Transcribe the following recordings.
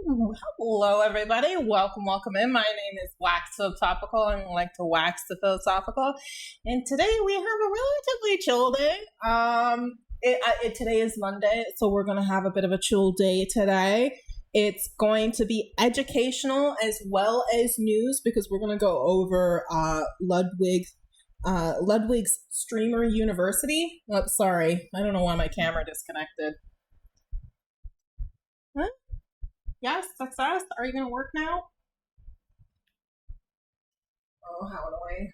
Hello, everybody. Welcome in. My name is Wax Philosophical, and I like to wax the philosophical. And today we have a relatively chill day. Today is Monday, so we're gonna have a bit of a chill day today. It's going to be educational as well as news because we're gonna go over Ludwig's Streamer University. Oh, sorry, I don't know why my camera disconnected. Huh? Yes, success. Are you going to work now? Oh, how annoying.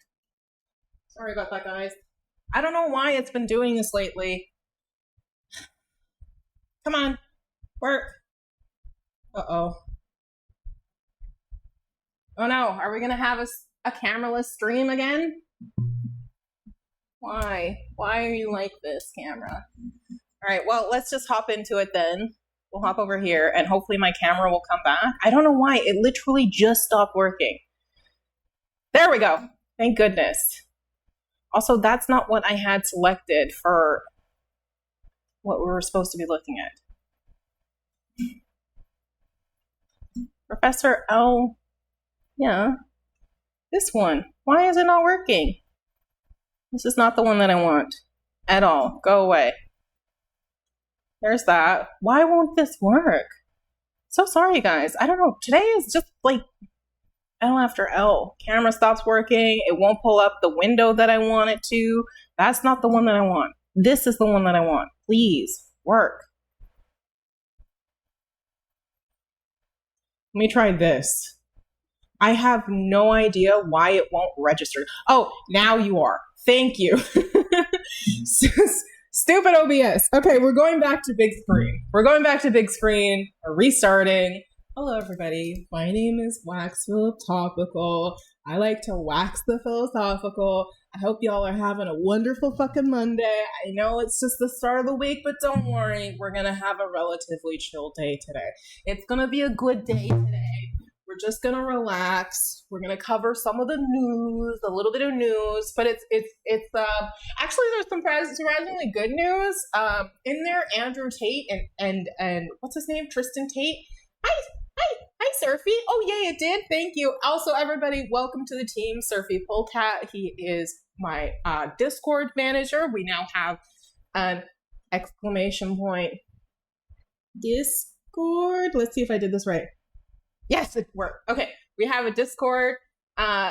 Sorry about that, guys. I don't know why it's been doing this lately. Come on, work. Uh-oh. Oh no, are we going to have a cameraless stream again? Why? Why are you like this, camera? All right, well, let's just hop into it then. We'll hop over here and hopefully my camera will come back. I don't know why. It literally just stopped working. There we go. Thank goodness. Also, that's not what I had selected for what we were supposed to be looking at. Professor L. Yeah. This one. Why is it not working? This is not the one that I want at all. Go away. There's that. Why won't this work? So sorry, guys. I don't know. Today is just like L after L. Camera stops working. It won't pull up the window that I want it to. That's not the one that I want. This is the one that I want. Please, work. Let me try this. I have no idea why it won't register. Oh, now you are. Thank you. Stupid OBS. Okay, we're going back to big screen. We're restarting. Hello, everybody. My name is Wax Philosophical. I like to wax the philosophical. I hope y'all are having a wonderful fucking Monday. I know it's just the start of the week, but don't worry. We're going to have a relatively chill day today. It's going to be a good day today. We're just gonna relax. We're gonna cover some of the news, a little bit of news, but it's actually there's some surprisingly good news. In there, Andrew Tate and what's his name, Tristan Tate. Hi, Surfy. Oh yay, it did. Thank you. Also, everybody, welcome to the team, Surfy Polecat. He is my Discord manager. We now have an exclamation point Discord. Let's see if I did this right. Yes, it worked. Okay, we have a Discord chat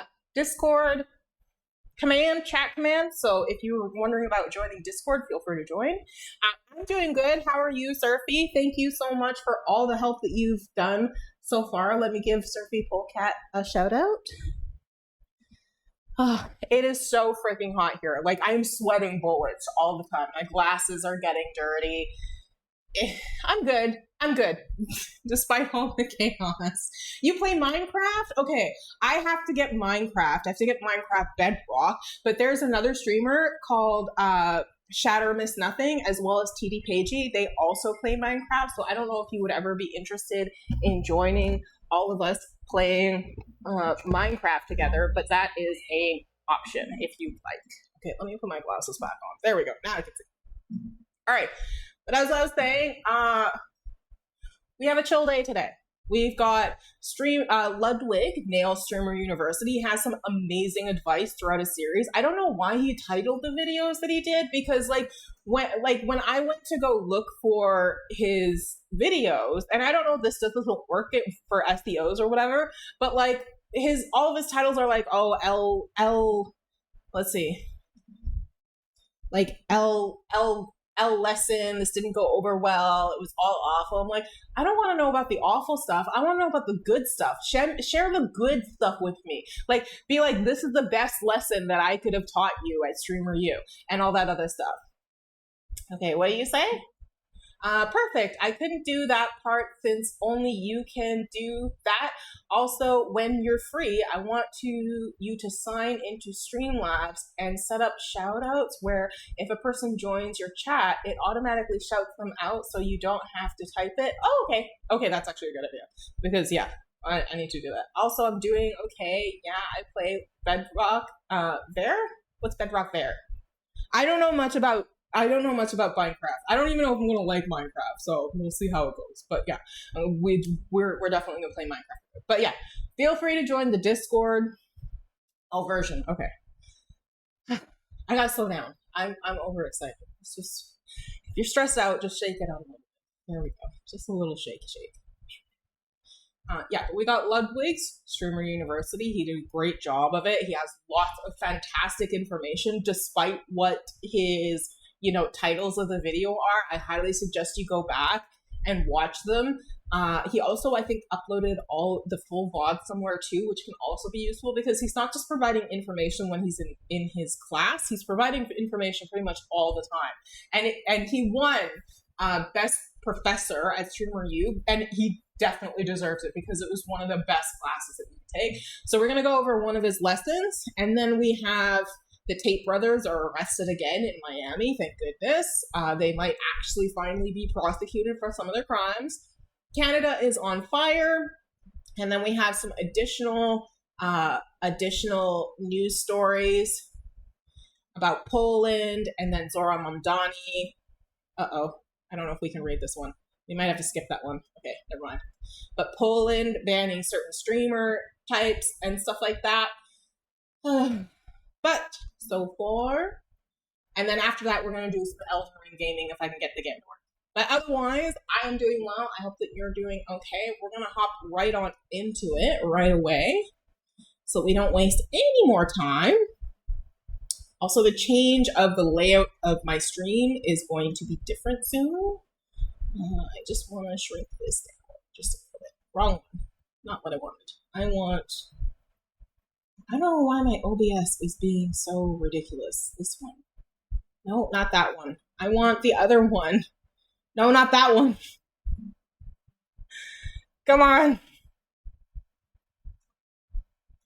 command. So if you were wondering about joining Discord, feel free to join. I'm doing good. How are you, Surfy? Thank you so much for all the help that you've done so far. Let me give Surfy Polecat a shout out. Oh, it is so freaking hot here. Like, I'm sweating bullets all the time. My glasses are getting dirty. I'm good. Despite all the chaos. You play Minecraft? Okay, I have to get Minecraft. I have to get Minecraft Bedrock, but there's another streamer called Shatter Miss Nothing, as well as TD Pagey. They also play Minecraft, so I don't know if you would ever be interested in joining all of us playing Minecraft together, but that is a option if you'd like. Okay, let me put my glasses back on. There we go. Now I can see. All right. But as I was saying, we have a chill day today. We've got Ludwig, Nail Streamer University, has some amazing advice throughout a series. I don't know why he titled the videos that he did, because when I went to go look for his videos, and I don't know if this doesn't work for SEOs or whatever, but like all of his titles are like, oh, let's see, like L lesson, this didn't go over well, it was all awful. I'm like, I don't want to know about the awful stuff. I want to know about the good stuff. Share the good stuff with me. Like, be like, this is the best lesson that I could have taught you at Streamer U, and all that other stuff. Okay, what do you say? Perfect. I couldn't do that part since only you can do that. Also, when you're free, I want you to sign into Streamlabs and set up shoutouts where if a person joins your chat, it automatically shouts them out so you don't have to type it. Oh, okay. Okay, that's actually a good idea. Because, yeah, I need to do that. Also, I'm doing okay. Yeah, I play Bedrock Bear. What's Bedrock Bear? I don't know much about I don't know much about Minecraft. I don't even know if I'm gonna like Minecraft, so we'll see how it goes. But yeah, we're definitely gonna play Minecraft. But yeah, feel free to join the Discord. Version. Okay, I gotta slow down. I'm overexcited. It's just if you're stressed out, just shake it out a little bit. There we go. Just a little shake. Yeah, we got Ludwig's Streamer University. He did a great job of it. He has lots of fantastic information, despite what his titles of the video are. I highly suggest you go back and watch them. He also, I think, uploaded all the full VOD somewhere too, which can also be useful because he's not just providing information when he's in his class. He's providing information pretty much all the time. And he won Best Professor at Streamer U, and he definitely deserves it because it was one of the best classes that we could take. So we're going to go over one of his lessons, and then we have the Tate brothers are arrested again in Miami. Thank goodness. They might actually finally be prosecuted for some of their crimes. Canada is on fire, and then we have some additional news stories about Poland, and then Zora Mamdani. I don't know if we can read this one. We might have to skip that one. Okay, never mind. But Poland banning certain streamer types and stuff like that. But so far, and then after that, we're going to do some Elden Ring gaming if I can get the game to work. But otherwise, I am doing well. I hope that you're doing okay. We're going to hop right on into it right away so we don't waste any more time. Also, the change of the layout of my stream is going to be different soon. I just want to shrink this down just a little bit. Wrong one. Not what I wanted. I don't know why my OBS is being so ridiculous. This one. No, not that one. I want the other one. No, not that one. Come on.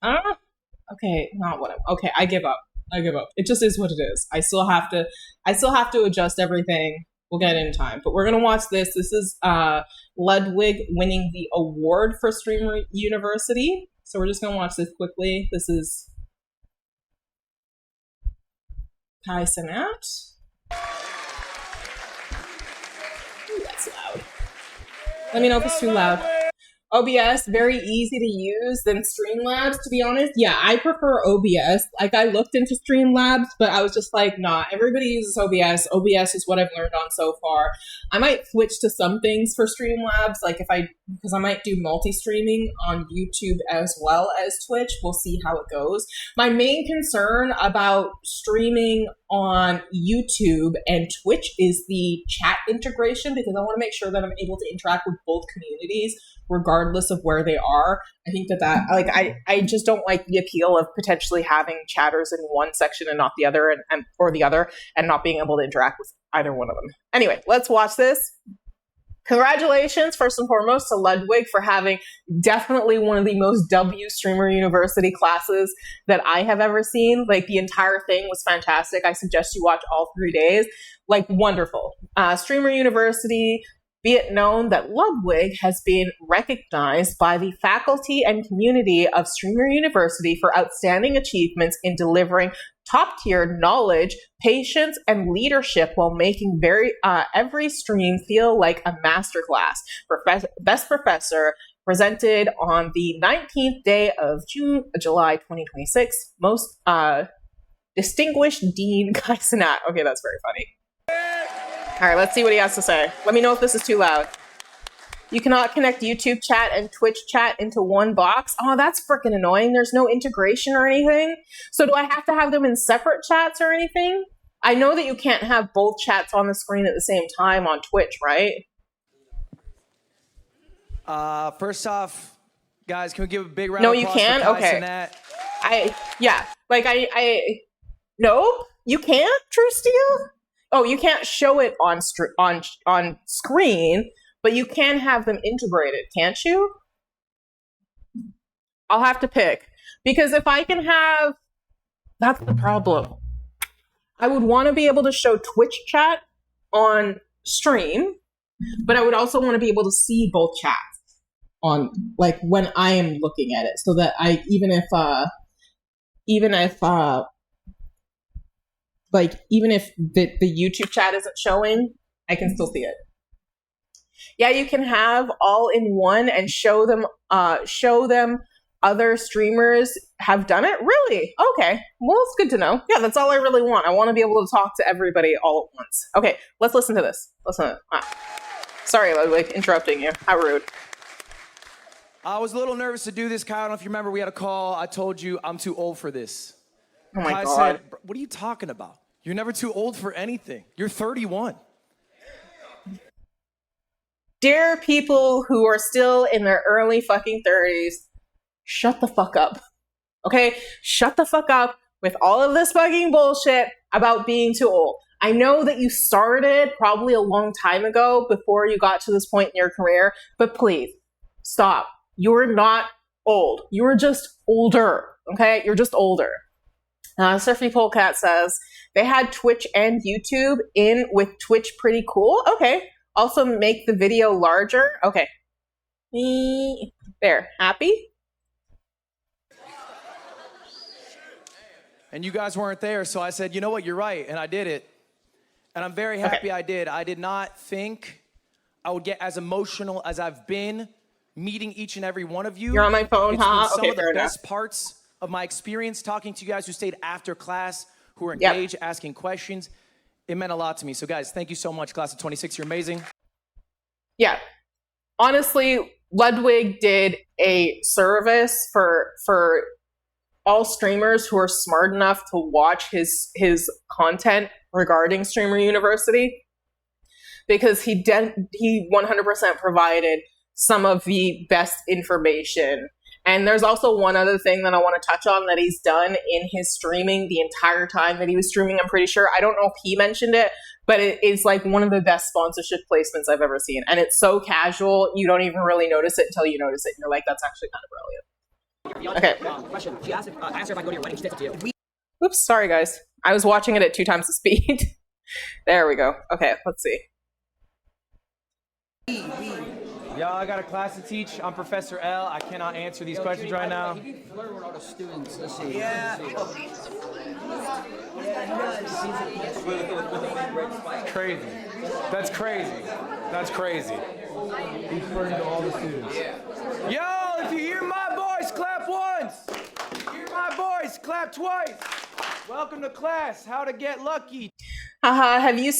Okay, not what okay, I give up. It just is what it is. I still have to adjust everything. We'll get it in time. But we're gonna watch this. This is Ludwig winning the award for Streamer University. So we're just gonna watch this quickly. This is Kai Cenat. Ooh, that's loud. Let me know if it's too loud. OBS, very easy to use than Streamlabs, to be honest. Yeah, I prefer OBS. Like, I looked into Streamlabs, but I was just like, nah, everybody uses OBS. OBS is what I've learned on so far. I might switch to some things for Streamlabs, because I might do multi-streaming on YouTube as well as Twitch. We'll see how it goes. My main concern about streaming on YouTube and Twitch is the chat integration, because I want to make sure that I'm able to interact with both communities regardless of where they are. I think that I just don't like the appeal of potentially having chatters in one section and not the other, or the other, and not being able to interact with either one of them. Anyway, let's watch this. Congratulations, first and foremost, to Ludwig for having definitely one of the most W Streamer University classes that I have ever seen. Like, the entire thing was fantastic. I suggest you watch all 3 days. Like, wonderful. Streamer University, be it known that Ludwig has been recognized by the faculty and community of Streamer University for outstanding achievements in delivering top-tier knowledge, patience, and leadership while making every stream feel like a masterclass. Best Professor, presented on the 19th day of July 2026. Most distinguished Dean Kai Cenat. Okay, that's very funny. All right, let's see what he has to say. Let me know if this is too loud. You cannot connect YouTube chat and Twitch chat into one box. Oh, that's freaking annoying. There's no integration or anything. So do I have to have them in separate chats or anything? I know that you can't have both chats on the screen at the same time on Twitch, right? First off, guys, can we give a big round of applause for Kai Cenat? Okay. No, you can't, True Steel? Oh, you can't show it on screen, but you can have them integrated, can't you? I'll have to pick. Because if I can have... That's the problem. I would want to be able to show Twitch chat on stream, but I would also want to be able to see both chats on, like, when I am looking at it, so that even if Like, even if the YouTube chat isn't showing, I can still see it. Yeah, you can have all in one and show them other streamers have done it. Really? Okay. Well, it's good to know. Yeah, that's all I really want. I want to be able to talk to everybody all at once. Okay, let's listen to this. Sorry, Ludwig, interrupting you. How rude. I was a little nervous to do this, Kyle. I don't know if you remember, we had a call. I told you I'm too old for this. Oh my Kai God. said, what are you talking about? You're never too old for anything. You're 31. Dear people who are still in their early fucking 30s, shut the fuck up. Okay? Shut the fuck up with all of this fucking bullshit about being too old. I know that you started probably a long time ago before you got to this point in your career, but please, stop. You're not old. You're just older. Okay? You're just older. Surfy Polecat says, they had Twitch and YouTube in with Twitch pretty cool. Okay. Also make the video larger. Okay. There. Happy? And you guys weren't there, so I said, you know what, you're right, and I did it. And I'm very happy I did. I did not think I would get as emotional as I've been meeting each and every one of you. You're on my phone, It's huh? been some Okay, of the fair best enough. parts of my experience talking to you guys who stayed after class, who were engaged, asking questions. It meant a lot to me. So guys, thank you so much, class of 26. You're amazing. Yeah. Honestly, Ludwig did a service for all streamers who are smart enough to watch his content regarding Streamer University, because he 100% provided some of the best information. And there's also one other thing that I want to touch on that he's done in his streaming the entire time that he was streaming. I'm pretty sure, I don't know if he mentioned it, but it is like one of the best sponsorship placements I've ever seen. And it's so casual, you don't even really notice it until you notice it. And you're like, that's actually kind of brilliant. Okay. Question. She asked if I go to your wedding. She did it to you. Oops, sorry guys. I was watching it at 2 times the speed. There we go. Okay, let's see. Y'all, I got a class to teach. I'm Professor L. I cannot answer these questions right now. He be flirting with all the students. Let's see. Yeah. Crazy. That's crazy. That's crazy. He's flirting to all the students. Yo, if you hear my voice, clap once. If you hear my voice, clap twice. Welcome to class. How to get lucky. Haha, have you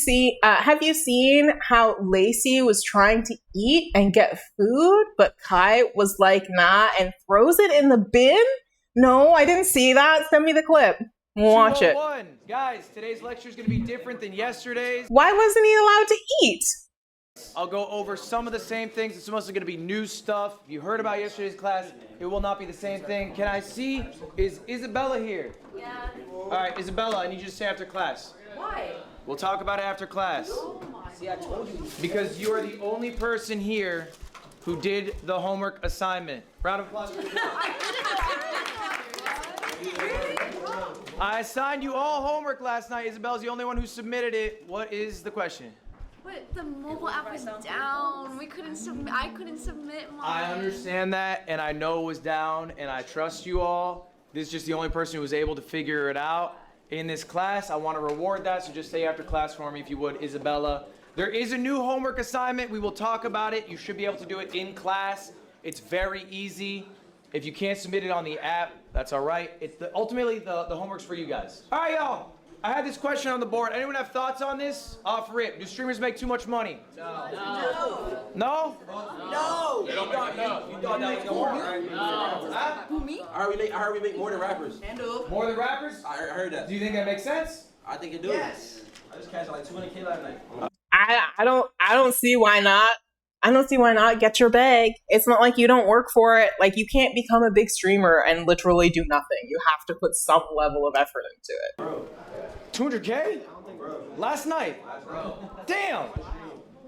seen how Lacey was trying to eat and get food, but Kai was like, nah, and throws it in the bin? No, I didn't see that. Send me the clip. We'll watch it. Guys, today's lecture is going to be different than yesterday's. Why wasn't he allowed to eat? I'll go over some of the same things. It's mostly going to be new stuff. If you heard about yesterday's class, it will not be the same thing. Can I see? Is Isabella here? Yeah. All right, Isabella, I need you to stay after class. Why? We'll talk about it after class. See, I told you. Because you are the only person here who did the homework assignment. Round of applause. I assigned you all homework last night. Isabella's the only one who submitted it. What is the question? But the mobile app was down. We couldn't submit. I couldn't submit mine. I understand that, and I know it was down, and I trust you all. This is just the only person who was able to figure it out in this class. I want to reward that, so just stay after class for me if you would, Isabella. There is a new homework assignment. We will talk about it. You should be able to do it in class. It's very easy. If you can't submit it on the app, that's all right. Ultimately, the homework's for you guys. All right, y'all. I had this question on the board. Anyone have thoughts on this? Off rip. Do streamers make too much money? No? No. You thought that was gonna work, right? Huh? Who, me? I heard we make more than rappers. More than rappers? I heard that. Do you think that makes sense? I think it do. Yes. I just cashed like 200K last night. I don't see why not. I don't see why not. Get your bag. It's not like you don't work for it. Like, you can't become a big streamer and literally do nothing. You have to put some level of effort into it. Bro. 200K? Last night? Damn!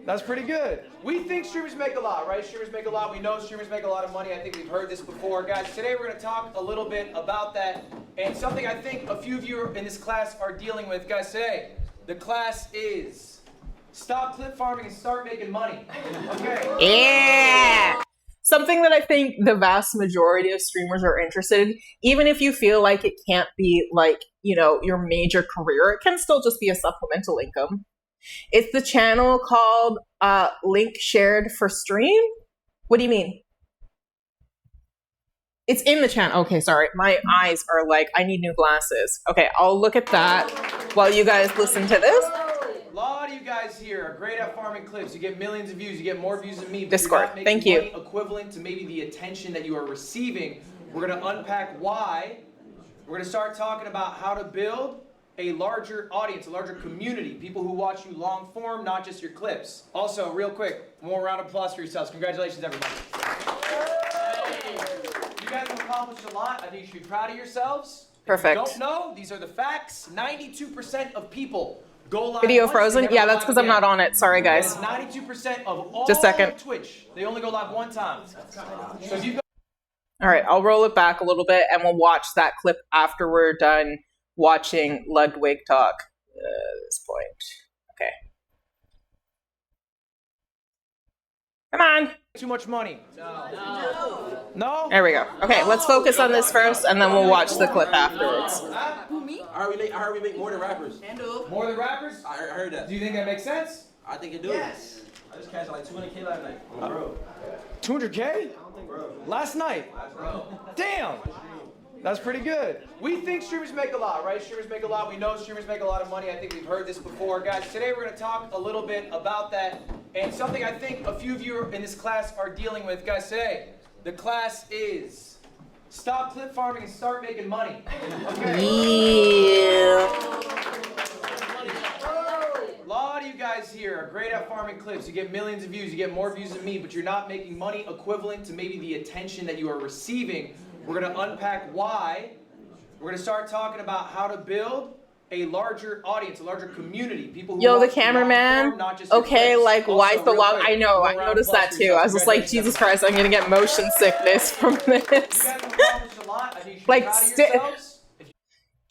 That's pretty good. We think streamers make a lot, right? Streamers make a lot. We know streamers make a lot of money. I think we've heard this before. Guys, today we're going to talk a little bit about that and something I think a few of you in this class are dealing with. Guys, today, the class is stop clip farming and start making money. Okay? Yeah! something that I think the vast majority of streamers are interested in, even if you feel like it can't be like, you know, your major career, it can still just be a supplemental income. It's the channel called Link Shared for Stream. What do you mean? It's in the channel. Okay, sorry. My eyes are like, I need new glasses. Okay, I'll look at that while you guys listen to this. A lot of you guys here are great at farming clips. You get millions of views. You get more views than me. But Discord. You're not making Thank you. money equivalent to maybe the attention that you are receiving. We're going to unpack why. We're going to start talking about how to build a larger audience, a larger community. People who watch you long form, not just your clips. Also, real quick, one more round of applause for yourselves. Congratulations, everybody. You guys have accomplished a lot. I think you should be proud of yourselves. Perfect. If you don't know, these are the facts. 92% of people go live. Video once, they frozen? never Yeah, go that's live because I'm again. not on it. Sorry, guys. And 92% of all Just a second. of Twitch, they only go live one time. So if you go All right, I'll roll it back a little bit and we'll watch that clip after we're done watching Ludwig talk at this point. Okay. Come on. too much money. No? There we go. Okay, let's focus on this first and then we'll watch the clip afterwards. I heard we make more than rappers. More than rappers? I heard that. Do you think that makes sense? I think it do. Yes. I just cashed like 200K last night. Bro. 200K? Last night? Damn! That's pretty good. We think streamers make a lot, right? Streamers make a lot. We know streamers make a lot of money. I think we've heard this before. Guys, today we're going to talk a little bit about that and something I think a few of you in this class are dealing with. Guys, today, the class is stop clip farming and start making money. Okay? Yeah. A lot of you guys here are great at farming clips. You get millions of views. You get more views than me, but you're not making money equivalent to maybe the attention that you are receiving. We're going to unpack why. We're going to start talking about how to build a larger audience, a larger community. People who Yo, the watch you long cameraman. form, not just your Okay, clips. like, Also, why the real log? quick, I know, one I round of noticed that applause for too. yourself. I was just like, Congratulations, Jesus Christ, I'm gonna get motion sickness from this. You guys have accomplished a lot. I think you should be Like, proud of yourselves.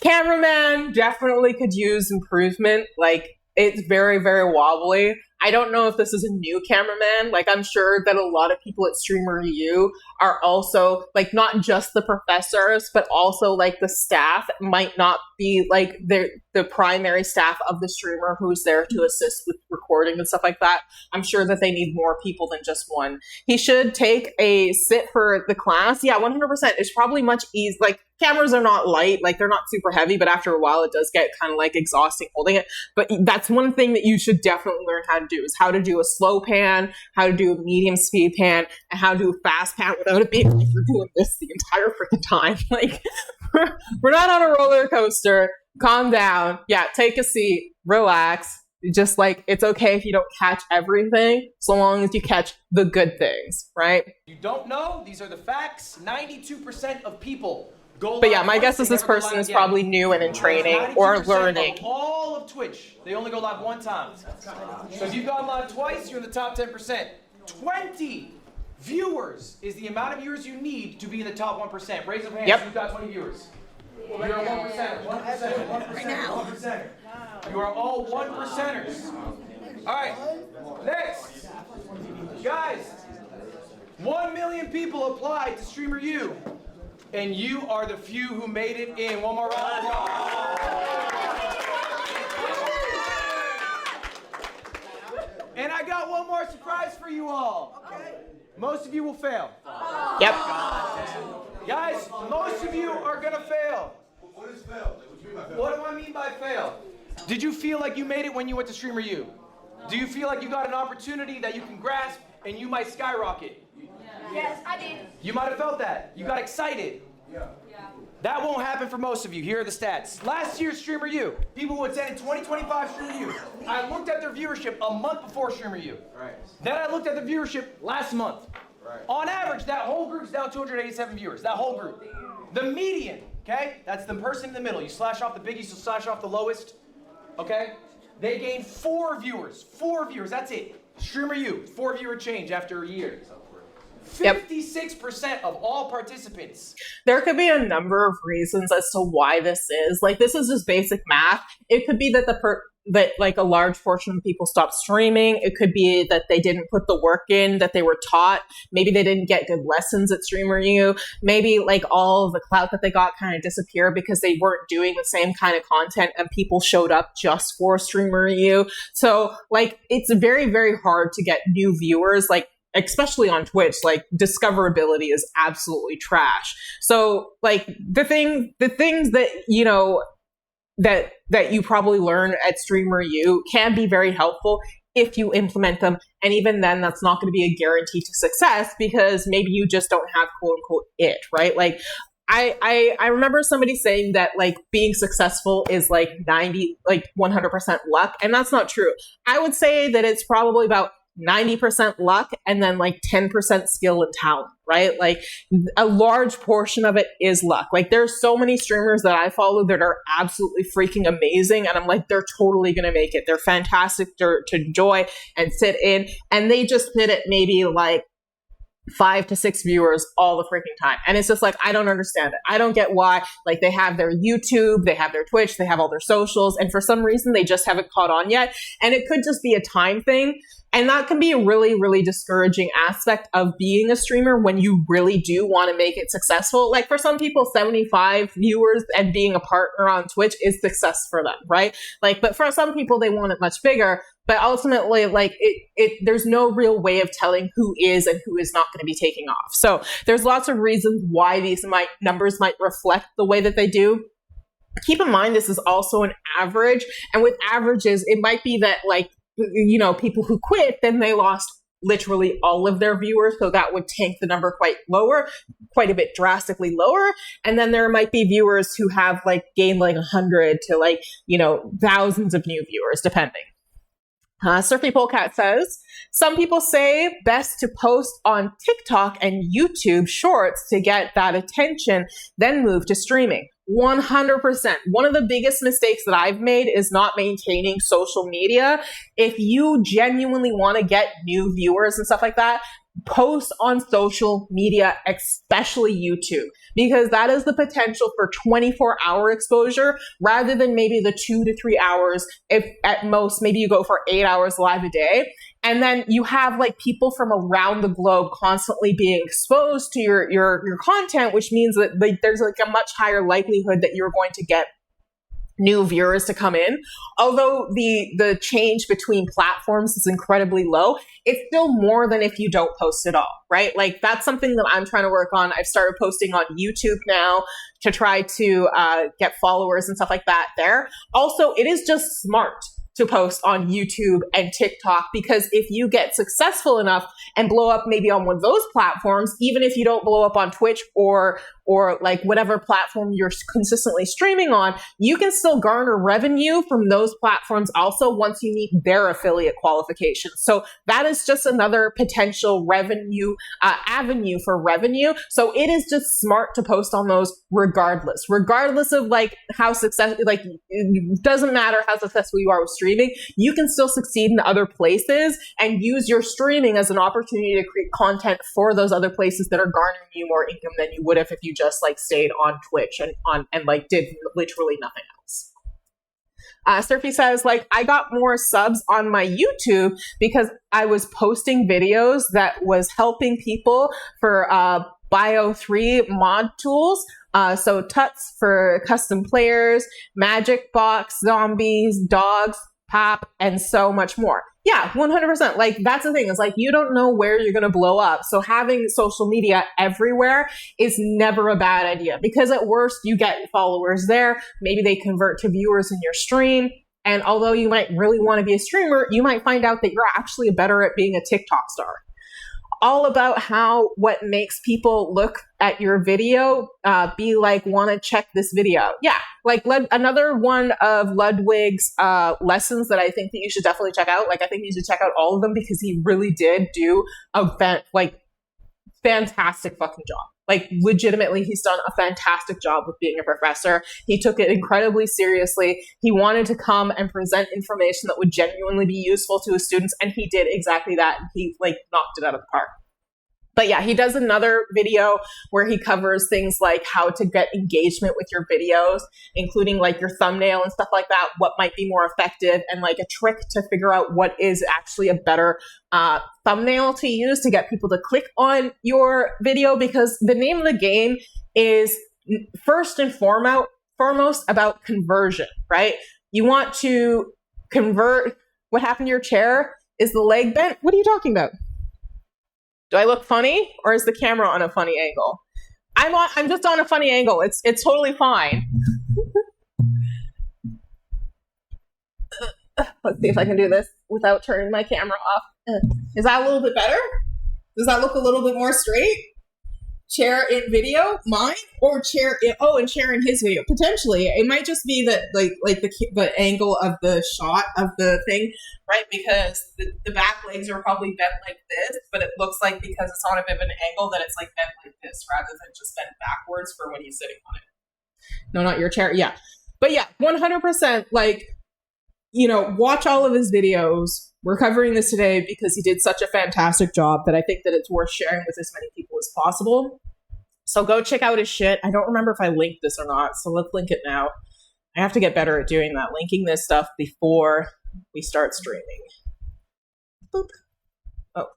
Cameraman definitely could use improvement. Like, it's very, very wobbly. I don't know if this is a new cameraman. Like, I'm sure that a lot of people at Streamer U are also, like, not just the professors, but also, like, the staff might not be, like, the primary staff of the streamer who's there to assist with recording and stuff like that. I'm sure that they need more people than just one. He should take a sit for the class. Yeah, 100%. It's probably much easier. Like, cameras are not light. Like, they're not super heavy, but after a while, it does get kind of, like, exhausting holding it. But that's one thing that you should definitely learn how to do, is how to do a slow pan, how to do a medium speed pan, and how to do a fast pan without it being like you're doing this the entire freaking time. Like, we're not on a roller coaster. Calm down. Yeah, take a seat. Relax. Just like, it's okay if you don't catch everything, so long as you catch the good things, right? You don't know? These are the facts. 92% of people go But yeah, live my once, guess is they this never go person live is again. probably new and in training or 92% learning. Of all of Twitch, they only go live one time. So if you've gone live twice, you're in the top 10%. 20 viewers is the amount of viewers you need to be in the top 1%. Raise of hands. Yep. Who's got 20 viewers? You're a 1%. 1%. 1%. 1%. You are all 1%ers. All right. Next, guys. 1 million people applied to Streamer U, and you are the few who made it in. One more round of applause. And I got one more surprise for you all. Most of you will fail. Yep. Guys, most of you are gonna fail. What is fail? What do you mean by fail? What do I mean by fail? Did you feel like you made it when you went to Streamer U? Do you feel like you got an opportunity that you can grasp and you might skyrocket? Yes, I did. You might have felt that. You got excited. That won't happen for most of you. Here are the stats. Last year's Streamer U, people who attended 2025 Streamer U, I looked at their viewership a month before Streamer U. Right. Then I looked at the viewership last month. Right. On average, that whole group's down 287 viewers. That whole group. The median, okay? That's the person in the middle. You slash off the biggies, you slash off the lowest, okay? They gained 4 viewers. 4 viewers, that's it. Streamer U, 4 viewer change after a year. Yep. 56% of all participants. There could be a number of reasons as to why this is. Like, this is just basic math. It could be that that like a large portion of people stopped streaming. It could be that they didn't put the work in that they were taught. Maybe they didn't get good lessons at Streamer U. Maybe like all of the clout that they got kind of disappeared because they weren't doing the same kind of content and people showed up just for Streamer U. So like, it's very, very hard to get new viewers, like, especially on Twitch. Like, discoverability is absolutely trash. So like the things that, you know, that you probably learn at Streamer U can be very helpful if you implement them. And even then, that's not going to be a guarantee to success because maybe you just don't have quote unquote it, right? Like, I remember somebody saying that like being successful is like 100% luck. And that's not true. I would say that it's probably about 90% luck and then like 10% skill and talent, right? Like, a large portion of it is luck. Like, there's so many streamers that I follow that are absolutely freaking amazing. And I'm like, they're totally going to make it. They're fantastic to enjoy and sit in. And they just hit it maybe like 5 to 6 viewers all the freaking time. And it's just like, I don't understand it. I don't get why. Like, they have their YouTube, they have their Twitch, they have all their socials, and for some reason they just haven't caught on yet. And it could just be a time thing. And that can be a really, really discouraging aspect of being a streamer when you really do want to make it successful. Like, for some people, 75 viewers and being a partner on Twitch is success for them, right? Like, but for some people, they want it much bigger. But ultimately, like, there's no real way of telling who is and who is not going to be taking off. So there's lots of reasons why these numbers might reflect the way that they do. Keep in mind, this is also an average. And with averages, it might be that, like, you know, people who quit, then they lost literally all of their viewers. So that would tank the number quite a bit drastically lower. And then there might be viewers who have like gained like 100 to like, you know, thousands of new viewers, depending. Surfy Polecat says, some people say best to post on TikTok and YouTube Shorts to get that attention, then move to streaming. 100%. One of the biggest mistakes that I've made is not maintaining social media. If you genuinely want to get new viewers and stuff like that, post on social media, especially YouTube, because that is the potential for 24-hour exposure rather than maybe the 2 to 3 hours. If at most, maybe you go for 8 hours live a day. And then you have like people from around the globe constantly being exposed to your content, which means that like, there's like a much higher likelihood that you're going to get new viewers to come in. Although the change between platforms is incredibly low, it's still more than if you don't post at all, right? Like, that's something that I'm trying to work on. I've started posting on YouTube now to try to get followers and stuff like that there. Also, it is just smart to post on YouTube and TikTok, because if you get successful enough and blow up maybe on one of those platforms, even if you don't blow up on Twitch or like whatever platform you're consistently streaming on, you can still garner revenue from those platforms also once you meet their affiliate qualifications. So that is just another potential revenue avenue for revenue. So it is just smart to post on those regardless of like how successful, like it doesn't matter how successful you are with streaming, you can still succeed in other places and use your streaming as an opportunity to create content for those other places that are garnering you more income than you would if you just like stayed on Twitch and like did literally nothing else. Surfy says, like, I got more subs on my YouTube because I was posting videos that was helping people for Bio 3 mod tools. So Tuts for custom players, Magic Box, zombies, dogs, pop, and so much more. Yeah, 100%. Like, that's the thing. It's like, you don't know where you're going to blow up. So having social media everywhere is never a bad idea, because at worst you get followers there. Maybe they convert to viewers in your stream. And although you might really want to be a streamer, you might find out that you're actually better at being a TikTok star. All about what makes people look at your video, be like, want to check this video. Yeah, like another one of Ludwig's lessons that I think that you should definitely check out. Like, I think you should check out all of them, because he really did do a fantastic fucking job. Like, legitimately, he's done a fantastic job with being a professor. He took it incredibly seriously. He wanted to come and present information that would genuinely be useful to his students, and he did exactly that. He, like, knocked it out of the park. But yeah, he does another video where he covers things like how to get engagement with your videos, including like your thumbnail and stuff like that, what might be more effective, and like a trick to figure out what is actually a better thumbnail to use to get people to click on your video, because the name of the game is first and foremost about conversion, right? You want to convert. What happened to your chair? Is the leg bent? What are you talking about? Do I look funny, or is the camera on a funny angle? I'm just on a funny angle. It's totally fine. Let's see if I can do this without turning my camera off. Is that a little bit better? Does that look a little bit more straight? Chair in video, mine, or chair in his video. Potentially, it might just be that like the angle of the shot of the thing, right? Because the back legs are probably bent like this, but it looks like because it's on a bit of an angle that it's like bent like this rather than just bent backwards for when he's sitting on it. No, not your chair. Yeah, but yeah, 100%. Like, you know, watch all of his videos. We're covering this today because he did such a fantastic job that I think that it's worth sharing with as many people as possible. So go check out his shit. I don't remember if I linked this or not, so let's link it now. I have to get better at doing that, linking this stuff before we start streaming. Boop. Oh.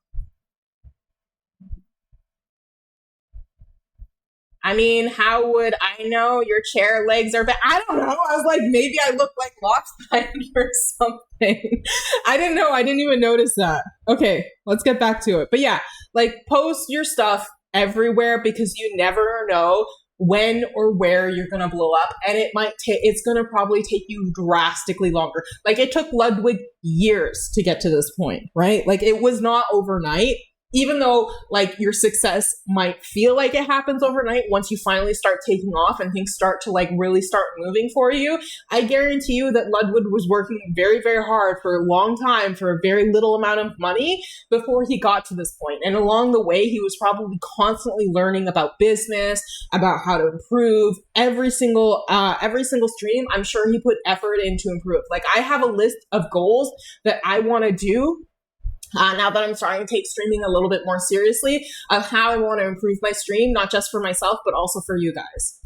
I mean, how would I know your chair legs are bent? I don't know. I was like, maybe I look like lopsided or something. I didn't know. I didn't even notice that. Okay, let's get back to it. But yeah, like, post your stuff everywhere, because you never know when or where you're going to blow up. And it's going to probably take you drastically longer. Like, it took Ludwig years to get to this point, right? Like, it was not overnight. Even though, like, your success might feel like it happens overnight, once you finally start taking off and things start to, like, really start moving for you, I guarantee you that Ludwig was working very, very hard for a long time for a very little amount of money before he got to this point. And along the way, he was probably constantly learning about business, about how to improve. Every single stream, I'm sure he put effort in to improve. Like, I have a list of goals that I want to do now that I'm starting to take streaming a little bit more seriously, of how I want to improve my stream, not just for myself, but also for you guys.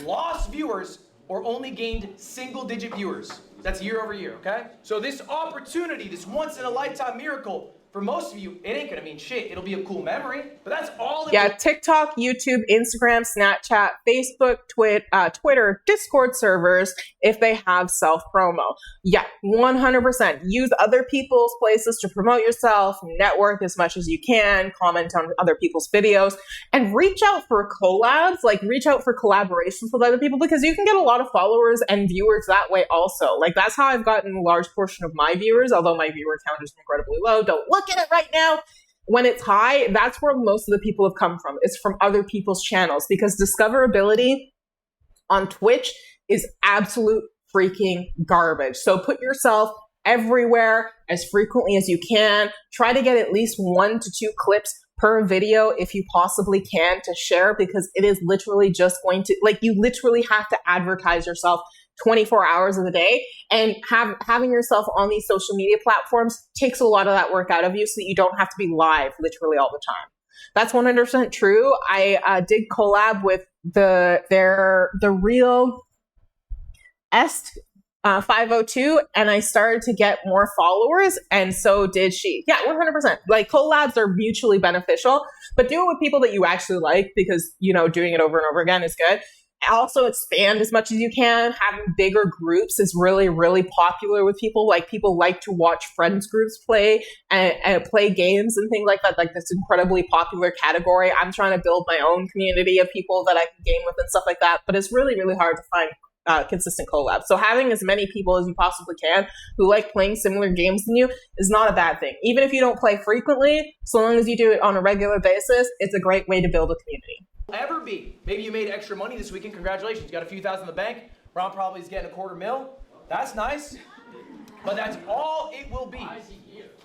Lost viewers or only gained single-digit viewers. That's year over year, okay? So this opportunity, this once-in-a-lifetime miracle, for most of you, it ain't gonna mean shit. It'll be a cool memory, but that's all. Yeah, TikTok, YouTube, Instagram, Snapchat, Facebook, Twitter, Discord servers, if they have self-promo. Yeah, 100%. Use other people's places to promote yourself, network as much as you can, comment on other people's videos, and reach out for collabs, like reach out for collaborations with other people, because you can get a lot of followers and viewers that way also. Like, that's how I've gotten a large portion of my viewers, although my viewer count is incredibly low. Don't look at it right now. When it's high, that's where most of the people have come from. It's from other people's channels, because discoverability on Twitch is absolute freaking garbage. So put yourself everywhere as frequently as you can. Try to get at least 1 to 2 clips per video if you possibly can to share, because it is literally just going to, like, you literally have to advertise yourself 24 hours of the day, and having yourself on these social media platforms takes a lot of that work out of you, so that you don't have to be live literally all the time. That's 100% true. I did collab with the real Est 502, and I started to get more followers, and so did she. Yeah, 100%. Like, collabs are mutually beneficial, but do it with people that you actually like, because, you know, doing it over and over again is good. Also, expand as much as you can. Having bigger groups is really, really popular with people. Like, people like to watch friends groups play and play games and things like that. Like, this incredibly popular category. I'm trying to build my own community of people that I can game with and stuff like that. But it's really, really hard to find consistent collabs. So having as many people as you possibly can who like playing similar games than you is not a bad thing. Even if you don't play frequently, so long as you do it on a regular basis, it's a great way to build a community. Ever be. Maybe you made extra money this weekend. Congratulations. You got a few thousand in the bank. Ron probably is getting $250,000. That's nice. But that's all it will be.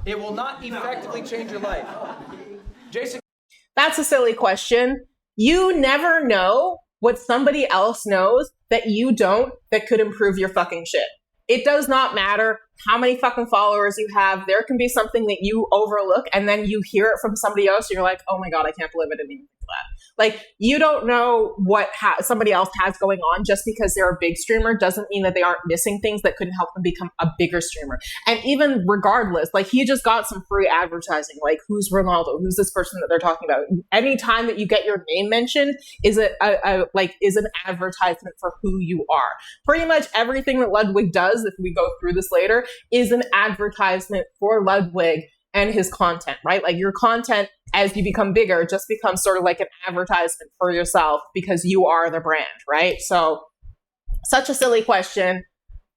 It will not effectively change your life. Jason. That's a silly question. You never know what somebody else knows that you don't, that could improve your fucking shit. It does not matter how many fucking followers you have. There can be something that you overlook and then you hear it from somebody else and you're like, oh my God, I can't believe I didn't even think of that. Like, you don't know what somebody else has going on. Just because they're a big streamer doesn't mean that they aren't missing things that could help them become a bigger streamer. And even regardless, like, he just got some free advertising. Like, who's Ronaldo? Who's this person that they're talking about? Any time that you get your name mentioned is an advertisement for who you are. Pretty much everything that Ludwig does, if we go through this later, is an advertisement for Ludwig and his content, right? Like, your content, as you become bigger, just becomes sort of like an advertisement for yourself because you are the brand, right? So, such a silly question.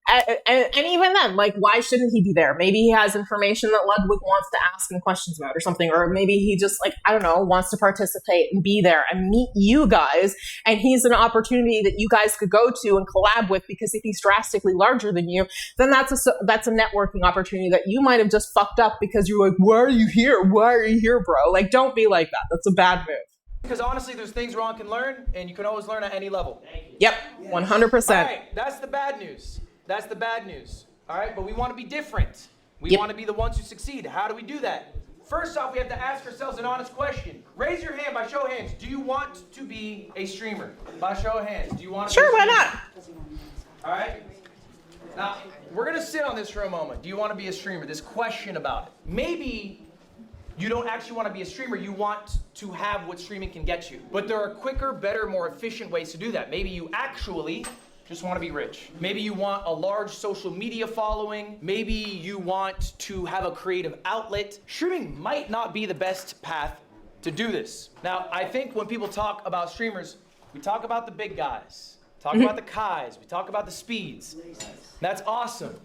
And even then, like, why shouldn't he be there? Maybe he has information that Ludwig wants to ask him questions about or something. Or maybe he just, like, I don't know, wants to participate and be there and meet you guys. And he's an opportunity that you guys could go to and collab with, because if he's drastically larger than you, then that's a networking opportunity that you might have just fucked up because you're like, why are you here? Why are you here, bro? Like, don't be like that. That's a bad move. Because honestly, there's things Ron can learn, and you can always learn at any level. Yep, 100%. All right, that's the bad news. That's the bad news. All right, but we want to be different. We want to be the ones who succeed. How do we do that? First off, we have to ask ourselves an honest question. Raise your hand by show of hands. Do you want to be a streamer? By show of hands. Do you want to be a streamer? Sure, why not? All right. Now, we're going to sit on this for a moment. Do you want to be a streamer? This question about it. Maybe you don't actually want to be a streamer. You want to have what streaming can get you. But there are quicker, better, more efficient ways to do that. Maybe you actually just want to be rich. Maybe you want a large social media following. Maybe you want to have a creative outlet. Streaming might not be the best path to do this. Now, I think when people talk about streamers, we talk about the big guys, talk about the Kais, we talk about the Speeds. That's awesome.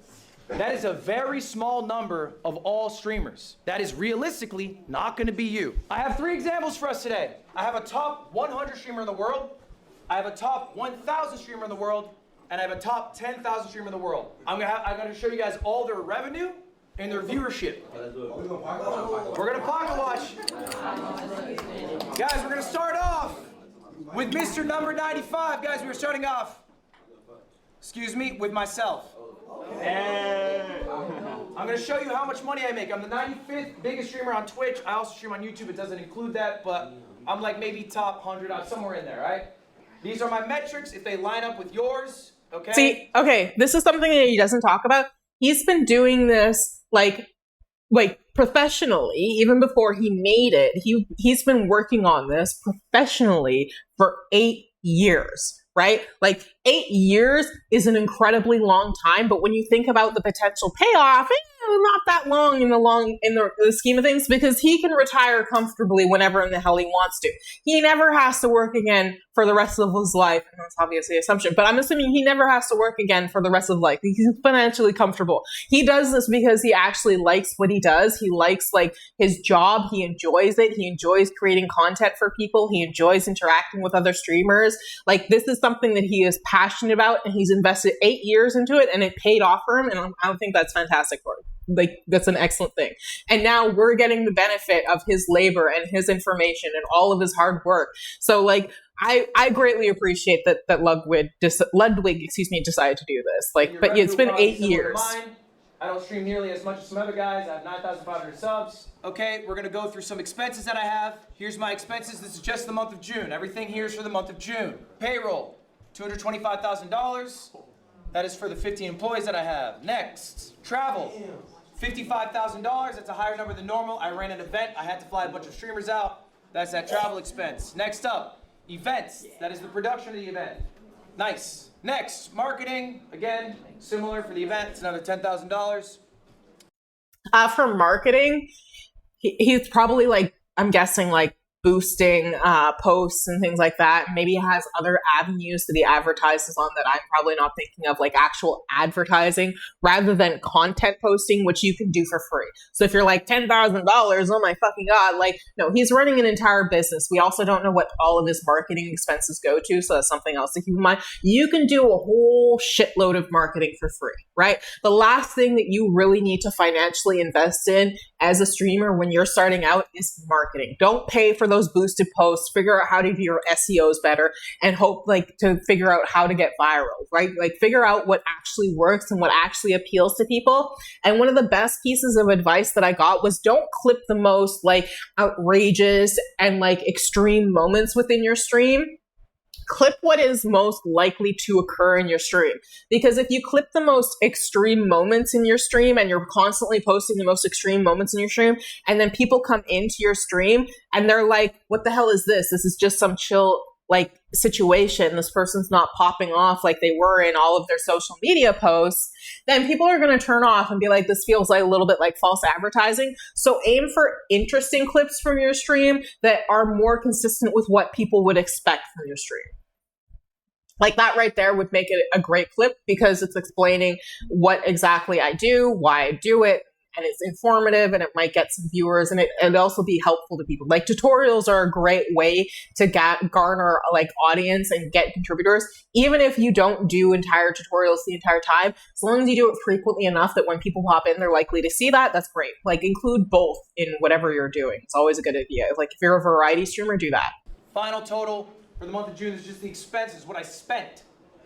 That is a very small number of all streamers. That is realistically not going to be you. I have 3 examples for us today. I have a top 100 streamer in the world. I have a top 1,000 streamer in the world, and I have a top 10,000 streamer in the world. I'm gonna show you guys all their revenue and their viewership. We're gonna pocket watch. Guys, we're gonna start off with Mr. Number 95. Guys, we're starting off, excuse me, with myself. I'm gonna show you how much money I make. I'm the 95th biggest streamer on Twitch. I also stream on YouTube. It doesn't include that, but I'm like maybe top 100, I'm somewhere in there, right? These are my metrics. If they line up with yours, okay? See, okay, this is something that he doesn't talk about. He's been doing this like professionally, even before he made it. He's been working on this professionally for 8 years, right? Like, 8 years is an incredibly long time, but when you think about the potential payoff, not that long in the scheme of things, because he can retire comfortably whenever in the hell he wants to. He never has to work again for the rest of his life, and that's obviously an assumption, but I'm assuming he never has to work again for the rest of life. He's financially comfortable. He does this because he actually likes what he does. He likes, like, his job. He enjoys it. He enjoys creating content for people. He enjoys interacting with other streamers. Like, this is something that he is passionate about, and he's invested 8 years into it, and it paid off for him, and I think that's fantastic for him. Like, that's an excellent thing. And now we're getting the benefit of his labor and his information and all of his hard work. So, like, I greatly appreciate that Ludwig decided to do this. Like, but it's been 8 years. I don't stream nearly as much as some other guys. I have 9,500 subs. Okay, we're gonna go through some expenses that I have. Here's my expenses. This is just the month of June. Everything here is for the month of June. Payroll, $225,000. That is for the 15 employees that I have. Next, travel, $55,000. That's a higher number than normal. I ran an event. I had to fly a bunch of streamers out. That's that travel expense. Next up, events. That is the production of the event. Nice. Next, marketing. Again, similar for the event. It's another $10,000. For marketing, he's probably, like, I'm guessing, like, boosting posts and things like that. Maybe he has other avenues that he advertises on that I'm probably not thinking of, like actual advertising rather than content posting, which you can do for free. So if you're like $10,000, oh my fucking God, like, no, he's running an entire business. We also don't know what all of his marketing expenses go to, so that's something else to keep in mind. You can do a whole shitload of marketing for free, right? The last thing that you really need to financially invest in as a streamer when you're starting out is marketing. Don't pay for those boosted posts, figure out how to do your SEOs better, and hope like to figure out how to get viral, right? Like figure out what actually works and what actually appeals to people. And one of the best pieces of advice that I got was don't clip the most like outrageous and like extreme moments within your stream. Clip what is most likely to occur in your stream. Because if you clip the most extreme moments in your stream and you're constantly posting the most extreme moments in your stream, and then people come into your stream and they're like, what the hell is this? This is just some chill like situation. This person's not popping off like they were in all of their social media posts. Then people are going to turn off and be like, this feels like a little bit like false advertising. So aim for interesting clips from your stream that are more consistent with what people would expect from your stream. Like that right there would make it a great clip because it's explaining what exactly I do, why I do it, and it's informative and it might get some viewers and it also be helpful to people. Like tutorials are a great way to garner like audience and get contributors. Even if you don't do entire tutorials the entire time, as long as you do it frequently enough that when people pop in, they're likely to see that, that's great. Like include both in whatever you're doing. It's always a good idea. Like if you're a variety streamer, do that. Final total for the month of June is just the expenses, what I spent,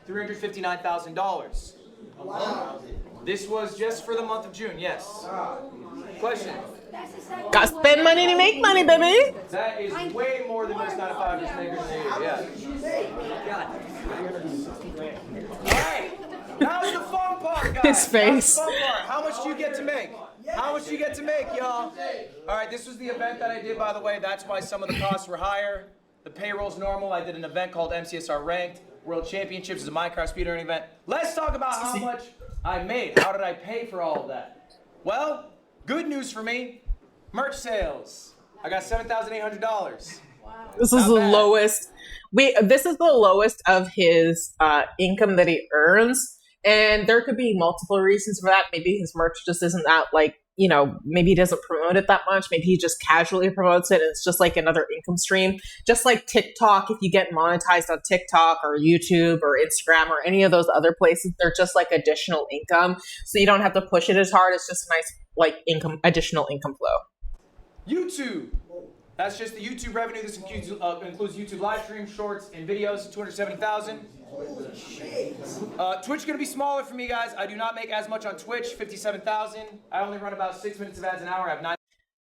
$359,000. Wow. This was just for the month of June, yes. Question. Gotta spend money to make money, baby. That is way more than most 9 to 5 just makers in the year, yeah. All right, now's the fun part, guys. His face. Now's the fun part. How much do you get to make? How much do you get to make, y'all? All right, this was the event that I did, by the way. That's why some of the costs were higher. The payroll's normal. I did an event called MCSR Ranked. World Championships is a Minecraft speedrunning event. Let's talk about how much I made. How did I pay for all of that? Well, good news for me. Merch sales. I got $7,800. Wow. This is the lowest. This is the lowest of his income that he earns. And there could be multiple reasons for that. Maybe his merch just isn't that like, you know, maybe he doesn't promote it that much. Maybe he just casually promotes it and it's just like another income stream. Just like TikTok, if you get monetized on TikTok or YouTube or Instagram or any of those other places, they're just like additional income. So you don't have to push it as hard. It's just a nice like additional income flow. YouTube. That's just the YouTube revenue. This includes YouTube live streams, shorts, and videos, 270,000. Twitch gonna be smaller for me, guys. I do not make as much on Twitch, 57,000. I only run about 6 minutes of ads an hour. I have 9.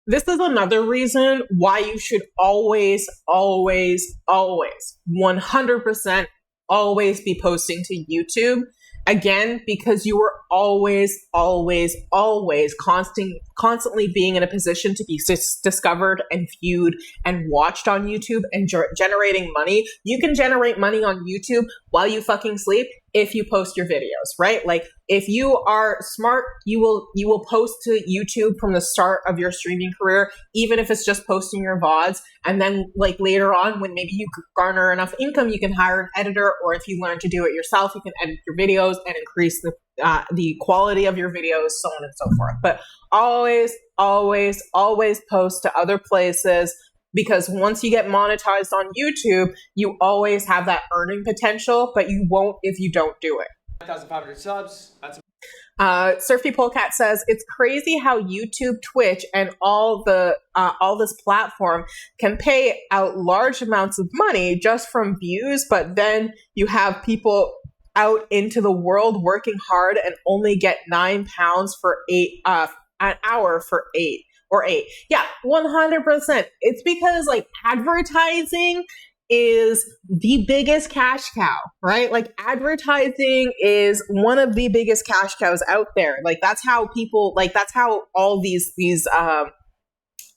This is another reason why you should always, 100% always be posting to YouTube. Again, because you are always constantly being in a position to be discovered and viewed and watched on YouTube and generating money. You can generate money on YouTube while you fucking sleep if you post your videos, right? Like if you are smart, you will post to YouTube from the start of your streaming career, even if it's just posting your VODs. And then like later on, when maybe you garner enough income, you can hire an editor, or if you learn to do it yourself, you can edit your videos and increase the quality of your videos, so on and so forth. But always post to other places, because once you get monetized on YouTube, you always have that earning potential, but you won't if you don't do it. 9,500 subs. That's Surfy Polecat says, it's crazy how YouTube, Twitch, and all this platform can pay out large amounts of money just from views, but then you have people out into the world working hard and only get £9 for an hour for 8. Yeah, 100%. It's because like advertising is the biggest cash cow, right? Like advertising is one of the biggest cash cows out there. Like that's how people, like that's how all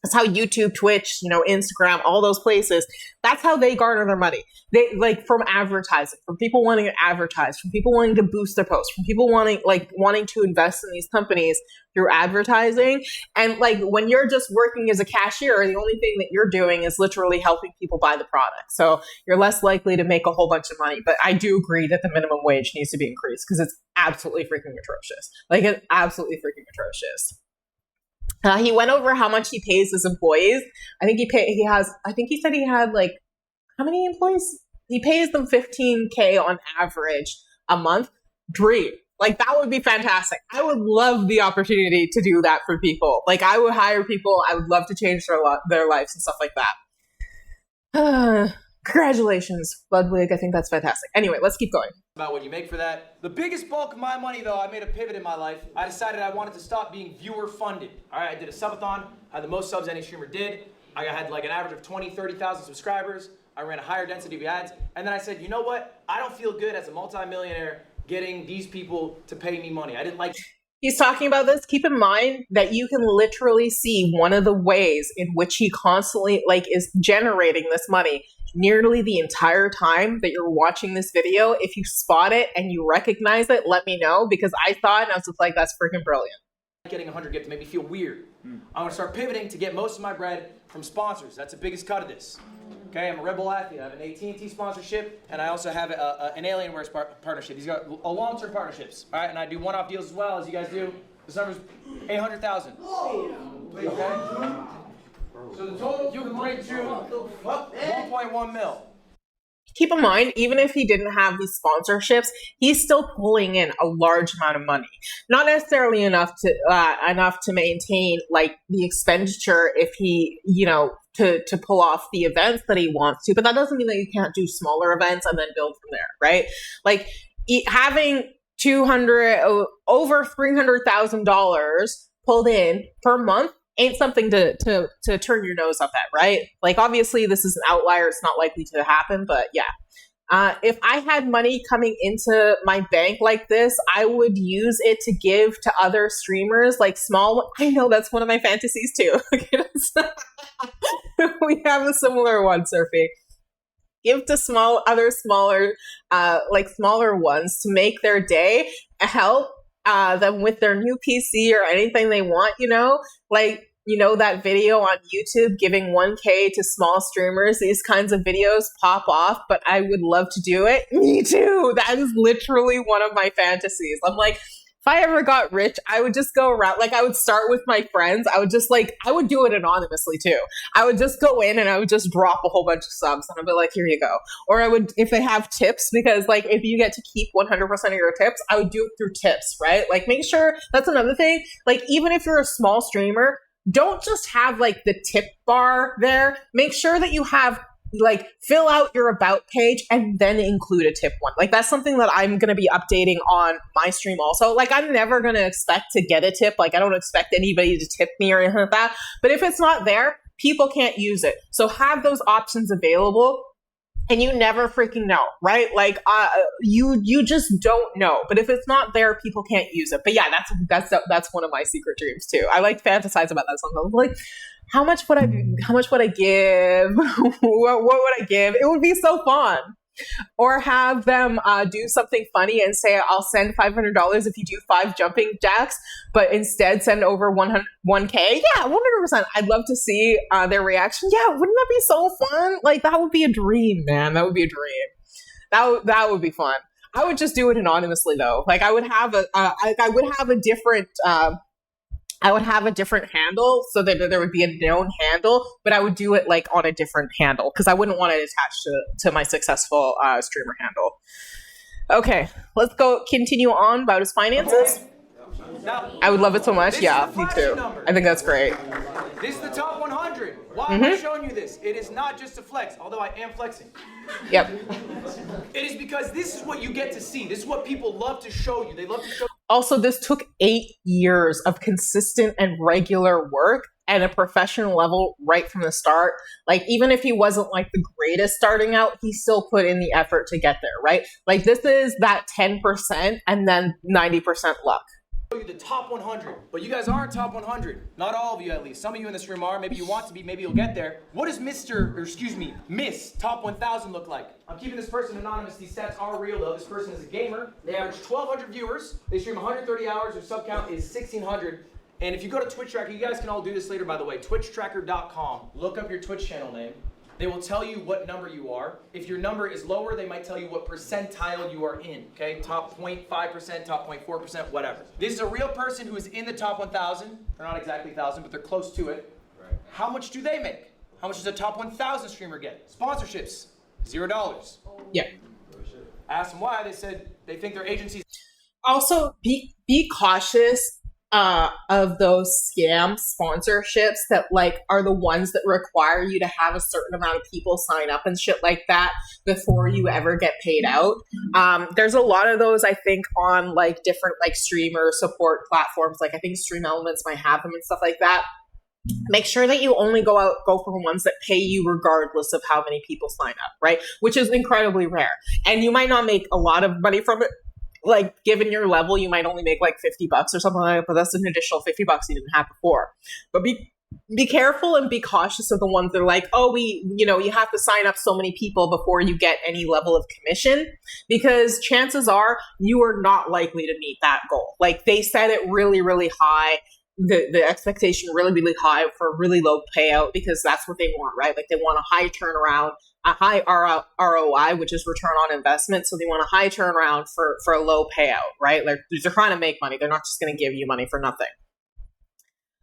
that's how YouTube, Twitch, Instagram, all those places, that's how they garner their money. They like from advertising, from people wanting to advertise, from people wanting to boost their posts, from people wanting to invest in these companies through advertising. And like when you're just working as a cashier, the only thing that you're doing is literally helping people buy the product. So you're less likely to make a whole bunch of money. But I do agree that the minimum wage needs to be increased because it's absolutely freaking atrocious. Like it's absolutely freaking atrocious. He went over how much he pays his employees. I think he said he had like, how many employees? He pays them $15,000 on average a month. Dream. Like that would be fantastic. I would love the opportunity to do that for people. Like I would hire people. I would love to change their lives and stuff like that. Congratulations, Ludwig. I think that's fantastic. Anyway, let's keep going. About what you make for that. The biggest bulk of my money, though, I made a pivot in my life. I decided I wanted to stop being viewer funded. All right, I did a subathon. I had the most subs any streamer did. I had like an average of 20, 30,000 subscribers. I ran a higher density of ads. And then I said, you know what? I don't feel good as a multimillionaire getting these people to pay me money. I didn't like... He's talking about this. Keep in mind that you can literally see one of the ways in which he constantly is generating this money nearly the entire time that you're watching this video. If you spot it and you recognize it, let me know, because I thought, and I was just like, that's freaking brilliant. Getting 100 gifts made me feel weird. I'm gonna start pivoting to get most of my bread from sponsors. That's the biggest cut of this. Okay, I'm a Red Bull athlete. I have an AT&T sponsorship, and I also have an Alienware partnership. These are long-term partnerships, all right? And I do one-off deals as well, as you guys do. This number's 800,000. Okay? So the total you can break through 1.1 mil. Keep in mind, even if he didn't have these sponsorships, he's still pulling in a large amount of money. Not necessarily enough to maintain like the expenditure if he, to pull off the events that he wants to. But that doesn't mean that you can't do smaller events and then build from there, right? Like having over $300,000 pulled in per month ain't something to turn your nose up at, right? Like, obviously, this is an outlier. It's not likely to happen, but yeah. If I had money coming into my bank like this, I would use it to give to other streamers, like small. I know that's one of my fantasies too. We have a similar one, Surfy. Give to smaller ones to make their day, help them with their new PC or anything they want, that video on YouTube giving 1K to small streamers. These kinds of videos pop off, but I would love to do it. Me too. That is literally one of my fantasies. I'm like, if I ever got rich, I would just go around, I would start with my friends. I would do it anonymously too. I would just go in and I would just drop a whole bunch of subs and I'd be like, here you go. Or I would, if they have tips, because if you get to keep 100% of your tips, I would do it through tips, right? Make sure, that's another thing. Even if you're a small streamer, don't just have the tip bar there. Make sure that you have fill out your about page and then include a tip one. That's something that I'm going to be updating on my stream also. I'm never going to expect to get a tip. I don't expect anybody to tip me or anything like that. But if it's not there, people can't use it. So have those options available. And you never freaking know, right? You just don't know. But if it's not there, people can't use it. But yeah, that's one of my secret dreams too. I fantasize about that sometimes. How much would I give? What would I give? It would be so fun. Or have them do something funny and say, I'll send $500 if you do 5 jumping jacks, but instead send over 1K. Yeah, 100%. I'd love to see their reaction. Yeah, wouldn't that be so fun? That would be a dream, man. That would be a dream. That would be fun. I would just do it anonymously though. I would have a different handle so that there would be a known handle, but I would do it on a different handle because I wouldn't want it attached to my successful streamer handle. Okay, let's continue on about his finances. Now, I would love it so much. Yeah, me too. I think that's great. This is the top 100. Why am I showing you this? It is not just a flex, although I am flexing. Yep. It is because this is what you get to see. This is what people love to show you. They love to show. Also, this took 8 years of consistent and regular work at a professional level right from the start. Even if he wasn't the greatest starting out, he still put in the effort to get there, right? This is that 10% and then 90% luck. You the top 100, but you guys aren't top 100. Not all of you, at least. Some of you in this room are. Maybe you want to be. Maybe you'll get there. What does Miss Top 1000 look like? I'm keeping this person anonymous. These stats are real, though. This person is a gamer. They average 1,200 viewers. They stream 130 hours. Their sub count is 1,600. And if you go to Twitch Tracker, you guys can all do this later, by the way. TwitchTracker.com. Look up your Twitch channel name. They will tell you what number you are. If your number is lower, they might tell you what percentile you are in, okay? Top 0.5%, top 0.4%, whatever. This is a real person who is in the top 1,000. They're not exactly 1,000, but they're close to it. Right. How much do they make? How much does a top 1,000 streamer get? Sponsorships, $0. Yeah. Ask them why. They said they think their agencies. Also, be cautious of those scam sponsorships that like are the ones that require you to have a certain amount of people sign up and shit like that before you ever get paid out. There's a lot of those, I think, on like different like streamer support platforms. Like I think Stream Elements might have them and stuff like that. Make sure that you only go for the ones that pay you regardless of how many people sign up, right? Which is incredibly rare. And you might not make a lot of money from it. Like, given your level, you might only make like $50 or something like that, but that's an additional $50 you didn't have before. But be careful and be cautious of the ones that are like, oh, you have to sign up so many people before you get any level of commission, because chances are you are not likely to meet that goal. Like, they set it really, really high. The expectation really, really high for a really low payout, because that's what they want, right? Like, they want a high turnaround, a high ROI, which is return on investment. So they want a high turnaround for a low payout, right? Like, they're trying to make money. They're not just going to give you money for nothing.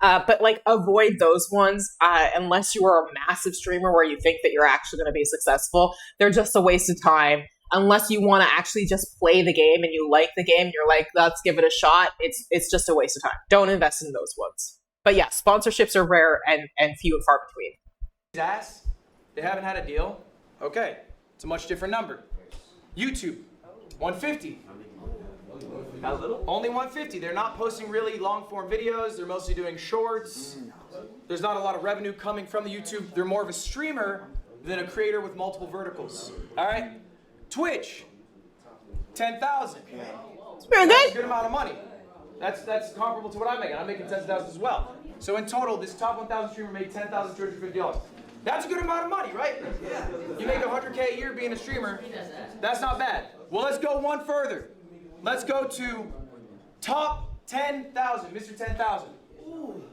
But like, avoid those ones unless you are a massive streamer where you think that you're actually going to be successful. They're just a waste of time. Unless you want to actually just play the game and you like the game, you're like, let's give it a shot. It's just a waste of time. Don't invest in those ones. But yeah, sponsorships are rare and few and far between. Ass, they haven't had a deal. Okay, it's a much different number. YouTube, 150. How little? Only 150. They're not posting really long form videos. They're mostly doing shorts. There's not a lot of revenue coming from the YouTube. They're more of a streamer than a creator with multiple verticals. All right? Twitch, 10,000. It's very That's a good. good amount of money. That's comparable to what I'm making. I'm making 10,000 as well. So in total, this top 1,000 streamer made $10,250. That's a good amount of money, right? Yeah. You make $100K a year being a streamer. That's not bad. Well, let's go one further. Let's go to top 10,000, Mr. 10,000.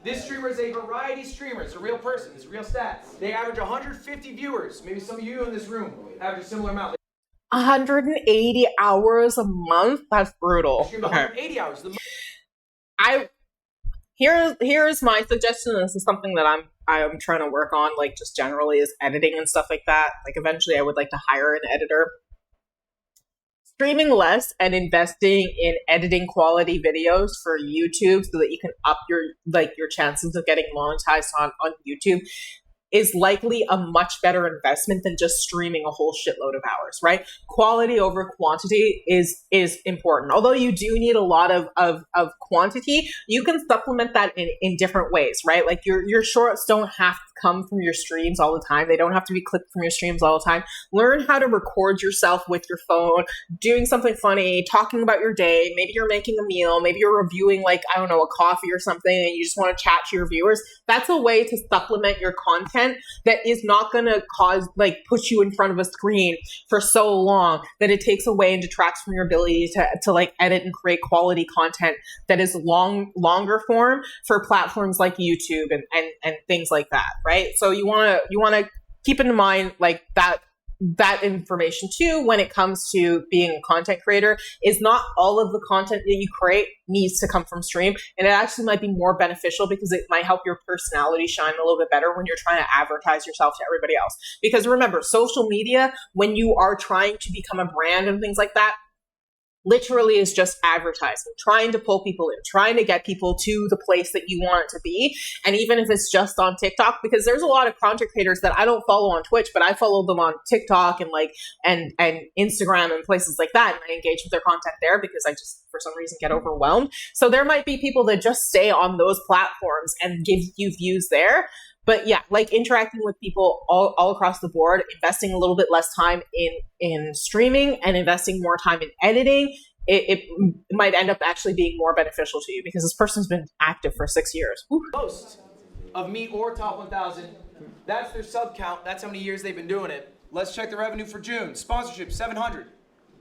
This streamer is a variety streamer. It's a real person. It's real stats. They average 150 viewers. Maybe some of you in this room average a similar amount. 180 hours a month? That's brutal. Stream 180 hours. Here's my suggestion. This is something that I'm trying to work on, like, just generally, is editing and stuff like that. Like, eventually I would like to hire an editor. Streaming less and investing in editing quality videos for YouTube so that you can up your chances of getting monetized on YouTube is likely a much better investment than just streaming a whole shitload of hours, right? Quality over quantity is important. Although you do need a lot of quantity, you can supplement that in different ways, right? Like, your shorts don't have to come from your streams all the time. They don't have to be clipped from your streams all the time. Learn how to record yourself with your phone, doing something funny, talking about your day. Maybe you're making a meal. Maybe you're reviewing, like, I don't know, a coffee or something, and you just want to chat to your viewers. That's a way to supplement your content that is not going to put you in front of a screen for so long that it takes away and detracts from your ability to like edit and create quality content that is longer form for platforms like YouTube and things like that, right? So you want to keep in mind like that information too when it comes to being a content creator. Is not all of the content that you create needs to come from stream, and it actually might be more beneficial because it might help your personality shine a little bit better when you're trying to advertise yourself to everybody else. Because remember, social media, when you are trying to become a brand and things like that, literally is just advertising, trying to pull people in, trying to get people to the place that you want it to be. And even if it's just on TikTok, because there's a lot of content creators that I don't follow on Twitch, but I follow them on TikTok and Instagram and places like that. And I engage with their content there because I just, for some reason, get overwhelmed. So there might be people that just stay on those platforms and give you views there. But yeah, like interacting with people all across the board, investing a little bit less time in streaming and investing more time in editing, it might end up actually being more beneficial to you because this person's been active for 6 years. Woo. Most of me or top 1,000, that's their sub count. That's how many years they've been doing it. Let's check the revenue for June. Sponsorship, 700.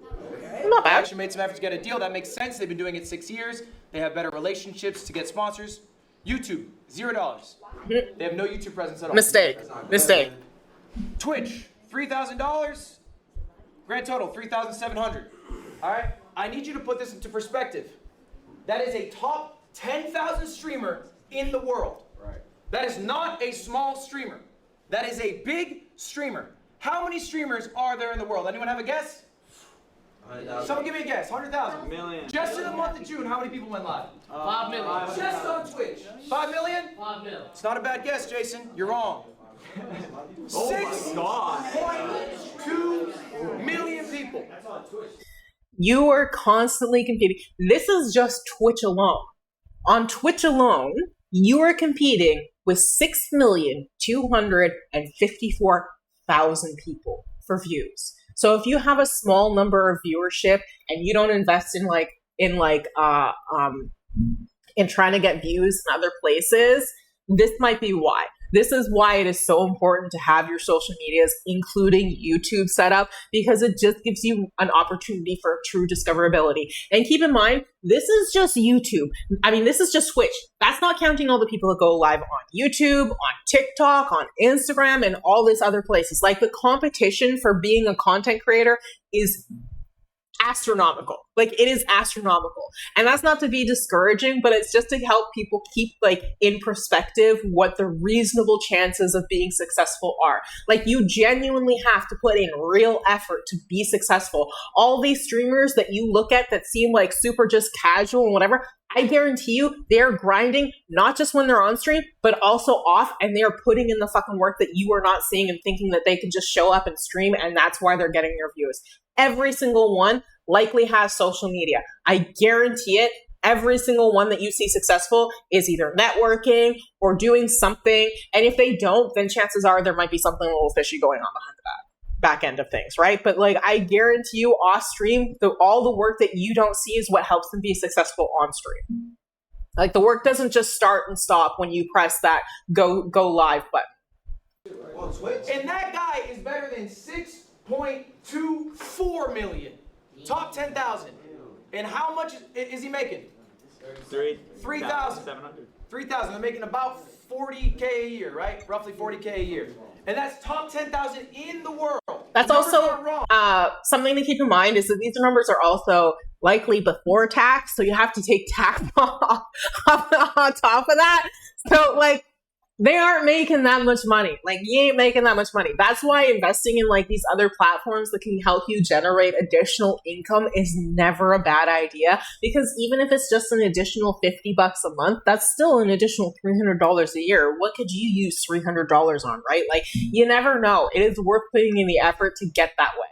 Not They bad. actually made some effort to get a deal. That makes sense. They've been doing it 6 years. They have better relationships to get sponsors. YouTube, $0. They have no YouTube presence at all. Mistake. Twitch, $3,000. Grand total, $3,700. All right? I need you to put this into perspective. That is a top 10,000 streamer in the world. Right. That is not a small streamer. That is a big streamer. How many streamers are there in the world? Anyone have a guess? Someone give me a guess. 100,000. Million. Just in the month of June, how many people went live? 5 million. Just on Twitch. 5 million? 5 million. It's not a bad guess, Jason. You're wrong. Oh my God. 6.2 million people. You are constantly competing. This is just Twitch alone. On Twitch alone, you are competing with 6,254,000 people for views. So if you have a small number of viewership and you don't invest in trying to get views in other places, this might be why. This is why it is so important to have your social medias, including YouTube, set up, because it just gives you an opportunity for true discoverability. And keep in mind, this is just YouTube. I mean, this is just Twitch. That's not counting all the people that go live on YouTube, on TikTok, on Instagram, and all these other places. Like, the competition for being a content creator is astronomical. Like, it is astronomical. And that's not to be discouraging, but it's just to help people keep in perspective what the reasonable chances of being successful are. Like, you genuinely have to put in real effort to be successful. All these streamers that you look at that seem like super just casual and whatever, I guarantee you they're grinding not just when they're on stream, but also off, and they're putting in the fucking work that you are not seeing and thinking that they can just show up and stream, and that's why they're getting their views. Every single one likely has social media. I guarantee it. Every single one that you see successful is either networking or doing something. And if they don't, then chances are there might be something a little fishy going on behind the back end of things, right? But I guarantee you off stream, all the work that you don't see is what helps them be successful on stream. Like, the work doesn't just start and stop when you press that go live button. And that guy is better than 6.24 million. Top 10,000. And how much is he making? 3,000. 3,000. They're making about 40K a year, right? Roughly 40K a year. And that's top 10,000 in the world. That's also something to keep in mind, is that these numbers are also likely before tax. So you have to take tax off on top of that. So they aren't making that much money. You ain't making that much money. That's why investing in these other platforms that can help you generate additional income is never a bad idea. Because even if it's just an additional $50 a month, that's still an additional $300 a year. What could you use $300 on, right? You never know. It is worth putting in the effort to get that way.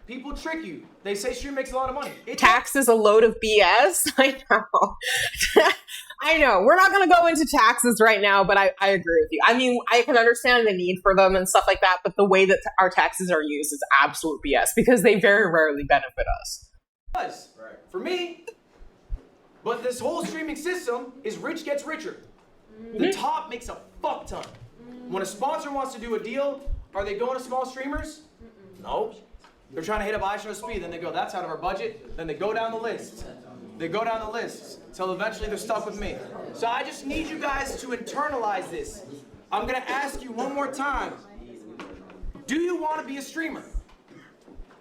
People trick you. They say stream makes a lot of money. Tax is a load of BS. I know. I know. We're not going to go into taxes right now, but I agree with you. I mean, I can understand the need for them and stuff like that, but the way that our taxes are used is absolute BS because they very rarely benefit us. For me, but this whole streaming system is rich gets richer. The top makes a fuck ton. When a sponsor wants to do a deal, are they going to small streamers? No. They're trying to hit up iShow Speed, then they go, that's out of our budget. Then they go down the list. They go down the list until eventually they're stuck with me. So I just need you guys to internalize this. I'm gonna ask you one more time. Do you want to be a streamer?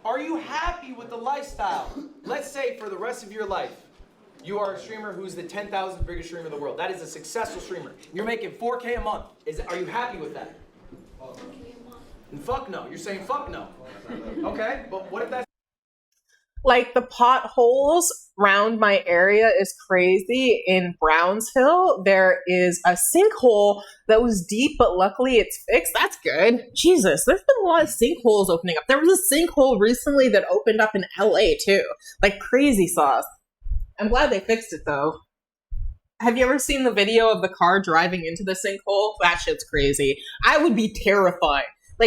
Are you happy with the lifestyle? Let's say for the rest of your life, you are a streamer who's the 10,000th biggest streamer in the world. That is a successful streamer. You're making 4K a month. Are you happy with that? And fuck no. You're saying fuck no. Okay, but what if that's... The potholes around my area is crazy. In Brownsville, there is a sinkhole that was deep, but luckily it's fixed. That's good. Jesus, there's been a lot of sinkholes opening up. There was a sinkhole recently that opened up in LA too. Crazy sauce. I'm glad they fixed it though. Have you ever seen the video of the car driving into the sinkhole? That shit's crazy. I would be terrified.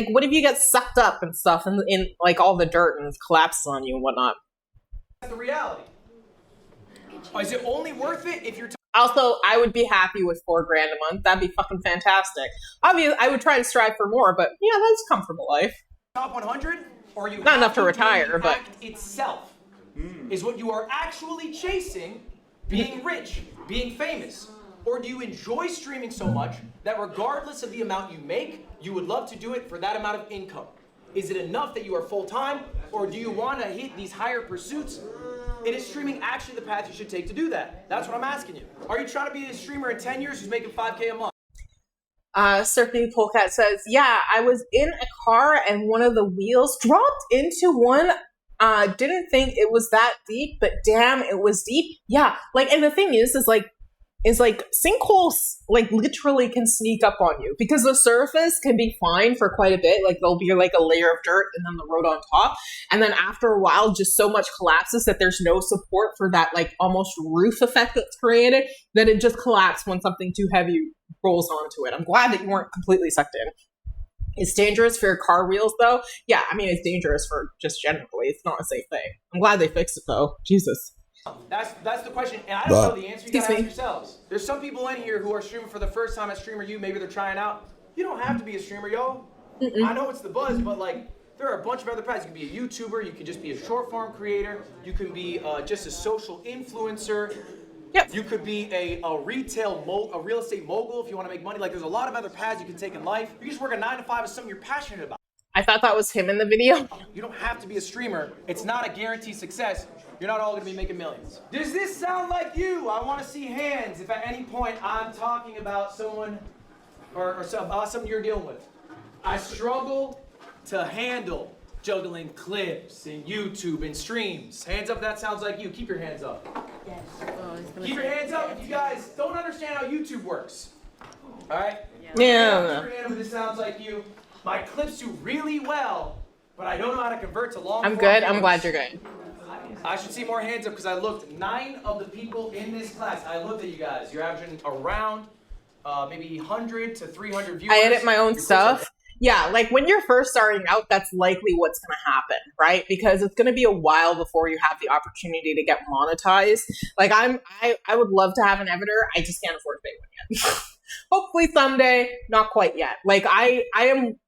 What if you get sucked up and stuff in all the dirt and collapses on you and whatnot? That's the reality. Is it only worth it if you're... Also, I would be happy with $4,000 a month. That'd be fucking fantastic. Obviously, I would try to strive for more, but yeah, that's a comfortable life. Top 100? Or you not enough to retire, but... itself is what you are actually chasing, being rich, being famous. Or do you enjoy streaming so much that regardless of the amount you make, you would love to do it for that amount of income? Is it enough that you are full-time, or do you want to hit these higher pursuits? And is streaming actually the path you should take to do that? That's what I'm asking you. Are you trying to be a streamer in 10 years who's making 5K a month? Surfing Polecat says, yeah, I was in a car and one of the wheels dropped into one Didn't think it was that deep, but damn, it was deep. Yeah, like, and the thing is like sinkholes like literally can sneak up on you because the surface can be fine for quite a bit. Like there'll be like a layer of dirt and then the road on top. And then after a while, just so much collapses that there's no support for that like almost roof effect that's created that it just collapses when something too heavy rolls onto it. I'm glad that you weren't completely sucked in. It's dangerous for your car wheels though. Yeah, I mean, it's dangerous for just generally. It's not a safe thing. I'm glad they fixed it though. Jesus. That's the question, and I don't know the answer. You gotta ask yourselves. There's some people in here who are streaming for the first time at Streamer U. Maybe they're trying out. You don't have to be a streamer, yo. I know it's the buzz, but like there are a bunch of other paths. You can be a YouTuber. You can just be a short form creator. You can be just a social influencer. Yep. You could be a real estate mogul if you want to make money. Like there's a lot of other paths you can take in life. You just work a 9 to 5 with something you're passionate about. I thought that was him in the video. You don't have to be a streamer. It's not a guaranteed success. You're not all going to be making millions. Does this sound like you? I want to see hands if at any point I'm talking about someone or something you're dealing with. I struggle to handle juggling clips and YouTube and streams. Hands up if that sounds like you. Keep your hands up. Yes. Keep your hands up if you guys don't understand how YouTube works. All right? Yeah. Keep your hand up if this sounds like you. My clips do really well, but I don't know how to convert to long form. I'm good. I'm videos. glad you're good. I should see more hands up because I looked. 9 of the people in this class, I looked at you guys. You're averaging around maybe 100 to 300 viewers. I edit my own stuff. Yeah, like when you're first starting out, that's likely what's going to happen, right? Because it's going to be a while before you have the opportunity to get monetized. Like I would love to have an editor. I just can't afford to pay one yet. Hopefully someday, not quite yet. Like I am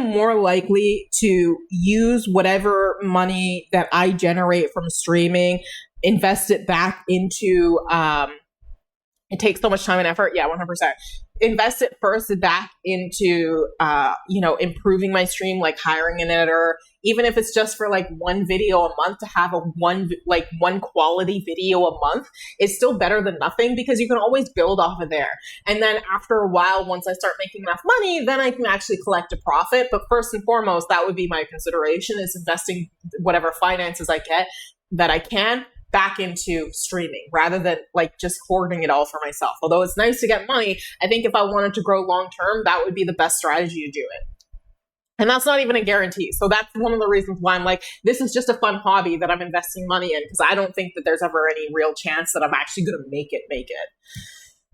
more likely to use whatever money that I generate from streaming, invest it back into, it takes so much time and effort. Yeah, 100%. Invest it first back into, improving my stream, like hiring an editor, even if it's just for like one video a month to have one quality video a month. It's still better than nothing because you can always build off of there. And then after a while, once I start making enough money, then I can actually collect a profit. But first and foremost, that would be my consideration is investing whatever finances I get that I can back into streaming rather than like just hoarding it all for myself. Although it's nice to get money, I think if I wanted to grow long term, that would be the best strategy to do it. And that's not even a guarantee. So that's one of the reasons why I'm like, this is just a fun hobby that I'm investing money in because I don't think that there's ever any real chance that I'm actually going to make it.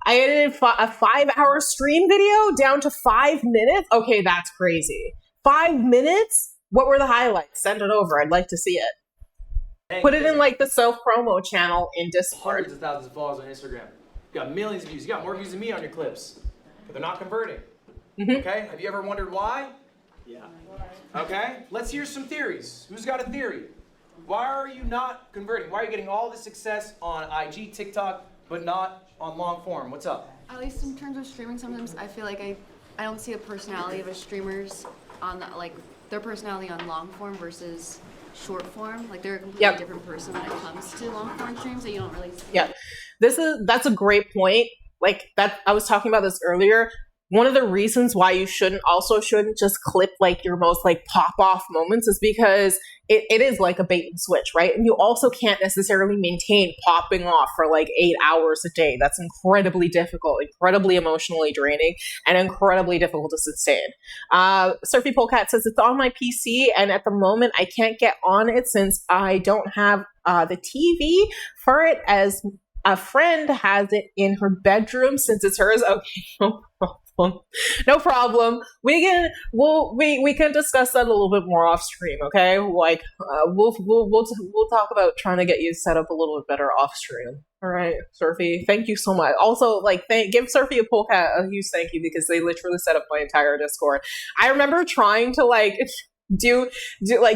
I edited a 5-hour stream video down to 5 minutes. Okay, that's crazy. 5 minutes? What were the highlights? Send it over. I'd like to see it. Put it in like the self-promo channel in Discord. Hundreds of thousands of followers on Instagram. You got millions of views. You got more views than me on your clips. But they're not converting. Okay? Have you ever wondered why? Yeah. Okay? Let's hear some theories. Who's got a theory? Why are you not converting? Why are you getting all the success on IG, TikTok, but not on long form? What's up? At least in terms of streaming, sometimes I feel like I don't see a personality of a streamer's on their personality on long form versus short form. Like they're a completely different person when it comes to long form streams that you don't really see. Yeah. That's a great point. Like that I was talking about this earlier. One of the reasons why you shouldn't just clip like your most like pop off moments is because it is like a bait and switch, right? And you also can't necessarily maintain popping off for like 8 hours a day. That's incredibly difficult, incredibly emotionally draining, and incredibly difficult to sustain. Surfy Polecat says it's on my PC, and at the moment I can't get on it since I don't have the TV for it, as a friend has it in her bedroom since it's hers. Okay, no problem. No problem. We can discuss that a little bit more off stream, okay? Like we'll talk about trying to get you set up a little bit better off stream. All right, Surfy. Thank you so much. Also, like, give Surfy a Polecat a huge thank you because they literally set up my entire Discord. I remember trying to like do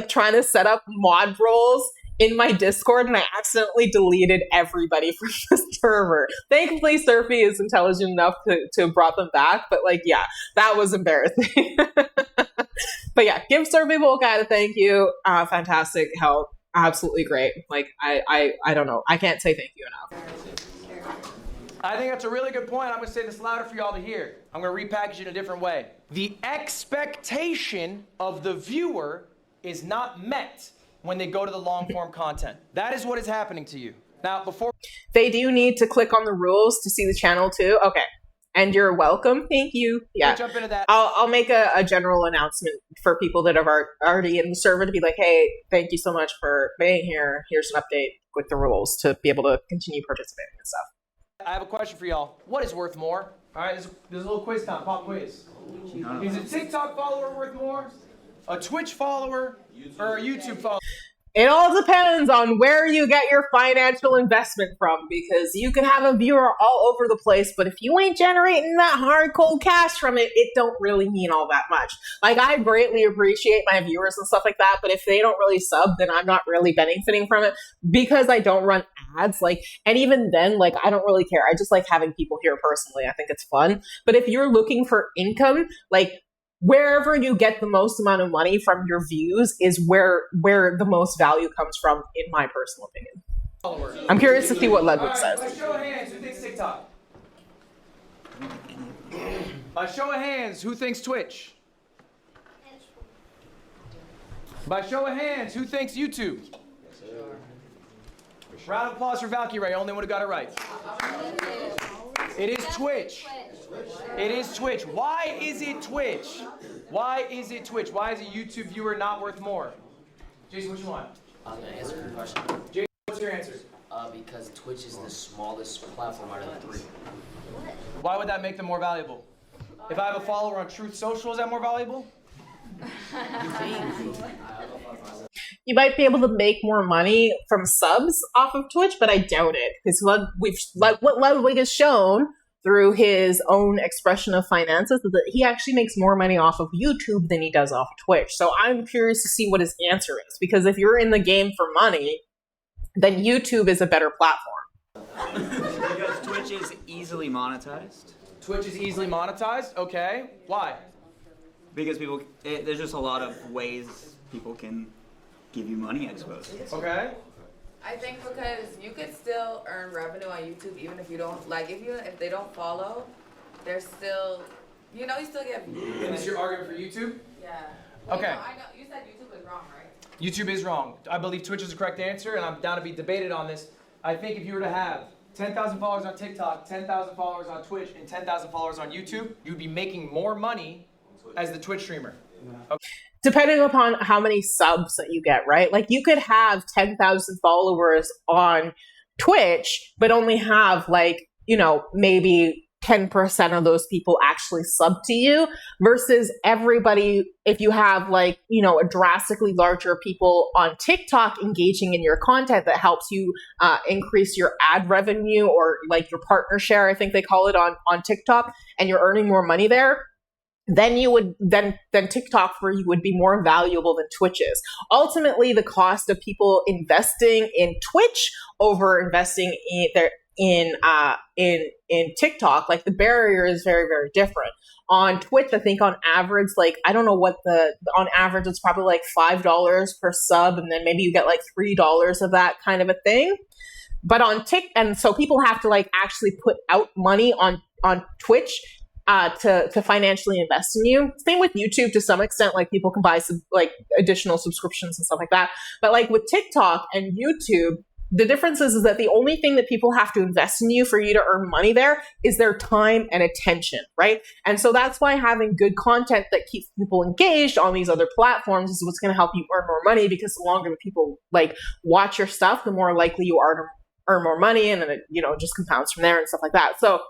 trying to set up mod roles in my Discord, and I accidentally deleted everybody from the server. Thankfully, Surfy is intelligent enough to have brought them back, but like, yeah, that was embarrassing. But yeah, give Surfy Polecat a thank you. Fantastic help. Absolutely great. Like, I don't know. I can't say thank you enough. I think that's a really good point. I'm going to say this louder for y'all to hear. I'm going to repackage it in a different way. The expectation of the viewer is not met when they go to the long form content. That is what is happening to you. Now, before They do need to click on the rules to see the channel too. Okay. And you're welcome. Thank you. Yeah. jump into that, I'll make a general announcement for people that have already in the server to be like, hey, thank you so much for being here. Here's an update with the rules to be able to continue participating and stuff. I have a question for y'all. What is worth more? All right, there's a little quiz time. Pop quiz. Is a TikTok follower worth more? A Twitch follower? Or a YouTube follower? It all depends on where you get your financial investment from, because you can have a viewer all over the place, but if you ain't generating that hard, cold cash from it, it don't really mean all that much. Like, I greatly appreciate my viewers and stuff like that, but if they don't really sub, then I'm not really benefiting from it because I don't run ads. Like, and even then, like, I don't really care. I just like having people here personally. I think it's fun. But if you're looking for income, like, wherever you get the most amount of money from your views is where the most value comes from, in my personal opinion. I'm curious to see what Ludwig says. By show of hands, who thinks TikTok? By show of hands, who thinks Twitch? By show of hands, who thinks YouTube? Round of applause for Valkyrie, only one who got it right. It is Twitch. It is Twitch. Why is it Twitch? Why is it Twitch? Why is a YouTube viewer not worth more? Jason, what you want? I'm gonna answer your question. Jason, what's your answer? Because Twitch is the smallest platform out of the three. Why would that make them more valuable? If I have a follower on Truth Social, is that more valuable? You might be able to make more money from subs off of Twitch, but I doubt it, because what Ludwig has shown through his own expression of finances is that he actually makes more money off of YouTube than he does off of Twitch. So I'm curious to see what his answer is, because if you're in the game for money, then YouTube is a better platform. Because Twitch is easily monetized. Twitch is easily monetized? Okay. Why? Because there's just a lot of ways people can give you money, I suppose. Okay. I think because you could still earn revenue on YouTube even if you don't, like, if they don't follow, they're still, you still get views. And this is your argument for YouTube? Yeah. Okay. I know, you said YouTube was wrong, right? YouTube is wrong. I believe Twitch is the correct answer, and I'm down to be debated on this. I think if you were to have 10,000 followers on TikTok, 10,000 followers on Twitch, and 10,000 followers on YouTube, you'd be making more money as the Twitch streamer. Okay. Depending upon how many subs that you get, right? Like, you could have 10,000 followers on Twitch, but only have, like, maybe 10% of those people actually sub to you, versus everybody, if you have, like, a drastically larger people on TikTok engaging in your content that helps you increase your ad revenue, or like your partner share, I think they call it on TikTok, and you're earning more money there, then you would then TikTok for you would be more valuable than Twitch is. Ultimately, the cost of people investing in Twitch over investing in TikTok, like, the barrier is very, very different. On Twitch, I think on average, like, I don't know what on average it's probably like $5 per sub, and then maybe you get like $3 of that kind of a thing. But on and so people have to, like, actually put out money on Twitch to financially invest in you. Same with YouTube to some extent, like, people can buy some, like, additional subscriptions and stuff like that. But, like, with TikTok and YouTube, the difference is that the only thing that people have to invest in you for you to earn money there is their time and attention, right? And so that's why having good content that keeps people engaged on these other platforms is what's going to help you earn more money, because the longer the people, like, watch your stuff, the more likely you are to earn more money, and then it, just compounds from there and stuff like that. So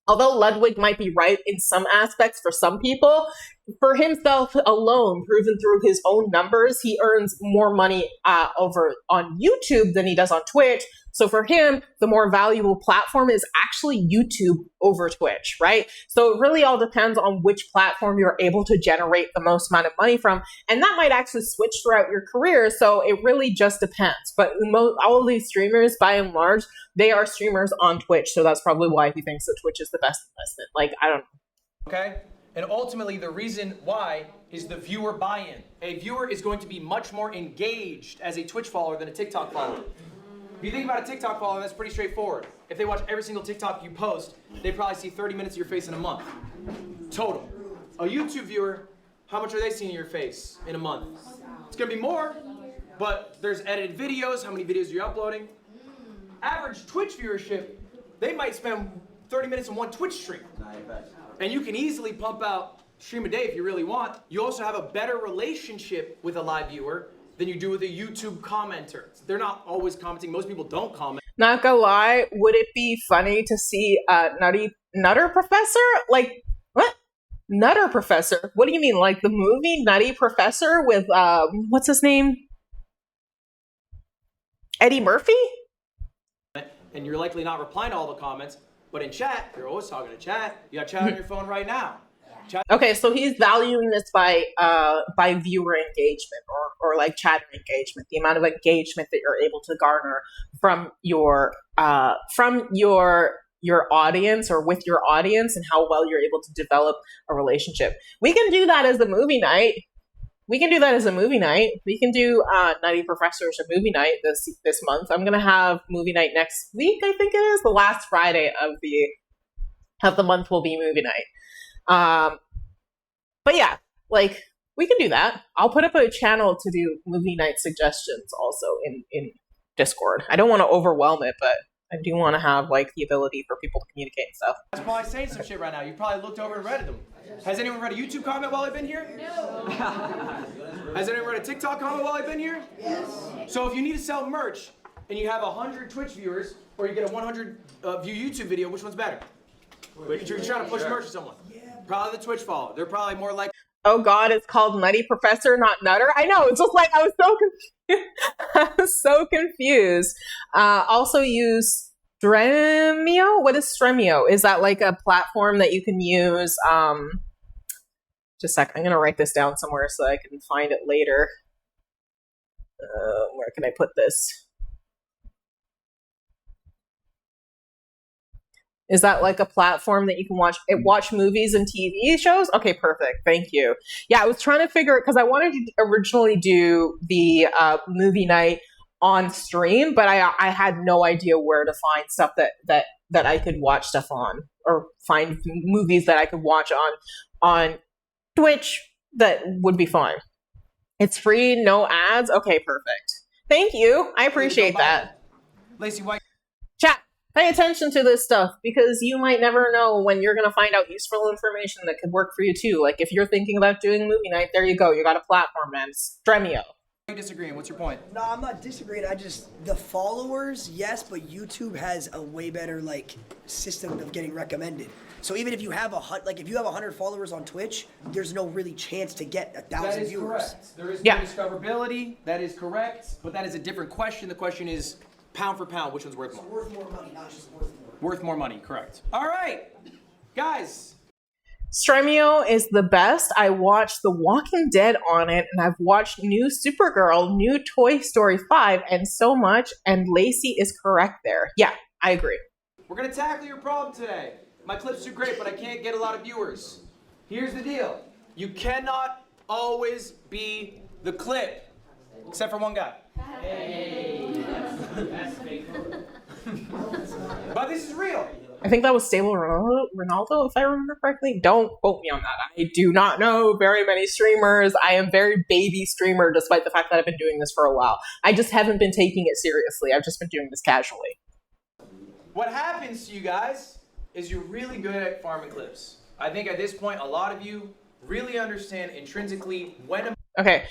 although Ludwig might be right in some aspects for some people, for himself alone, proven through his own numbers, he earns more money over on YouTube than he does on Twitch. So for him, the more valuable platform is actually YouTube over Twitch, right? So it really all depends on which platform you're able to generate the most amount of money from. And that might actually switch throughout your career. So it really just depends. But all of these streamers, by and large, they are streamers on Twitch. So that's probably why he thinks that Twitch is the best investment. Like, I don't know. Okay? And ultimately, the reason why is the viewer buy-in. A viewer is going to be much more engaged as a Twitch follower than a TikTok follower. If you think about a TikTok follower, that's pretty straightforward. If they watch every single TikTok you post, they probably see 30 minutes of your face in a month. Total. A YouTube viewer, how much are they seeing of your face in a month? It's going to be more. But there's edited videos. How many videos are you uploading? Average Twitch viewership, they might spend 30 minutes on one Twitch stream. And you can easily pump out stream a day if you really want. You also have a better relationship with a live viewer than you do with a YouTube commenter. They're not always commenting. Most people don't comment. Not gonna lie, would it be funny to see Nutter Professor? Like, what? Nutter Professor? What do you mean? Like the movie Nutty Professor with, what's his name? Eddie Murphy? And you're likely not replying to all the comments, but in chat, you're always talking to chat. You got chat on your phone right now. Okay, so he's valuing this by viewer engagement or like chatter engagement, the amount of engagement that you're able to garner from your audience or with your audience, and how well you're able to develop a relationship. We can do that as a movie night. We can do Nutty Professor as a movie night this month. I'm gonna have movie night next week. I think it is the last Friday of the month will be movie night. But yeah, like we can do that. I'll put up a channel to do movie night suggestions also in Discord. I don't want to overwhelm it, but I do want to have like the ability for people to communicate and stuff. I was probably saying some shit right now. You probably looked over and read them. Has anyone read a YouTube comment while I've been here? No. Has anyone read a TikTok comment while I've been here? Yes. So if you need to sell merch and you have 100 Twitch viewers, or you get a 100 view YouTube video, which one's better? You're trying to push merch to someone. Probably the Twitch follower. They're probably more like. Oh God, it's called Nutty Professor, not Nutter. I know. It's just like I was so confused. I was so confused. Also use Stremio. What is Stremio? Is that like a platform that you can use? Just a sec. I'm gonna write this down somewhere so I can find it later. Where can I put this? Is that like a platform that you can watch movies and TV shows? Okay, perfect. Thank you. Yeah, I was trying to figure it because I wanted to originally do the movie night on stream, but I had no idea where to find stuff that I could watch stuff on, or find movies that I could watch on Twitch that would be fun. It's free, no ads. Okay, perfect. Thank you. I appreciate that. Lacey, why? Chat. Pay attention to this stuff, because you might never know when you're going to find out useful information that could work for you too. Like if you're thinking about doing movie night, there you go. You got a platform, man. Stremio. Are you disagreeing? What's your point? No, I'm not disagreeing. The followers, yes, but YouTube has a way better like system of getting recommended. So even if you have 100 followers on Twitch, there's no really chance to get 1,000 viewers. Correct. There is no discoverability. That is correct. But that is a different question. The question is, pound for pound, which one's worth more? Worth more money, not just worth more. Worth more money, correct. All right, guys. Stremio is the best. I watched The Walking Dead on it, and I've watched new Supergirl, new Toy Story 5, and so much, and Lacey is correct there. Yeah, I agree. We're going to tackle your problem today. My clips are great, but I can't get a lot of viewers. Here's the deal. You cannot always be the clip, except for one guy. Hey. That's fake. But this is real. I think that was Stable Ronaldo, if I remember correctly. Don't quote me on that. I do not know very many streamers. I am very baby streamer, despite the fact that I've been doing this for a while. I just haven't been taking it seriously. I've just been doing this casually. What happens to you guys is you're really good at farming clips. I think at this point, a lot of you really understand intrinsically when. Okay,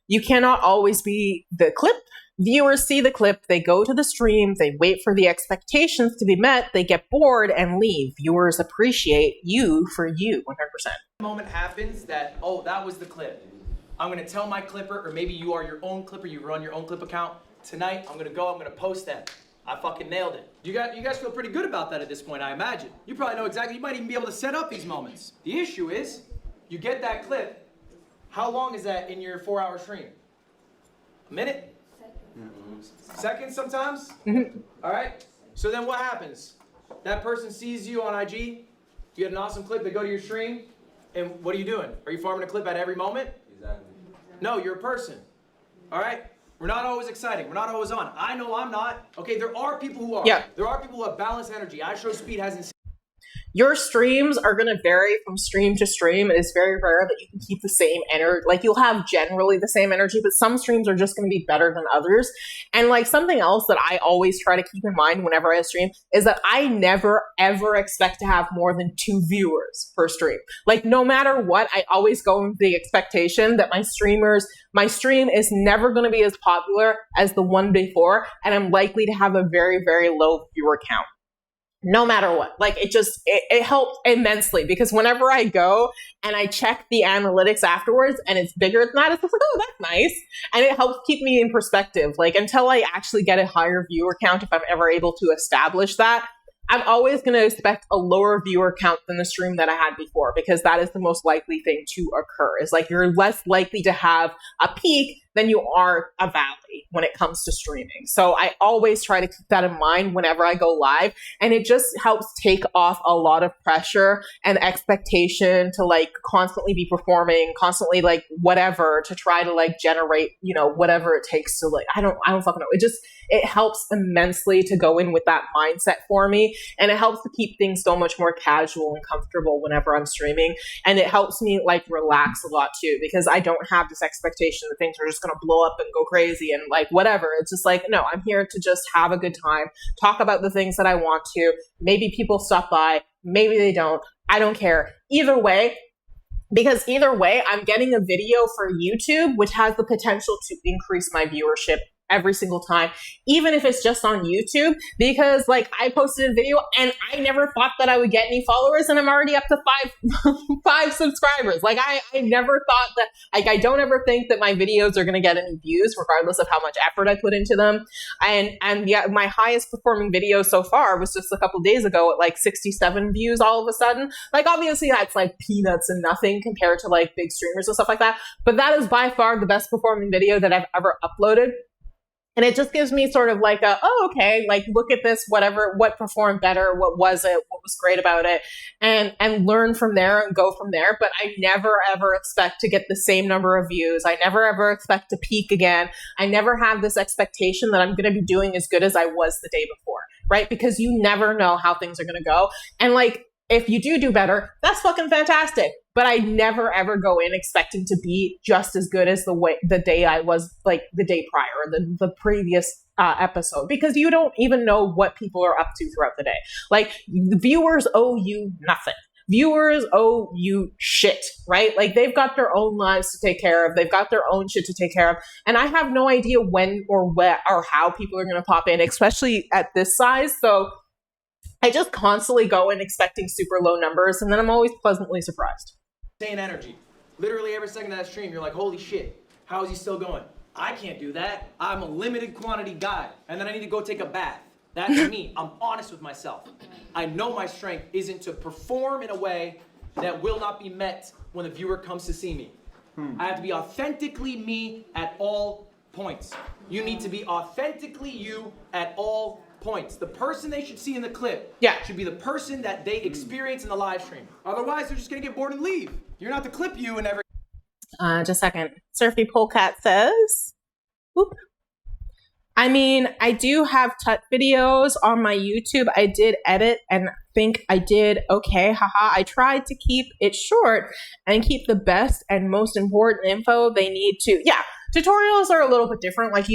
you cannot always be the clip. Viewers see the clip, they go to the stream, they wait for the expectations to be met, they get bored and leave. Viewers appreciate you for you, 100%. The moment happens that, oh, that was the clip. I'm gonna tell my clipper, or maybe you are your own clipper, you run your own clip account. Tonight, I'm gonna post that. I fucking nailed it. You guys feel pretty good about that at this point, I imagine. You probably know exactly, you might even be able to set up these moments. The issue is, you get that clip, how long is that in your 4-hour stream? A minute? Seconds sometimes? All right? So then what happens? That person sees you on IG, you get an awesome clip, they go to your stream, and what are you doing? Are you farming a clip at every moment? Exactly. No, you're a person. All right? We're not always exciting. We're not always on. I know I'm not. Okay, there are people who are. Yeah. There are people who have balanced energy. I Show Speed has insane. your streams are going to vary from stream to stream. It is very rare that you can keep the same energy. Like, you'll have generally the same energy, but some streams are just going to be better than others. And like, something else that I always try to keep in mind whenever I stream is that I never ever expect to have more than 2 viewers per stream. Like, no matter what, I always go with the expectation that my stream is never going to be as popular as the one before, and I'm likely to have a very, very low viewer count. No matter what. Like, it helps immensely, because whenever I go and I check the analytics afterwards and it's bigger than that, it's just like, oh, that's nice. And it helps keep me in perspective. Like, until I actually get a higher viewer count, if I'm ever able to establish that, I'm always going to expect a lower viewer count than the stream that I had before, because that is the most likely thing to occur. Is like, you're less likely to have a peak than you are a valley when it comes to streaming. So I always try to keep that in mind whenever I go live, and it just helps take off a lot of pressure and expectation to like constantly be performing, constantly like whatever, to try to like generate, you know, whatever it takes to like, I don't fucking know. It helps immensely to go in with that mindset for me, and it helps to keep things so much more casual and comfortable whenever I'm streaming. And it helps me like relax a lot too, because I don't have this expectation that things are just going to blow up and go crazy and like whatever. It's just like, no, I'm here to just have a good time, talk about the things that I want to. Maybe people stop by, maybe they don't. I don't care. Either way, because either way, I'm getting a video for YouTube, which has the potential to increase my viewership every single time, even if it's just on YouTube, because like, I posted a video and I never thought that I would get any followers, and I'm already up to five subscribers. Like, I never thought that, like, I don't ever think that my videos are going to get any views regardless of how much effort I put into them. And yeah, my highest performing video so far was just a couple days ago at like 67 views all of a sudden. Like, obviously that's like peanuts and nothing compared to like big streamers and stuff like that, but that is by far the best performing video that I've ever uploaded. And it just gives me sort of like oh, okay, like, look at this, whatever, what performed better, what was it, what was great about it, and learn from there and go from there. But I never ever expect to get the same number of views. I never ever expect to peak again. I never have this expectation that I'm going to be doing as good as I was the day before, right? Because you never know how things are going to go. And like, if you do better, that's fucking fantastic. But I never ever go in expecting to be just as good as the day I was, like the day prior, the previous episode, because you don't even know what people are up to throughout the day. Like, the viewers owe you nothing. Viewers owe you shit, right? Like, they've got their own lives to take care of. They've got their own shit to take care of. And I have no idea when or where or how people are going to pop in, especially at this size. So I just constantly go in expecting super low numbers, and then I'm always pleasantly surprised. Insane energy. Literally every second of that stream, you're like, holy shit, how is he still going? I can't do that. I'm a limited quantity guy, and then I need to go take a bath. That's me. I'm honest with myself. I know my strength isn't to perform in a way that will not be met when the viewer comes to see me. I have to be authentically me at all points. You need to be authentically you at all points. The person they should see in the clip should be the person that they experience in the live stream. Otherwise, they're just going to get bored and leave. You're not the clip you and every... Just a second. Surfy Polecat says... Whoop. I mean, I do have tut videos on my YouTube. I did edit and think I did okay. Haha. I tried to keep it short and keep the best and most important info they need to... Yeah, tutorials are a little bit different. Like,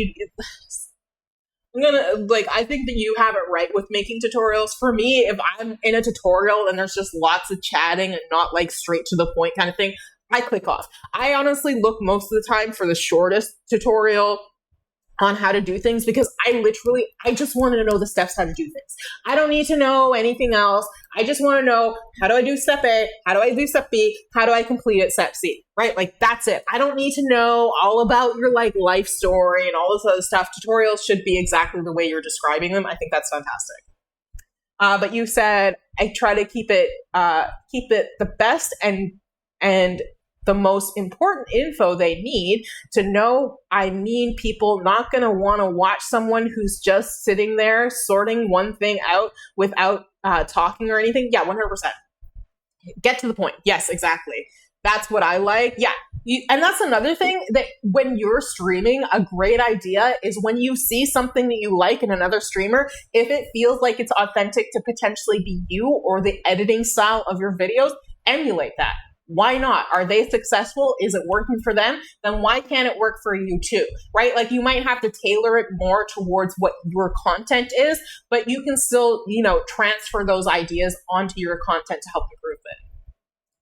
I think that you have it right with making tutorials. For me, if I'm in a tutorial and there's just lots of chatting and not like straight to the point kind of thing, I click off. I honestly look most of the time for the shortest tutorial on how to do things, because I just want to know the steps how to do things. I don't need to know anything else. I just want to know, how do I do step A? How do I do step B? How do I complete it step C? Right? Like, that's it. I don't need to know all about your like life story and all this other stuff. Tutorials should be exactly the way you're describing them. I think that's fantastic. But you said I try to keep it the best and the most important info they need to know. I mean, people not going to want to watch someone who's just sitting there sorting one thing out without talking or anything. Yeah, 100%. Get to the point. Yes, exactly. That's what I like. Yeah. And that's another thing, that when you're streaming, a great idea is when you see something that you like in another streamer, if it feels like it's authentic to potentially be you or the editing style of your videos, emulate that. Why not? Are they successful? Is it working for them? Then why can't it work for you too? Right? Like, you might have to tailor it more towards what your content is, but you can still, transfer those ideas onto your content to help improve it.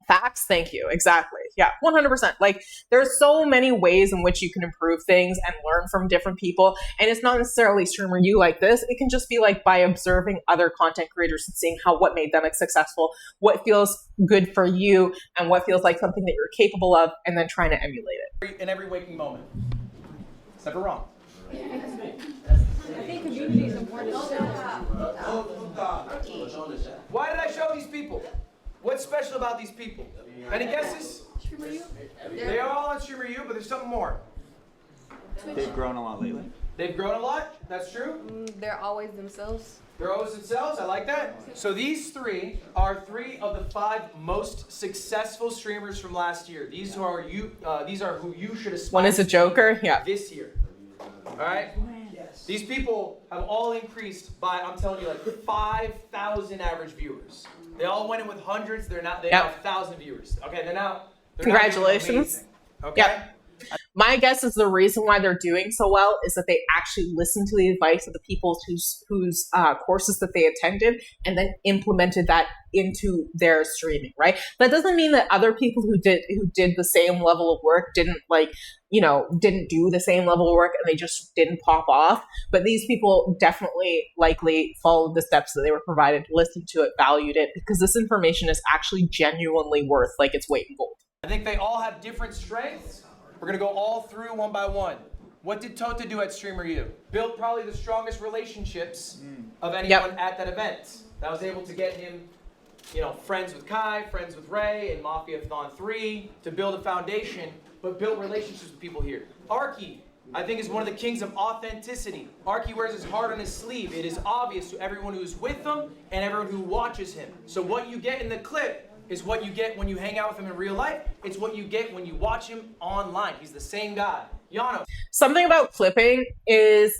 Facts? Thank you. Exactly. Yeah, 100%. Like, there's so many ways in which you can improve things and learn from different people. And it's not necessarily streamer you like this. It can just be like by observing other content creators and seeing what made them successful, what feels good for you, and what feels like something that you're capable of, and then trying to emulate it. In every waking moment. It's never wrong. I think community is important. Why did I show these people? What's special about these people? Any guesses? They are all on Streamer U, but there's something more. They've grown a lot lately. They've grown a lot. That's true. They're always themselves. They're always themselves. I like that. So these three are 3 of the 5 most successful streamers from last year. These are who you should aspire. One is a Joker. Yeah. This year. All right. These people have all increased by, I'm telling you, like 5,000 average viewers. They all went in with hundreds. They have 1,000 viewers. Okay, they're now Congratulations. Okay. Yep. My guess is the reason why they're doing so well is that they actually listened to the advice of the people whose courses that they attended and then implemented that into their streaming, right? That doesn't mean that other people who did the same level of work didn't do the same level of work and they just didn't pop off. But these people definitely likely followed the steps that they were provided, listened to it, valued it, because this information is actually genuinely worth like its weight in gold. I think they all have different strengths. We're going to go all through one by one. What did Tate do at Streamer U? Built probably the strongest relationships of anyone at that event. That was able to get him, friends with Kai, friends with Ray, and Mafia-thon 3 to build a foundation, but build relationships with people here. Arky, I think, is one of the kings of authenticity. Arky wears his heart on his sleeve. It is obvious to everyone who's with him and everyone who watches him. So what you get in the clip is what you get when you hang out with him in real life. It's what you get when you watch him online. He's the same guy. Yano. Something about clipping is,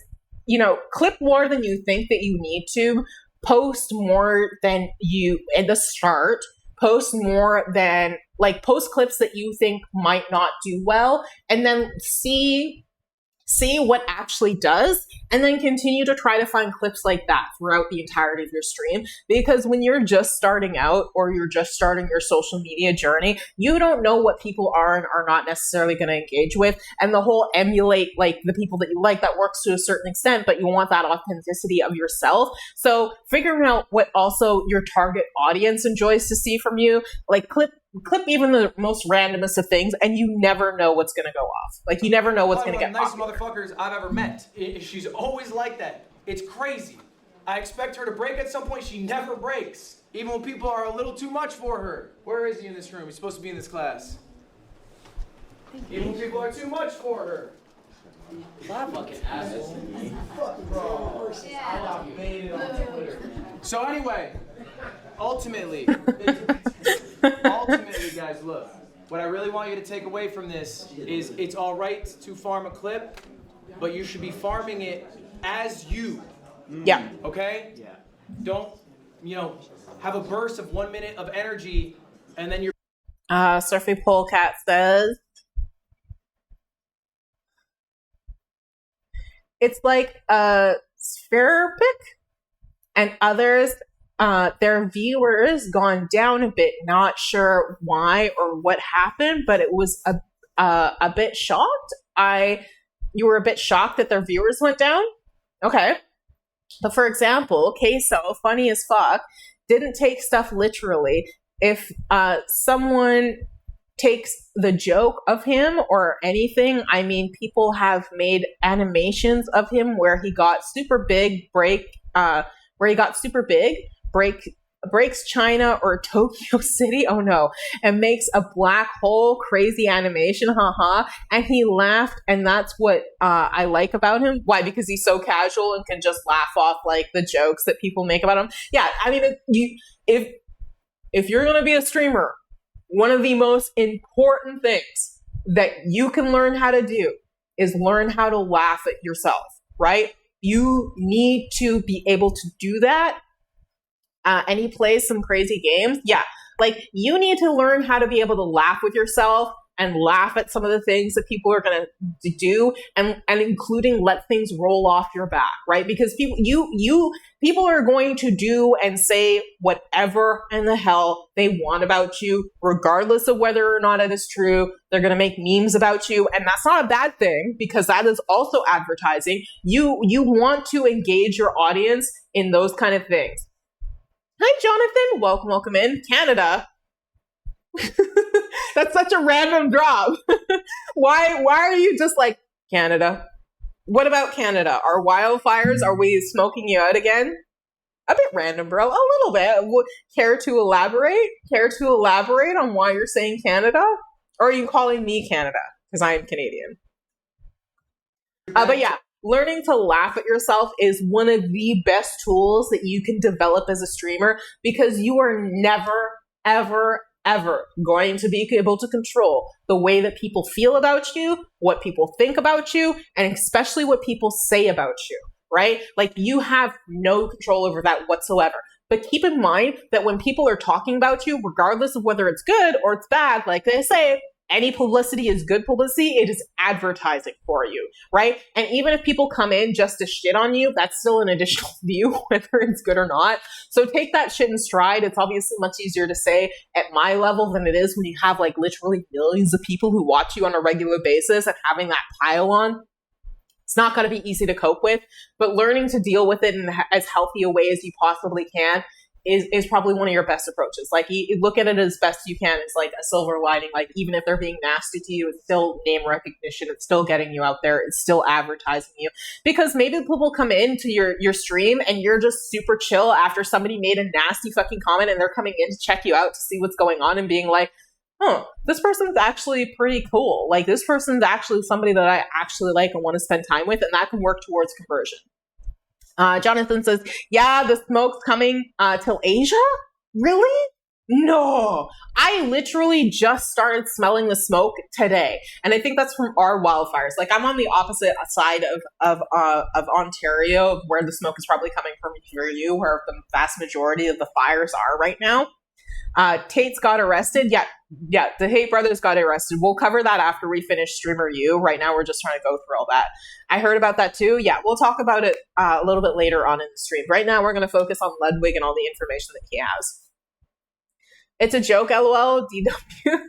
clip more than you think that you need to. Post more than you, at the start, post more than, post clips that you think might not do well, and then see what actually does, and then continue to try to find clips like that throughout the entirety of your stream. Because when you're just starting out or you're just starting your social media journey, you don't know what people are and are not necessarily going to engage with. And the whole emulate the people that you like, that works to a certain extent, but you want that authenticity of yourself. So figuring out what also your target audience enjoys to see from you, clip even the most randomest of things, and you never know what's going to go off. You never know what's going to get nice popular. Motherfuckers I've ever met. She's always like that. It's crazy. I expect her to break at some point. She never breaks. Even when people are a little too much for her. Where is he in this room? He's supposed to be in this class. Even when people are too much for her. Fucking assholes. So anyway, ultimately, guys, look. What I really want you to take away from this is it's all right to farm a clip, but you should be farming it as you. Yeah. Okay? Yeah. Don't, have a burst of 1 minute of energy and then you're... Surfy Polecat says, it's like a sphere pick, and others, their viewers gone down a bit. Not sure why or what happened, but it was a bit shocked. You were a bit shocked that their viewers went down? Okay. But for example, Queso, funny as fuck, didn't take stuff literally. If someone takes the joke of him or anything, I mean, people have made animations of him where he got super big, breaks China or Tokyo City, oh no, and makes a black hole crazy animation, and he laughed, and that's what I like about him. Why? Because he's so casual and can just laugh off the jokes that people make about him. Yeah, I mean, if you're gonna be a streamer, one of the most important things that you can learn how to do is learn how to laugh at yourself, right? You need to be able to do that. And he plays some crazy games. Yeah, like you need to learn how to be able to laugh with yourself and laugh at some of the things that people are going to do, and including let things roll off your back, right? Because people are going to do and say whatever in the hell they want about you, regardless of whether or not it is true. They're going to make memes about you, and that's not a bad thing because that is also advertising. You want to engage your audience in those kind of things. Hi, Jonathan. Welcome in. Canada. That's such a random drop. Why are you just like Canada? What about Canada? Are wildfires? Are we smoking you out again? A bit random, bro. A little bit. Care to elaborate? Care to elaborate on why you're saying Canada? Or are you calling me Canada? Because I am Canadian. But yeah, learning to laugh at yourself is one of the best tools that you can develop as a streamer because you are never, ever going to be able to control the way that people feel about you, what people think about you, and especially what people say about you, right? Like you have no control over that whatsoever. But keep in mind that when people are talking about you, regardless of whether it's good or it's bad, like they say, any publicity is good publicity. It is advertising for you, right? And even if people come in just to shit on you, that's still an additional view, whether it's good or not. So take that shit in stride. It's obviously much easier to say at my level than it is when you have like literally millions of people who watch you on a regular basis and having that pile on. It's not going to be easy to cope with, but learning to deal with it in as healthy a way as you possibly can is probably one of your best approaches. Like you look at it as best you can. It's like a silver lining. Like even if they're being nasty to you, it's still name recognition. It's still getting you out there. It's still advertising you. Because maybe people come into your stream and you're just super chill after somebody made a nasty fucking comment and they're coming in to check you out to see what's going on and being like, oh, this person's actually pretty cool. Like this person's actually somebody that I actually like and want to spend time with, and that can work towards conversion. Jonathan says, yeah, the smoke's coming till Asia? Really? No. I literally just started smelling the smoke today. And I think that's from our wildfires. Like I'm on the opposite side of Ontario, where the smoke is probably coming from here, where the vast majority of the fires are right now. Tate's got arrested. Yeah, the Tate brothers got arrested. We'll cover that after we finish Streamer U. Right now, we're just trying to go through all that. I heard about that too. Yeah, we'll talk about it a little bit later on in the stream. Right now, we're going to focus on Ludwig and all the information that he has. It's a joke, LOL, DW.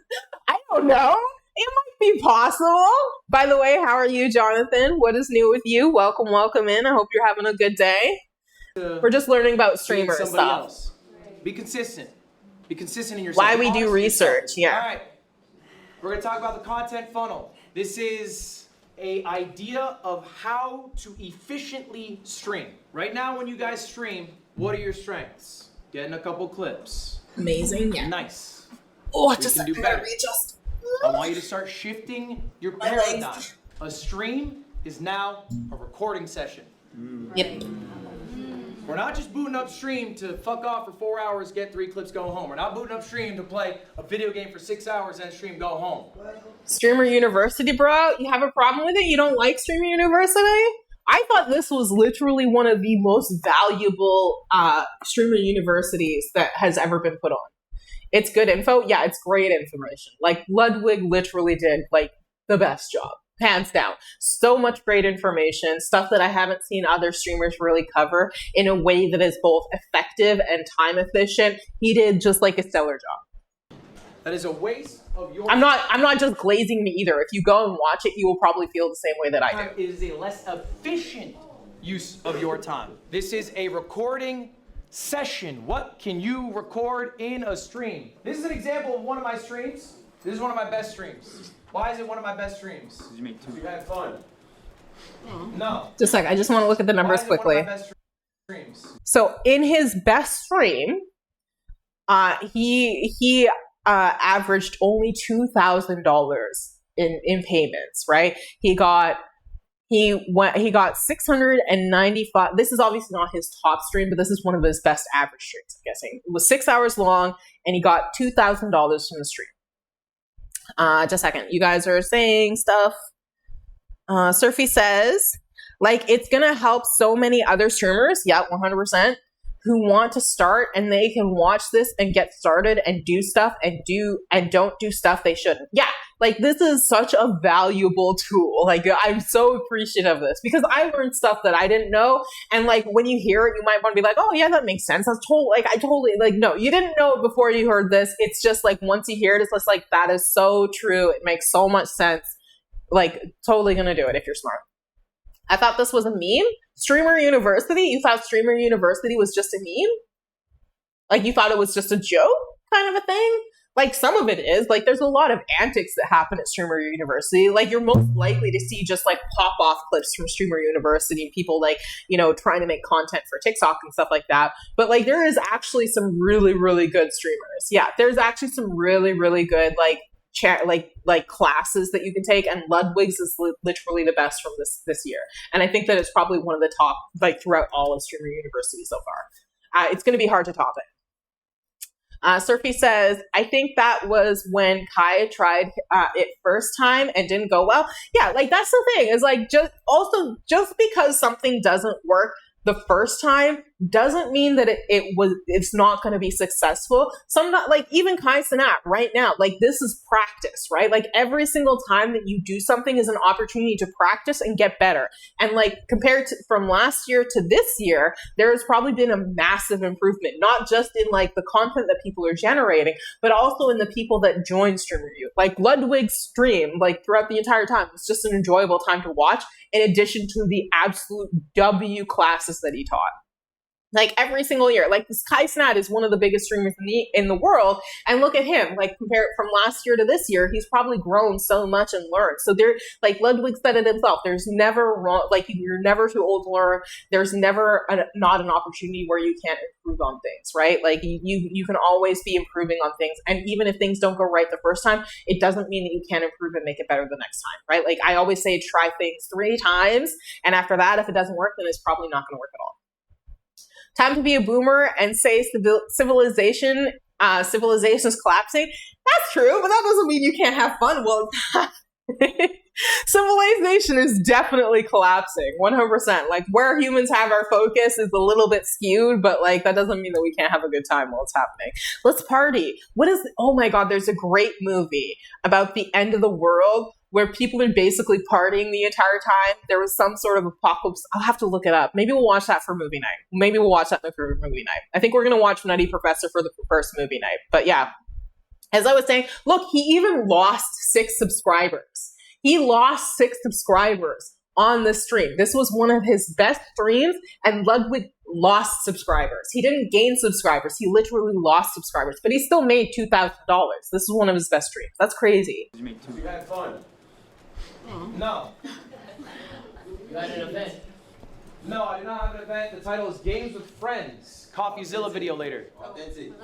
I don't know. It might be possible. By the way, how are you, Jonathan? What is new with you? Welcome in. I hope you're having a good day. We're just learning about streamer stuff. Else. Be consistent. Be consistent in yourself. Why we do research, yeah. All right. We're going to talk about the content funnel. This is an idea of how to efficiently stream. Right now, when you guys stream, what are your strengths? Getting a couple clips. Amazing, yeah. Nice. Oh, just do better. I want you to start shifting your paradigm. A stream is now a recording session. Yep. We're not just booting up stream to fuck off for 4 hours, get 3 clips, go home. We're not booting up stream to play a video game for 6 hours and stream, go home. Streamer University, bro? You have a problem with it? You don't like Streamer University? I thought this was literally one of the most valuable Streamer Universities that has ever been put on. It's good info. Yeah, it's great information. Like, Ludwig literally did, like, the best job. Hands down. So much great information, stuff that I haven't seen other streamers really cover in a way that is both effective and time efficient. He did just like a stellar job. That is a waste of your I'm not just glazing me either. If you go and watch it, you will probably feel the same way that I do. It is a less efficient use of your time. This is a recording session. What can you record in a stream? This is an example of one of my streams. This is one of my best streams. Why is it one of my best streams? You make two. You had fun. No. Just a sec. I just want to look at the numbers quickly. One of my best streams? So in his best stream, he averaged only $2,000 in payments. Right? He got He got 695. This is obviously not his top stream, but this is one of his best average streams, I'm guessing. It was 6 hours long, and he got $2,000 from the stream. Just a second. You guys are saying stuff. Surfy says, like, it's going to help so many other streamers. Yeah, 100%. Who want to start, and they can watch this and get started and do stuff and don't do stuff they shouldn't. Yeah, like, this is such a valuable tool. Like, I'm so appreciative of this because I learned stuff that I didn't know. And like, when you hear it, you might want to be like, oh yeah, that makes sense. That's totally, like, I totally, like, no, you didn't know it before you heard this. It's just like, once you hear it, it's just like, that is so true. It makes so much sense. Like, totally gonna do it if you're smart. I thought this was a meme. Streamer University? You thought Streamer University was just a meme? Like, you thought it was just a joke kind of a thing? Like, some of it is. Like, there's a lot of antics that happen at Streamer University. Like, you're most likely to see just, like, pop-off clips from Streamer University and people, like, you know, trying to make content for TikTok and stuff like that. But, like, there is actually some really, really good streamers. Yeah, there's actually some really, really good, like classes that you can take, and Ludwig's is literally the best from this year. And I think that it's probably one of the top, like, throughout all of Streamer University so far. It's going to be hard to top it. Surfy says, I think that was when Kai tried it first time and didn't go well. Yeah, like, that's the thing. Is like, just because something doesn't work the first time doesn't mean that it's not going to be successful. Some, like, even Kai Cenat right now, like, this is practice, right? Like, every single time that you do something is an opportunity to practice and get better. And like, compared to from last year to this year, there has probably been a massive improvement, not just in like the content that people are generating, but also in the people that join StreamerU. Like, Ludwig's stream, like, throughout the entire time, it's just an enjoyable time to watch, in addition to the absolute W classes that he taught. Like, every single year, like, this Kai Cenat is one of the biggest streamers in the world, and look at him. Like, compare it from last year to this year, he's probably grown so much and learned. So there, like, Ludwig said it himself, there's never wrong, like, you're never too old to learn. There's never not an opportunity where you can't improve on things, right? Like, you can always be improving on things, and even if things don't go right the first time, it doesn't mean that you can't improve and make it better the next time, right? Like, I always say, try things 3 times, and after that, if it doesn't work, then it's probably not going to work at all. Time to be a boomer and say civilization's collapsing. That's true, but that doesn't mean you can't have fun. Well, civilization is definitely collapsing, 100%. Like, where humans have our focus is a little bit skewed, but like, that doesn't mean that we can't have a good time while it's happening. Let's party. Oh my God, there's a great movie about the end of the world where people are basically partying the entire time. There was some sort of apocalypse. I'll have to look it up. Maybe we'll watch that for movie night. Maybe we'll watch that for movie night. I think we're going to watch Nutty Professor for the first movie night. But yeah, as I was saying, look, he even lost 6 subscribers. He lost 6 subscribers on the stream. This was one of his best streams, and Ludwig lost subscribers. He didn't gain subscribers. He literally lost subscribers, but he still made $2,000. This is one of his best streams. That's crazy. You had fun. No. You had an event. No, I did not have an event. The title is Games with Friends. CoffeeZilla video later. Authentic.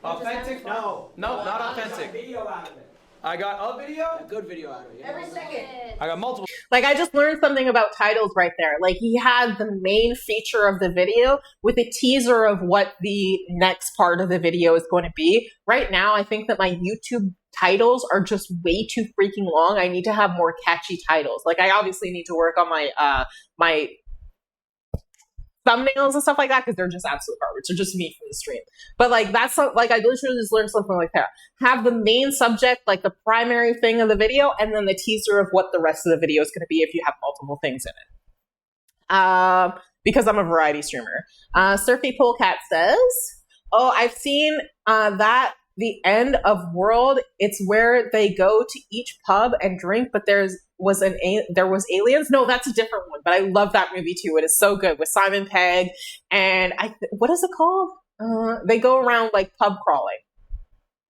Authentic? No. No, not authentic. Video out of it. I got a video? A good video out of it. Yeah. Every second. I got multiple. Like, I just learned something about titles right there. Like, he had the main feature of the video with a teaser of what the next part of the video is going to be. Right now, I think that my YouTube titles are just way too freaking long. I need to have more catchy titles. Like, I obviously need to work on my my thumbnails and stuff like that, because they're just absolute garbage. They're just me from the stream. But like, that's like, I literally just learned something like that. Have the main subject, like the primary thing of the video, and then the teaser of what the rest of the video is going to be if you have multiple things in it. Because I'm a variety streamer. Surfy Polecat says, oh, I've seen that the end of world, it's where they go to each pub and drink, but there was aliens. No, that's a different one, but I love that movie too. It is so good with Simon Pegg, and what is it called? They go around like pub crawling.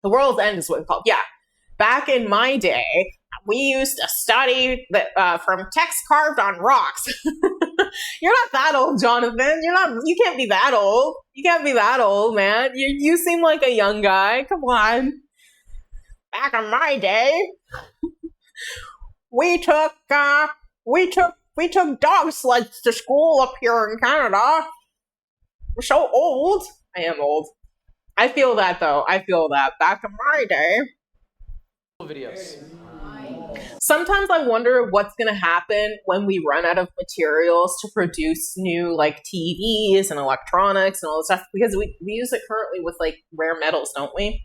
The World's End is what it's called. Yeah, back in my day, we used to study from text carved on rocks. You're not that old, Jonathan. You can't be that old. You can't be that old, man. You seem like a young guy. Come on. Back in my day, we took We took dog sleds to school up here in Canada. We're so old. I am old. I feel that though. I feel that. Back in my day. Videos. Sometimes I wonder what's going to happen when we run out of materials to produce new like TVs and electronics and all this stuff, because we use it currently with like rare metals, don't we?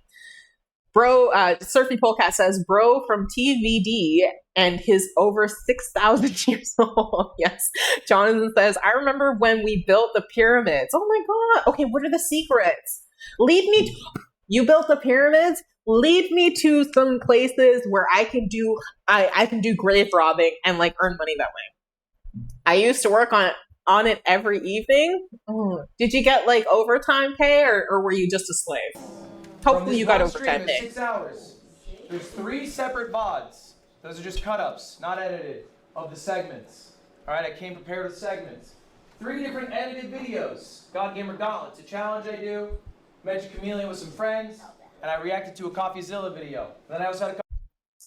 Bro, Surfy Polecat says, bro from TVD and his over 6,000 years old. Yes. Jonathan says, I remember when we built the pyramids. Oh my God. Okay, what are the secrets? You built the pyramids? Lead me to some places where I can do grave robbing and like earn money that way. I used to work on it every evening. Did you get like overtime pay or were you just a slave? Hopefully you got overtime pay. 6 hours. There's 3 separate VODs. Those are just cut-ups, not edited, of the segments. All right, I came prepared with segments. 3 different edited videos. God Gamer Gauntlet, it's a challenge I do. Magic Chameleon with some friends. And I reacted to a CoffeeZilla video. Then I also had a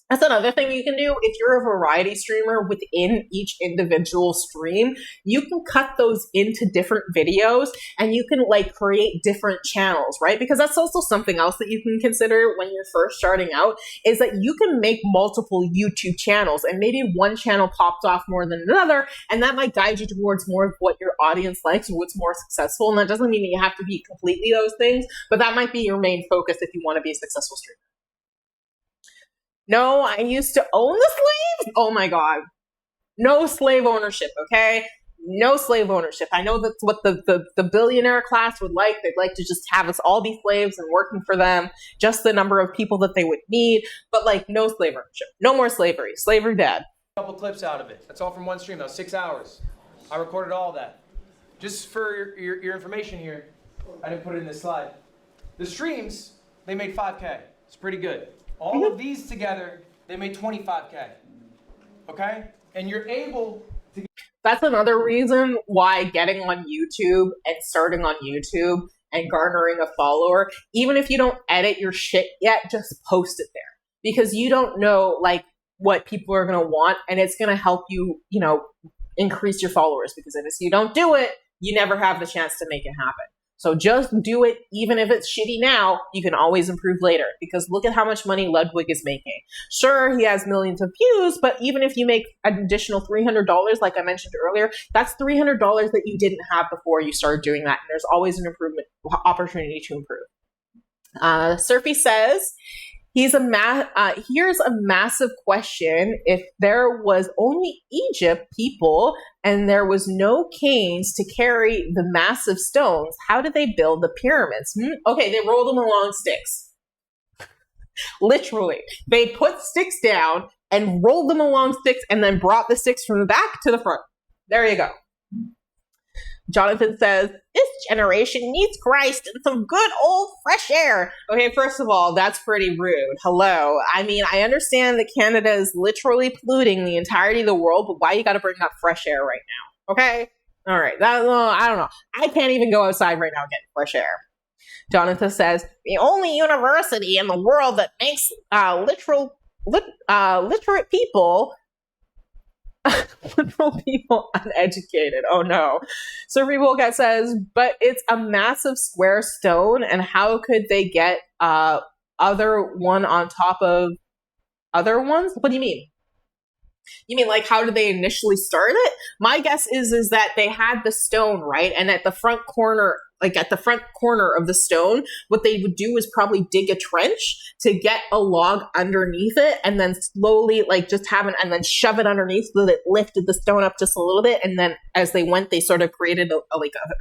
That's another thing you can do. If you're a variety streamer within each individual stream, you can cut those into different videos and you can like create different channels, right? Because that's also something else that you can consider when you're first starting out, is that you can make multiple YouTube channels and maybe one channel pops off more than another, and that might guide you towards more of what your audience likes or what's more successful. And that doesn't mean that you have to be completely those things, but that might be your main focus if you want to be a successful streamer. No, I used to own the slaves? Oh my God. No slave ownership, okay? No slave ownership. I know that's what the billionaire class would like. They'd like to just have us all be slaves and working for them, just the number of people that they would need, but like no slave ownership. No more slavery. Slavery bad. couple clips out of it. That's all from one stream, though. 6 hours. I recorded all of that. Just for your information here, I didn't put it in this slide. The streams, they made 5K. It's pretty good. All of these together, they made 25K. Okay? And you're able to... That's another reason why getting on YouTube and starting on YouTube and garnering a follower, even if you don't edit your shit yet, just post it there. Because you don't know, like, what people are going to want, and it's going to help you, you know, increase your followers. Because if you don't do it, you never have the chance to make it happen. So just do it, even if it's shitty now, you can always improve later. Because look at how much money Ludwig is making. Sure, he has millions of views, but even if you make an additional $300, like I mentioned earlier, that's $300 that you didn't have before you started doing that. And there's always an improvement opportunity to improve. Surfy says, here's a massive question. If there was only Egypt people and there was no canes to carry the massive stones, how did they build the pyramids? Okay, they rolled them along sticks. Literally. They put sticks down and rolled them along sticks and then brought the sticks from the back to the front. There you go. Jonathan says, this generation needs Christ and some good old fresh air. Okay, first of all, that's pretty rude. Hello. I mean, I understand that Canada is literally polluting the entirety of the world, but why you got to bring up fresh air right now? Okay? All right. I don't know. I can't even go outside right now and get fresh air. Jonathan says, the only university in the world that makes literate people... literal people uneducated. Oh no. Surfy Wolcat says, but it's a massive square stone, and how could they get other one on top of other ones? What do you mean? You mean like how did they initially start it? My guess is that they had the stone, right? And at the front corner, like at the front corner of the stone, what they would do is probably dig a trench to get a log underneath it and then slowly like just have it and then shove it underneath so that it lifted the stone up just a little bit. And then as they went, they sort of created an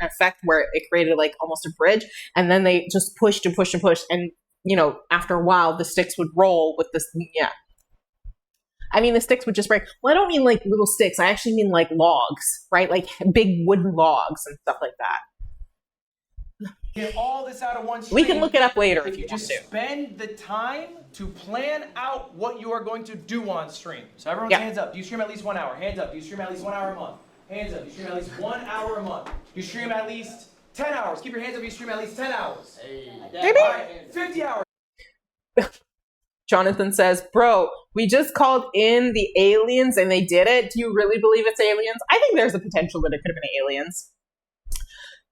effect where it created like almost a bridge. And then they just pushed and pushed and pushed. And, you know, after a while, the sticks would roll with this. Yeah. I mean, the sticks would just break. Well, I don't mean like little sticks. I actually mean like logs, right? Like big wooden logs and stuff like that. Get all this out of one stream. We can look it up later if you just spend the time to plan out what you are going to do on stream. So everyone's hands up. Do you stream at least 1 hour? Hands up. Do you stream at least 1 hour a month? Hands up. Do you stream at least 1 hour a month? Do you stream at least 10 hours? Keep your hands up if you stream at least 10 hours. Hey. All right, 50 hours. Jonathan says, bro, We just called in the aliens and they did it. Do you really believe it's aliens? I think there's a potential that it could have been aliens.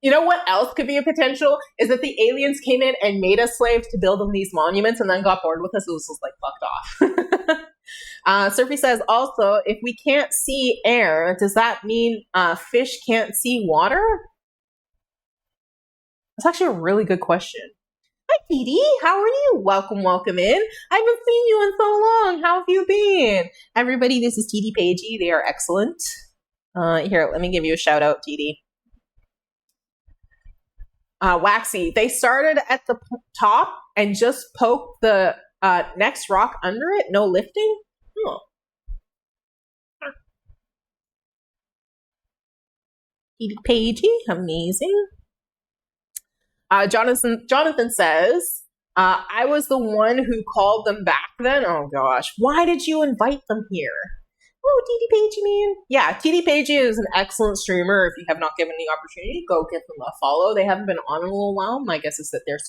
You know what else could be a potential? Is that the aliens came in and made us slaves to build them these monuments and then got bored with us. It was just like fucked off. Surfy says, also, if we can't see air, does that mean fish can't see water? That's actually a really good question. Hi, Petey. How are you? Welcome in. I haven't seen you in so long. How have you been? Everybody, this is TD Pagey. They are excellent. Here, let me give you a shout out, TD. Waxy. They started at the top and just poked the next rock under it. No lifting. Oh. TD Pagey. Amazing. Jonathan says, I was the one who called them back then. Oh gosh, why did you invite them here? Oh, TD Pagey, man. Yeah, TD Pagey is an excellent streamer. If you have not given the opportunity, go give them a follow. They haven't been on in a little while. My guess is that they're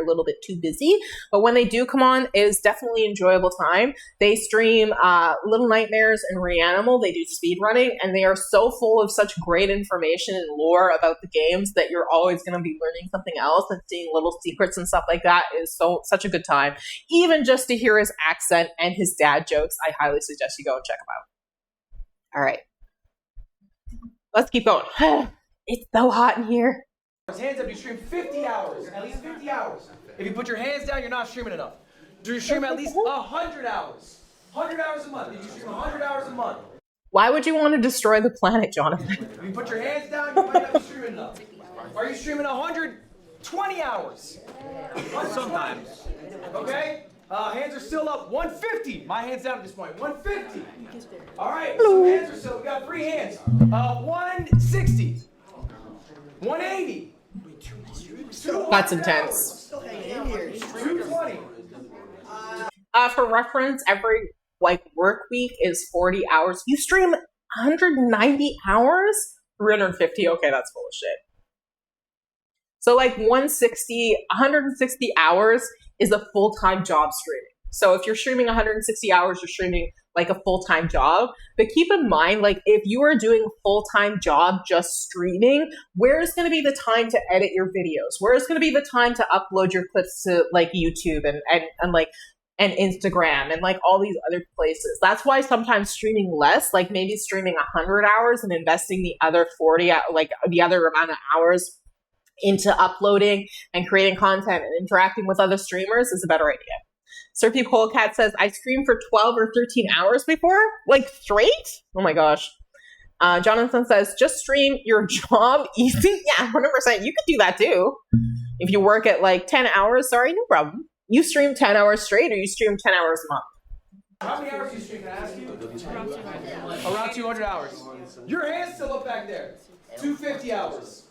a little bit too busy. But when they do come on, it is definitely an enjoyable time. They stream Little Nightmares and Reanimal. They do speed running, and they are so full of such great information and lore about the games that you're always going to be learning something else, and seeing little secrets and stuff like that is such a good time. Even just to hear his accent and his dad jokes, I highly suggest you go and check him out. All right. Let's keep going. It's so hot in here. Hands up, you stream 50 hours, at least 50 hours. If you put your hands down, you're not streaming enough. Do you stream at least 100 hours? 100 hours a month. If you stream 100 hours a month. Why would you want to destroy the planet, Jonathan? If you put your hands down, you might not be streaming enough. Are you streaming 120 hours? Sometimes. Okay? Hands are still up. 150. My hand's down at this point. 150. All right. Some hands are still. We got 3 hands. 160. 180. That's intense. 220. For reference, every work week is 40 hours. You stream 190 hours? 350. Okay, that's full of shit. So 160 hours is a full-time job streaming. So if you're streaming 160 hours, you're streaming a full-time job. But keep in mind, if you are doing a full-time job just streaming, where's going to be the time to edit your videos? Where's going to be the time to upload your clips to YouTube and Instagram and all these other places? That's why sometimes streaming less, maybe streaming 100 hours and investing the other 40, the other amount of hours into uploading and creating content and interacting with other streamers is a better idea. Surfy Polecat says, I streamed for 12 or 13 hours before? Straight? Oh my gosh. Jonathan says, just stream your job easy. Yeah, 100%. You could do that too. If you work at 10 hours, sorry, no problem. You stream 10 hours straight or you stream 10 hours a month? How many hours do you stream? Can I ask you? Around 200 hours. Your hand's still up back there. 250 hours.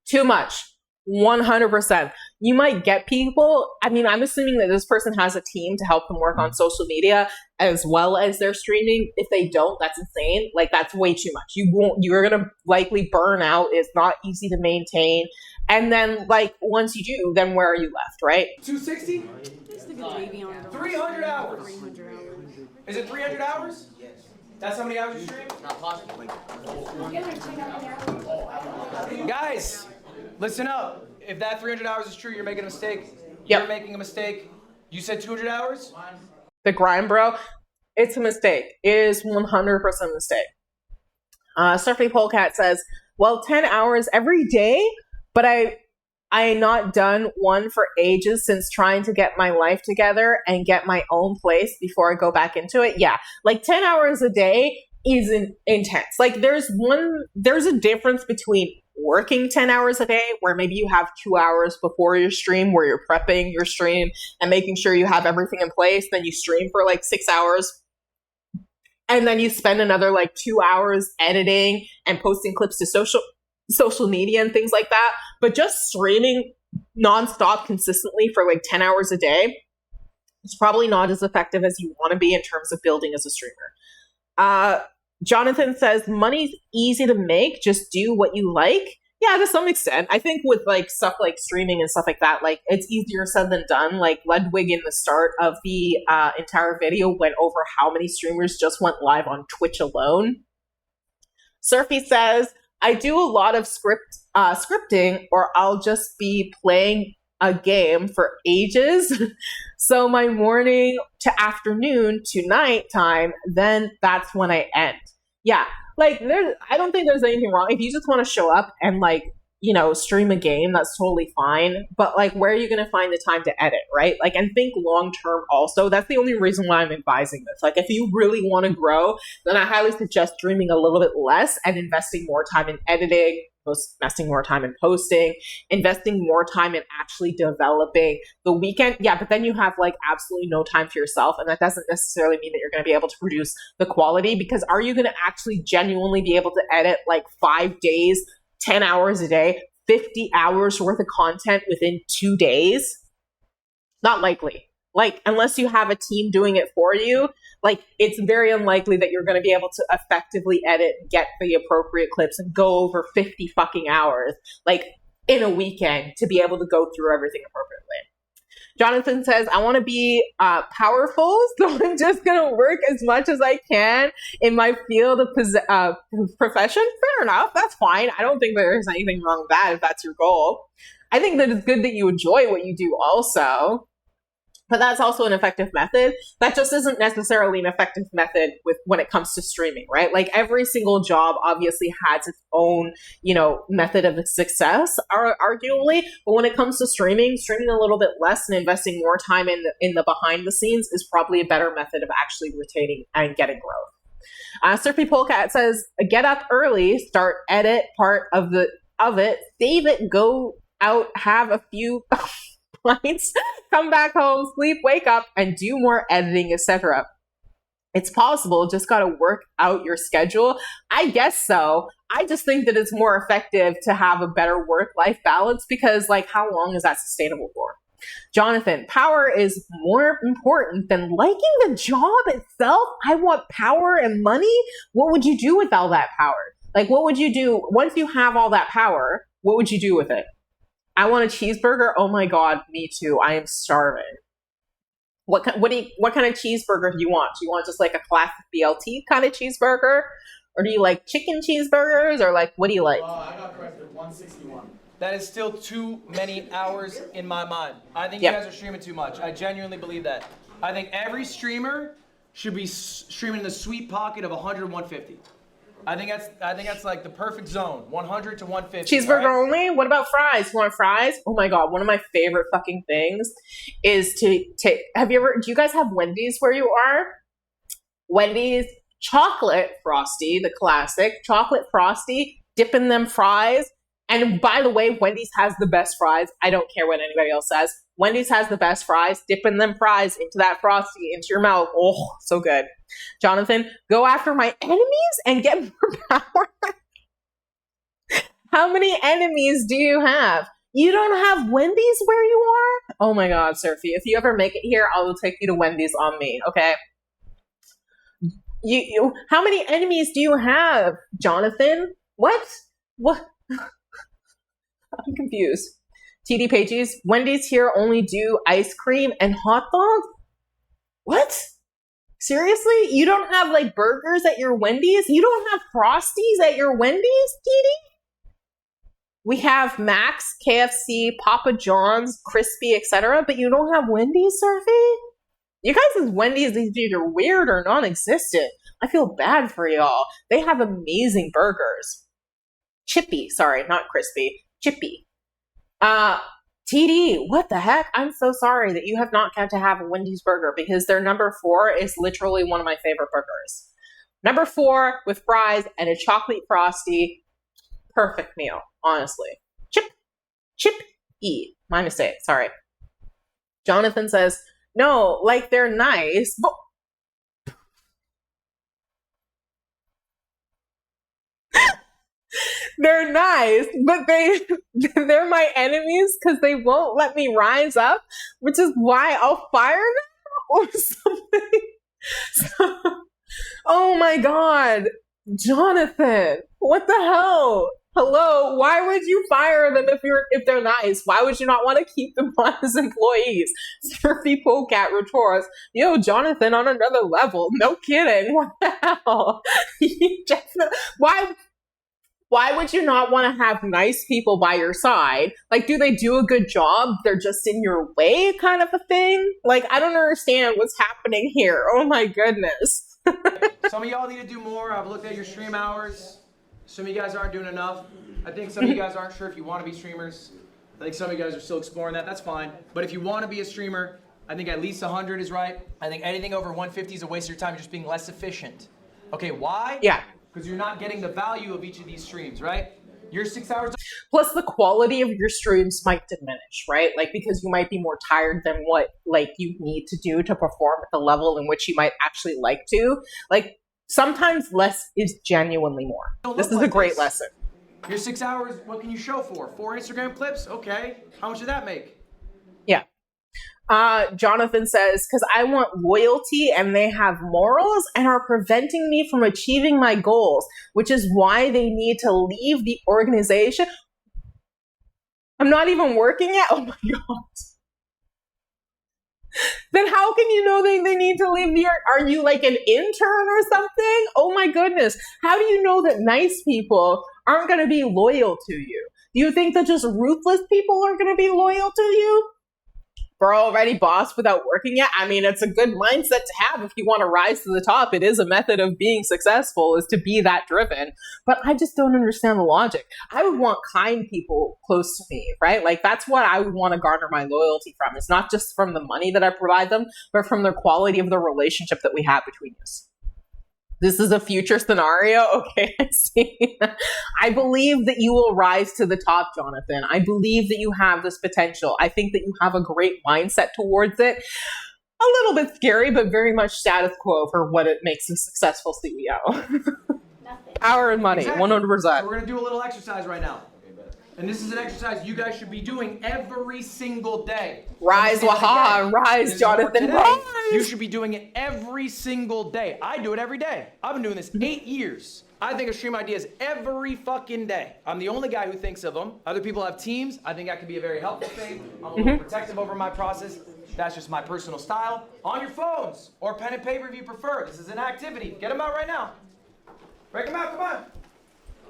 Too much. 100%. You might get people. I'm assuming that this person has a team to help them work on social media as well as their streaming. If they don't, that's insane. That's way too much. You're going to likely burn out. It's not easy to maintain. And then, once you do, then where are you left, right? 260? 300 hours. Is it 300 hours? Yes. That's how many hours you stream? Not possible. Guys, listen up. If that 300 hours is true, you're making a mistake. Yep. You're making a mistake. You said 200 hours? The grind, bro. It's a mistake. It is 100% a mistake. Surfy Polecat says, well, 10 hours every day, but I not done one for ages since trying to get my life together and get my own place before I go back into it. Yeah, 10 hours a day isn't intense. There's a difference between working 10 hours a day where maybe you have 2 hours before your stream where you're prepping your stream and making sure you have everything in place. Then you stream for 6 hours. And then you spend another 2 hours editing and posting clips to social media and things like that. But just streaming nonstop consistently for 10 hours a day is probably not as effective as you want to be in terms of building as a streamer. Jonathan says, money's easy to make. Just do what you like. Yeah, to some extent. I think with like stuff like streaming and stuff like that, like it's easier said than done. Like Ludwig in the start of the entire video went over how many streamers just went live on Twitch alone. Surfy says, I do a lot of scripting, or I'll just be playing a game for ages. So my morning to afternoon to nighttime, then that's when I end. Yeah, like I don't think there's anything wrong. If you just want to show up and like, you know, stream a game, that's totally fine. But like, where are you going to find the time to edit, right? Like, and think long term also. That's the only reason why I'm advising this. Like, if you really want to grow, then I highly suggest streaming a little bit less and investing more time in editing, investing more time in posting, investing more time in actually developing the weekend. Yeah, but then you have like absolutely no time for yourself. And that doesn't necessarily mean that you're going to be able to produce the quality, because are you going to actually genuinely be able to edit like 5 days, 10 hours a day, 50 hours worth of content within 2 days? Not likely. Like, unless you have a team doing it for you, like, it's very unlikely that you're going to be able to effectively edit, get the appropriate clips, and go over 50 fucking hours, like, in a weekend to be able to go through everything appropriately. Jonathan says, I want to be powerful, so I'm just going to work as much as I can in my field of profession. Fair enough. That's fine. I don't think there's anything wrong with that if that's your goal. I think that it's good that you enjoy what you do also. But that's also an effective method. That just isn't necessarily an effective method when it comes to streaming, right? Like, every single job obviously has its own, you know, method of success, arguably. But when it comes to streaming a little bit less and investing more time in the behind the scenes is probably a better method of actually retaining and getting growth. Surfy Polecat says, get up early, start edit part of it, save it, go out, have a few pints, come back home, sleep, wake up, and do more editing, etc. It's possible, just got to work out your schedule. I guess so. I just think that it's more effective to have a better work-life balance, because, like, how long is that sustainable for? Jonathan, power is more important than liking the job itself. I want power and money. What would you do with all that power? Like, what would you do once you have all that power? What would you do with it? I want a cheeseburger. Oh my God, me too. I am starving. What kind of cheeseburger do you want? Do you want just like a classic BLT kind of cheeseburger? Or do you like chicken cheeseburgers? Or like, what do you like? I got corrected, 161. That is still too many hours in my mind. I think you guys are streaming too much. I genuinely believe that. I think every streamer should be streaming in the sweet pocket of 100, 150. I think that's like the perfect zone, 100 to 150. Cheeseburger only? What about fries? You want fries? Oh my God, one of my favorite fucking things is to take, do you guys have Wendy's where you are? Wendy's chocolate frosty, the classic, chocolate frosty, dip in them fries. And by the way, Wendy's has the best fries. I don't care what anybody else says. Wendy's has the best fries. Dip in them fries into that frosty, into your mouth. Oh, so good. Jonathan, go after my enemies and get more power. How many enemies do you have? You don't have Wendy's where you are? Oh my God, Surfy. If you ever make it here, I will take you to Wendy's on me, okay? You how many enemies do you have, Jonathan? What? I'm confused. TD Pages, Wendy's here only do ice cream and hot dogs? What? Seriously? You don't have like burgers at your Wendy's? You don't have Frosties at your Wendy's, TD? We have Max, KFC, Papa John's, Crispy, etc., but you don't have Wendy's, Surfy? You guys' Wendy's these days are weird or non-existent. I feel bad for y'all. They have amazing burgers. Chippy, sorry, not crispy. Chippy. TD, what the heck? I'm so sorry that you have not got to have a Wendy's burger, because their number 4 is literally one of my favorite burgers. Number 4 with fries and a chocolate frosty. Perfect meal, honestly. Chip-E. My mistake, sorry. Jonathan says, no, like they're nice, but they're nice, but they're my enemies because they won't let me rise up, which is why I'll fire them or something. So, oh my God, Jonathan, what the hell? Hello, why would you fire them if they're nice? Why would you not want to keep them on as employees? Surfy Polecat retorts, yo, Jonathan on another level. No kidding. What the hell? Why would you not want to have nice people by your side? Like, do they do a good job? They're just in your way kind of a thing? Like, I don't understand what's happening here. Oh my goodness. Some of y'all need to do more. I've looked at your stream hours. Some of you guys aren't doing enough. I think some of you guys aren't sure if you want to be streamers. I think some of you guys are still exploring that. That's fine. But if you want to be a streamer, I think at least 100 is right. I think anything over 150 is a waste of your time. You're just being less efficient. Okay, why? Yeah. Because you're not getting the value of each of these streams, right? Your 6 hours. Plus, the quality of your streams might diminish, right? Like, because you might be more tired than what, like, you need to do to perform at the level in which you might actually like to. Like, sometimes less is genuinely more. This is a great lesson. Your 6 hours, what can you show for? 4 Instagram clips? Okay. How much did that make? Yeah. Jonathan says, because I want loyalty and they have morals and are preventing me from achieving my goals, which is why they need to leave the organization. I'm not even working yet? Oh my God. Then how can you know they need to leave the Are you like an intern or something? Oh my goodness. How do you know that nice people aren't going to be loyal to you? Do you think that just ruthless people are going to be loyal to you? We're already boss without working yet. I mean, it's a good mindset to have if you want to rise to the top. It is a method of being successful, is to be that driven. But I just don't understand the logic. I would want kind people close to me, right? Like, that's what I would want to garner my loyalty from. It's not just from the money that I provide them, but from the quality of the relationship that we have between us. This is a future scenario. Okay, I see. I believe that you will rise to the top, Jonathan. I believe that you have this potential. I think that you have a great mindset towards it. A little bit scary, but very much status quo for what it makes a successful CEO. Power and money, Exactly. 100%. So we're going to do a little exercise right now. And this is an exercise you guys should be doing every single day. Rise, waha, rise, Jonathan, rise. You should be doing it every single day. I do it every day. I've been doing this 8 years. I think of stream ideas every fucking day. I'm the only guy who thinks of them. Other people have teams. I think that could be a very helpful thing. I'm a little protective over my process. That's just my personal style. On your phones or pen and paper if you prefer. This is an activity. Get them out right now. Break them out, come on.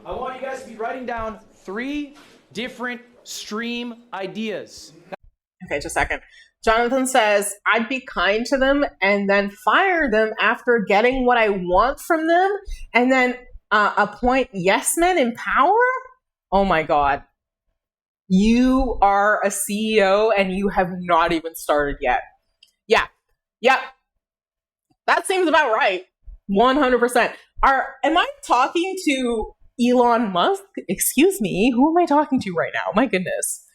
I want you guys to be writing down 3 different stream ideas. Okay, just a second. Jonathan says, I'd be kind to them and then fire them after getting what I want from them and then appoint yes men in power? Oh my God. You are a CEO and you have not even started yet. Yeah. Yep. That seems about right. 100%. Am I talking to Elon Musk? Excuse me, who am I talking to right now? My goodness.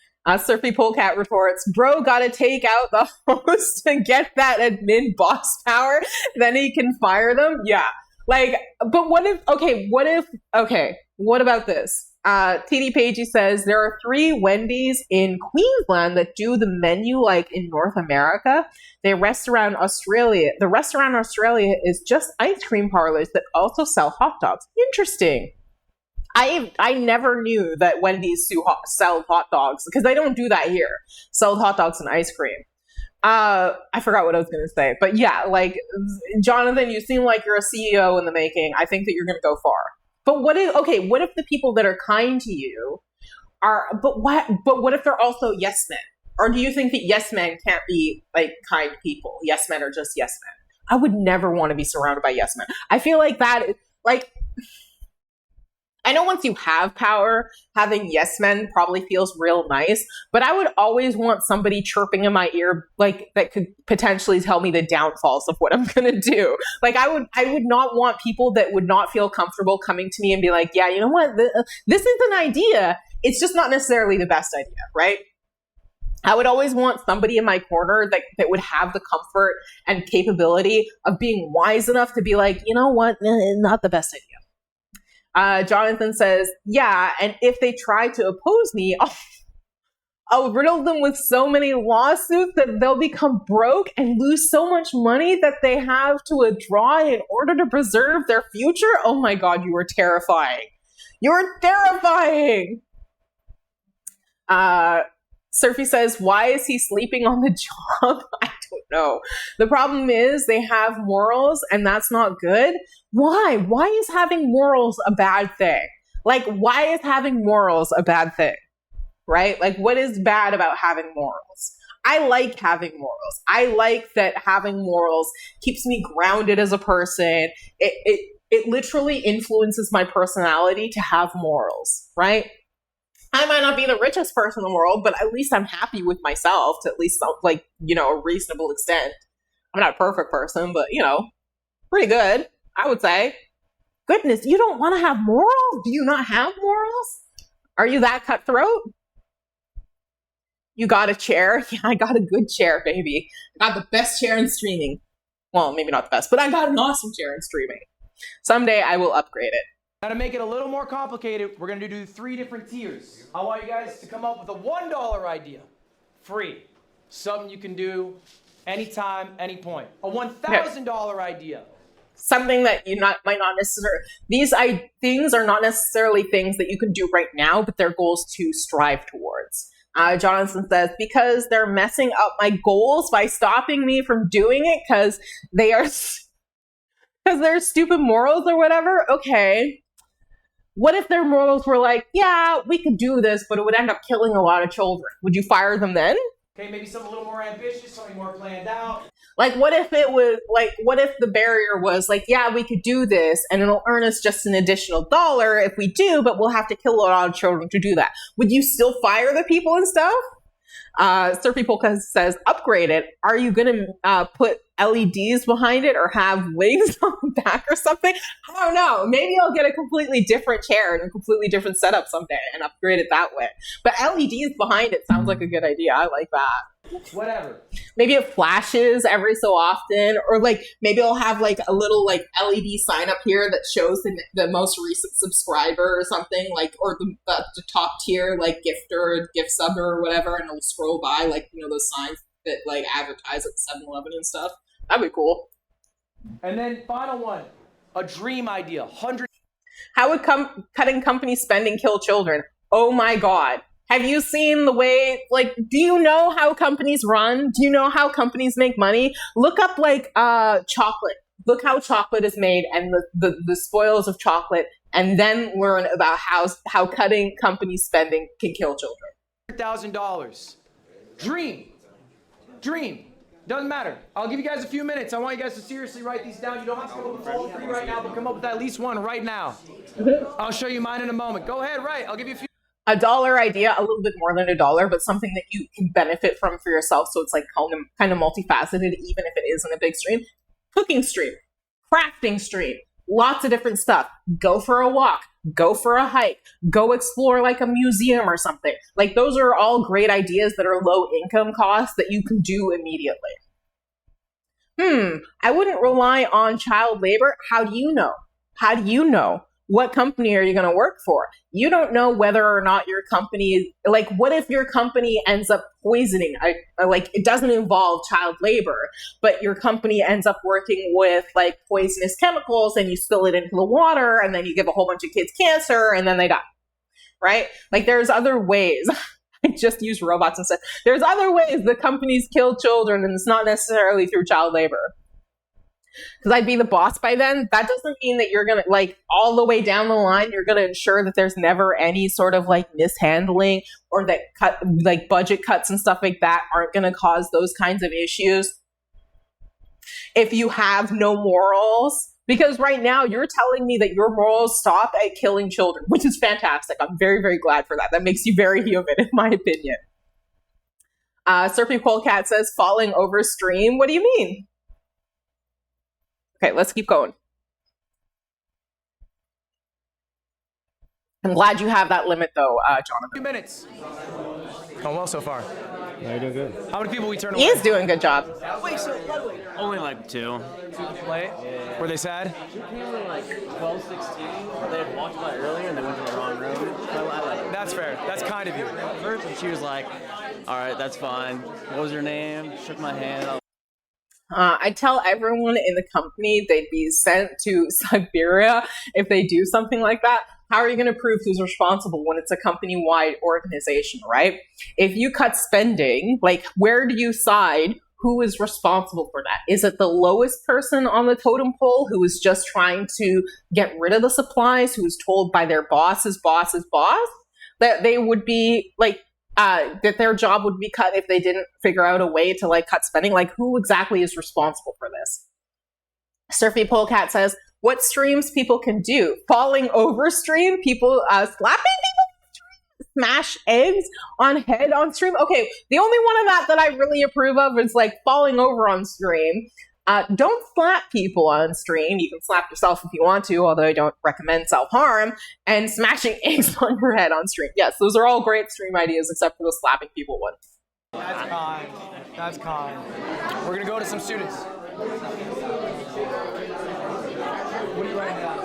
Surfy Polecat retorts, bro gotta take out the host to get that admin boss power, then he can fire them? Yeah. Like, but what about this? TD Pagey says, there are 3 Wendy's in Queensland that do the menu like in North America. The restaurant in Australia is just ice cream parlors that also sell hot dogs. Interesting. I never knew that Wendy's sell hot dogs because they don't do that here. Sell hot dogs and ice cream. I forgot what I was going to say, but yeah, like Jonathan, you seem like you're a CEO in the making. I think that you're going to go far. But what if the people that are kind to you but what if they're also yes men? Or do you think that yes men can't be like kind people? Yes men are just yes men. I would never want to be surrounded by yes men. I feel like that, like, I know once you have power, having yes men probably feels real nice, but I would always want somebody chirping in my ear, like, that could potentially tell me the downfalls of what I'm going to do. Like, I would not want people that would not feel comfortable coming to me and be like, yeah, you know what? This is an idea. It's just not necessarily the best idea, right? I would always want somebody in my corner that would have the comfort and capability of being wise enough to be like, you know what? Not the best idea. Jonathan says, yeah, and if they try to oppose me, I'll riddle them with so many lawsuits that they'll become broke and lose so much money that they have to withdraw in order to preserve their future. Oh my God, you are terrifying. You're terrifying. Surfy says, why is he sleeping on the job? I don't know. The problem is they have morals and that's not good. Why? Why is having morals a bad thing? Like, why is having morals a bad thing? Right? Like, what is bad about having morals? I like having morals. I like that having morals keeps me grounded as a person. It literally influences my personality to have morals, right? I might not be the richest person in the world, but at least I'm happy with myself to at least, like, you know, a reasonable extent. I'm not a perfect person, but, you know, pretty good, I would say. Goodness, you don't want to have morals? Do you not have morals? Are you that cutthroat? You got a chair? Yeah, I got a good chair, baby. I got the best chair in streaming. Well, maybe not the best, but I got an awesome chair in streaming. Someday I will upgrade it. Now to make it a little more complicated, we're gonna do 3 different tiers. I want you guys to come up with a $1 idea. Free. Something you can do anytime, any point. A $1,000 idea. Something that you might not necessarily, these things are not necessarily things that you can do right now, but they're goals to strive towards. Jonathan says, because they're messing up my goals by stopping me from doing it because they're stupid morals or whatever. Okay. What if their morals were like, yeah, we could do this, but it would end up killing a lot of children? Would you fire them then? Okay, maybe something a little more ambitious, something more planned out. Like, what if it was, like, what if the barrier was like, yeah, we could do this, and it'll earn us just an additional $1 if we do, but we'll have to kill a lot of children to do that. Would you still fire the people and stuff? Surfy Polka says, upgrade it. Are you going to put LEDs behind it or have wings on the back or something? I don't know. Maybe I'll get a completely different chair and a completely different setup someday and upgrade it that way. But LEDs behind it sounds like a good idea. I like that. Whatever. Maybe it flashes every so often, or like maybe I'll have like a little like LED sign up here that shows the most recent subscriber or something, like, or the top tier like gifter or gift subber or whatever, and it'll scroll by, like, you know, those signs that like advertise at 7-Eleven and stuff. That'd be cool. And then final one, a dream idea. 100. How would cutting company spending kill children? Oh my God. Have you seen the way, like, do you know how companies run? Do you know how companies make money? Look up, like, chocolate. Look how chocolate is made and the spoils of chocolate, and then learn about how cutting company spending can kill children. $100,000. Dream. Doesn't matter. I'll give you guys a few minutes. I want you guys to seriously write these down. You don't have to come up with all 3 right now, but come up with at least one right now. I'll show you mine in a moment. Go ahead, write. I'll give you a few. $1 idea, a little bit more than $1, but something that you can benefit from for yourself. So it's like kind of multifaceted, even if it isn't a big stream. Cooking stream, crafting stream, lots of different stuff. Go for a walk, go for a hike, go explore like a museum or something. Like, those are all great ideas that are low income costs that you can do immediately. I wouldn't rely on child labor. How do you know? How do you know? What company are you going to work for? You don't know whether or not your company, like, what if your company ends up poisoning? Like, it doesn't involve child labor, but your company ends up working with, like, poisonous chemicals, and you spill it into the water, and then you give a whole bunch of kids cancer, and then they die, right? Like, there's other ways. I just use robots instead. There's other ways the companies kill children, and it's not necessarily through child labor. Because I'd be the boss by then. That doesn't mean that you're going to, like, all the way down the line, you're going to ensure that there's never any sort of, like, mishandling, or that budget cuts and stuff like that aren't going to cause those kinds of issues. If you have no morals, because right now you're telling me that your morals stop at killing children, which is fantastic. I'm very, very glad for that. That makes you very human, in my opinion. Surfy Polecat says, falling over stream. What do you mean? Okay, let's keep going. I'm glad you have that limit, though, Jonathan. 2 minutes. Going well so far. Yeah, you're doing good. How many people we turn away? He is doing a good job. Wait, so Ludwig. Only like 2. Late? Yeah. Were they sad? She came in like 12, 16. They had walked by earlier and they went to the wrong room. So I like, That's fair. That's kind of you. first, and she was like, all right, that's fine. What was your name? Shook my hand. I tell everyone in the company they'd be sent to Siberia if they do something like that. how are you going to prove who's responsible when it's a company-wide organization, right? If you cut spending, like, where do you side? Who is responsible for that? Is it the lowest person on the totem pole who is just trying to get rid of the supplies, who is told by their boss's boss that they would be like, that their job would be cut if they didn't figure out a way to like cut spending? Like, who exactly is responsible for this? Surfy Polecat says, what streams people can do? Falling over stream, people slapping people, smash eggs on head on stream. Okay, the only one of that I really approve of is like falling over on stream. Don't slap people on stream. You can slap yourself if you want to, although I don't recommend self-harm. And smashing eggs on your head on stream. Yes, those are all great stream ideas except for the slapping people one. That's kind. That's kind. We're going to go to some students. What are you writing down?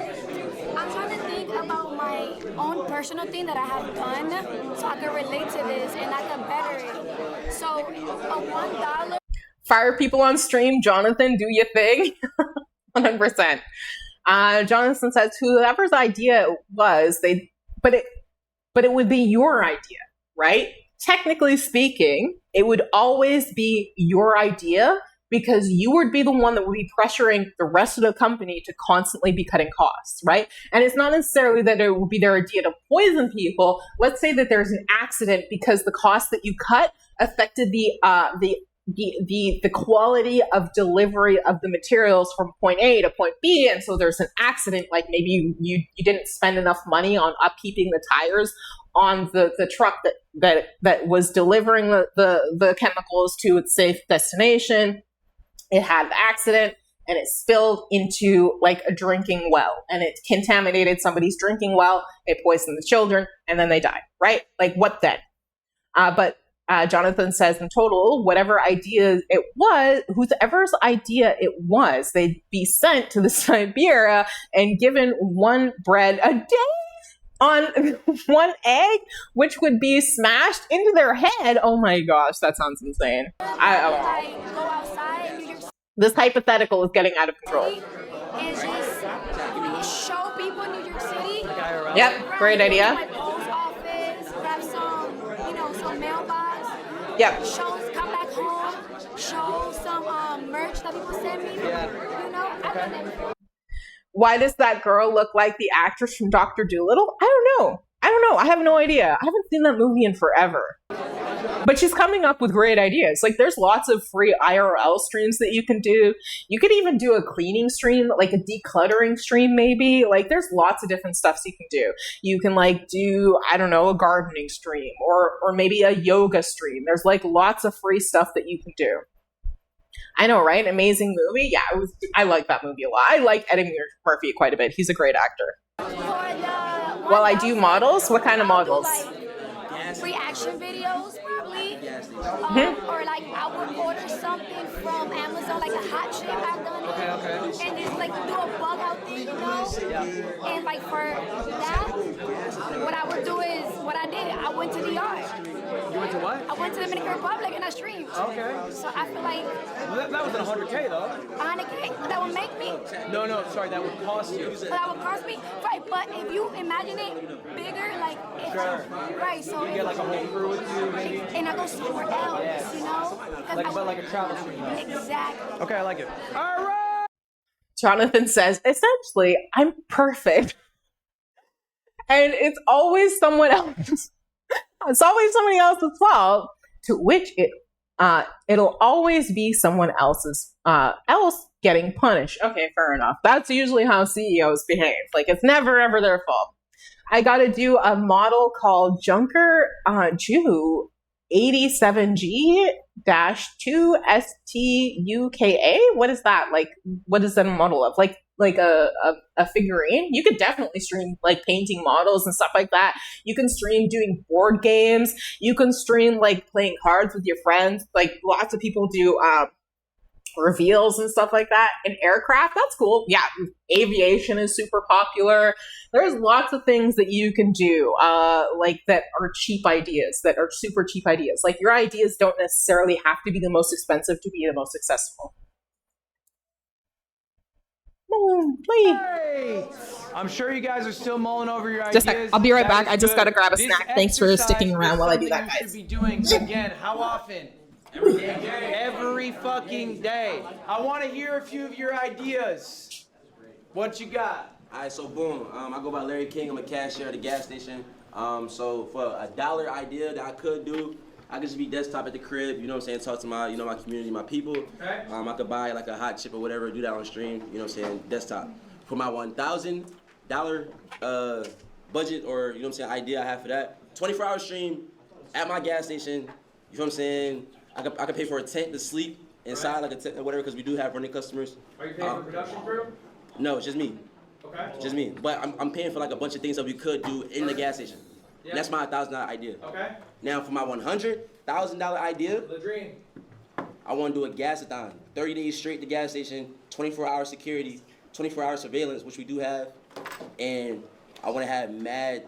I'm trying to think about my own personal thing that I have done so I can relate to this and I can better it. So, a $1. Fire people on stream. Jonathan, do your thing. 100%. Jonathan says, whoever's idea it was, but it would be your idea, right? Technically speaking, it would always be your idea because you would be the one that would be pressuring the rest of the company to constantly be cutting costs, right? And it's not necessarily that it would be their idea to poison people. Let's say that there's an accident because the cost that you cut affected the quality of delivery of the materials from point A to point B, and so there's an accident, like maybe you didn't spend enough money on upkeeping the tires on the truck that was delivering the chemicals to its safe destination. It had the accident and it spilled into like a drinking well and it contaminated somebody's drinking well. It poisoned the children and then they died, right? Like what then? But Jonathan says in total, whatever idea it was, whoever's idea it was, they'd be sent to the Siberia and given one bread a day on one egg, which would be smashed into their head. Oh my gosh, that sounds insane. This hypothetical is getting out of control. And just show people in New York City. Yep, great idea. Like post office, grab some mailbox. Yep. Shows, come back home. Show some merch that people send me. Yeah. I've done that before. Why does that girl look like the actress from Dr. Dolittle? I don't know. I have no idea. I haven't seen that movie in forever. But she's coming up with great ideas. Like, there's lots of free IRL streams that you can do. You could even do a cleaning stream, like a decluttering stream, maybe. Like, there's lots of different stuffs you can do. You can, like, do, I don't know, a gardening stream or maybe a yoga stream. There's, like, lots of free stuff that you can do. I know, right? Amazing movie. Yeah, I like that movie a lot. I like Eddie Murphy quite a bit. He's a great actor. Well, I do models. What kind of models? Reaction videos, probably. Or like I would order something from Amazon, like a hot chip. I've done it. Okay. And just like do a bug out thing, Yeah. And like for that, what I would do is what I did. I went to the yard. You went to what? I went to the Dominican Republic and I streamed. Okay. So I feel like that wasn't 100K though. 100K. That would make me. No, sorry, that would cost you. So that would cost me, right? But if you imagine it bigger, like it's right. So you get like a whole crew with you, maybe. And I go somewhere else, you know? Like a travel stream. Exactly. Okay, I like it. All right. Jonathan says, essentially, I'm perfect. And it's always someone else. It's always somebody else's fault, to which it'll always be someone else's else getting punished. Okay, fair enough. That's usually how CEOs behave. Like, it's never, ever their fault. I got to do a model called Junker Jew 87G-2STUKA. What is that? Like, what is that a model of? Like a figurine? You could definitely stream like painting models and stuff like that. You can stream doing board games. You can stream like playing cards with your friends. Like, lots of people do reveals and stuff like that. And aircraft, that's cool. Yeah, aviation is super popular. There's lots of things that you can do like that are cheap ideas, that are super cheap ideas. Like, your ideas don't necessarily have to be the most expensive to be the most successful. Boom, please. Hey! I'm sure you guys are still mulling over your ideas. Just a sec. I'll be right back. I just gotta grab a This snack. Thanks for sticking around while I do that, You guys. should be doing again. How often? Every fucking day. I want to hear a few of your ideas. What you got? All right, so boom. I go by Larry King. I'm a cashier at a gas station. So for a $1 idea that I could do, I could just be desktop at the crib. You know what I'm saying? Talk to my, my community, my people. Okay. I could buy like a hot chip or whatever, do that on stream. You know what I'm saying? Desktop. For my $1,000 budget or you know what I'm saying idea I have for that, 24-hour stream at my gas station. You know what I'm saying? I could pay for a tent to sleep inside, like a tent or whatever, because we do have running customers. Are you paying for production crew? No, it's just me. Okay. Just me. But I'm paying for like a bunch of things that we could do in the gas station. Yeah. That's my $1,000 idea. Okay. Now for my $100,000 idea, The dream. I want to do a gas-a-thon. 30 days straight to gas station, 24-hour security, 24-hour surveillance, which we do have, and I want to have mad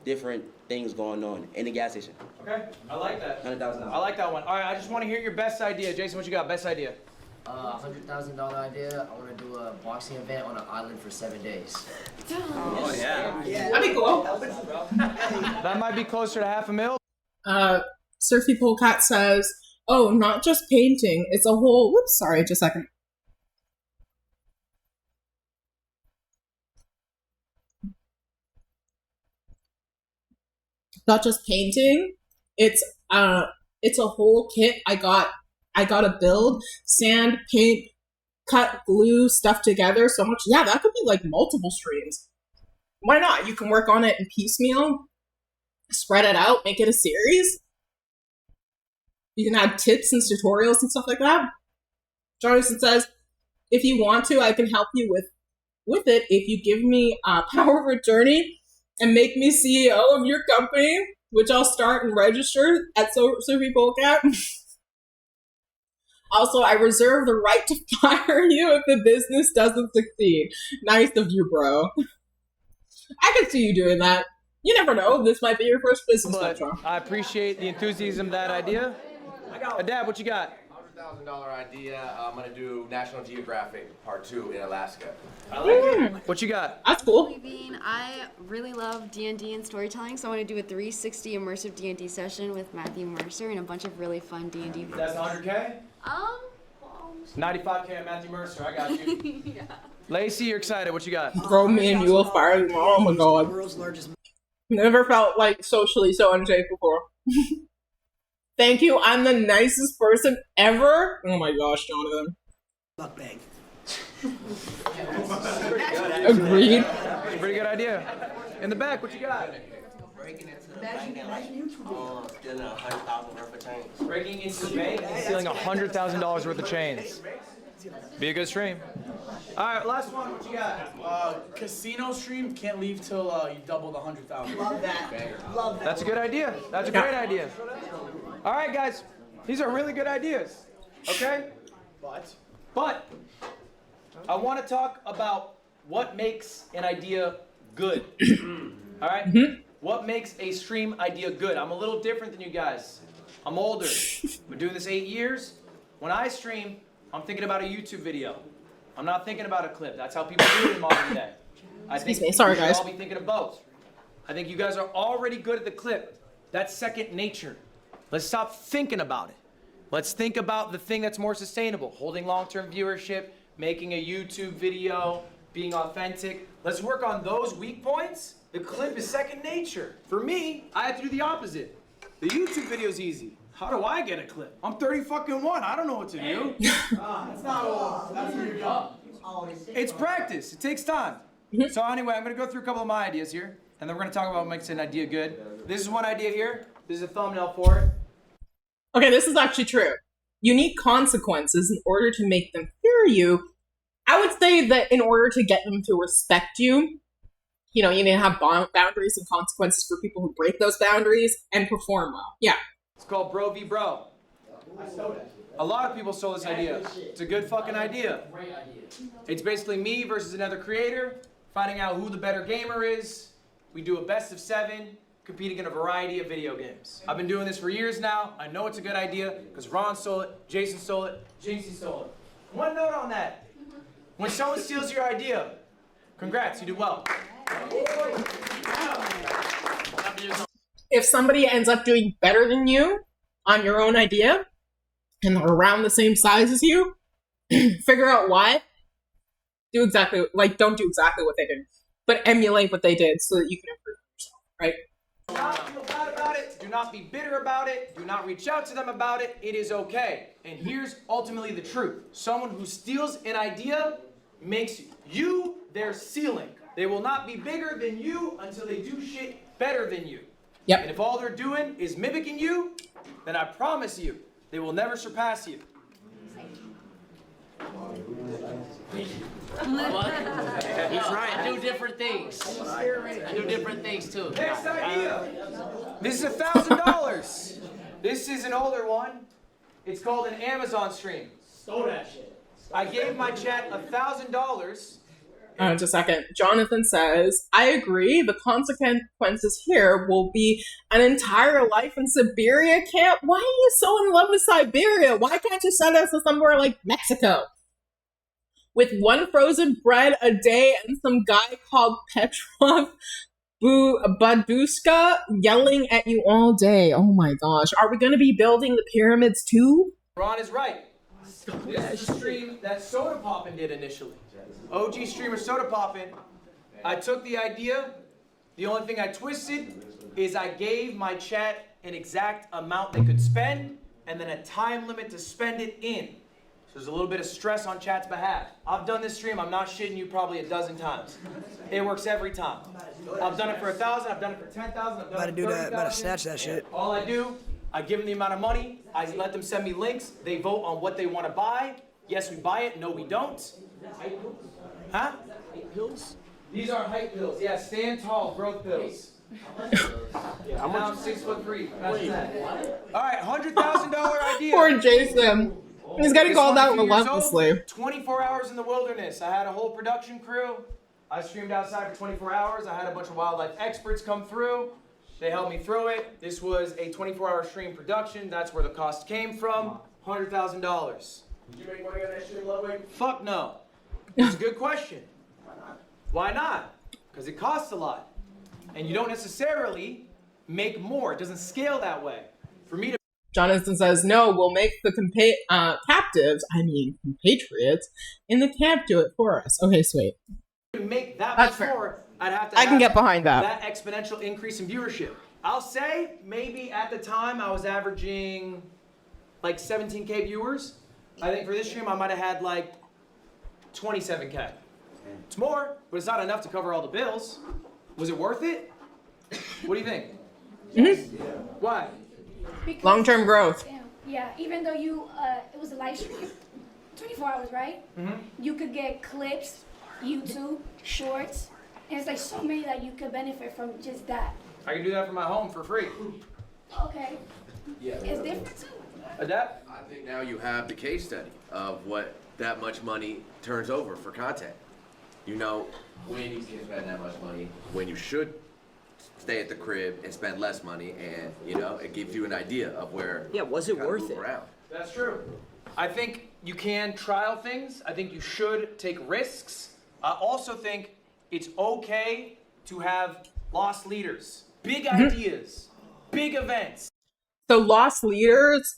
different things going on in the gas station. Okay. I like that. $100,000. I like that one. All right. I just want to hear your best idea, Jason. What you got? Best idea? $100,000 idea. I want to do a boxing event on an island for 7 days. Oh yeah. That'd be cool. That might be closer to $500,000. Surfy Polecat says, "Oh, not just painting. It's a whole." Whoops, sorry, just a second. Not just painting. It's a whole kit. I got to build sand, paint, cut, glue stuff together so much. Yeah, that could be like multiple streams. Why not? You can work on it in piecemeal, spread it out, make it a series. You can add tips and tutorials and stuff like that. Jonathan says, if you want to, I can help you with it if you give me power of attorney and make me CEO of your company, which I'll start and register at Surfy Polecat. Also, I reserve the right to fire you if the business doesn't succeed. Nice of you, bro. I can see you doing that. You never know. This might be your first business venture. I appreciate the enthusiasm of that idea. Dad, what you got? $100,000 idea. I'm gonna do National Geographic Part 2 in Alaska. I like it. What you got? That's cool. I really love D&D and storytelling, so I want to do a 360 immersive D&D session with Matthew Mercer and a bunch of really fun D&D videos. That's 100K? 95K on Matthew Mercer. I got you. Yeah. Lacey, you're excited. What you got? Bro, me and you will fire them. Oh my god. World's largest. Never felt like socially so unsafe before. Thank you. I'm the nicest person ever. Oh my gosh, Jonathan. Mukbang. Agreed. That's a pretty good idea. In the back, what you got? Breaking into the bank and stealing $100,000 worth of chains. Breaking into the bank and stealing $100,000 worth of chains. Be a good stream. All right, last one. What you got? Casino stream, can't leave till you double the 100,000. Love that. Love that. That's a good idea. That's a great idea. All right, guys. These are really good ideas. Okay? But I want to talk about what makes an idea good. All right? What makes a stream idea good? I'm a little different than you guys. I'm older. I've been doing this 8 years. When I stream, I'm thinking about a YouTube video. I'm not thinking about a clip. That's how people do it in modern day. I think Sorry, we should guys. all be thinking of both. I think you guys are already good at the clip. That's second nature. Let's stop thinking about it. Let's think about the thing that's more sustainable. Holding long-term viewership, making a YouTube video, being authentic. Let's work on those weak points. The clip is second nature. For me, I have to do the opposite. The YouTube video is easy. How do I get a clip? I'm 30-fucking-1. I don't know what to do. That's not all. That's where you're going. It's practice. It takes time. So anyway, I'm going to go through a couple of my ideas here, and then we're going to talk about what makes an idea good. This is one idea here. This is a thumbnail for it. Okay, this is actually true. You need consequences in order to make them fear you. I would say that in order to get them to respect you, you need to have boundaries and consequences for people who break those boundaries and perform well. Yeah. It's called Bro v Bro. A lot of people stole this idea. It's a good fucking idea. It's basically me versus another creator, finding out who the better gamer is. We do a best of 7, competing in a variety of video games. I've been doing this for years now. I know it's a good idea because Ron stole it, Jason stole it, Jinxie stole it. One note on that. When someone steals your idea, congrats, you did well. If somebody ends up doing better than you on your own idea and they're around the same size as you, figure out why. Don't do exactly what they did, but emulate what they did so that you can improve yourself, right? Do not feel bad about it. Do not be bitter about it. Do not reach out to them about it. It is okay. And here's ultimately the truth. Someone who steals an idea makes you their ceiling. They will not be bigger than you until they do shit better than you. Yep. And if all they're doing is mimicking you, then I promise you, they will never surpass you. He's right. I do different things. I do different things too. Next idea. This is $1,000. This is an older one. It's called an Amazon stream. Stole that shit. I gave my chat $1,000. Just a second. Jonathan says, I agree. The consequences here will be an entire life in Siberia camp. Why are you so in love with Siberia? Why can't you send us to somewhere like Mexico? With one frozen bread a day and some guy called Petrov Badushka yelling at you all day. Oh my gosh. Are we going to be building the pyramids too? Ron is right. This is a stream that Soda Poppin' did initially. OG streamer Soda Poppin'. I took the idea. The only thing I twisted is I gave my chat an exact amount they could spend and then a time limit to spend it in. So there's a little bit of stress on chat's behalf. I've done this stream, I'm not shitting you, probably a dozen times. It works every time. I've done it for 1,000, I've done it for 10,000, I've done it for 30,000. About to snatch that shit. All I do, I give them the amount of money, I let them send me links, they vote on what they want to buy. Yes, we buy it, no, we don't. Huh? Height pills? These are height pills, yeah, stand tall, growth pills. Yeah, I'm 6'3". All right, $100,000 idea. Poor Jason. He's getting This called one's out a few years relentlessly. old, 24 hours in the wilderness. I had a whole production crew. I streamed outside for 24 hours. I had a bunch of wildlife experts come through. They helped me through it. This was a 24-hour stream production. That's where the cost came from. $100,000. Did you make money on that stream, Ludwig? Fuck no. It's a good question. Why not? Because it costs a lot. And you don't necessarily make more. It doesn't scale that way. For me to Jonathan says, no, we'll make the compatriots in the camp do it for us. Okay, sweet. make that That's much fair. more, I'd have to I can get behind that. That exponential increase in viewership. I'll say maybe at the time I was averaging like 17K viewers. I think for this stream I might have had like 27K. It's more, but it's not enough to cover all the bills. Was it worth it? What do you think? Mm-hmm. Why? Long-term growth. Yeah, even though it was a live stream, 24 hours, right? Mm-hmm. You could get clips, YouTube, shorts, and it's like so many that you could benefit from just that. I can do that from my home for free. Okay. Yeah. It's different too. Adapt? I think now you have the case study of what that much money turns over for content. You know when you can spend that much money, when you should stay at the crib and spend less money, and you know it gives you an idea of where. Yeah, was it worth it? Around. That's true. I think you can trial things. I think you should take risks. I also think it's okay to have lost leaders, big ideas, big events. So lost leaders,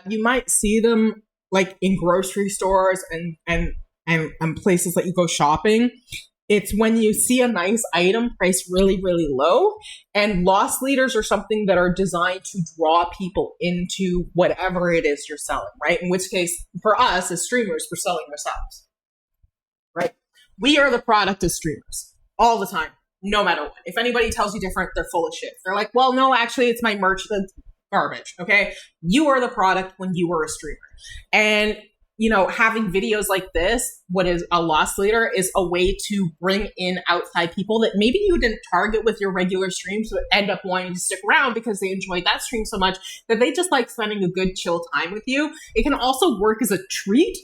you might see them like in grocery stores and places that you go shopping. It's when you see a nice item priced really, really low, and loss leaders are something that are designed to draw people into whatever it is you're selling, right? In which case, for us as streamers, we're selling ourselves, right? We are the product as streamers all the time, no matter what. If anybody tells you different, they're full of shit. They're like, well, no, actually, it's my merch that's garbage, okay? You are the product when you are a streamer. And you know, having videos like this, what is a loss leader, is a way to bring in outside people that maybe you didn't target with your regular streams, but end up wanting to stick around because they enjoyed that stream so much that they just like spending a good chill time with you. It can also work as a treat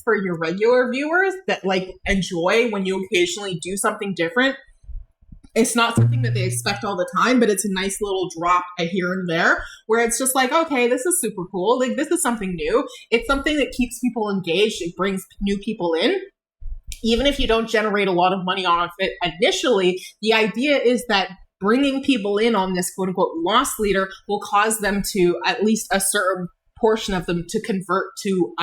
for your regular viewers that like enjoy when you occasionally do something different. It's not something that they expect all the time, but it's a nice little drop here and there where it's just like, okay, this is super cool. Like, this is something new. It's something that keeps people engaged. It brings new people in. Even if you don't generate a lot of money off it initially, the idea is that bringing people in on this quote unquote loss leader will cause them to, at least a certain portion of them, to convert to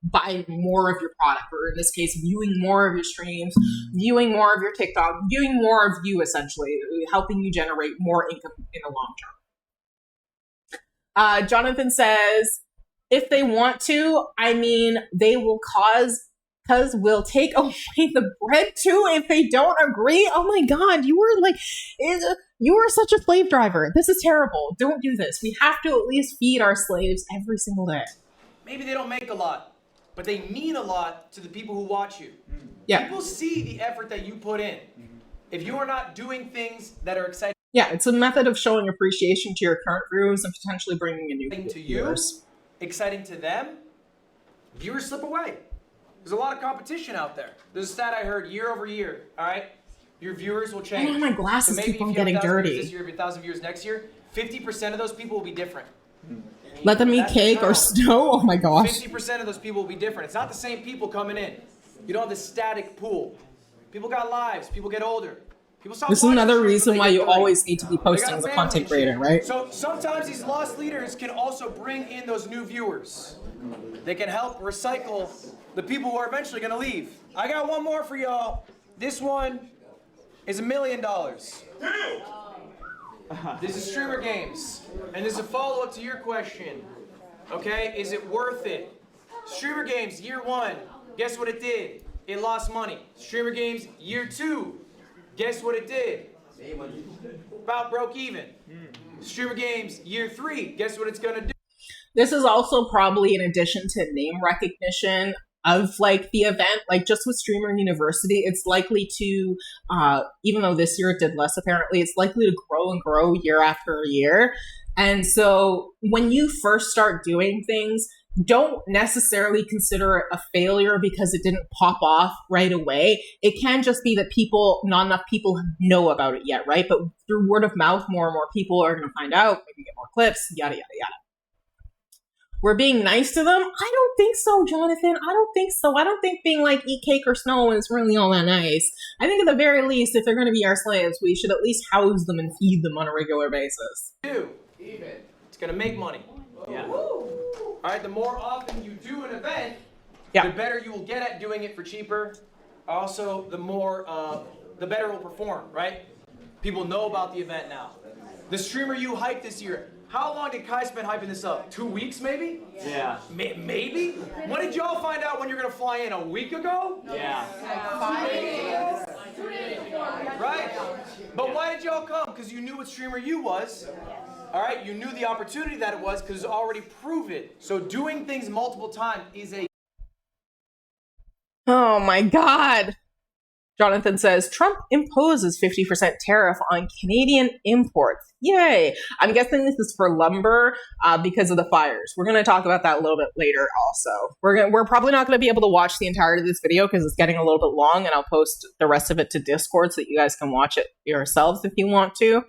buy more of your product, or in this case, viewing more of your streams, viewing more of your TikTok, viewing more of you, essentially, helping you generate more income in the long term. Jonathan says, if they want to, I mean, they will because we'll take away the bread too if they don't agree. Oh my God, you were such a slave driver. This is terrible. Don't do this. We have to at least feed our slaves every single day. Maybe they don't make a lot, but they mean a lot to the people who watch you. Yeah. People see the effort that you put in. If you are not doing things that are exciting, yeah, it's a method of showing appreciation to your current viewers and potentially bringing in new to viewers. Exciting to them, viewers slip away. There's a lot of competition out there. There's a stat I heard year over year, all right? Your viewers will change. Oh, my glasses keep on getting dirty. This year, if you have 1,000 viewers next year, 50% of those people will be different. Let them eat cake or snow. Oh my gosh. 50% of those people will be different. It's not the same people coming in. You don't have this static pool. People got lives. People get older. This is another reason why you always need to be posting as a content creator, right? So sometimes these lost leaders can also bring in those new viewers. They can help recycle the people who are eventually going to leave. I got one more for y'all. This one is $1 million. This is Streamer Games. And this is a follow-up to your question. Okay? Is it worth it? Streamer Games, year 1. Guess what it did? It lost money. Streamer Games, year 2. Guess what it did? About broke even. Streamer Games, year 3. Guess what it's going to do? This is also probably in addition to name recognition of like the event, like just with Streamer University, it's likely to, even though this year it did less apparently, it's likely to grow and grow year after year. And so when you first start doing things, don't necessarily consider it a failure because it didn't pop off right away. It can just be that not enough people know about it yet, right? But through word of mouth, more and more people are going to find out, maybe get more clips, yada, yada, yada. We're being nice to them? I don't think so, Jonathan. I don't think so. I don't think being like eat cake or snow is really all that nice. I think at the very least, if they're going to be our slaves, we should at least house them and feed them on a regular basis. It's going to make money. Yeah. All right, the more often you do an event, yeah, the better you will get at doing it for cheaper. Also, the better it will perform, right? People know about the event now. The Streamer U hype this year. How long did Kai spend hyping this up? 2 weeks, maybe? Yeah. Maybe? When did y'all find out when you're going to fly in? A week ago? Yeah. Right? But why did y'all come? Because you knew what Streamer U was. All right? You knew the opportunity that it was because it's already proven. So doing things multiple times is a... Oh my God. Jonathan says, Trump imposes 50% tariff on Canadian imports. Yay. I'm guessing this is for lumber because of the fires. We're going to talk about that a little bit later also. We're probably not going to be able to watch the entirety of this video because it's getting a little bit long, and I'll post the rest of it to Discord so that you guys can watch it yourselves if you want to.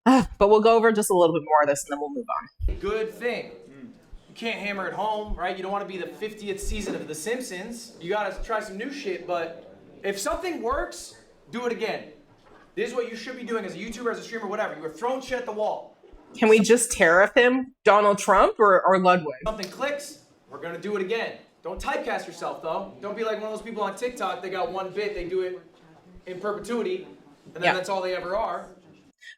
But we'll go over just a little bit more of this and then we'll move on. Good thing. You can't hammer it home, right? You don't want to be the 50th season of The Simpsons. You got to try some new shit, but if something works, do it again. This is what you should be doing as a YouTuber, as a streamer, whatever. You are throwing shit at the wall. Can we just tariff him, Donald Trump or Ludwig? Something clicks, we're going to do it again. Don't typecast yourself, though. Don't be like one of those people on TikTok. They got one bit, they do it in perpetuity, and then that's all they ever are.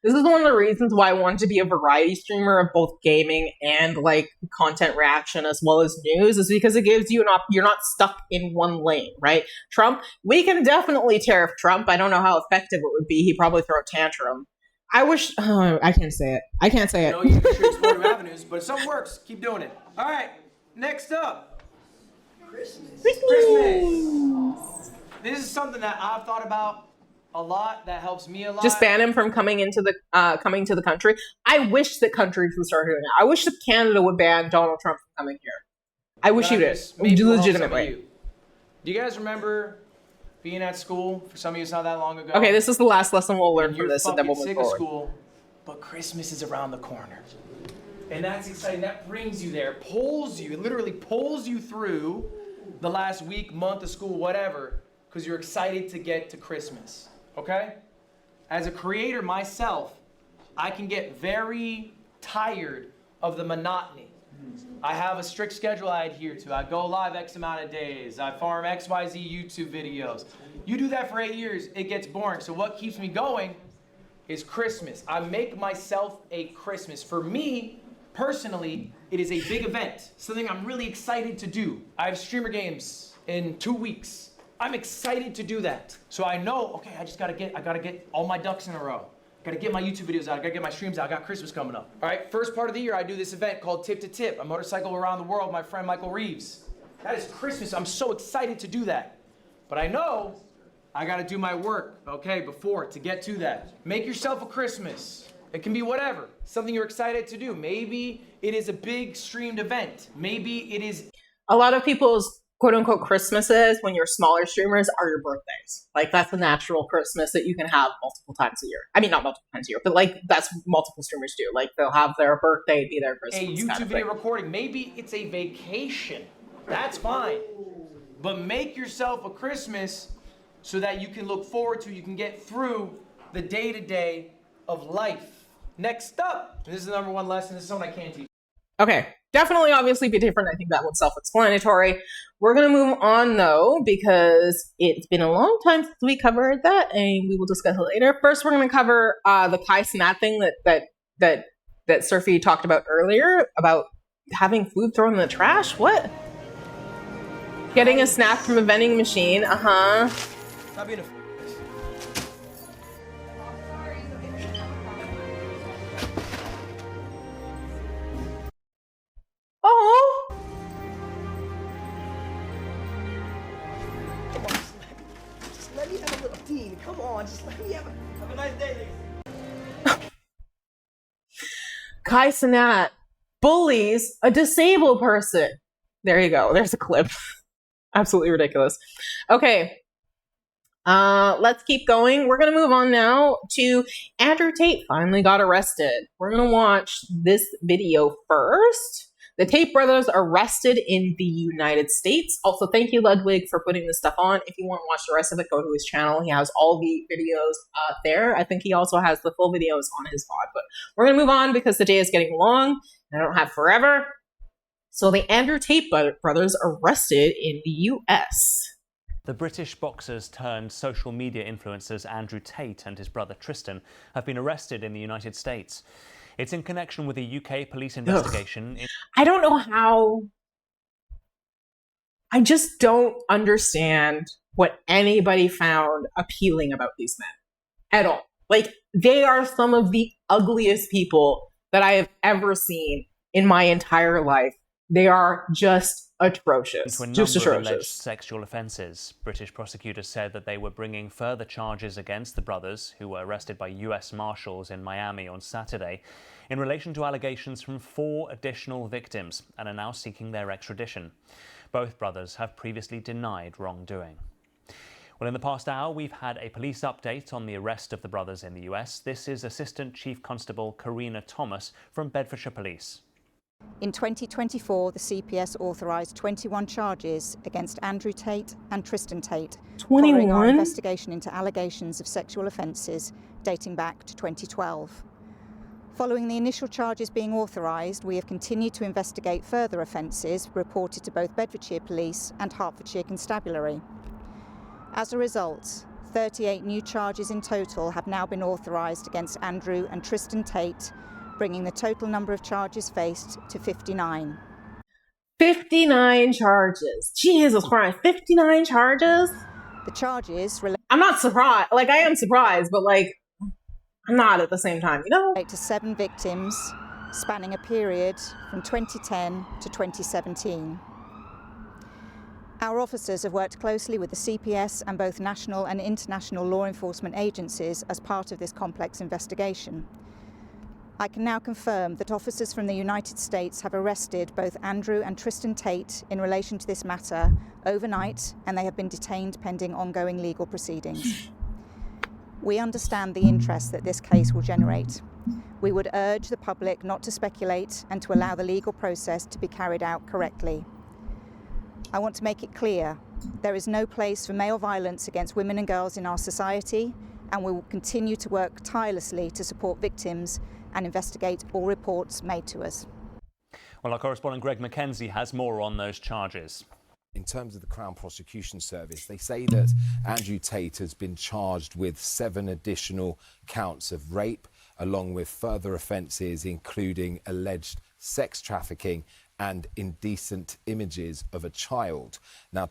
This is one of the reasons why I wanted to be a variety streamer of both gaming and like content reaction as well as news, is because it gives you you're not stuck in one lane, right? Trump, we can definitely tariff Trump. I don't know how effective it would be. He'd probably throw a tantrum. I wish, I can't say it. I can't say it. You know, you should explore new avenues, but if something works, keep doing it. All right, next up. Christmas. This is something that I've thought about a lot, that helps me a lot. Just ban him from coming to the country. I wish that countries would start doing that. I wish that Canada would ban Donald Trump from coming here. I wish he did. Legitimately. Do you guys remember being at school. For some of you, it's not that long ago. Okay, this is the last lesson we'll learn And from you're this, and then we'll fucking move sick of forward. school, but Christmas is around the corner. And that's exciting. That brings you there, pulls you. It literally pulls you through the last week, month of school, whatever, because you're excited to get to Christmas, okay? As a creator myself, I can get very tired of the monotony. I have a strict schedule I adhere to. I go live X amount of days. I farm XYZ YouTube videos. You do that for 8 years, it gets boring. So what keeps me going is Christmas. I make myself a Christmas. For me, personally, it is a big event. Something I'm really excited to do. I have streamer games in 2 weeks. I'm excited to do that. So I know, okay, I gotta get all my ducks in a row. Gotta get my YouTube videos out, I gotta get my streams out, I got Christmas coming up. All right, first part of the year, I do this event called Tip to Tip. I motorcycle around the world with my friend Michael Reeves. That is Christmas, I'm so excited to do that. But I know I gotta do my work, okay, before, to get to that. Make yourself a Christmas. It can be whatever, something you're excited to do. Maybe it is a big streamed event. Maybe it is... A lot of people's quote-unquote Christmases, when you're smaller streamers, are your birthdays. Like, that's a natural Christmas that you can have multiple times a year. I mean, not multiple times a year, but, like, that's multiple streamers do. Like, they'll have their birthday be their Christmas. A YouTube video recording. Maybe it's a vacation. That's fine. But make yourself a Christmas so that you can look forward to, you can get through the day-to-day of life. Next up, this is the number one lesson. This is something I can't teach. Okay, definitely obviously be different. I think that one's self-explanatory. We're going to move on, though, because it's been a long time since we covered that, and we will discuss it later. First, we're going to cover the Kai Snap thing that Surfy talked about earlier, about having food thrown in the trash. What? Getting a snack from a vending machine. Uh-huh. Stop being a Oh! Come on, just let me have a little teen. Come on, just let me have a nice day, ladies. Kai Cenat bullies a disabled person. There you go. There's a clip. Absolutely ridiculous. Okay. Let's keep going. We're going to move on now to Andrew Tate finally got arrested. We're going to watch this video first. The Tate brothers arrested in the United States. Also, thank you, Ludwig, for putting this stuff on. If you want to watch the rest of it, go to his channel. He has all the videos there. I think he also has the full videos on his pod. But we're going to move on because the day is getting long. I don't have forever. So the Andrew Tate brothers arrested in the U.S. The British boxers turned social media influencers Andrew Tate and his brother Tristan have been arrested in the United States. It's in connection with a UK police investigation. I don't know how... I just don't understand what anybody found appealing about these men. At all. Like, they are some of the ugliest people that I have ever seen in my entire life. They are just atrocious. To a number Just of alleged atrocious. sexual offences. British prosecutors said that they were bringing further charges against the brothers, who were arrested by US Marshals in Miami on Saturday, in relation to allegations from 4 additional victims, and are now seeking their extradition. Both brothers have previously denied wrongdoing. Well, in the past hour, we've had a police update on the arrest of the brothers in the US. This is Assistant Chief Constable Karina Thomas from Bedfordshire Police. In 2024, the CPS authorised 21 charges against Andrew Tate and Tristan Tate, following our 21? investigation into allegations of sexual offences dating back to 2012. Following the initial charges being authorised, we have continued to investigate further offences reported to both Bedfordshire Police and Hertfordshire Constabulary. As a result, 38 new charges in total have now been authorised against Andrew and Tristan Tate, bringing the total number of charges faced to 59. 59 charges. Jesus Christ, 59 charges? The charges I'm not surprised. Like, I am surprised, but, like, I'm not at the same time, you know? To 7 victims, spanning a period from 2010 to 2017. Our officers have worked closely with the CPS and both national and international law enforcement agencies as part of this complex investigation. I can now confirm that officers from the United States have arrested both Andrew and Tristan Tate in relation to this matter overnight, and they have been detained pending ongoing legal proceedings. We understand the interest that this case will generate. We would urge the public not to speculate and to allow the legal process to be carried out correctly. I want to make it clear, there is no place for male violence against women and girls in our society, and we will continue to work tirelessly to support victims and investigate all reports made to us. Well, our correspondent Greg McKenzie has more on those charges. In terms of the Crown Prosecution Service, they say that Andrew Tate has been charged with 7 additional counts of rape, along with further offences including alleged sex trafficking and indecent images of a child. Now,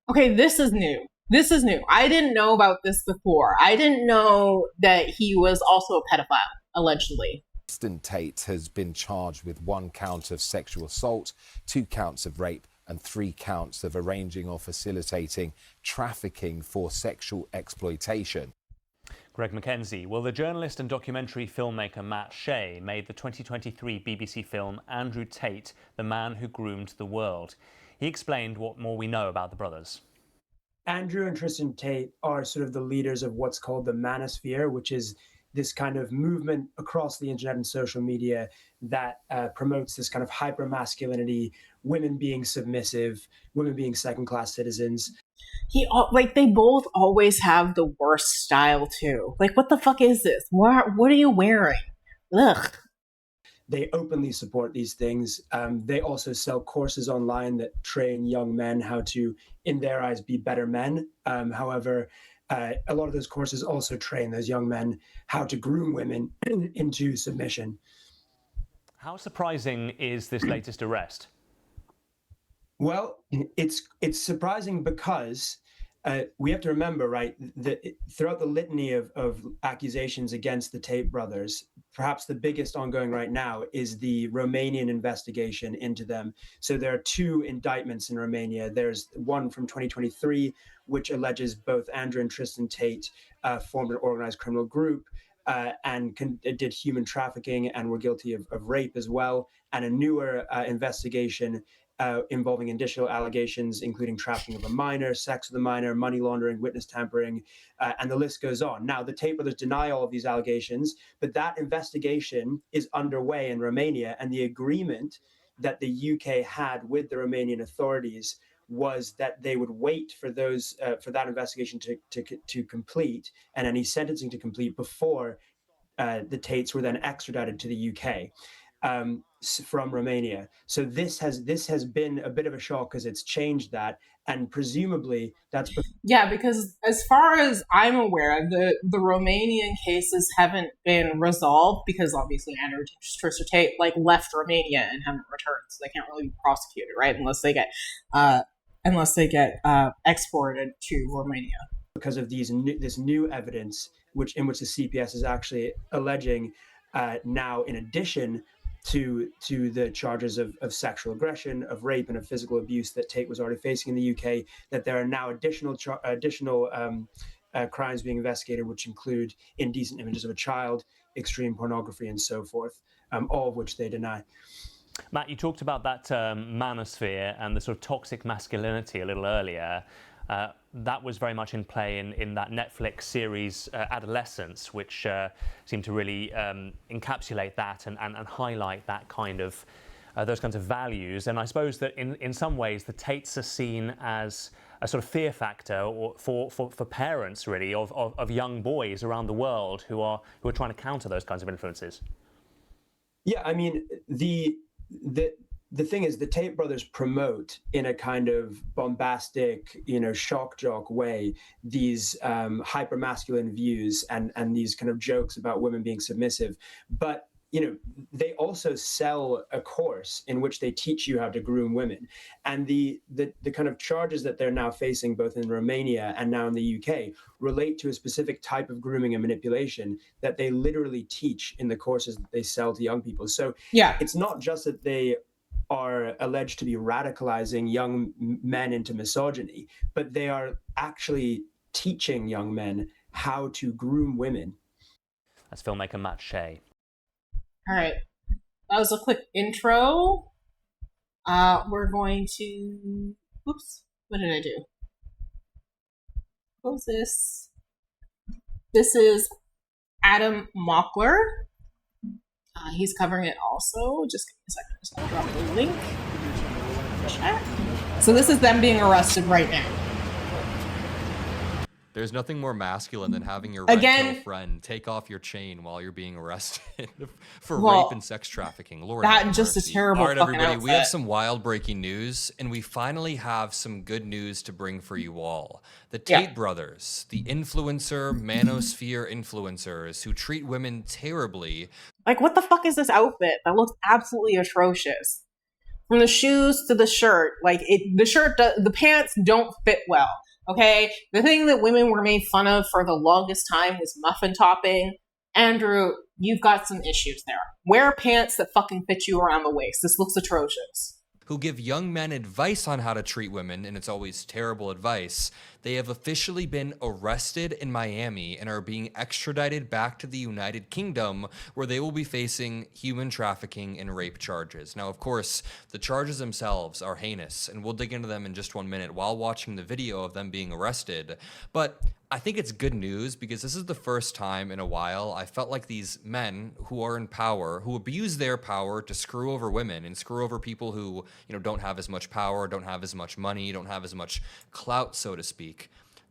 Okay, this is new. This is new. I didn't know about this before. I didn't know that he was also a pedophile, allegedly. Tristan Tate has been charged with 1 count of sexual assault, 2 counts of rape, and 3 counts of arranging or facilitating trafficking for sexual exploitation. Greg McKenzie. Well, the journalist and documentary filmmaker Matt Shea made the 2023 BBC film Andrew Tate, the Man Who Groomed the World. He explained what more we know about the brothers. Andrew and Tristan Tate are sort of the leaders of what's called the manosphere, which is this kind of movement across the internet and social media that promotes this kind of hyper-masculinity, women being submissive, women being second-class citizens. They both always have the worst style too. Like, what the fuck is this? What are you wearing? Ugh. They openly support these things. They also sell courses online that train young men how to, in their eyes, be better men. However, a lot of those courses also train those young men how to groom women into submission. How surprising is this latest arrest? Well, it's surprising because we have to remember, right, that throughout the litany of accusations against the Tate brothers, perhaps the biggest ongoing right now is the Romanian investigation into them. So there are 2 indictments in Romania. There's one from 2023, which alleges both Andrew and Tristan Tate formed an organized criminal group and did human trafficking and were guilty of rape as well, and a newer investigation involving additional allegations, including trafficking of a minor, sex with a minor, money laundering, witness tampering, and the list goes on. Now, the Tate brothers deny all of these allegations, but that investigation is underway in Romania, and the agreement that the UK had with the Romanian authorities was that they would wait for those for that investigation to complete and any sentencing to complete before the Tates were then extradited to the UK. From Romania. So this has been a bit of a shock because it's changed that, and presumably that's because as far as I'm aware, the Romanian cases haven't been resolved because obviously Andrew and Tristan Tate left Romania and haven't returned, so they can't really be prosecuted, right? Unless they get exported to Romania because of this new evidence, in which the CPS is actually alleging now, in addition to the charges of sexual aggression, of rape, and of physical abuse that Tate was already facing in the UK, that there are now additional crimes being investigated, which include indecent images of a child, extreme pornography, and so forth, all of which they deny. Matt, you talked about that manosphere and the sort of toxic masculinity a little earlier. That was very much in play in that Netflix series Adolescence, which seemed to really encapsulate that and highlight that kind of those kinds of values. And I suppose that in some ways the Tates are seen as a sort of fear factor for parents really of young boys around the world who are trying to counter those kinds of influences. Yeah, I mean the thing is, the Tate brothers promote in a kind of bombastic, shock jock way these hyper-masculine views and these kind of jokes about women being submissive. But they also sell a course in which they teach you how to groom women. And the kind of charges that they're now facing, both in Romania and now in the UK, relate to a specific type of grooming and manipulation that they literally teach in the courses that they sell to young people. So it's not just that they are alleged to be radicalizing young men into misogyny, but they are actually teaching young men how to groom women. That's filmmaker Matt Shea. All right. That was a quick intro. We're going to... Oops. What did I do? Close this. This is Adam Mockler. He's covering it also. Just give me a second. Just drop the link. Chat. So this is them being arrested right now. There's nothing more masculine than having your red-pill friend take off your chain while you're being arrested for rape and sex trafficking. Lord, that just a terrible. All right, everybody, outfit. we have some wild breaking news, and we finally have some good news to bring for you all. The Tate brothers, the influencer, manosphere influencers who treat women terribly. Like, what the fuck is this outfit? That looks absolutely atrocious. From the shoes to the shirt, like the pants don't fit well. Okay, the thing that women were made fun of for the longest time was muffin topping. Andrew, you've got some issues there. Wear pants that fucking fit you around the waist. This looks atrocious. Who give young men advice on how to treat women, and it's always terrible advice. They have officially been arrested in Miami and are being extradited back to the United Kingdom, where they will be facing human trafficking and rape charges. Now, of course, the charges themselves are heinous, and we'll dig into them in just 1 minute while watching the video of them being arrested. But I think it's good news because this is the first time in a while I felt like these men who are in power, who abuse their power to screw over women and screw over people who, don't have as much power, don't have as much money, don't have as much clout, so to speak.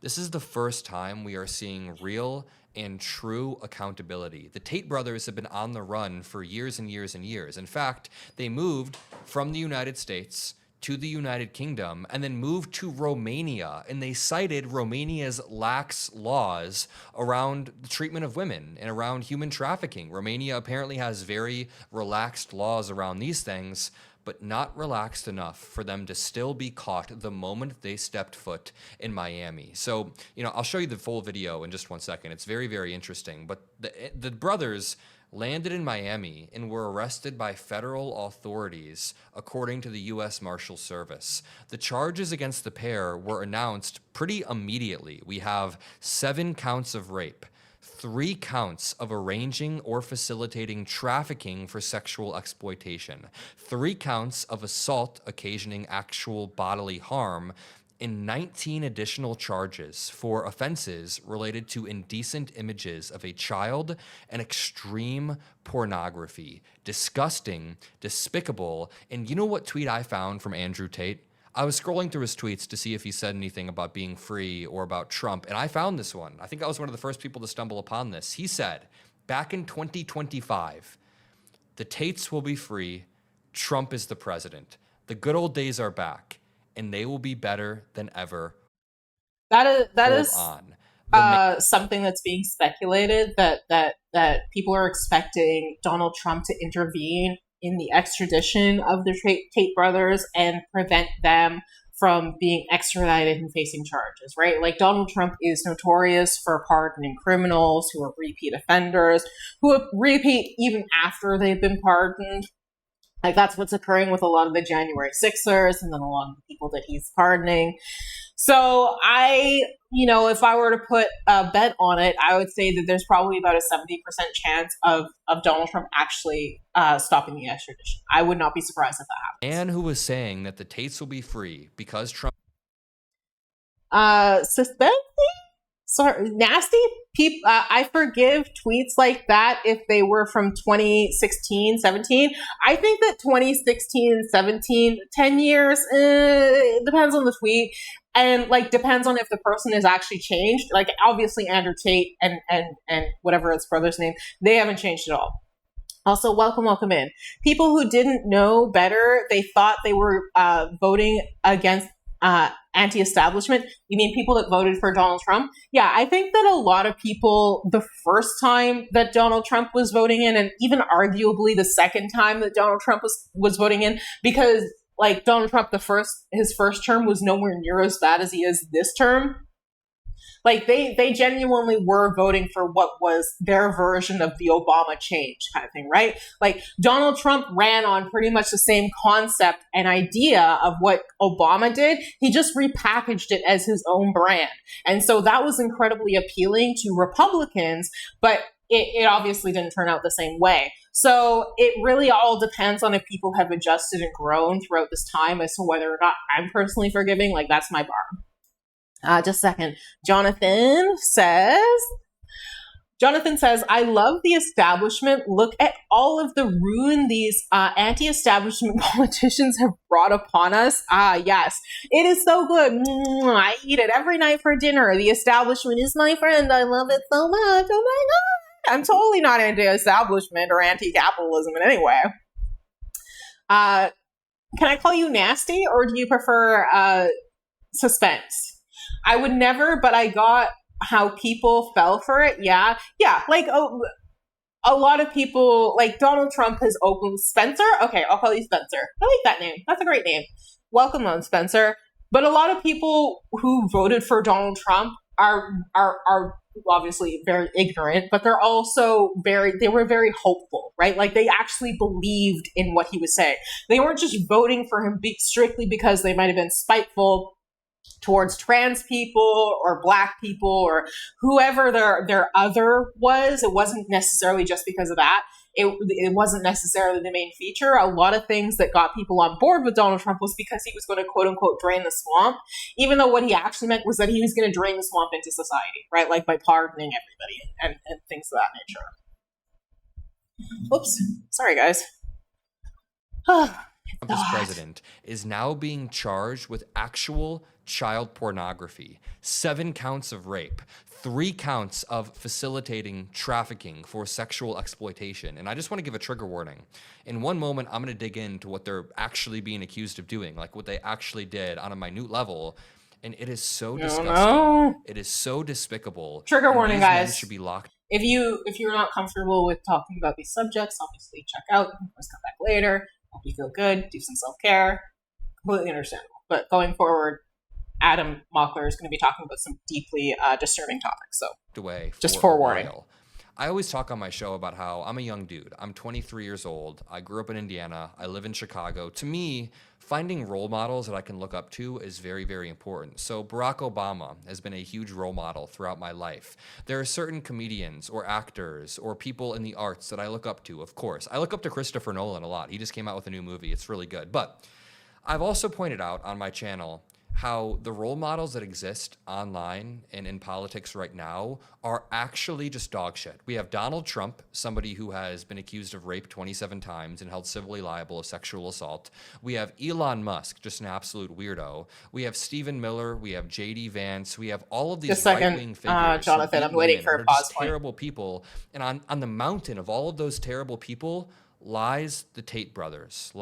This is the first time we are seeing real and true accountability. The Tate brothers have been on the run for years and years and years. In fact, they moved from the United States to the United Kingdom and then moved to Romania, and they cited Romania's lax laws around the treatment of women and around human trafficking. Romania apparently has very relaxed laws around these things, but not relaxed enough for them to still be caught the moment they stepped foot in Miami. So, I'll show you the full video in just 1 second. It's very, very interesting. But the brothers landed in Miami and were arrested by federal authorities, according to the U.S. Marshal Service. The charges against the pair were announced pretty immediately. We have 7 counts of rape, 3 counts of arranging or facilitating trafficking for sexual exploitation, 3 counts of assault occasioning actual bodily harm, and 19 additional charges for offenses related to indecent images of a child and extreme pornography. Disgusting, despicable, and you know what tweet I found from Andrew Tate? I was scrolling through his tweets to see if he said anything about being free or about Trump, and I found this one. I think I was one of the first people to stumble upon this. He said, back in 2025, the Tates will be free, Trump is the president. The good old days are back, and they will be better than ever. That is something that's being speculated, that people are expecting Donald Trump to intervene in the extradition of the Tate brothers and prevent them from being extradited and facing charges, right? Like, Donald Trump is notorious for pardoning criminals who are repeat offenders, who repeat even after they've been pardoned. Like, that's what's occurring with a lot of the January 6ers and then a lot of the people that he's pardoning. So if I were to put a bet on it, I would say that there's probably about a 70% chance of Donald Trump actually stopping the extradition. I would not be surprised if that happens. And who was saying that the Tates will be free because Trump... Suspecting? Sorry, nasty people. I forgive tweets like that if they were from 2016, 17. I think that 2016, 17, 10 years, it depends on the tweet. And depends on if the person is actually changed. Like, obviously Andrew Tate and whatever his brother's name, they haven't changed at all. Also, welcome in. People who didn't know better, they thought they were voting against anti-establishment. You mean people that voted for Donald Trump? Yeah, I think that a lot of people, the first time that Donald Trump was voting in, and even arguably the second time that Donald Trump was voting in, because Donald Trump, his first term was nowhere near as bad as he is this term. They genuinely were voting for what was their version of the Obama change kind of thing, right? Donald Trump ran on pretty much the same concept and idea of what Obama did. He just repackaged it as his own brand. And so that was incredibly appealing to Republicans, but it obviously didn't turn out the same way. So it really all depends on if people have adjusted and grown throughout this time as to whether or not I'm personally forgiving. Like, that's my bar. Just a second. Jonathan says, I love the establishment. Look at all of the ruin these anti-establishment politicians have brought upon us. Yes, it is so good. I eat it every night for dinner. The establishment is my friend. I love it so much. Oh my God. I'm totally not anti-establishment or anti-capitalism in any way. Can I call you nasty, or do you prefer suspense? I would never, but I got how people fell for it. Yeah. Like a lot of people, like Donald Trump has opened Spencer. Okay, I'll call you Spencer. I like that name. That's a great name. Welcome on, Spencer. But a lot of people who voted for Donald Trump are obviously very ignorant, but they're also they were very hopeful, right? Like, they actually believed in what he was saying. They weren't just voting for him strictly because they might have been spiteful towards trans people or black people or whoever their other was. It wasn't necessarily just because of that. It wasn't necessarily the main feature. A lot of things that got people on board with Donald Trump was because he was going to quote unquote drain the swamp, even though what he actually meant was that he was going to drain the swamp into society, right? Like by pardoning everybody and things of that nature. Oops. Sorry, guys. Trump as president is now being charged with actual child pornography, 7 counts of rape, 3 counts of facilitating trafficking for sexual exploitation. And I just want to give a trigger warning. In one moment, I'm going to dig into what they're actually being accused of doing, like what they actually did on a minute level. And it is so disgusting. No. It is so despicable. Trigger warning, these men guys. should be locked. If you're not comfortable with talking about these subjects, obviously check out. Let's come back later. Hope you feel good. Do some self-care. Completely understandable. But going forward, Adam Mockler is going to be talking about some deeply disturbing topics. So Away just for a forewarning. while. I always talk on my show about how I'm a young dude. I'm 23 years old. I grew up in Indiana. I live in Chicago. To me, finding role models that I can look up to is very, very important. So Barack Obama has been a huge role model throughout my life. There are certain comedians or actors or people in the arts that I look up to, of course. I look up to Christopher Nolan a lot. He just came out with a new movie. It's really good. But I've also pointed out on my channel how the role models that exist online and in politics right now are actually just dog shit. We have Donald Trump, somebody who has been accused of rape 27 times and held civilly liable of sexual assault. We have Elon Musk, just an absolute weirdo. We have Stephen Miller. We have J.D. Vance. We have all of these right-wing figures. Jonathan, I'm waiting for a pause point. Terrible people. And on the mountain of all of those terrible people lies the Tate brothers.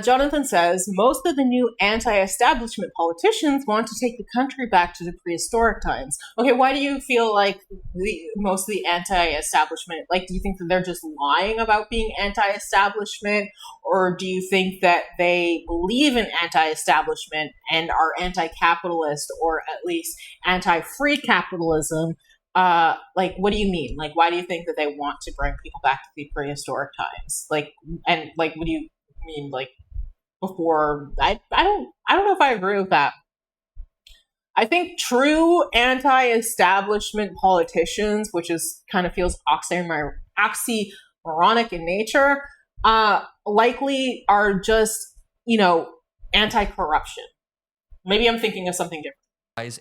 Jonathan says, most of the new anti-establishment politicians want to take the country back to the prehistoric times. Okay, why do you feel like most of the anti-establishment, like, do you think that they're just lying about being anti-establishment? Or do you think that they believe in anti-establishment and are anti-capitalist or at least anti-free capitalism? Like, what do you mean? Like, why do you think that they want to bring people back to the prehistoric times? Like, and like, what do you mean, like, before? I don't know if I agree with that. I think true anti-establishment politicians, which is kind of feels oxymoronic in nature, likely are just, anti-corruption. Maybe I'm thinking of something different.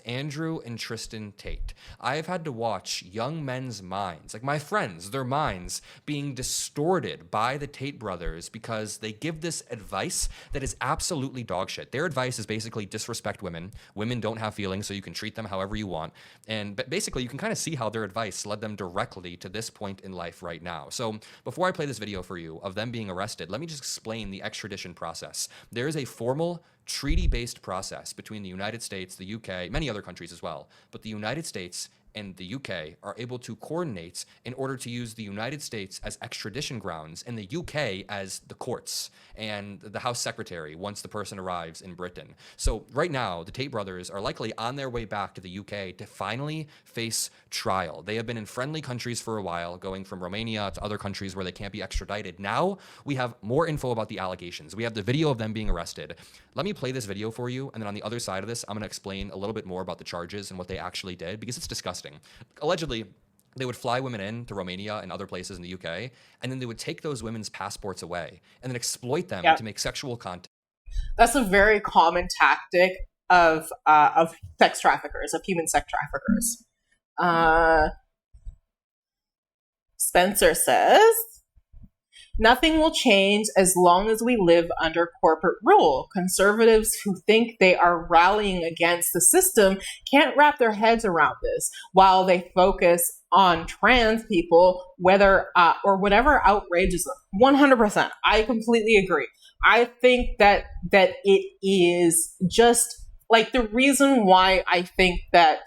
Andrew and Tristan Tate. I have had to watch young men's minds, like my friends, their minds being distorted by the Tate brothers because they give this advice that is absolutely dog shit. Their advice is basically disrespect women. Women don't have feelings, so you can treat them however you want. And basically, you can kind of see how their advice led them directly to this point in life right now. So before I play this video for you of them being arrested, let me just explain the extradition process. There is a formal treaty-based process between the United States, the UK, many other countries as well, but the United States and the UK are able to coordinate in order to use the United States as extradition grounds and the UK as the courts and the House Secretary once the person arrives in Britain. So right now, the Tate brothers are likely on their way back to the UK to finally face trial. They have been in friendly countries for a while, going from Romania to other countries where they can't be extradited. Now we have more info about the allegations. We have the video of them being arrested. Let me play this video for you, and then on the other side of this, I'm going to explain a little bit more about the charges and what they actually did, because it's disgusting. Allegedly, They would fly women in to Romania and other places in the UK, and then they would take those women's passports away and then exploit them to make sexual content. That's a very common tactic of sex traffickers, of human sex traffickers. Spencer says, nothing will change as long as we live under corporate rule. Conservatives who think they are rallying against the system can't wrap their heads around this, while they focus on trans people, whether or whatever outrages them. 100%. I completely agree. I think that it is just like the reason why I think that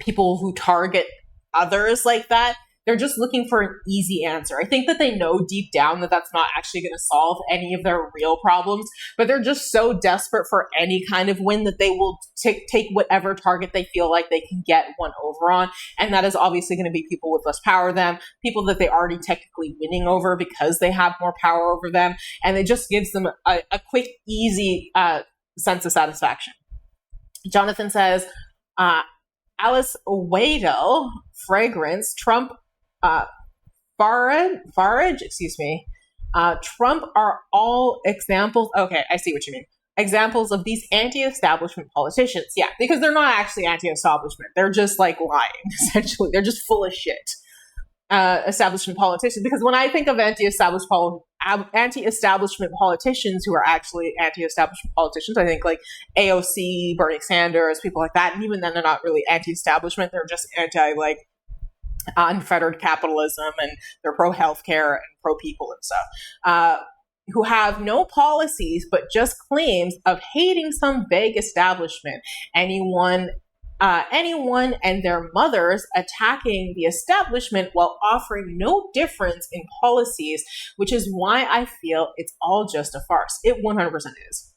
people who target others like that, they're just looking for an easy answer. I think that they know deep down that that's not actually going to solve any of their real problems, but they're just so desperate for any kind of win that they will take whatever target they feel like they can get one over on. And that is obviously going to be people with less power than them, people that they already technically winning over because they have more power over them. And it just gives them a quick, easy sense of satisfaction. Jonathan says, Alice Waddell, Fragrance, Trump, Farage, excuse me. Trump are all examples. Okay, I see what you mean. Examples of these anti-establishment politicians. Yeah, because they're not actually anti-establishment. They're just like lying, essentially. They're just full of shit. Establishment politicians. Because when I think of anti-establishment politicians who are actually anti-establishment politicians, I think like AOC, Bernie Sanders, people like that. And even then, they're not really anti-establishment. They're just anti unfettered capitalism, and they're pro-healthcare and pro-people and stuff, who have no policies but just claims of hating some vague establishment. Anyone and their mothers attacking the establishment while offering no difference in policies, which is why I feel it's all just a farce. It 100% is.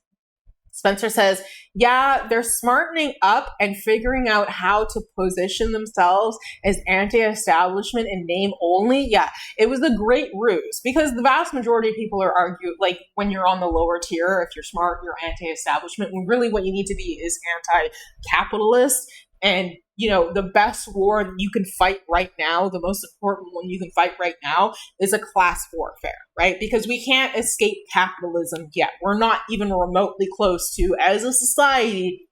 Spencer says, yeah, they're smartening up and figuring out how to position themselves as anti-establishment in name only. Yeah, it was a great ruse because the vast majority of people are arguing, like when you're on the lower tier, if you're smart, you're anti-establishment, when really what you need to be is anti-capitalist. And, you know, the best war that you can fight right now, the most important one you can fight right now is a class warfare, right? Because we can't escape capitalism yet. We're not even remotely close to, as a society,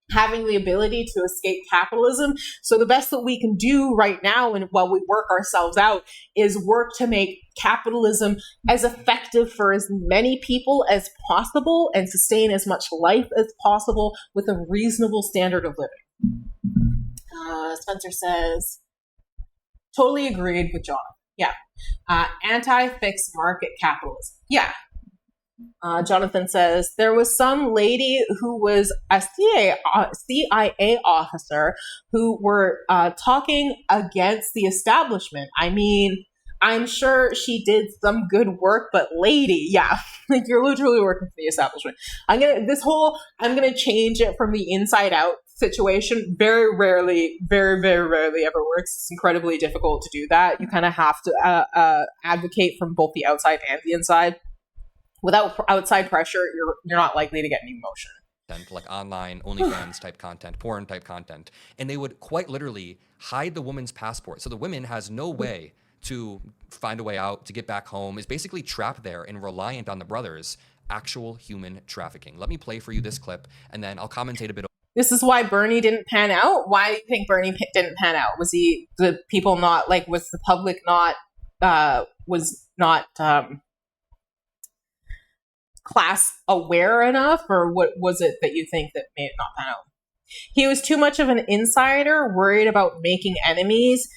having the ability to escape capitalism. So the best that we can do right now, and while we work ourselves out, is work to make capitalism as effective for as many people as possible and sustain as much life as possible with a reasonable standard of living. Spencer says, totally agreed with John. Yeah. Anti-fixed market capitalism. Yeah. Jonathan says, there was some lady who was a CIA officer who were talking against the establishment. I mean, I'm sure she did some good work, but lady, yeah, like you're literally working for the establishment. I'm gonna change it from the inside out situation. Very rarely, very, very rarely ever works. It's incredibly difficult to do that. You kind of have to advocate from both the outside and the inside. Without outside pressure, you're not likely to get any motion. Like online OnlyFans type content, porn type content, and they would quite literally hide the woman's passport, so the woman has no way to find a way out, to get back home, is basically trapped there and reliant on the brothers. Actual human trafficking. Let me play for you this clip, and then I'll commentate a bit. This is why Bernie didn't pan out. Why do you think Bernie didn't pan out? Was the public not class aware enough, or what was it that you think that made it not pan out? He was too much of an insider, worried about making enemies.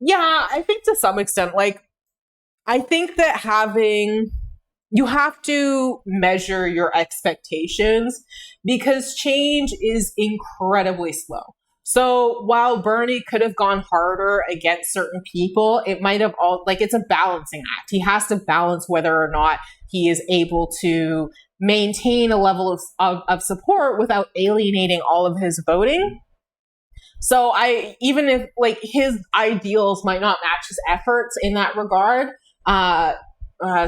Yeah, I think to some extent, I think that you have to measure your expectations because change is incredibly slow. So while Bernie could have gone harder against certain people, it might have it's a balancing act. He has to balance whether or not he is able to maintain a level of support without alienating all of his voting. So even if his ideals might not match his efforts in that regard,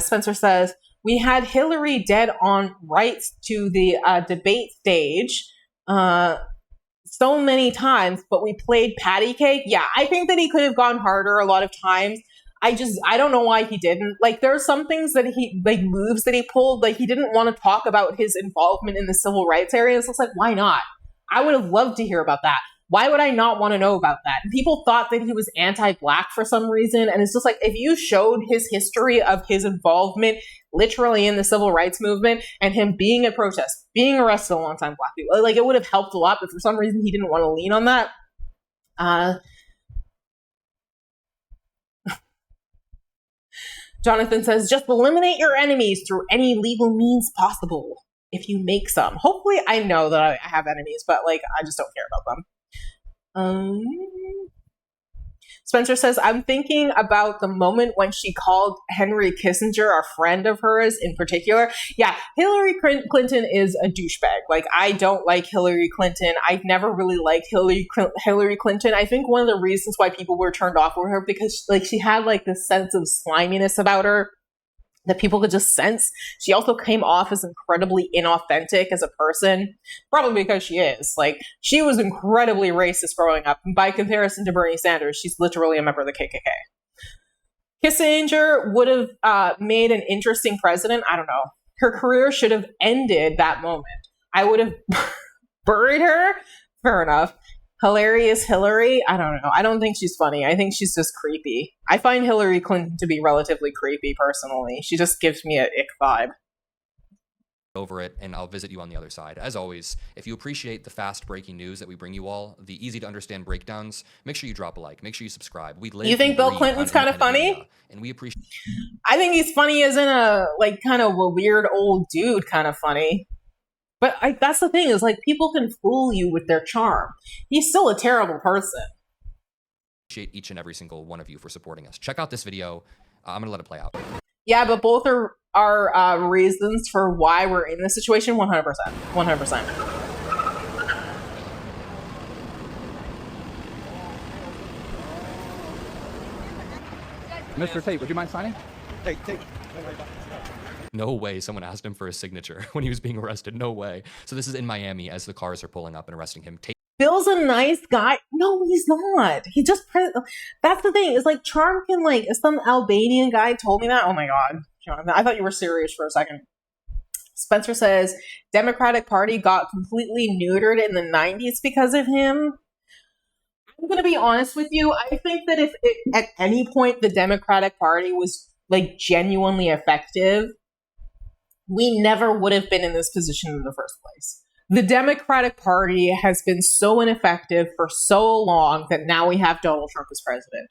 Spencer says, we had Hillary dead on rights to the debate stage. so many times, but we played patty cake. Yeah, I think that he could have gone harder a lot of times. I don't know why he didn't. Like, there are some things that he, like, moves that he pulled. Like, he didn't want to talk about his involvement in the civil rights area. So it's like, why not? I would have loved to hear about that. Why would I not want to know about that? And people thought that he was anti-black for some reason. And it's just like, if you showed his history of his involvement literally in the civil rights movement and him being at protests, being arrested alongside black people, like, it would have helped a lot. But for some reason, he didn't want to lean on that. Jonathan says, just eliminate your enemies through any legal means possible if you make some. Hopefully, I know that I have enemies, but, like, I just don't care about them. Spencer says, I'm thinking about the moment when she called Henry Kissinger a friend of hers in particular. Yeah, Hillary Clinton is a douchebag. Like, I don't like Hillary Clinton. I've never really liked Hillary Clinton. I think one of the reasons why people were turned off with her because, like, she had, like, this sense of sliminess about her that people could just sense. She also came off as incredibly inauthentic as a person, probably because she is. Like, she was incredibly racist growing up. And by comparison to Bernie Sanders, she's literally a member of the KKK. Kissinger would have made an interesting president. I don't know. Her career should have ended that moment. I would have buried her. Fair enough. Hilarious Hillary? I don't know. I don't think she's funny. I think she's just creepy. I find Hillary Clinton to be relatively creepy, personally. She just gives me an ick vibe. Over it, and I'll visit you on the other side. As always, if you appreciate the fast breaking news that we bring you all, the easy to understand breakdowns, make sure you drop a like, make sure you subscribe. We live. You think Bill Clinton's kind of funny? Media, and we appreciate. I think he's funny as in a, like, kind of a weird old dude kind of funny. But that's the thing, is, like, people can fool you with their charm. He's still a terrible person. Appreciate each and every single one of you for supporting us. Check out this video. I'm gonna let it play out. Yeah, but both are reasons for why we're in this situation. 100%. 100%. Mr. Tate, would you mind signing? Hey, Tate. No way someone asked him for a signature when he was being arrested. No way. So this is in Miami as the cars are pulling up and arresting him. Bill's a nice guy. No, he's not. He just, that's the thing. It's like charm can, like, some Albanian guy told me that. Oh my God. Jonathan, I thought you were serious for a second. Spencer says, Democratic Party got completely neutered in the 90s because of him. I'm going to be honest with you. I think that if at any point the Democratic Party was, like, genuinely effective, we never would have been in this position in the first place. The Democratic Party has been so ineffective for so long that now we have Donald Trump as president.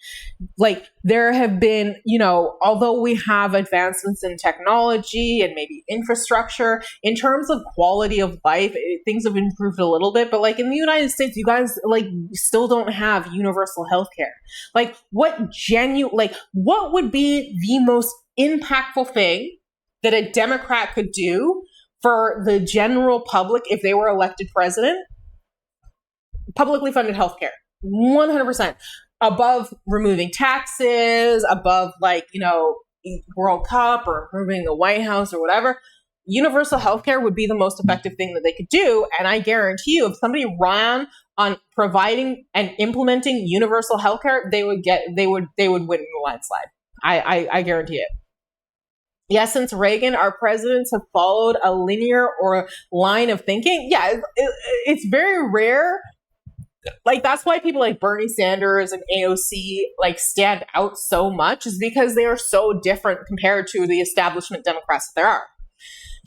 Like, there have been, you know, although we have advancements in technology and maybe infrastructure, in terms of quality of life, things have improved a little bit. But, like, in the United States, you guys, like, still don't have universal health care. Like, what would be the most impactful thing that a Democrat could do for the general public if they were elected president? Publicly funded healthcare, 100%. Above removing taxes, above, like, you know, World Cup or improving the White House or whatever, universal healthcare would be the most effective thing that they could do. And I guarantee you, if somebody ran on providing and implementing universal healthcare, they would win in the landslide. I guarantee it. Yeah, since Reagan, our presidents have followed a linear or line of thinking. Yeah, it's very rare. Like, that's why people like Bernie Sanders and AOC, like, stand out so much, is because they are so different compared to the establishment Democrats that there are.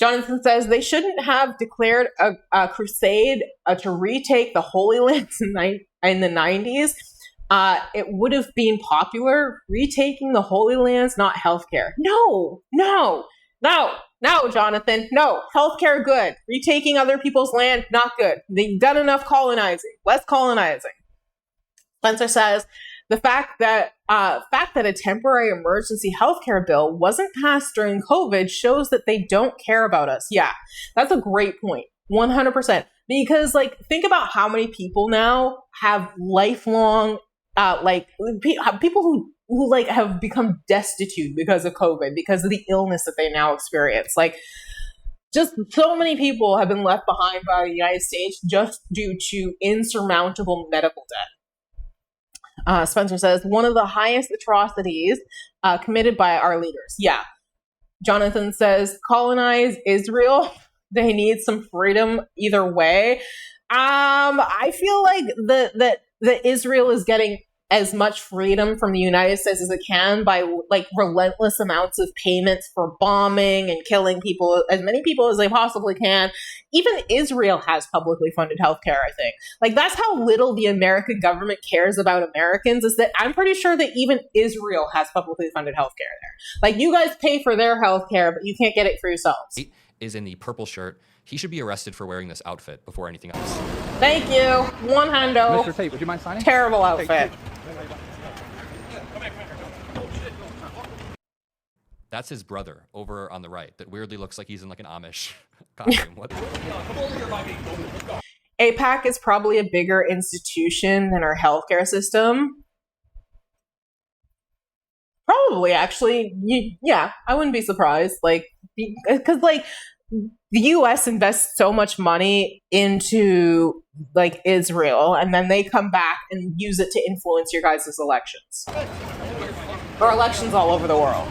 Jonathan says they shouldn't have declared a crusade to retake the Holy Lands in the 90s. It would have been popular. Retaking the Holy Lands, not healthcare. No, Jonathan. No, healthcare, good. Retaking other people's land, not good. They've done enough colonizing. Less colonizing. Spencer says the fact that a temporary emergency healthcare bill wasn't passed during COVID shows that they don't care about us. Yeah, that's a great point. 100%. Because, like, think about how many people now have lifelong people who like have become destitute because of COVID, because of the illness that they now experience. Like, Just so many people have been left behind by the United States just due to insurmountable medical debt. Spencer says, one of the highest atrocities committed by our leaders. Yeah. Jonathan says, colonize Israel. They need some freedom either way. I feel like that Israel is getting as much freedom from the United States as it can by like relentless amounts of payments for bombing and killing people, as many people as they possibly can. Even Israel has publicly funded healthcare, I think. Like, that's how little the American government cares about Americans, is that I'm pretty sure that even Israel has publicly funded healthcare there. Like, you guys pay for their healthcare, but you can't get it for yourselves. Is in the purple shirt. He should be arrested for wearing this outfit before anything else. Thank you. One hundo. Mr. Tate, would you mind signing? Terrible outfit. That's his brother over on the right that weirdly looks like he's in like an Amish costume. What? APAC is probably a bigger institution than our healthcare system. Probably, actually. Yeah, I wouldn't be surprised. Like, because like the US invests so much money into like Israel, and then they come back and use it to influence your guys' elections. Or elections all over the world.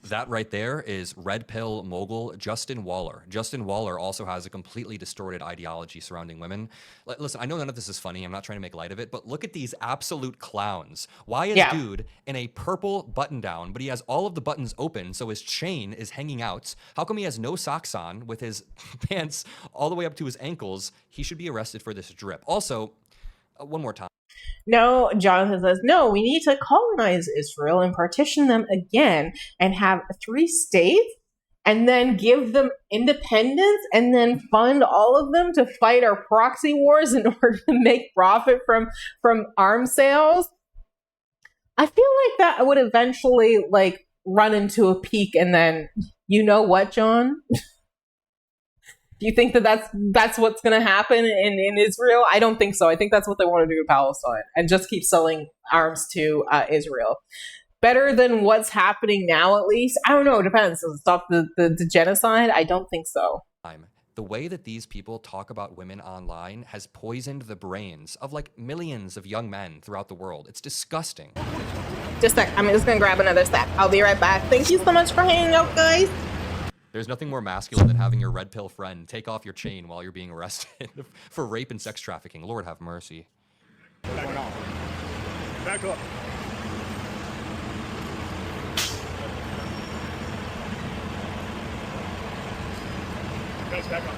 That right there is red pill mogul Justin Waller. Justin Waller also has a completely distorted ideology surrounding women. Listen, I know none of this is funny. I'm not trying to make light of it, but look at these absolute clowns. Why is dude in a purple button down, but he has all of the buttons open, so his chain is hanging out? How come he has no socks on with his pants all the way up to his ankles? He should be arrested for this drip. Also, one more time. No, Jonathan says, no, we need to colonize Israel and partition them again and have 3 states and then give them independence and then fund all of them to fight our proxy wars in order to make profit from arms sales. I feel like that would eventually like run into a peak, and then, you know what, John? Do you think that that's what's going to happen in Israel? I don't think so. I think that's what they want to do to Palestine and just keep selling arms to Israel. Better than what's happening now, at least. I don't know. It depends. Does it stop the genocide? I don't think so. The way that these people talk about women online has poisoned the brains of like millions of young men throughout the world. It's disgusting. Just a sec. I'm just going to grab another stack. I'll be right back. Thank you so much for hanging out, guys. There's nothing more masculine than having your red pill friend take off your chain while you're being arrested for rape and sex trafficking. Lord have mercy. Back up. Guys, back up.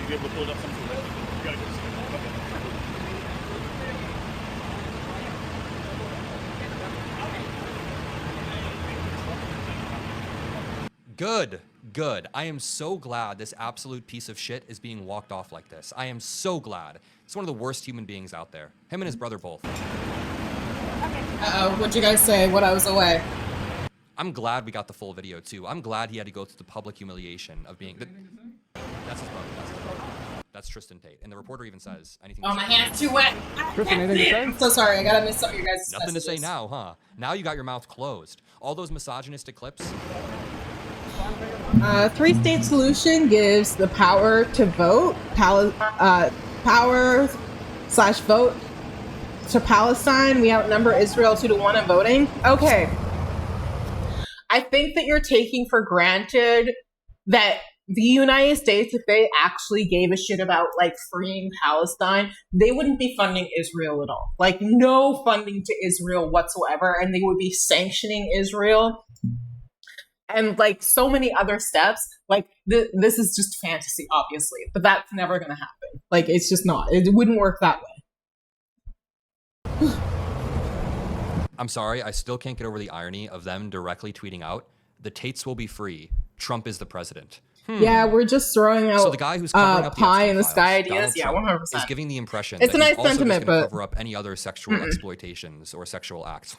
You able to pull it up some sort of way? You gotta go see it. Okay. Good. I am so glad this absolute piece of shit is being walked off like this. I am so glad. He's one of the worst human beings out there. Him and his brother both. Uh-oh, what'd you guys say when I was away? I'm glad we got the full video too. I'm glad he had to go through the public humiliation of being... That's his brother. That's Tristan Tate. And the reporter even says anything. Oh, my hand's too wet. Tristan, anything to say? I'm so sorry. I gotta miss some of your guys' Nothing messages. to say now, huh? Now you got your mouth closed. All those misogynistic clips. 3-state solution gives the power to vote, power/vote to Palestine. We outnumber Israel 2-1 in voting. Okay. I think that you're taking for granted that the United States, if they actually gave a shit about like freeing Palestine, they wouldn't be funding Israel at all. Like, no funding to Israel whatsoever, and they would be sanctioning Israel. And like so many other steps, like this is just fantasy, obviously, but that's never going to happen. Like, it's just not. It wouldn't work that way. I'm sorry, I still can't get over the irony of them directly tweeting out, "The Tates will be free. Trump is the president." Yeah, we're just throwing out So the guy who's covering up the pie Epstein in the files, sky ideas. Donald Yeah, Trump, 100%. is giving the impression It's that a nice he's also sentiment, just going to but cover up any other sexual exploitations or sexual acts.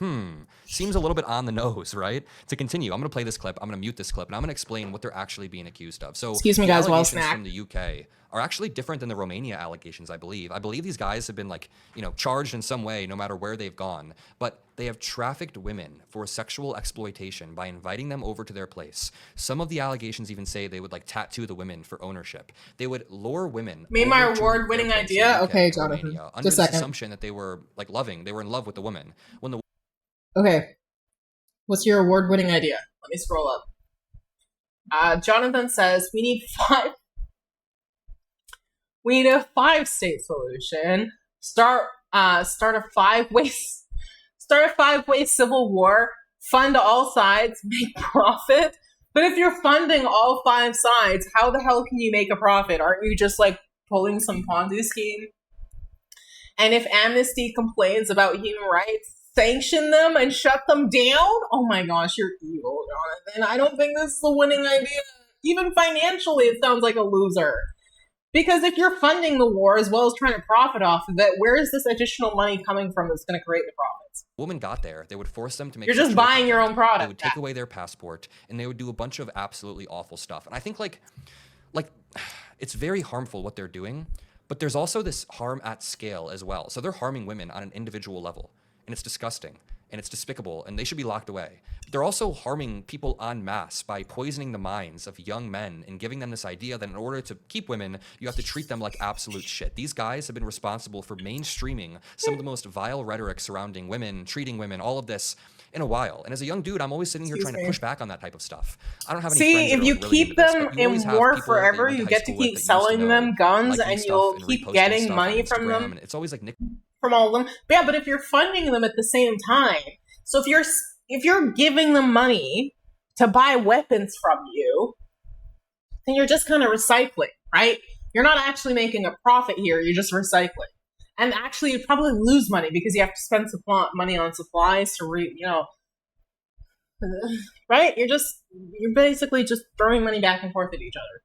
Seems a little bit on the nose, right? To continue, I'm going to play this clip. I'm going to mute this clip, and I'm going to explain what they're actually being accused of. So Excuse me, the guys, while I allegations snack. from the UK are actually different than the Romania allegations, I believe. I believe these guys have been charged in some way, no matter where they've gone. But they have trafficked women for sexual exploitation by inviting them over to their place. Some of the allegations even say they would tattoo the women for ownership. They would lure women. Made my over to award-winning their place in idea? UK Okay, or Jonathan. Romania, under Just a this second. assumption that they were they were in love with the woman. When the Okay. What's your award-winning idea? Let me scroll up. Jonathan says we need a 5-state solution. Start a 5-way civil war. Fund all sides. Make profit. But if you're funding all 5 sides, how the hell can you make a profit? Aren't you just pulling some Ponzi scheme? And if Amnesty complains about human rights, sanction them and shut them down? Oh my gosh, you're evil, Jonathan. I don't think this is a winning idea. Even financially, it sounds like a loser. Because if you're funding the war as well as trying to profit off of it, where is this additional money coming from that's going to create the profits? woman got there, they would force them to make. You're just sexual buying your content. own product. They would take away their passport, and they would do a bunch of absolutely awful stuff. And I think it's very harmful what they're doing, but there's also this harm at scale as well. So they're harming women on an individual level, and it's disgusting, and it's despicable, and they should be locked away. But they're also harming people en masse by poisoning the minds of young men and giving them this idea that in order to keep women, you have to treat them like absolute shit. These guys have been responsible for mainstreaming some of the most vile rhetoric surrounding women, treating women, all of this in a while. And as a young dude, I'm always sitting here trying to push back on that type of stuff. I don't have any friends that if are, you really keep into this, them but you in always have war people that you forever, went to you high get to school with keep that you used selling know, them guns liking and stuff you'll and keep reposting getting stuff money on from Instagram, them. and it's always From all of them. But yeah, but if you're funding them at the same time, so if you're giving them money to buy weapons from you, then you're just kind of recycling, right? You're not actually making a profit here, you're just recycling. And actually, you'd probably lose money because you have to spend money on supplies to right? You're basically just throwing money back and forth at each other.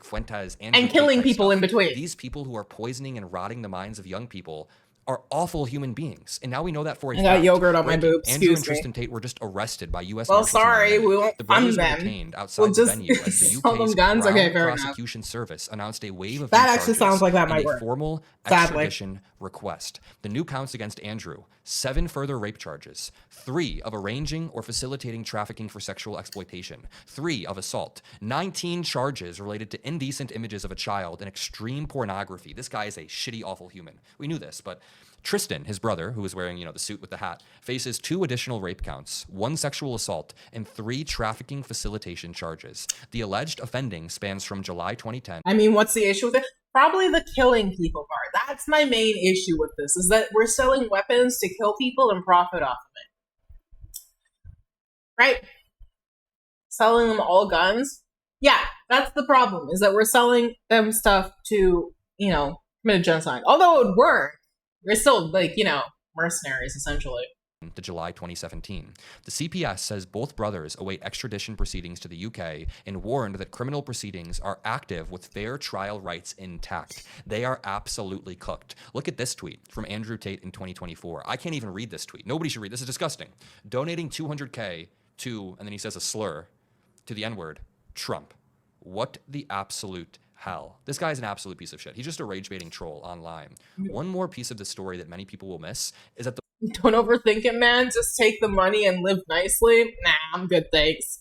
Fuentes and killing people in between. These people who are poisoning and rotting the minds of young people are awful human beings, and now we know that for a fact. I got yogurt on my boobs. Andrew and Tristan Tate were just arrested by U.S. Well, Marshals. sorry, we won't the brothers fund were them. detained outside We'll the just venue as the sell them UK's guns. Crown Okay, fair enough. Prosecution Service announced a wave of That new actually charges sounds like that and might a work. formal Sadly. extradition request. The new counts against Andrew: 7 further rape charges, 3 of arranging or facilitating trafficking for sexual exploitation, 3 of assault, 19 charges related to indecent images of a child and extreme pornography. This guy is a shitty, awful human. We knew this, but Tristan, his brother, who was wearing, the suit with the hat, faces 2 additional rape counts, 1 sexual assault, and 3 trafficking facilitation charges. The alleged offending spans from July 2010. I mean, what's the issue with it? Probably the killing people part. That's my main issue with this, is that we're selling weapons to kill people and profit off of it. Right? Selling them all guns? Yeah, that's the problem, is that we're selling them stuff to, commit genocide. Although it would work, we're still, mercenaries, essentially. To July 2017. The CPS says both brothers await extradition proceedings to the UK and warned that criminal proceedings are active with fair trial rights intact. They are absolutely cooked. Look at this tweet from Andrew Tate in 2024. I can't even read this tweet. Nobody should read this. Is disgusting. Donating $200K to, and then he says a slur, to the N-word, Trump. What the absolute hell? This guy's an absolute piece of shit. He's just a rage-baiting troll online. One more piece of the story that many people will miss is that Don't overthink it, man. Just take the money and live nicely. Nah, I'm good, thanks.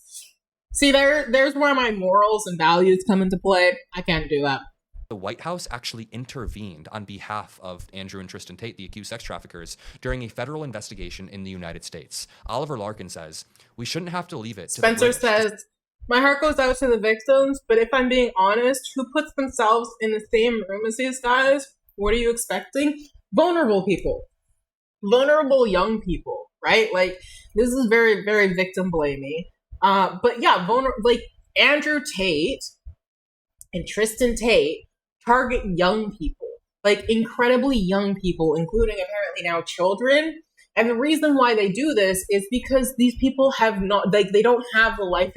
See, there's where my morals and values come into play. I can't do that. The White House actually intervened on behalf of Andrew and Tristan Tate, the accused sex traffickers, during a federal investigation in the United States. Oliver Larkin says, we shouldn't have to leave it to Spencer says, my heart goes out to the victims, but if I'm being honest, who puts themselves in the same room as these guys? What are you expecting? Vulnerable people. Vulnerable young people, right? This is very, very victim blamey. But yeah, Andrew Tate and Tristan Tate target young people, incredibly young people, including apparently now children. And the reason why they do this is because these people have not, like, they don't have the life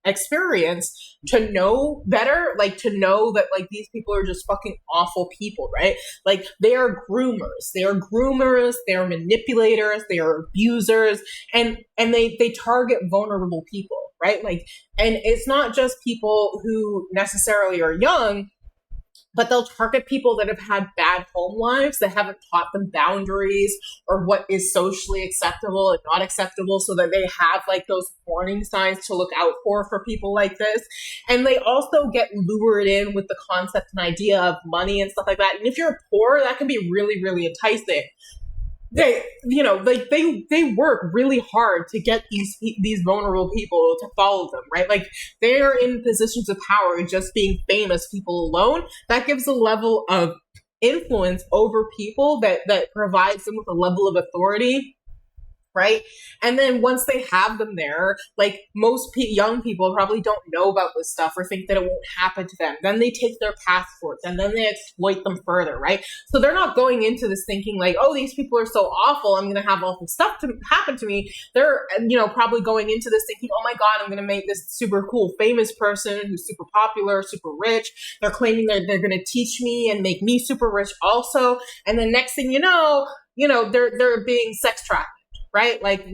experience to know better, like, to know that, like, these people are just fucking awful people, right? Like, they are groomers, they are manipulators, they are abusers, and they target vulnerable people, right? Like, and it's not just people who necessarily are young, but they'll target people that have had bad home lives, that haven't taught them boundaries or what is socially acceptable and not acceptable, so that they have like those warning signs to look out for people like this. And they also get lured in with the concept and idea of money and stuff like that. And if you're poor, that can be really, really enticing. They, you know, like they work really hard to get these vulnerable people to follow them, right? Like, they are in positions of power, just being famous people alone. That gives a level of influence over people that provides them with a level of authority, right? And then once they have them there, like, most young people probably don't know about this stuff or think that it won't happen to them. Then they take their passports and then they exploit them further, right? So they're not going into this thinking like, oh, these people are so awful, I'm going to have awful stuff to happen to me. They're, you know, probably going into this thinking, oh my God, I'm going to make this super cool, famous person who's super popular, super rich. They're claiming they're going to teach me and make me super rich also. And then next thing you know, they're being sex trafficked. Right? Like,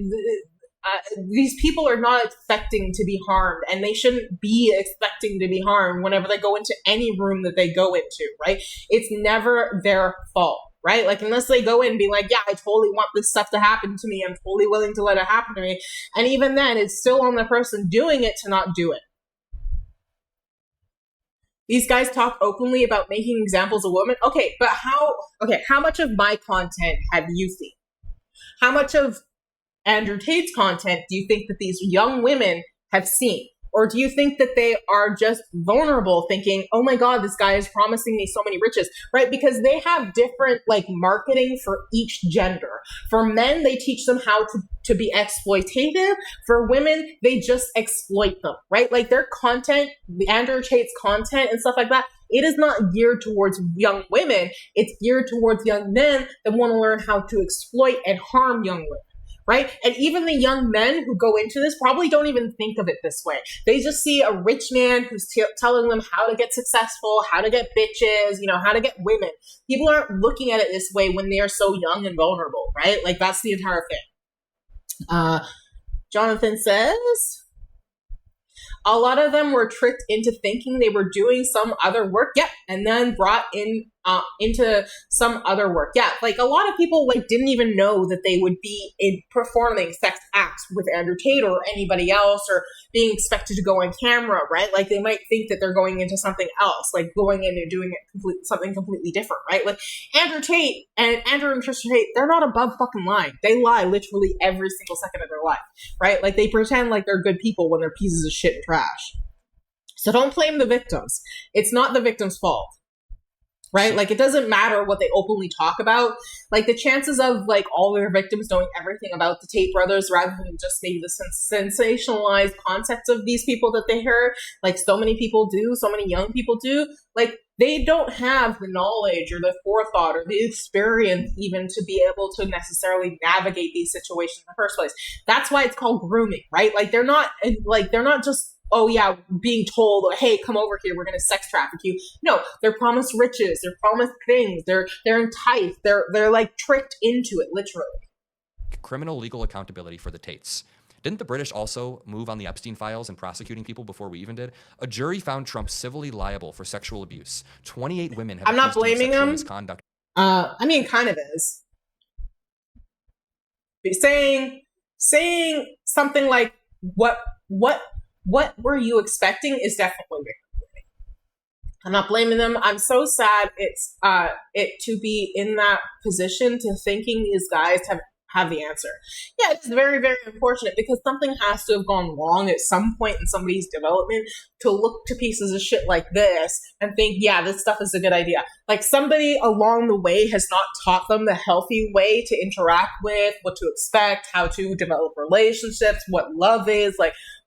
these people are not expecting to be harmed, and they shouldn't be expecting to be harmed whenever they go into any room that they go into, right? It's never their fault, right? Like, unless they go in and be like, yeah, I totally want this stuff to happen to me, I'm totally willing to let it happen to me. And even then, it's still on the person doing it to not do it. These guys talk openly about making examples of women. Okay, but how much of my content have you seen? How much of Andrew Tate's content do you think that these young women have seen? Or do you think that they are just vulnerable, thinking, oh my God, this guy is promising me so many riches, right? Because they have different, like, marketing for each gender. For men, they teach them how to be exploitative. For women, they just exploit them, right? Like, their content, Andrew Tate's content and stuff like that, it is not geared towards young women. It's geared towards young men that want to learn how to exploit and harm young women. Right? And even the young men who go into this probably don't even think of it this way. They just see a rich man who's telling them how to get successful, how to get bitches, how to get women. People aren't looking at it this way when they are so young and vulnerable, right? Like, that's the entire thing. Jonathan says, a lot of them were tricked into thinking they were doing some other work. Yep. And then brought into some other work. Yeah. Like, a lot of people didn't even know that they would be performing sex acts with Andrew Tate or anybody else, or being expected to go on camera, right? Like, they might think that they're going into something else, like going in and doing something completely different, right? Like, Andrew Tate and Andrew and Trisha Tate, they're not above fucking lying. They lie literally every single second of their life, right? Like, they pretend like they're good people when they're pieces of shit and trash. So don't blame the victims. It's not the victim's fault. Right? Like, it doesn't matter what they openly talk about. Like, the chances of, all their victims knowing everything about the Tate brothers, rather than just maybe the sensationalized concepts of these people that they heard, like so many people do, so many young people do, they don't have the knowledge or the forethought or the experience even to be able to necessarily navigate these situations in the first place. That's why it's called grooming, right? They're not just, oh yeah, being told, hey, come over here, we're going to sex traffic you. No, they're promised riches, they're promised things, they're enticed, they're tricked into it, literally. Criminal legal accountability for the Tates. Didn't the British also move on the Epstein files and prosecuting people before we even did? A jury found Trump civilly liable for sexual abuse. 28 women have I'm not blaming him. Misconduct. Kind of is. Saying something like, what were you expecting, is definitely victim. I'm not blaming them. I'm so sad it to be in that position, to thinking these guys have the answer. Yeah, it's very, very unfortunate, because something has to have gone wrong at some point in somebody's development to look to pieces of shit like this and think, yeah, this stuff is a good idea. Like, somebody along the way has not taught them the healthy way to interact with, what to expect, how to develop relationships, what love is,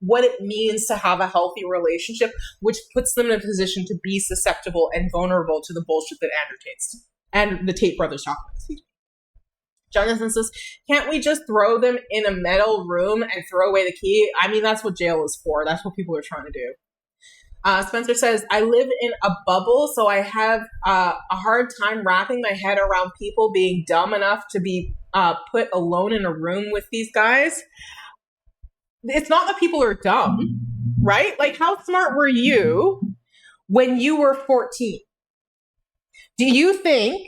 what it means to have a healthy relationship, which puts them in a position to be susceptible and vulnerable to the bullshit that Andrew Tate's and the Tate brothers talk about. Jonathan says, can't we just throw them in a metal room and throw away the key? I mean, that's what jail is for. That's what people are trying to do. Spencer says, I live in a bubble, so I have a hard time wrapping my head around people being dumb enough to be put alone in a room with these guys. It's not that people are dumb, right? Like, how smart were you when you were 14? Do you think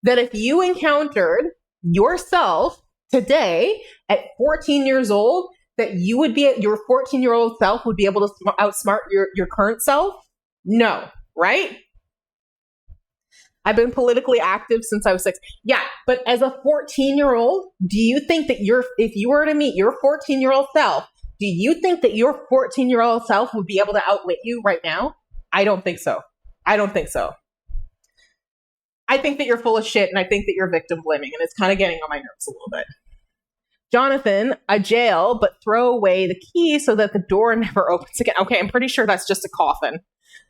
that if you encountered yourself today at 14 years old, that you would be, your 14-year-old self would be able to outsmart your current self? No, right? I've been politically active since I was 6. Yeah, but as a 14-year-old, do you think that if you were to meet your 14-year-old self, do you think that your 14-year-old self would be able to outwit you right now? I don't think so. I don't think so. I think that you're full of shit, and I think that you're victim blaming, and it's kind of getting on my nerves a little bit. Jonathan, a jail, but throw away the key so that the door never opens again. Okay, I'm pretty sure that's just a coffin.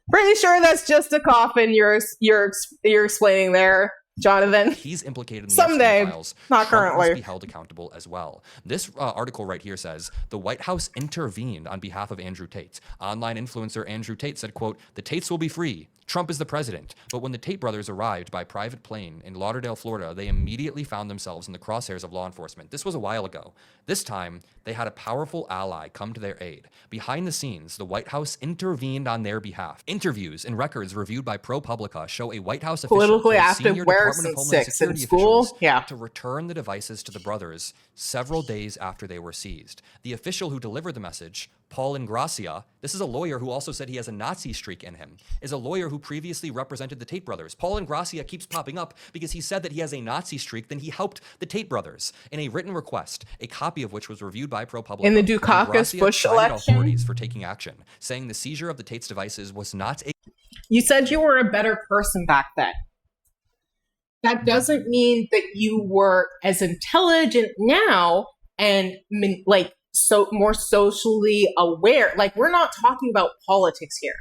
Pretty sure that's just a coffin you're explaining there, Jonathan. He's implicated in the someday, Epstein files. not Trump currently. Must be held accountable as well. This article right here says the White House intervened on behalf of Andrew Tate. Online influencer Andrew Tate said, quote, "The Tates will be free. Trump is the president." But when the Tate brothers arrived by private plane in Lauderdale, Florida, they immediately found themselves in the crosshairs of law enforcement. This was a while ago. This time, they had a powerful ally come to their aid. Behind the scenes, the White House intervened on their behalf. Interviews and records reviewed by ProPublica show a White House official Politically told active senior where Department of since Homeland 6 Security in school? officials Yeah. to return the devices to the brothers several days after they were seized. The official who delivered the message, Paul Ingracia, this is a lawyer who also said he has a Nazi streak in him, is a lawyer who previously represented the Tate brothers. Paul Ingracia keeps popping up because he said that he has a Nazi streak, then he helped the Tate brothers in a written request, a copy of which was reviewed by ProPublica. In the Dukakis Ingracia Bush chided election? authorities for taking action, saying the seizure of the Tate's devices was not a... You said you were a better person back then. That doesn't mean that you were as intelligent now and more socially aware. Like, we're not talking about politics here.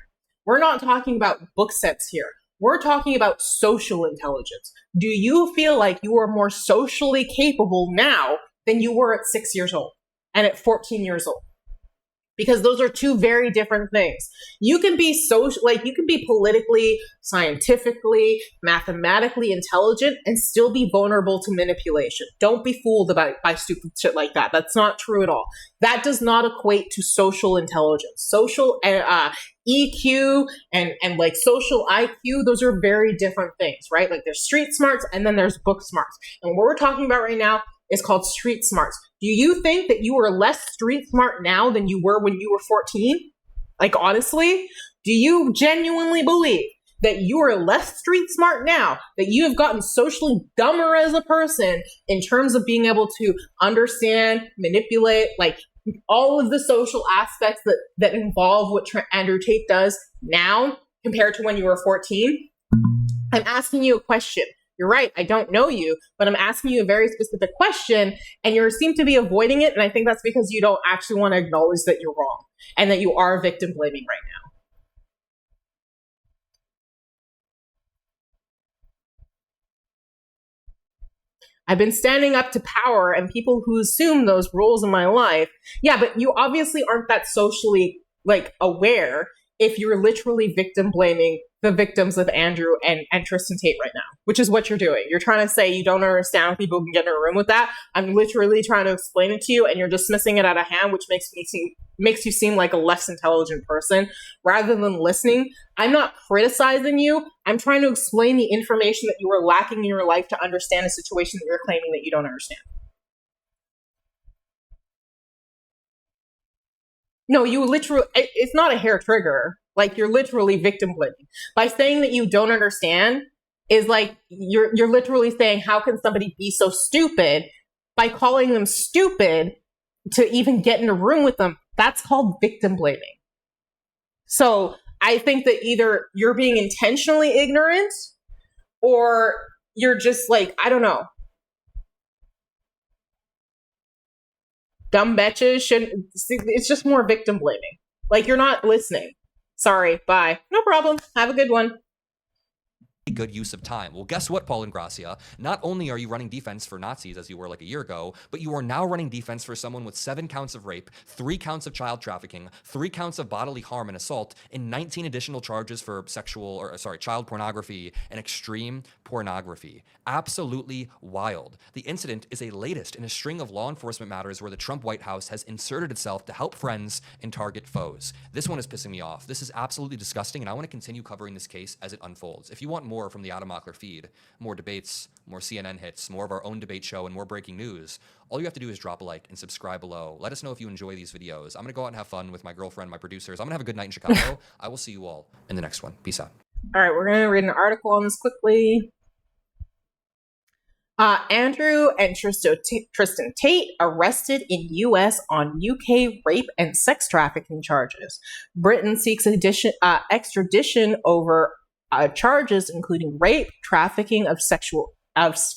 We're not talking about book sets here. We're talking about social intelligence. Do you feel like you are more socially capable now than you were at 6 years old and at 14 years old? Because those are two very different things. You can be you can be politically, scientifically, mathematically intelligent and still be vulnerable to manipulation. Don't be fooled by stupid shit like that. That's not true at all. That does not equate to social intelligence. Social EQ and like social IQ, those are very different things, right? Like there's street smarts and then there's book smarts. And what we're talking about right now is called street smarts. Do you think that you are less street smart now than you were when you were 14? Like, honestly, do you genuinely believe that you are less street smart now, that you have gotten socially dumber as a person in terms of being able to understand, manipulate, like all of the social aspects that involve what Andrew Tate does now compared to when you were 14? I'm asking you a question. You're right, I don't know you, but I'm asking you a very specific question, and you seem to be avoiding it, and I think that's because you don't actually want to acknowledge that you're wrong, and that you are victim blaming right now. I've been standing up to power and people who assume those roles in my life. Yeah, but you obviously aren't that socially, aware if you're literally victim blaming the victims of Andrew and Tristan Tate right now, which is what you're doing. You're trying to say you don't understand how people can get in a room with that. I'm literally trying to explain it to you, and you're dismissing it out of hand, which makes you seem like a less intelligent person rather than listening. I'm not criticizing you. I'm trying to explain the information that you were lacking in your life to understand a situation that you're claiming that you don't understand. No, you literally, it's not a hair trigger. Like, you're literally victim blaming. By saying that you don't understand is like, you're literally saying, how can somebody be so stupid? By calling them stupid to even get in a room with them, that's called victim blaming. So I think that either you're being intentionally ignorant or you're just like, I don't know. Dumb bitches shouldn't, it's just more victim blaming. Like, you're not listening. Sorry, bye. No problem. Have a good one. good use of time. Well, guess what, Paul and Gracia? Not only are you running defense for Nazis as you were like a year ago, but you are now running defense for someone with 7 counts of rape, 3 counts of child trafficking, 3 counts of bodily harm and assault, and 19 additional charges for child pornography and extreme pornography. Absolutely wild. The incident is a latest in a string of law enforcement matters where the Trump White House has inserted itself to help friends and target foes. This one is pissing me off. This is absolutely disgusting, and I want to continue covering this case as it unfolds. If you want more from the Adam Mockler feed, more debates, more CNN hits, more of our own debate show, and more breaking news, all you have to do is drop a like and subscribe below. Let us know if you enjoy these videos. I'm going to go out and have fun with my girlfriend, my producers. I'm going to have a good night in Chicago. I will see you all in the next one. Peace out. All right, we're going to read an article on this quickly. Andrew and Tristan Tate arrested in U.S. on UK rape and sex trafficking charges. Britain seeks extradition over charges including rape, trafficking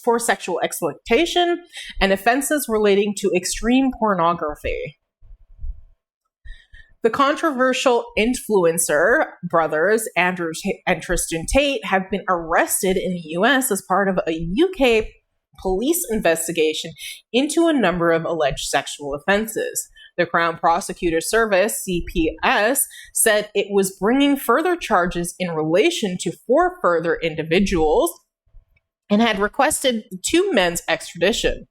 for sexual exploitation, and offenses relating to extreme pornography. The controversial influencer brothers, Andrew and Tristan Tate, have been arrested in the U.S. as part of a UK police investigation into a number of alleged sexual offenses. The Crown Prosecutor's Service, CPS, said it was bringing further charges in relation to 4 further individuals and had requested the 2 men's extradition.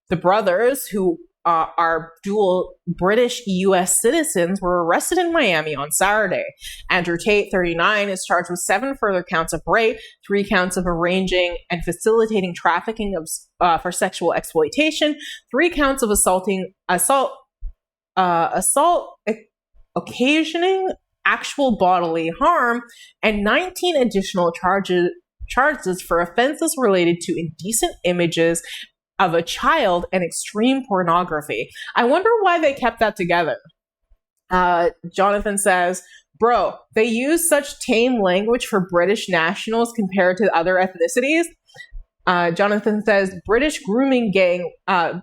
The brothers, who are dual British U.S. citizens, were arrested in Miami on Saturday. Andrew Tate, 39, is charged with 7 further counts of rape, 3 counts of arranging and facilitating trafficking for sexual exploitation, 3 counts of assault occasioning actual bodily harm, and 19 additional charges for offenses related to indecent images of a child and extreme pornography. I wonder why they kept that together. Jonathan says, bro, they use such tame language for British nationals compared to other ethnicities. Jonathan says, British grooming and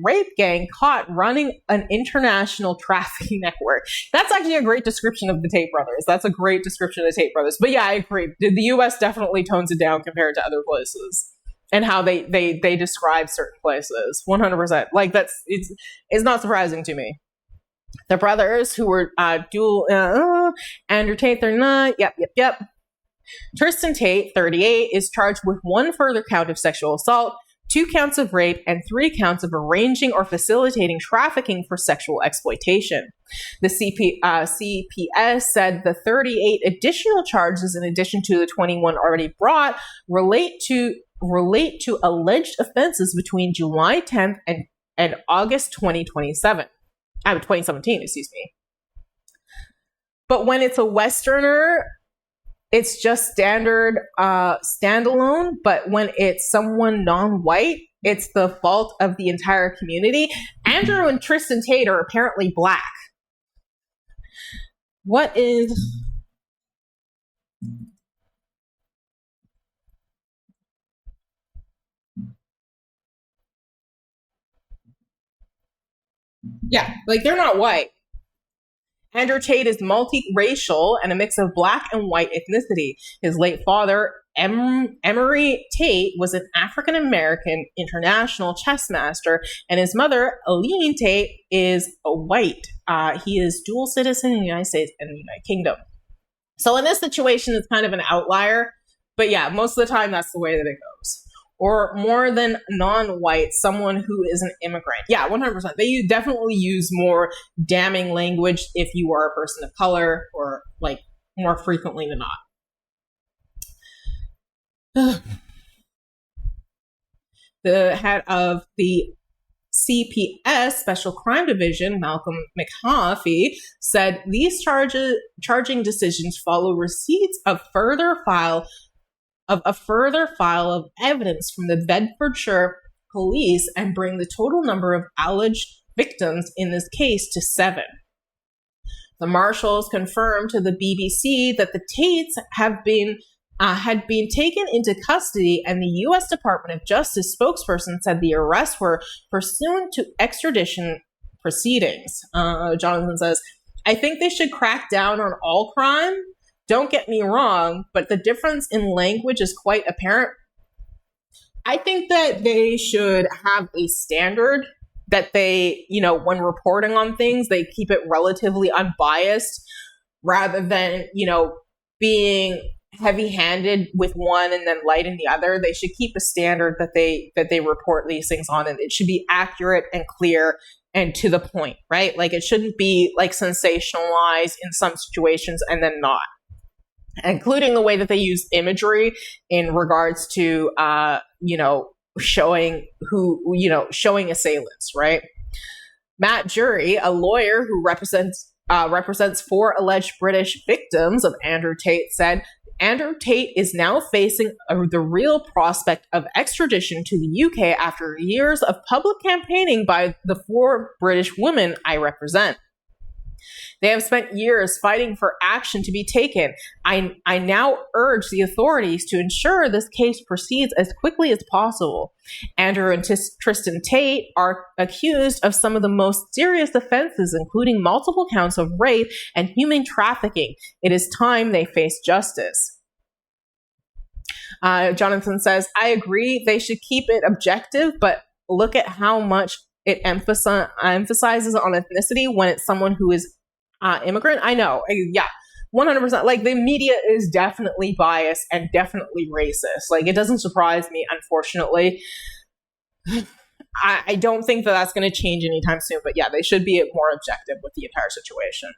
rape gang caught running an international trafficking network. That's actually a great description of the Tate brothers. That's a great description of the Tate brothers. But yeah, I agree. The US definitely tones it down compared to other places. And how they describe certain places, 100%. Like it's not surprising to me. The brothers who were dual, Andrew Tate, 39, yep. Tristan Tate, 38, is charged with 1 further count of sexual assault, 2 counts of rape, and 3 counts of arranging or facilitating trafficking for sexual exploitation. The CPS said the 38 additional charges, in addition to the 21 already brought, relate to alleged offenses between July 10th and August 2017, excuse me. But when it's a Westerner, it's just standard standalone. But when it's someone non-white, it's the fault of the entire community. Andrew and Tristan Tate are apparently black. What is... Yeah, like they're not white. Andrew Tate is multiracial and a mix of black and white ethnicity. His late father, Emery Tate, was an African-American international chess master, and his mother, Aline Tate, is a white. He is dual citizen in the United States and the United Kingdom. So in this situation, it's kind of an outlier, but yeah, most of the time that's the way that it goes. Or more than non-white, someone who is an immigrant. Yeah, 100%. They definitely use more damning language if you are a person of color, or like more frequently than not. The head of the CPS Special Crime Division, Malcolm McAfee, said these charging decisions follow receipts of a further file of evidence from the Bedfordshire police and bring the total number of alleged victims in this case to 7. The marshals confirmed to the BBC that the Tates had been taken into custody, and the U.S. Department of Justice spokesperson said the arrests were pursuant to extradition proceedings. Jonathan says, I think they should crack down on all crime, Don't get me wrong, but the difference in language is quite apparent. I think that they should have a standard that they, when reporting on things, they keep it relatively unbiased rather than, being heavy-handed with one and then light in the other. They should keep a standard that they report these things on, and it should be accurate and clear and to the point, right? Like, it shouldn't be like sensationalized in some situations and then not, including the way that they use imagery in regards to showing assailants, right? Matt Jury, a lawyer who represents 4 alleged British victims of Andrew Tate, said Andrew Tate is now facing the real prospect of extradition to the UK after years of public campaigning by the 4 British women I represent. They have spent years fighting for action to be taken. I now urge the authorities to ensure this case proceeds as quickly as possible. Andrew and Tristan Tate are accused of some of the most serious offenses, including multiple counts of rape and human trafficking. It is time they face justice. Jonathan says, I agree they should keep it objective, but look at how much it emphasizes on ethnicity when it's someone who is immigrant. I know. Yeah. 100%. Like, the media is definitely biased and definitely racist. Like, it doesn't surprise me, unfortunately. I don't think that that's going to change anytime soon, but yeah, they should be more objective with the entire situation.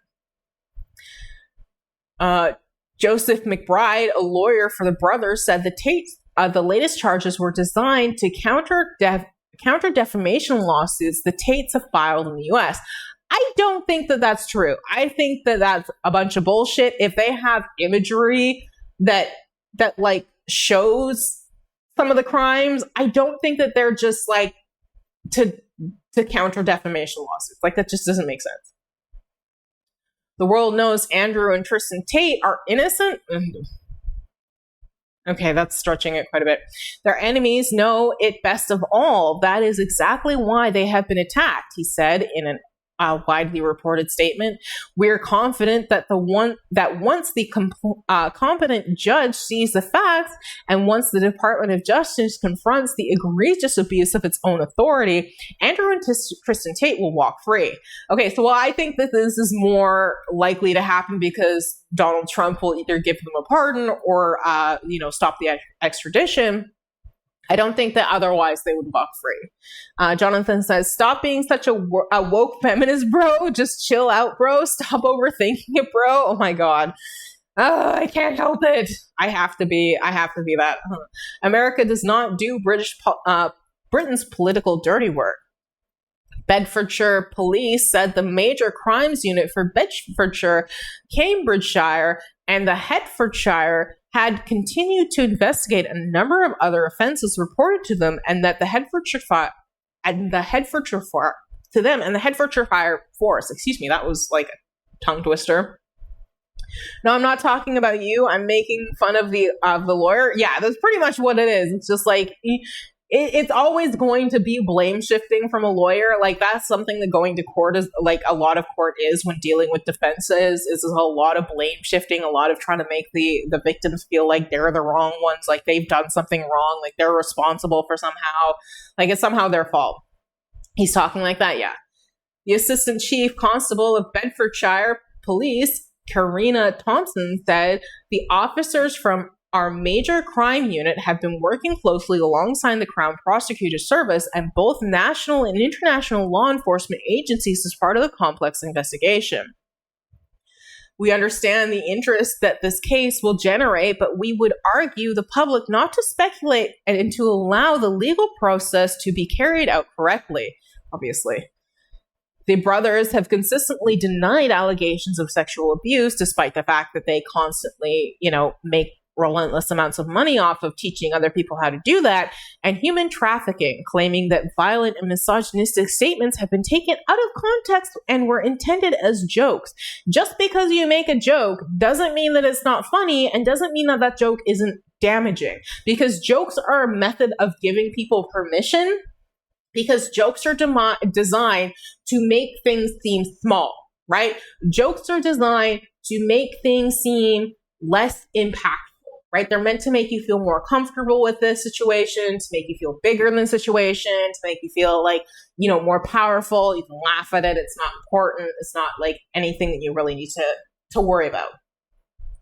Joseph McBride, a lawyer for the brothers, said the latest charges were designed to counter defamation lawsuits the Tates have filed in the U.S. I don't think that that's true. I think that that's a bunch of bullshit. If they have imagery that like shows some of the crimes, I don't think that they're just like to counter defamation lawsuits. Like, that just doesn't make sense. The world knows Andrew and Tristan Tate are innocent. Okay, that's stretching it quite a bit. Their enemies know it best of all. That is exactly why they have been attacked, he said in an widely reported statement. We're confident that once the competent judge sees the facts, and once the Department of Justice confronts the egregious abuse of its own authority, Andrew and Tristan Tate will walk free. Okay, so I think that this is more likely to happen because Donald Trump will either give them a pardon or stop the extradition. I don't think that otherwise they would walk free. Jonathan says, stop being such a woke feminist, bro. Just chill out, bro. Stop overthinking it, bro. Oh my God. I can't help it. I have to be that. America does not do Britain's political dirty work. Bedfordshire Police said the Major Crimes Unit for Bedfordshire, Cambridgeshire, and the Hertfordshire had continued to investigate a number of other offenses reported to them, and that the Hertfordshire Force, excuse me, that was like a tongue twister. No, I'm not talking about you. I'm making fun of the lawyer. Yeah, that's pretty much what it is. It's just like, it's always going to be blame shifting from a lawyer. Like, that's something that going to court is, like, a lot of court is when dealing with defenses, is a lot of blame shifting, a lot of trying to make the victims feel like they're the wrong ones, like they've done something wrong, like they're responsible for somehow, like it's somehow their fault. He's talking like that, yeah. The Assistant Chief Constable of Bedfordshire Police, Karina Thompson, said the officers from our Major Crime Unit have been working closely alongside the Crown Prosecutor's Service and both national and international law enforcement agencies as part of the complex investigation. We understand the interest that this case will generate, but we would argue the public not to speculate and to allow the legal process to be carried out correctly, obviously. The brothers have consistently denied allegations of sexual abuse, despite the fact that they constantly, make relentless amounts of money off of teaching other people how to do that, and human trafficking, claiming that violent and misogynistic statements have been taken out of context and were intended as jokes. Just because you make a joke doesn't mean that it's not funny, and doesn't mean that that joke isn't damaging, because jokes are a method of giving people permission, because jokes are designed to make things seem small, right? Jokes are designed to make things seem less impactful, right? They're meant to make you feel more comfortable with this situation, to make you feel bigger than the situation, to make you feel like, more powerful. You can laugh at it. It's not important. It's not like anything that you really need to worry about.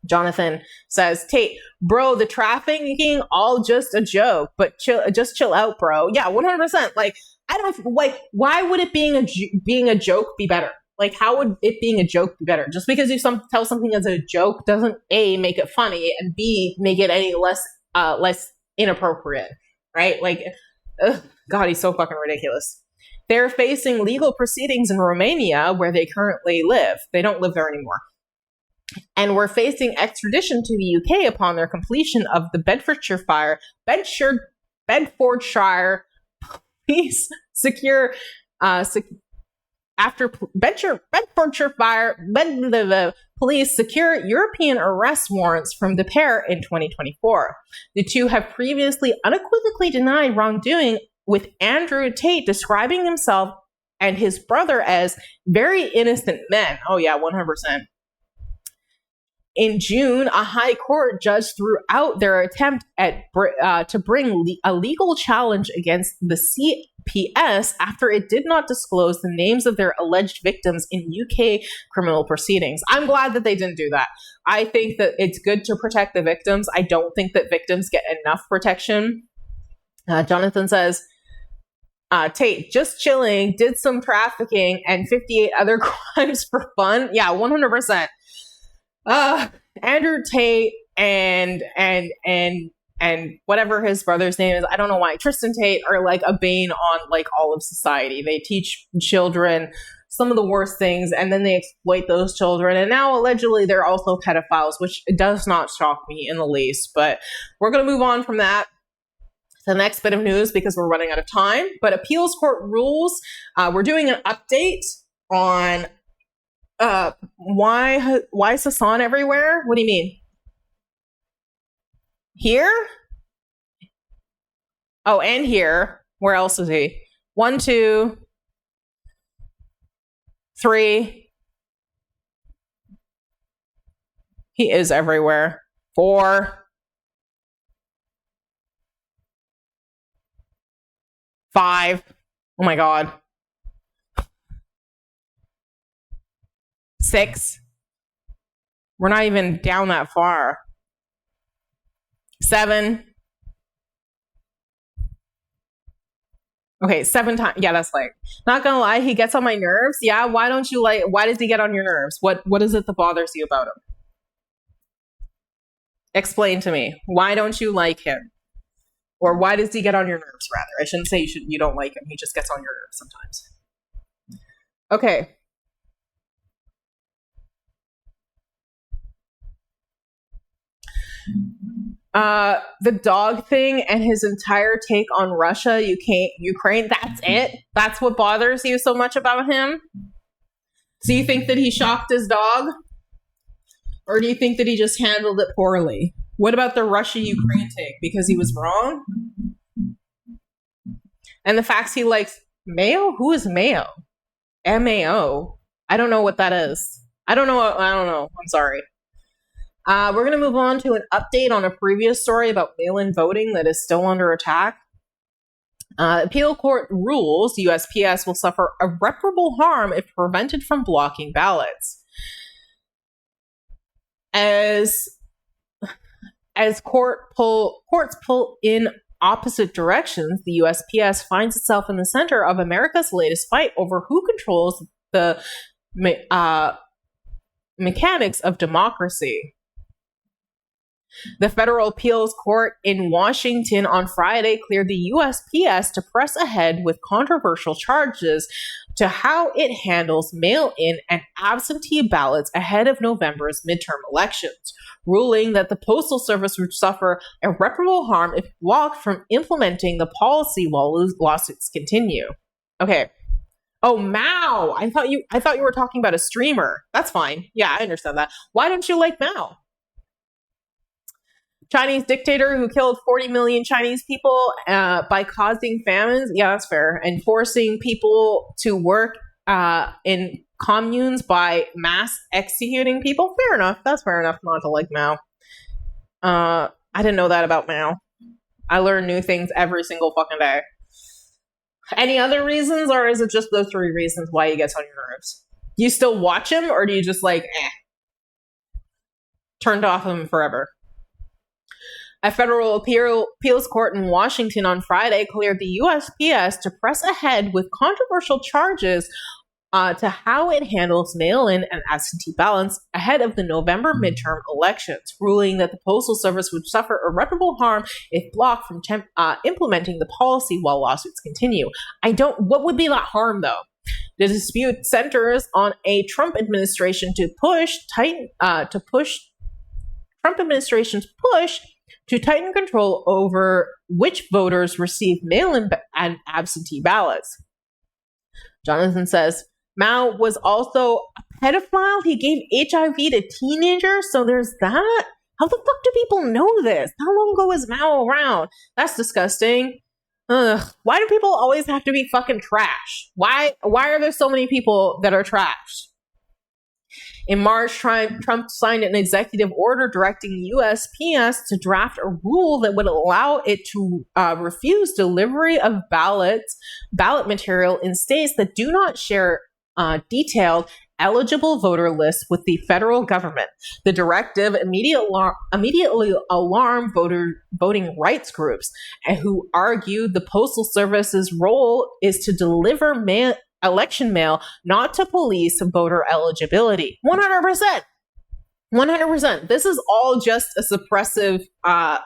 Jonathan says, Tate, bro, the trafficking, all just a joke, but just chill out, bro. Yeah, 100%. Like, I don't like, why would it being a joke be better? Like, how would it being a joke be better? Just because you tell something as a joke doesn't A, make it funny, and B, make it any less inappropriate, right? Like, God, he's so fucking ridiculous. They're facing legal proceedings in Romania where they currently live. They don't live there anymore. And we're facing extradition to the UK upon their completion of the Bedfordshire police secure after Bedfordshire fire, the police secure European arrest warrants from the pair in 2024. The two have previously unequivocally denied wrongdoing, with Andrew Tate describing himself and his brother as very innocent men. Oh yeah, 100%. In June, a high court judge threw out their attempt to bring a legal challenge against the CPS after it did not disclose the names of their alleged victims in UK criminal proceedings. I'm glad that they didn't do that. I think that it's good to protect the victims. I don't think that victims get enough protection. Jonathan says, Tate, just chilling, did some trafficking and 58 other crimes for fun. Yeah, 100%. Andrew Tate and whatever his brother's name is, I don't know why, Tristan Tate, are like a bane on like all of society. They teach children some of the worst things, and then they exploit those children. And now allegedly they're also pedophiles, which does not shock me in the least. But we're going to move on from that to the next bit of news because we're running out of time. But appeals court rules. We're doing an update on why is Hassan everywhere? What do you mean? Here? Oh, and here. Where else is he? 1, 2, 3. He is everywhere. 4. 5. Oh my God. 6. We're not even down that far. 7. Okay, 7 times. Yeah, that's like, not gonna lie, he gets on my nerves. Yeah, why does he get on your nerves? What is it that bothers you about him? Explain to me. Why don't you like him? Or why does he get on your nerves, rather? I shouldn't say you don't like him. He just gets on your nerves sometimes. Okay. The dog thing and his entire take on Russia, Ukraine, that's it? That's what bothers you so much about him? So you think that he shocked his dog? Or do you think that he just handled it poorly? What about the Russia-Ukraine take? Because he was wrong? And the facts he likes Mayo? Who is Mayo? M-A-O. I don't know what that is. I don't know. I'm sorry. We're going to move on to an update on a previous story about mail-in voting that is still under attack. Appeal court rules USPS will suffer irreparable harm if prevented from blocking ballots. As courts pull in opposite directions, the USPS finds itself in the center of America's latest fight over who controls the mechanics of democracy. The federal appeals court in Washington on Friday cleared the USPS to press ahead with controversial charges to how it handles mail-in and absentee ballots ahead of November's midterm elections, ruling that the Postal Service would suffer irreparable harm if blocked from implementing the policy while lawsuits continue. Okay. Oh, Mao! I thought you were talking about a streamer. That's fine. Yeah, I understand that. Why don't you like Mao? Chinese dictator who killed 40 million Chinese people by causing famines. Yeah, that's fair. And forcing people to work in communes by mass executing people. Fair enough. That's fair enough not to like Mao. I didn't know that about Mao. I learn new things every single fucking day. Any other reasons, or is it just those 3 reasons why he gets on your nerves? Do you still watch him, or do you just turned off him forever? A federal appeals court in Washington on Friday cleared the USPS to press ahead with controversial charges to how it handles mail-in and absentee ballots ahead of the November midterm elections, ruling that the Postal Service would suffer irreparable harm if blocked from implementing the policy while lawsuits continue. What would be that harm, though? The dispute centers on a Trump administration's push to tighten control over which voters receive mail-in and absentee ballots. Jonathan says, Mao was also a pedophile. He gave HIV to teenagers, so there's that. How the fuck do people know this? How long ago was Mao around? That's disgusting. Ugh. Why do people always have to be fucking trash? Why are there so many people that are trash? In March, Trump signed an executive order directing USPS to draft a rule that would allow it to refuse delivery of ballot material in states that do not share detailed eligible voter lists with the federal government. The directive immediately alarmed voting rights groups, who argued the Postal Service's role is to deliver election mail, not to police voter eligibility. 100%. 100%. This is all just a suppressive, a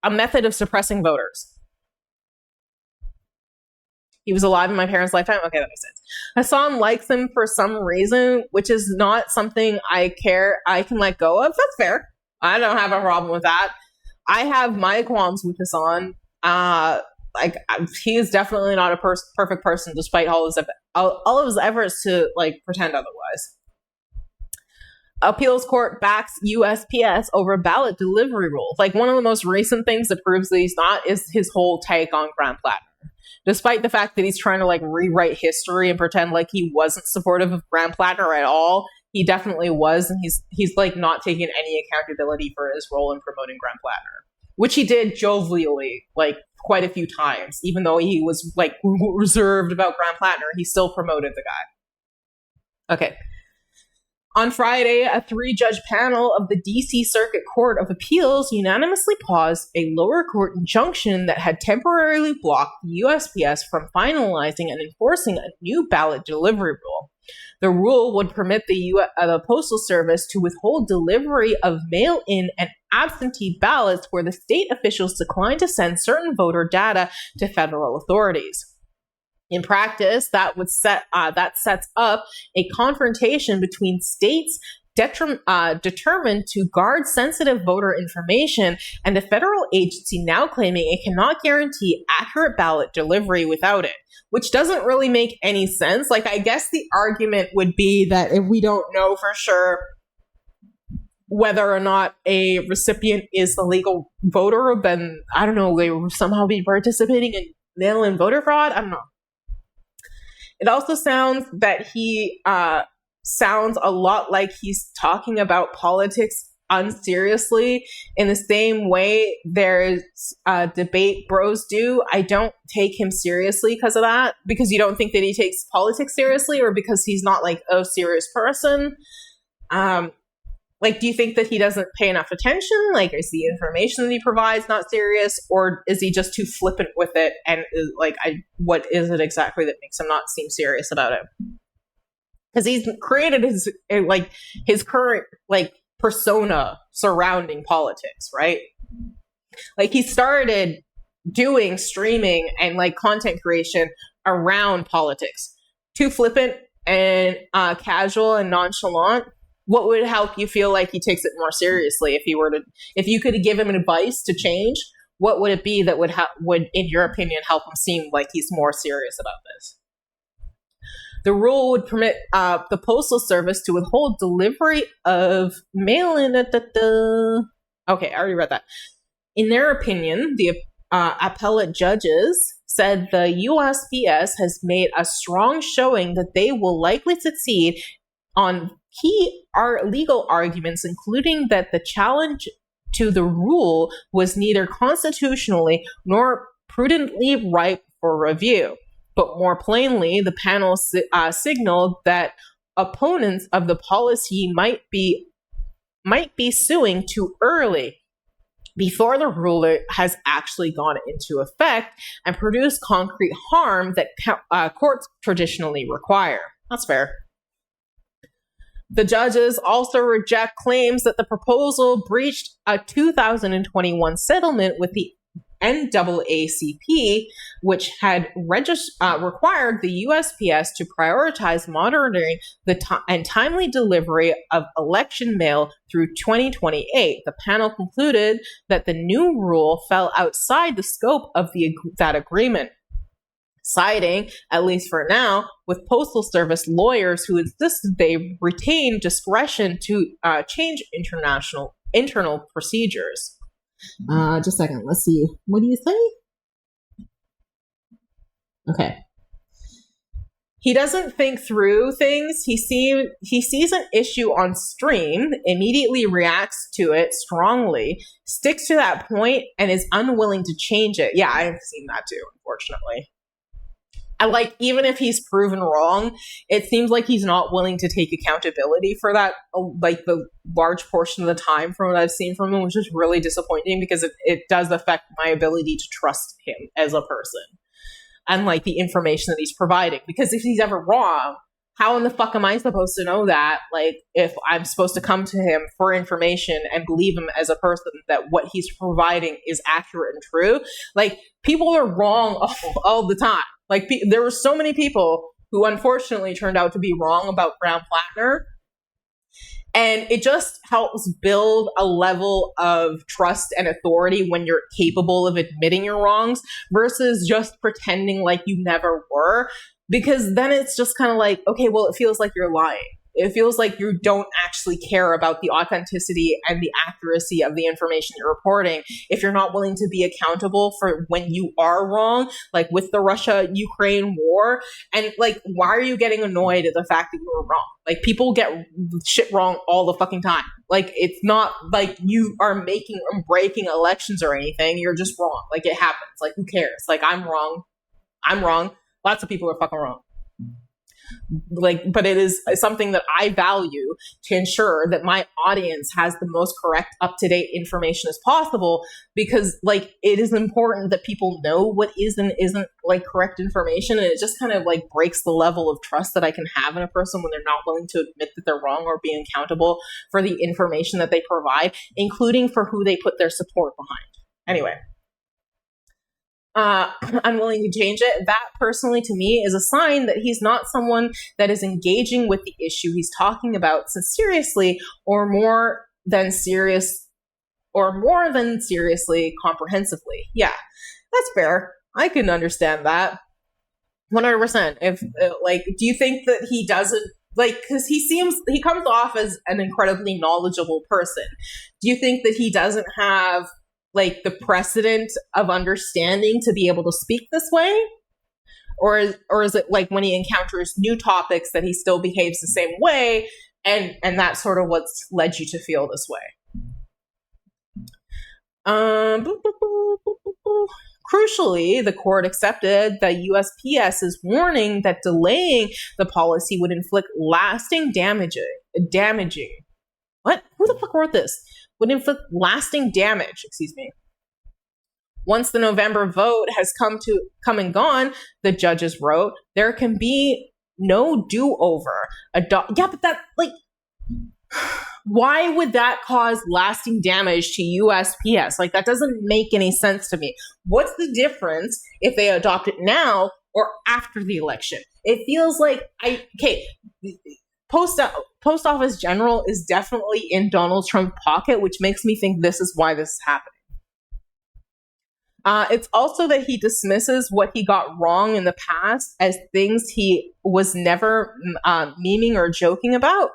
method of suppressing voters. He was alive in my parents' lifetime? Okay, that makes sense. Hassan likes him for some reason, which is not something I can let go of. That's fair. I don't have a problem with that. I have my qualms with Hassan. He is definitely not a perfect person, despite all of his efforts to pretend otherwise. Appeals court backs USPS over ballot delivery rules. One of the most recent things that proves that he's not is his whole take on Graham Plattner. Despite the fact that he's trying to rewrite history and pretend like he wasn't supportive of Graham Plattner at all, he definitely was, and he's not taking any accountability for his role in promoting Graham Plattner, which he did jovially quite a few times. Even though he was reserved about Graham Plattner, he still promoted the guy. Okay. On Friday, a 3-judge panel of the D.C. Circuit Court of Appeals unanimously paused a lower court injunction that had temporarily blocked the USPS from finalizing and enforcing a new ballot delivery rule. The rule would permit the Postal Service to withhold delivery of mail-in and absentee ballots where the state officials decline to send certain voter data to federal authorities. In practice, that sets up a confrontation between states determined to guard sensitive voter information and a federal agency now claiming it cannot guarantee accurate ballot delivery without it, which doesn't really make any sense. I guess the argument would be that if we don't know for sure whether or not a recipient is a legal voter, then, I don't know, they will somehow be participating in mail-in voter fraud? I don't know. It also sounds that he sounds a lot like he's talking about politics unseriously in the same way there's debate bros do. I don't take him seriously because of that. Because you don't think that he takes politics seriously, or because he's not a serious person? Do you think that he doesn't pay enough attention? Is the information that he provides not serious, or is he just too flippant with it? And what is it exactly that makes him not seem serious about it? Because he's created his current persona surrounding politics, right? He started doing streaming and content creation around politics. Too flippant and casual and nonchalant. What would help you feel like he takes it more seriously? If you could give him advice to change, what would it be that would, in your opinion, help him seem like he's more serious about this? The rule would permit the Postal Service to withhold delivery of mail-in. Okay, I already read that. In their opinion, the appellate judges said the USPS has made a strong showing that they will likely succeed on key legal arguments, including that the challenge to the rule was neither constitutionally nor prudently ripe for review. But more plainly, the panel signaled that opponents of the policy might be suing too early, before the rule has actually gone into effect and produced concrete harm that courts traditionally require. That's fair. The judges also reject claims that the proposal breached a 2021 settlement with the NAACP, which had required the USPS to prioritize monitoring and timely delivery of election mail through 2028. The panel concluded that the new rule fell outside the scope of that agreement, siding, at least for now, with Postal Service lawyers who insisted they retain discretion to change internal procedures. Just a second. Let's see. What do you say? Okay. He doesn't think through things. He sees an issue on stream, immediately reacts to it strongly, sticks to that point, and is unwilling to change it. Yeah, I have seen that too, unfortunately. And even if he's proven wrong, it seems like he's not willing to take accountability for that, the large portion of the time from what I've seen from him, which is really disappointing because it does affect my ability to trust him as a person and the information that he's providing. Because if he's ever wrong, how in the fuck am I supposed to know that? If I'm supposed to come to him for information and believe him as a person that what he's providing is accurate and true. People are wrong all the time. There were so many people who unfortunately turned out to be wrong about Brown Plattner. And it just helps build a level of trust and authority when you're capable of admitting your wrongs versus just pretending like you never were. Because then it's just kind of okay, well, it feels like you're lying. It feels like you don't actually care about the authenticity and the accuracy of the information you're reporting if you're not willing to be accountable for when you are wrong, with the Russia-Ukraine war. And why are you getting annoyed at the fact that you were wrong? People get shit wrong all the fucking time. It's not like you are making or breaking elections or anything. You're just wrong. It happens. Who cares? I'm wrong. I'm wrong. Lots of people are fucking wrong. But it is something that I value to ensure that my audience has the most correct, up-to-date information as possible, because it is important that people know what is and isn't correct information, and it just kind of breaks the level of trust that I can have in a person when they're not willing to admit that they're wrong or be accountable for the information that they provide, including for who they put their support behind. Anyway. Unwilling to change it, that personally to me is a sign that he's not someone that is engaging with the issue he's talking about seriously or more than seriously comprehensively. Yeah, that's fair. I can understand that 100%. If do you think that he doesn't because he comes off as an incredibly knowledgeable person? Do you think that he doesn't have the precedent of understanding to be able to speak this way? Or is it when he encounters new topics that he still behaves the same way, and that's sort of what's led you to feel this way? Crucially, the court accepted the USPS's warning that delaying the policy would inflict lasting damaging. What? Who the fuck wrote this? Would inflict lasting damage, Once the November vote has come and gone, the judges wrote, there can be no do-over. Yeah, but that, why would that cause lasting damage to USPS? That doesn't make any sense to me. What's the difference if they adopt it now or after the election? It feels Post Office General is definitely in Donald Trump's pocket, which makes me think this is why this is happening. It's also that he dismisses what he got wrong in the past as things he was never memeing or joking about.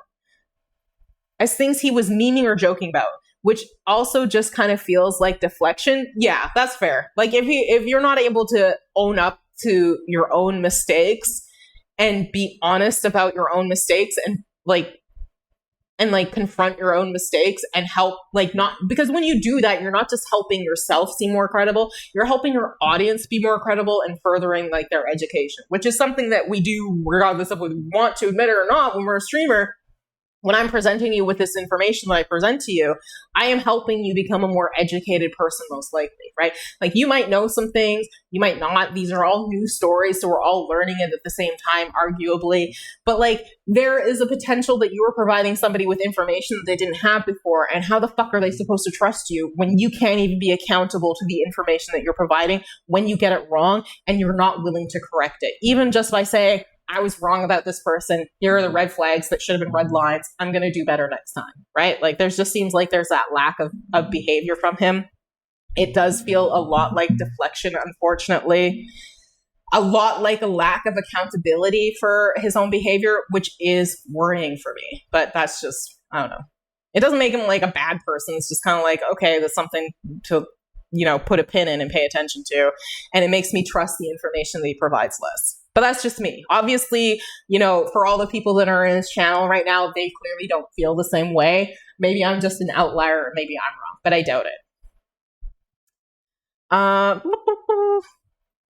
which also just kind of feels like deflection. Yeah, that's fair. Like if you're not able to own up to your own mistakes and be honest about your own mistakes and confront your own mistakes and help, like, not, because when you do that, you're not just helping yourself seem more credible, you're helping your audience be more credible and furthering like their education, which is something that we do regardless of whether we want to admit it or not. When we're a streamer, when I'm presenting you with this information that I present to you, I am helping you become a more educated person, most likely, right? Like, you might know some things, you might not. These are all new stories, so we're all learning it at the same time, arguably. But like, there is a potential that you are providing somebody with information that they didn't have before, and how the fuck are they supposed to trust you when you can't even be accountable to the information that you're providing when you get it wrong and you're not willing to correct it? Even just by saying, I was wrong about this person. Here are the red flags that should have been red lines. I'm going to do better next time, right? Like, there's just seems like there's that lack of behavior from him. It does feel a lot like deflection, unfortunately. A lot like a lack of accountability for his own behavior, which is worrying for me. But that's just, I don't know. It doesn't make him like a bad person. It's just kind of like, okay, there's something to, put a pin in and pay attention to. And it makes me trust the information that he provides less. But that's just me. Obviously, for all the people that are in his channel right now, they clearly don't feel the same way. Maybe I'm just an outlier, or maybe I'm wrong, but I doubt it.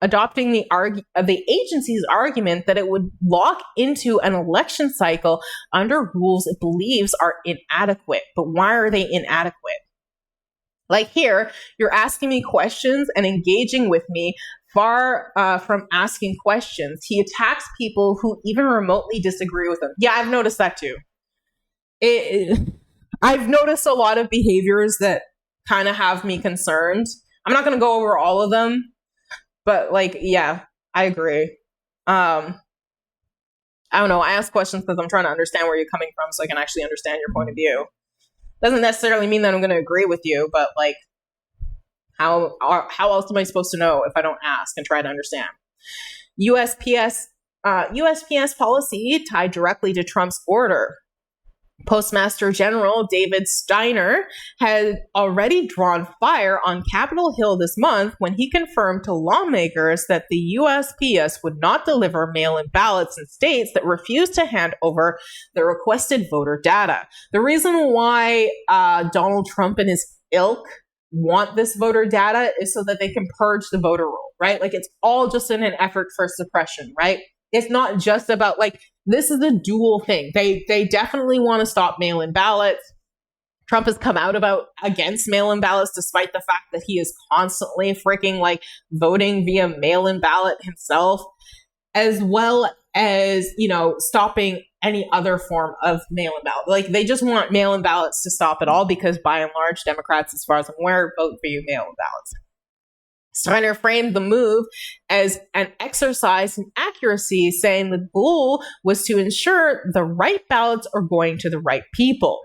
Adopting the agency's argument that it would lock into an election cycle under rules it believes are inadequate. But why are they inadequate? Like, here, you're asking me questions and engaging with me. Far from asking questions, he attacks people who even remotely disagree with him. Yeah, I've noticed that too. I've noticed a lot of behaviors that kind of have me concerned. I'm not going to go over all of them, but like, yeah, I agree. I don't know. I ask questions because I'm trying to understand where you're coming from so I can actually understand your point of view. Doesn't necessarily mean that I'm going to agree with you, but like, how else am I supposed to know if I don't ask and try to understand? USPS policy tied directly to Trump's order. Postmaster General David Steiner had already drawn fire on Capitol Hill this month when he confirmed to lawmakers that the USPS would not deliver mail-in ballots in states that refused to hand over the requested voter data. The reason why Donald Trump and his ilk want this voter data is so that they can purge the voter roll, right? Like, it's all just in an effort for suppression, right? It's not just about, like, this is a dual thing. They definitely want to stop mail-in ballots. Trump has come out against mail-in ballots, despite the fact that he is constantly freaking like voting via mail-in ballot himself, as well as, stopping any other form of mail-in ballot. Like, they just want mail-in ballots to stop it all because, by and large, Democrats, as far as I'm aware, vote via mail-in ballots. Steiner framed the move as an exercise in accuracy, saying the goal was to ensure the right ballots are going to the right people.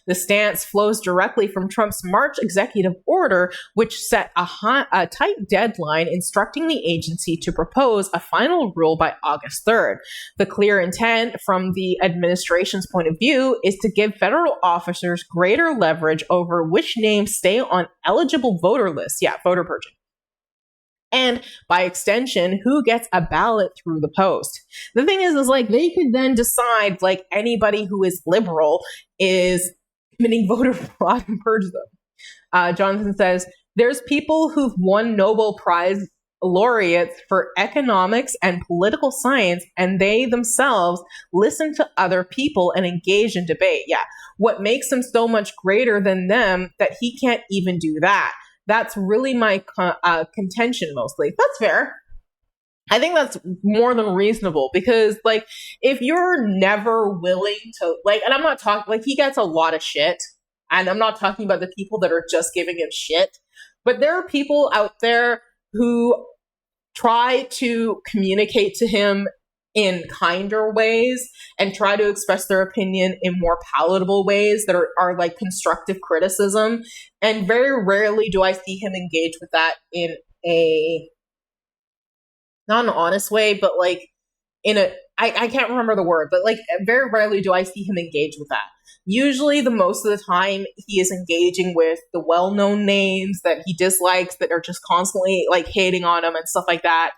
The stance flows directly from Trump's March executive order, which set a tight deadline instructing the agency to propose a final rule by August 3rd. The clear intent from the administration's point of view is to give federal officers greater leverage over which names stay on eligible voter lists. Yeah, voter purging. And by extension, who gets a ballot through the post. The thing is like, they could then decide, like, anybody who is liberal is committing voter fraud and purge them. Jonathan says, there's people who've won Nobel Prize laureates for economics and political science, and they themselves listen to other people and engage in debate. Yeah. What makes him so much greater than them that he can't even do that? That's really my contention mostly. That's fair. I think that's more than reasonable because, like, if you're never willing to, like, and I'm not talking, like, he gets a lot of shit, and I'm not talking about the people that are just giving him shit, but there are people out there who try to communicate to him in kinder ways and try to express their opinion in more palatable ways that are like constructive criticism. And very rarely do I see him engage with that in a, not an honest way, but like in I can't remember the word, but like very rarely do I see him engage with that. Usually the most of the time he is engaging with the well-known names that he dislikes that are just constantly like hating on him and stuff like that.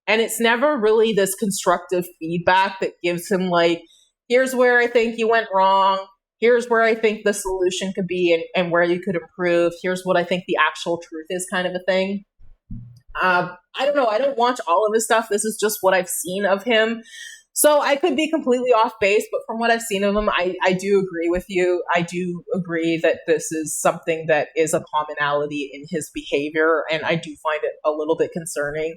And it's never really this constructive feedback that gives him like, here's where I think you went wrong. Here's where I think the solution could be and where you could improve. Here's what I think the actual truth is, kind of a thing. I don't know. I don't watch all of his stuff. This is just what I've seen of him. So I could be completely off base, but from what I've seen of him, I do agree with you. I do agree that this is something that is a commonality in his behavior, and I do find it a little bit concerning.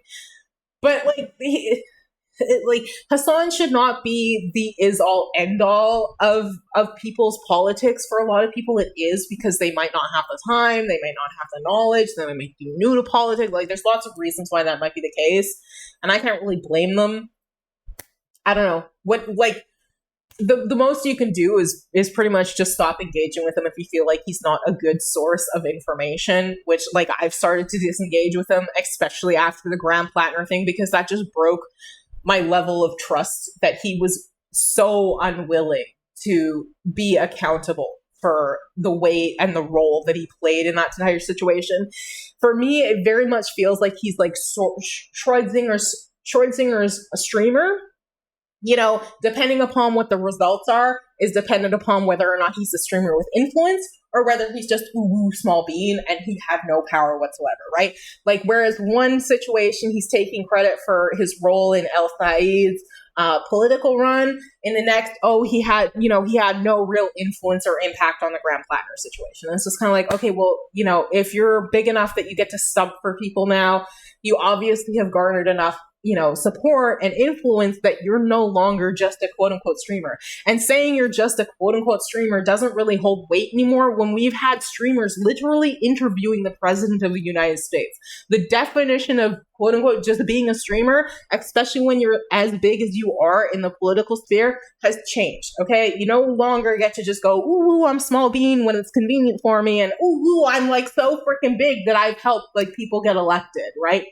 But like Hassan should not be the is all end all of people's politics. For a lot of people it is, because they might not have the time, they might not have the knowledge, they might be new to politics. Like there's lots of reasons why that might be the case, and I can't really blame them. I don't know what, like the most you can do is pretty much just stop engaging with him if you feel like he's not a good source of information, which like I've started to disengage with him, especially after the Graham Plattner thing, because that just broke my level of trust that he was so unwilling to be accountable for the way and the role that he played in that entire situation. For me, it very much feels like he's like Schrodinger's a streamer. You know, depending upon what the results are, is dependent upon whether or not he's a streamer with influence or whether he's just ooh small bean and he had no power whatsoever, right? Like, whereas one situation he's taking credit for his role in El Said's political run, in the next, he had no real influence or impact on the Graham Plattner situation. And it's just kind of like, okay, well, if you're big enough that you get to stump for people now, you obviously have garnered enough support and influence that you're no longer just a quote unquote streamer. And saying you're just a quote unquote streamer doesn't really hold weight anymore when we've had streamers literally interviewing the president of the United States. The definition of quote unquote just being a streamer, especially when you're as big as you are in the political sphere, has changed. Okay. You no longer get to just go, ooh, I'm small bean when it's convenient for me. And ooh, I'm like so freaking big that I've helped like people get elected, right?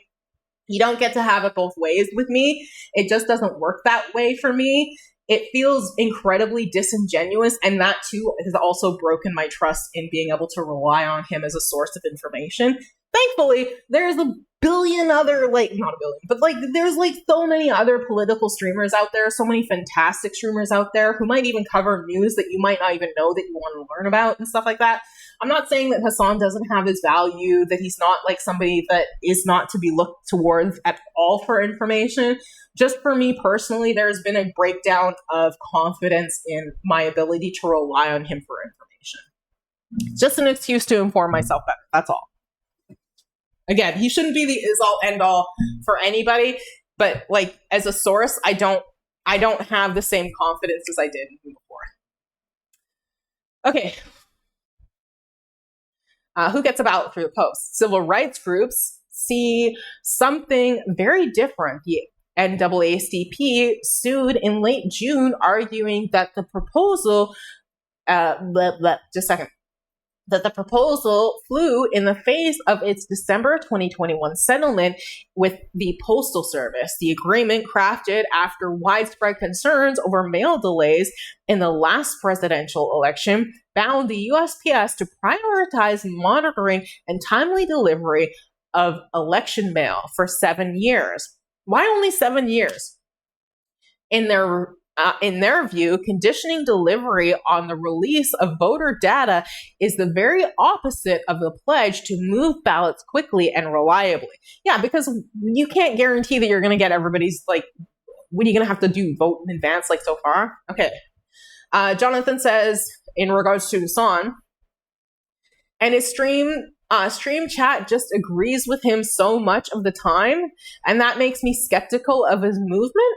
You don't get to have it both ways with me. It just doesn't work that way for me. It feels incredibly disingenuous, and that too has also broken my trust in being able to rely on him as a source of information. Thankfully, there's a billion other, not a billion, but there's so many other political streamers out there, so many fantastic streamers out there who might even cover news that you might not even know that you want to learn about and stuff like that. I'm not saying that Hassan doesn't have his value, that he's not somebody that is not to be looked towards at all for information. Just for me personally, there's been a breakdown of confidence in my ability to rely on him for information. Just an excuse to inform myself better. That's all. Again, he shouldn't be the is-all, end-all for anybody, but as a source, I don't have the same confidence as I did before. Okay. Who gets a ballot for the post? Civil rights groups see something very different. The NAACP sued in late June, arguing that the proposal, that the proposal flew in the face of its December 2021 settlement with the Postal Service. The agreement, crafted after widespread concerns over mail delays in the last presidential election, bound the USPS to prioritize monitoring and timely delivery of election mail for 7 years. Why only 7 years? In their view, conditioning delivery on the release of voter data is the very opposite of the pledge to move ballots quickly and reliably. Yeah, because you can't guarantee that you're going to get everybody's, what are you going to have to do, vote in advance so far? Okay. Jonathan says, in regards to Hassan, and his stream chat just agrees with him so much of the time, and that makes me skeptical of his movement.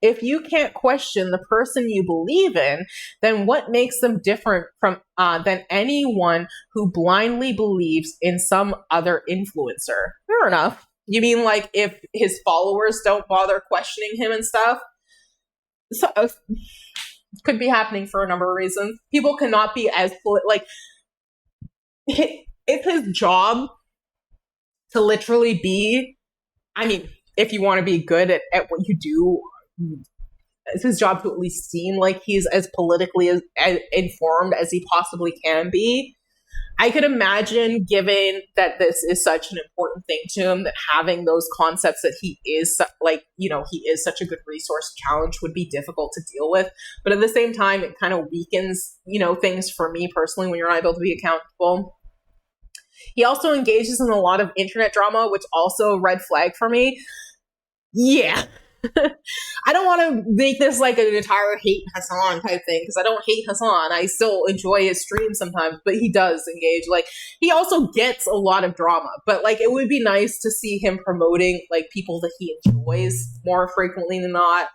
If you can't question the person you believe in, then what makes them different from than anyone who blindly believes in some other influencer? Fair enough. You mean if his followers don't bother questioning him and stuff? So could be happening for a number of reasons. People cannot be as it's his job to literally be. I mean, if you want to be good at what you do, it's his job to at least seem like he's as politically as informed as he possibly can be. I could imagine, given that this is such an important thing to him, that having those concepts that he is he is such a good resource challenge would be difficult to deal with. But at the same time, it kind of weakens, things for me personally when you're not able to be accountable. He also engages in a lot of internet drama, which also red flag for me. Yeah. I don't want to make this like an entire hate Hassan type thing, because I don't hate Hassan. I still enjoy his streams sometimes, but he does engage. Like, he also gets a lot of drama, but like, it would be nice to see him promoting like people that he enjoys more frequently than not,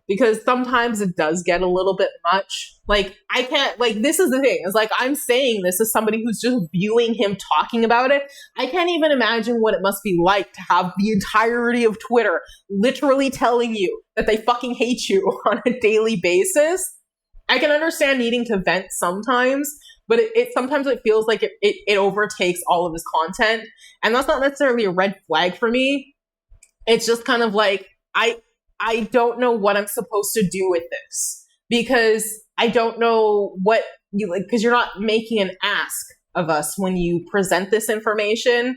because sometimes it does get a little bit much. Like, I can't, like, this is the thing. It's like, I'm saying this as somebody who's just viewing him talking about it. I can't even imagine what it must be like to have the entirety of Twitter literally telling you that they fucking hate you on a daily basis. I can understand needing to vent sometimes, but it sometimes it feels like it overtakes all of his content. And that's not necessarily a red flag for me. It's just kind of like, I don't know what I'm supposed to do with this, because I don't know what you like, because you're not making an ask of us when you present this information.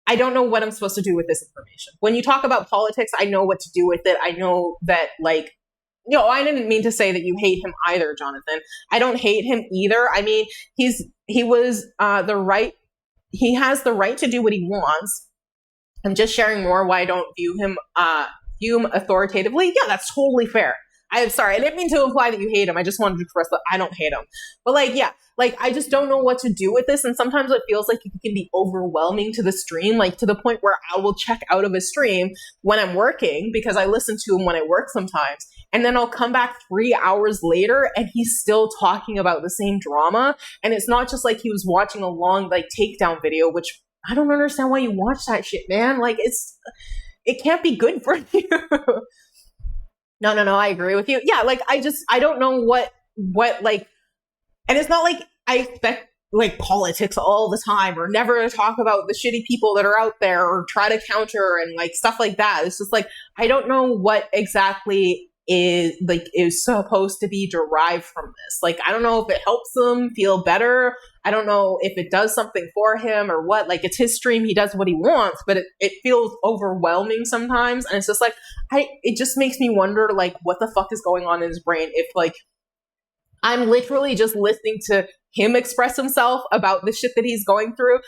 I don't know what I'm supposed to do with this information. When you talk about politics, I know what to do with it. I know that, like, I didn't mean to say that you hate him either, Jonathan. I don't hate him either. I mean, he has the right to do what he wants. I'm just sharing more why I don't view him authoritatively. Yeah, that's totally fair. I'm sorry, I didn't mean to imply that you hate him. I just wanted to express that I don't hate him. But I just don't know what to do with this. And sometimes it feels like it can be overwhelming to the stream, like to the point where I will check out of a stream when I'm working, because I listen to him when I work sometimes. And then I'll come back 3 hours later and he's still talking about the same drama. And it's not just like he was watching a long takedown video, which I don't understand why you watch that shit, man. Like, it can't be good for you. No, I agree with you. Yeah, I don't know what and it's not like I expect politics all the time or never to talk about the shitty people that are out there or try to counter and stuff like that. It's just I don't know what exactly is supposed to be derived from this. I don't know if it helps him feel better. I don't know if it does something for him or what. It's his stream, he does what he wants, but it feels overwhelming sometimes. And it's just it just makes me wonder what the fuck is going on in his brain if I'm literally just listening to him express himself about the shit that he's going through.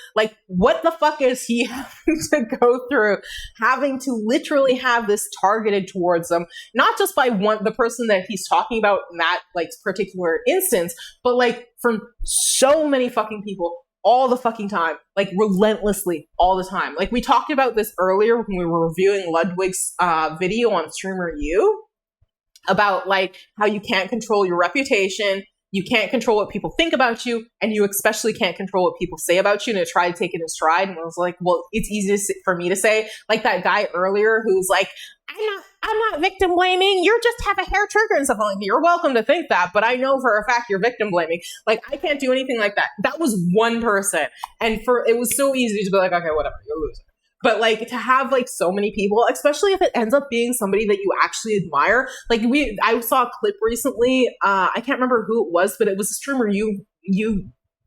What the fuck is he having to go through, having to literally have this targeted towards him, not just by the person that he's talking about in that particular instance, but from so many fucking people all the fucking time, relentlessly all the time. We talked about this earlier when we were reviewing Ludwig's video on Streamer U, about how you can't control your reputation, you can't control what people think about you, and you especially can't control what people say about you, and to try to take it in stride. And I was well, it's easy for me to say, that guy earlier who's I'm not victim blaming, you just have a hair trigger and stuff. You're welcome to think that, but I know for a fact you're victim blaming. I can't do anything like that. That was one person, and it was so easy to be okay, whatever, you're a loser. But to have so many people, especially if it ends up being somebody that you actually admire. I saw a clip recently. I can't remember who it was, but it was a streamer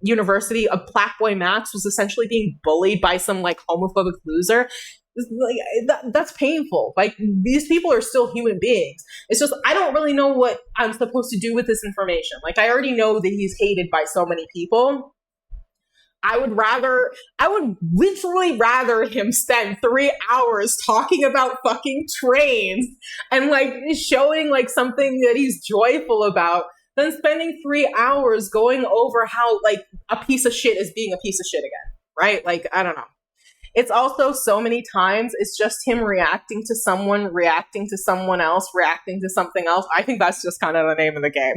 University of Blackboy Max was essentially being bullied by some homophobic loser. That's painful. These people are still human beings. It's just I don't really know what I'm supposed to do with this information. I already know that he's hated by so many people. I would literally rather him spend 3 hours talking about fucking trains and showing something that he's joyful about than spending 3 hours going over how a piece of shit is being a piece of shit again, right? I don't know. It's also so many times it's just him reacting to someone, reacting to someone else, reacting to something else. I think that's just kind of the name of the game.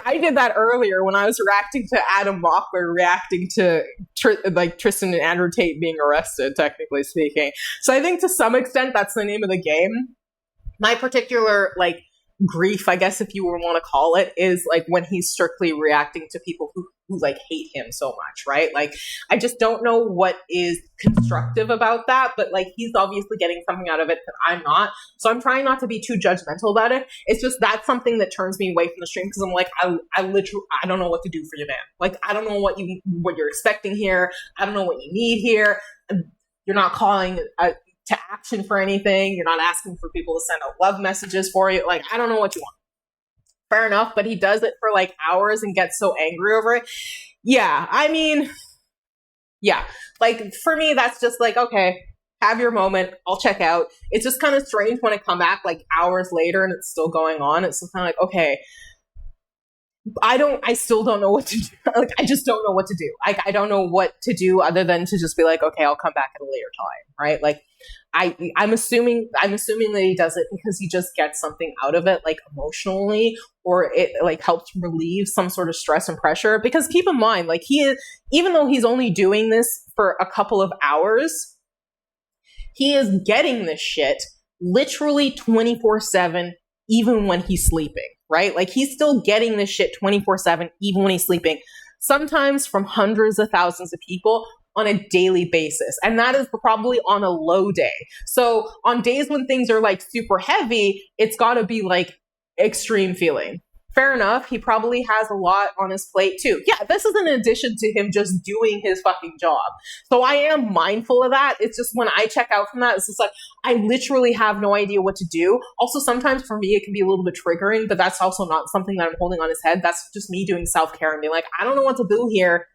I did that earlier when I was reacting to Adam Mockler reacting to Tristan and Andrew Tate being arrested, technically speaking. So I think to some extent that's the name of the game. My particular grief, I guess if you want to call it, is like when he's strictly reacting to people who like hate him so much, right? Like, I just don't know what is constructive about that, but like he's obviously getting something out of it that I'm not. So I'm trying not to be too judgmental about it. It's just that's something that turns me away from the stream, because I'm like, I literally, I don't know what to do for you, man. Like, I don't know what you're expecting here. I don't know what you need here. You're not calling to action for anything. You're not asking for people to send out love messages for you. Like, I don't know what you want. Fair enough, but he does it for like hours and gets so angry over it. Yeah, I mean, yeah. Like, for me, that's just like, okay, have your moment. I'll check out. It's just kind of strange when I come back like hours later and it's still going on. It's just kind of like, okay, I still don't know what to do. Like, I just don't know what to do. I don't know what to do other than to just be like, okay, I'll come back at a later time, right? Like, I'm assuming that he does it because he just gets something out of it, like emotionally, or it like helps relieve some sort of stress and pressure. Because keep in mind, like, even though he's only doing this for a couple of hours, he is getting this shit literally 24/7, even when he's sleeping, right? Like, he's still getting this shit 24/7, even when he's sleeping, sometimes from hundreds of thousands of people on a daily basis. And that is probably on a low day. So on days when things are like super heavy, it's got to be like extreme feeling. Fair enough. He probably has a lot on his plate too. Yeah, this is in addition to him just doing his fucking job. So I am mindful of that. It's just when I check out from that, it's just like, I literally have no idea what to do. Also, sometimes for me, it can be a little bit triggering, but that's also not something that I'm holding on his head. That's just me doing self-care and being like, I don't know what to do here.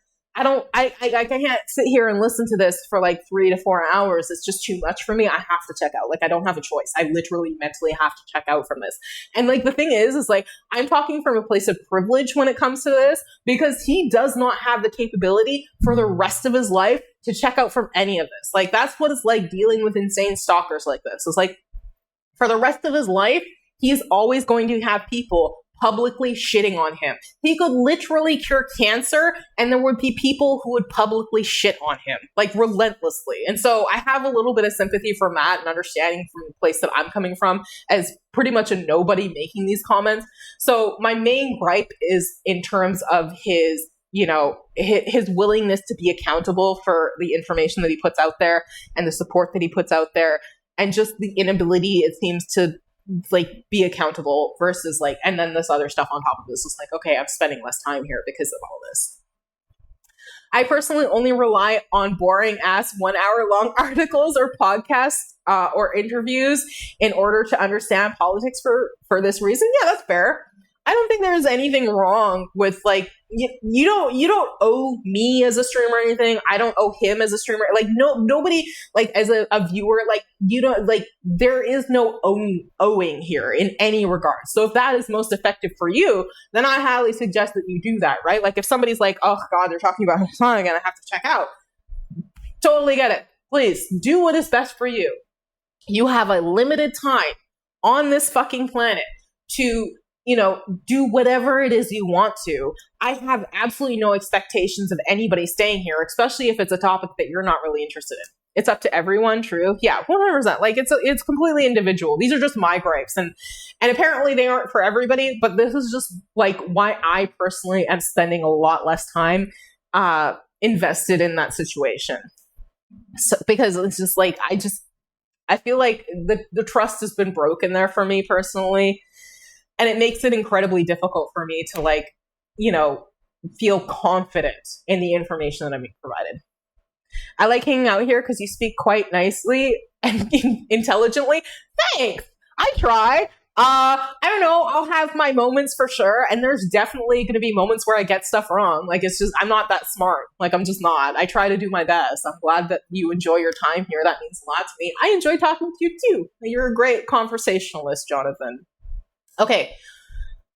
I can't sit here and listen to this for like 3 to 4 hours. It's just too much for me. I have to check out. Like, I don't have a choice. I literally mentally have to check out from this. And like, the thing is like, I'm talking from a place of privilege when it comes to this, because he does not have the capability for the rest of his life to check out from any of this. Like, that's what it's like dealing with insane stalkers like this. It's like, for the rest of his life, he's always going to have people publicly shitting on him. He could literally cure cancer and there would be people who would publicly shit on him, like, relentlessly. And so I have a little bit of sympathy for Matt and understanding from the place that I'm coming from as pretty much a nobody making these comments. So my main gripe is in terms of his, you know, his willingness to be accountable for the information that he puts out there and the support that he puts out there, and just the inability, it seems, to like be accountable versus like, and then this other stuff on top of this is like, okay, I'm spending less time here because of all this. I personally only rely on boring ass 1 hour long articles or podcasts or interviews in order to understand politics for this reason. Yeah, that's fair. I don't think there's anything wrong with like, you don't owe me as a streamer or anything. I don't owe him as a streamer. Like, nobody, like, as a viewer, like, you don't, like, there is no owing here in any regard. So if that is most effective for you, then I highly suggest that you do that, right? Like, if somebody's like, oh God, they're talking about Hassan again, I have to check out. Totally get it. Please do what is best for you. You have a limited time on this fucking planet to, you know, do whatever it is you want to. I have absolutely no expectations of anybody staying here, especially if it's a topic that you're not really interested in. It's up to everyone, true? Yeah, 100%. Like, it's completely individual. These are just my gripes, and apparently they aren't for everybody, but this is just like why I personally am spending a lot less time invested in that situation. So, because it's just like, I feel like the trust has been broken there for me personally. And it makes it incredibly difficult for me to, like, you know, feel confident in the information that I'm being provided. I like hanging out here because you speak quite nicely and intelligently. Thanks. I try. I don't know. I'll have my moments for sure. And there's definitely going to be moments where I get stuff wrong. Like, it's just, I'm not that smart. Like, I'm just not. I try to do my best. I'm glad that you enjoy your time here. That means a lot to me. I enjoy talking to you too. You're a great conversationalist, Jonathan. Okay,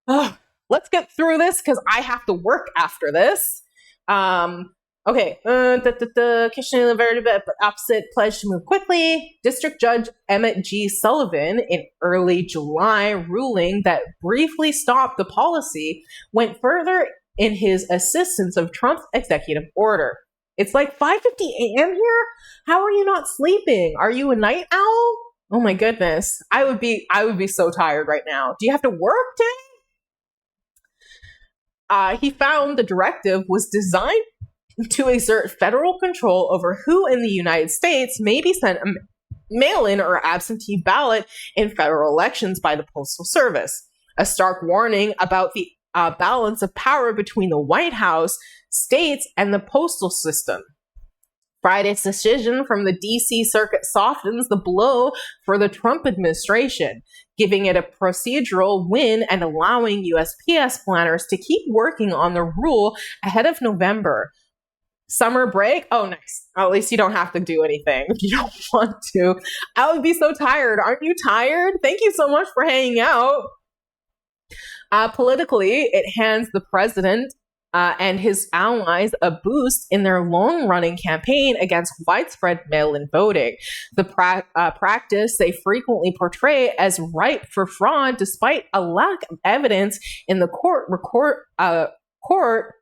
let's get through this because I have to work after this. Okay, Kitchener very bit, but opposite pledged to move quickly. District Judge Emmett G. Sullivan in early July ruling that briefly stopped the policy went further in his assistance of Trump's executive order. It's like 5:50 a.m. here? How are you not sleeping? Are you a night owl? Oh my goodness. I would be so tired right now. Do you have to work today? He found the directive was designed to exert federal control over who in the United States may be sent a mail-in or absentee ballot in federal elections by the Postal Service. A stark warning about the balance of power between the White House, states, and the postal system. Friday's decision from the D.C. Circuit softens the blow for the Trump administration, giving it a procedural win and allowing USPS planners to keep working on the rule ahead of November. Summer break? Oh, nice. Oh, at least you don't have to do anything if you don't want to. I would be so tired. Aren't you tired? Thank you so much for hanging out. Politically, it hands the president and his allies a boost in their long-running campaign against widespread mail-in voting. The practice they frequently portray as ripe for fraud, despite a lack of evidence in the court record, or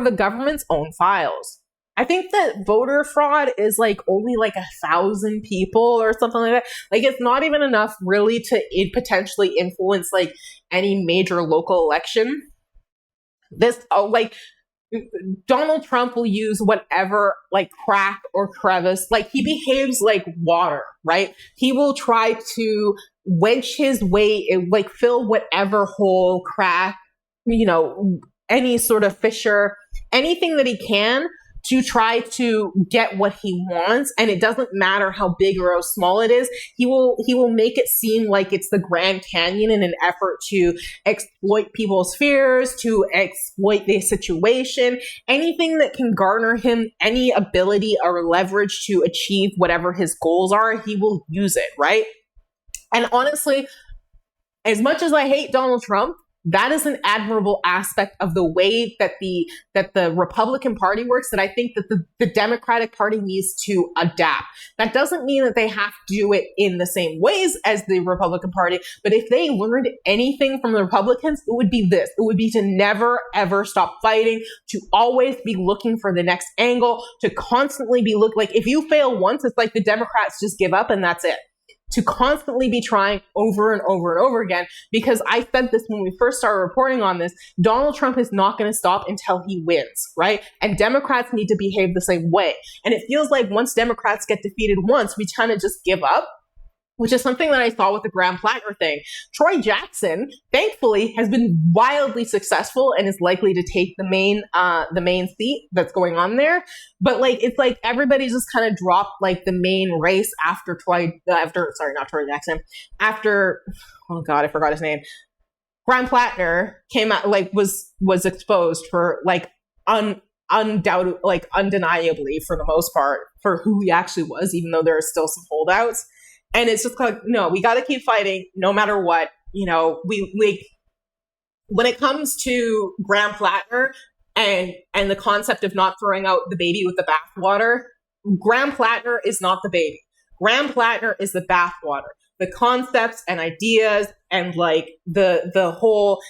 the government's own files. I think that voter fraud is like only like 1,000 people or something like that. Like it's not even enough really to potentially influence like any major local election. Donald Trump will use whatever like crack or crevice. Like he behaves like water, right? He will try to wedge his way, like fill whatever hole, crack, any sort of fissure, anything that he can to try to get what he wants. And it doesn't matter how big or how small it is. He will make it seem like it's the Grand Canyon in an effort to exploit people's fears, to exploit the situation, anything that can garner him any ability or leverage to achieve whatever his goals are, he will use it, right? And honestly, as much as I hate Donald Trump, that is an admirable aspect of the way that the Republican Party works that I think that the Democratic Party needs to adapt. That doesn't mean that they have to do it in the same ways as the Republican Party, but if they learned anything from the Republicans, it would be this. It would be to never, ever stop fighting, to always be looking for the next angle, to constantly be like, if you fail once, it's like the Democrats just give up and that's it. To constantly be trying over and over and over again, because I said this when we first started reporting on this, Donald Trump is not going to stop until he wins, right? And Democrats need to behave the same way. And it feels like once Democrats get defeated once, we kind of just give up, which is something that I saw with the Graham Plattner thing. Troy Jackson, thankfully, has been wildly successful and is likely to take the main seat that's going on there. But like, it's like everybody just kind of dropped like the main race after oh God, I forgot his name. Graham Plattner came out, like was exposed for like undeniably for the most part for who he actually was, even though there are still some holdouts. And it's just like, no, we got to keep fighting no matter what. We when it comes to Graham Plattner and the concept of not throwing out the baby with the bathwater, Graham Plattner is not the baby. Graham Plattner is the bathwater. The concepts and ideas and like the whole,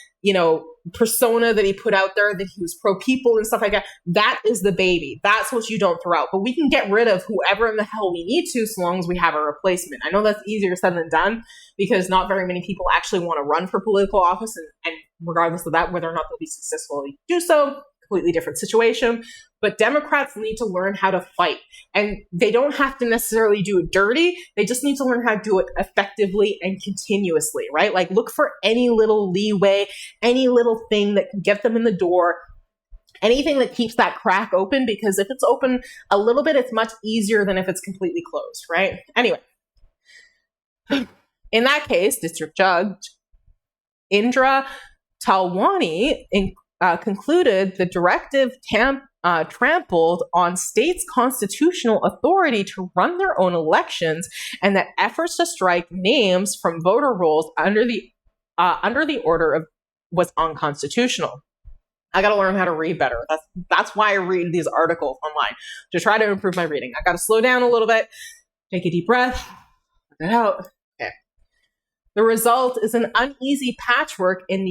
persona that he put out there, that he was pro people and stuff like that, that is the baby. That's what you don't throw out. But we can get rid of whoever in the hell we need to, so long as we have a replacement. I know that's easier said than done because not very many people actually want to run for political office, and regardless of that, whether or not they'll be successful to do so, completely different situation. But Democrats need to learn how to fight. And they don't have to necessarily do it dirty. They just need to learn how to do it effectively and continuously, right? Like look for any little leeway, any little thing that can get them in the door, anything that keeps that crack open, because if it's open a little bit, it's much easier than if it's completely closed, right? Anyway, in that case, District Judge Indra Talwani concluded the directive trampled on states' constitutional authority to run their own elections, and that efforts to strike names from voter rolls under the order was unconstitutional. I got to learn how to read better. That's why I read these articles online, to try to improve my reading. I got to slow down a little bit, take a deep breath, let it out. Okay. The result is an uneasy patchwork in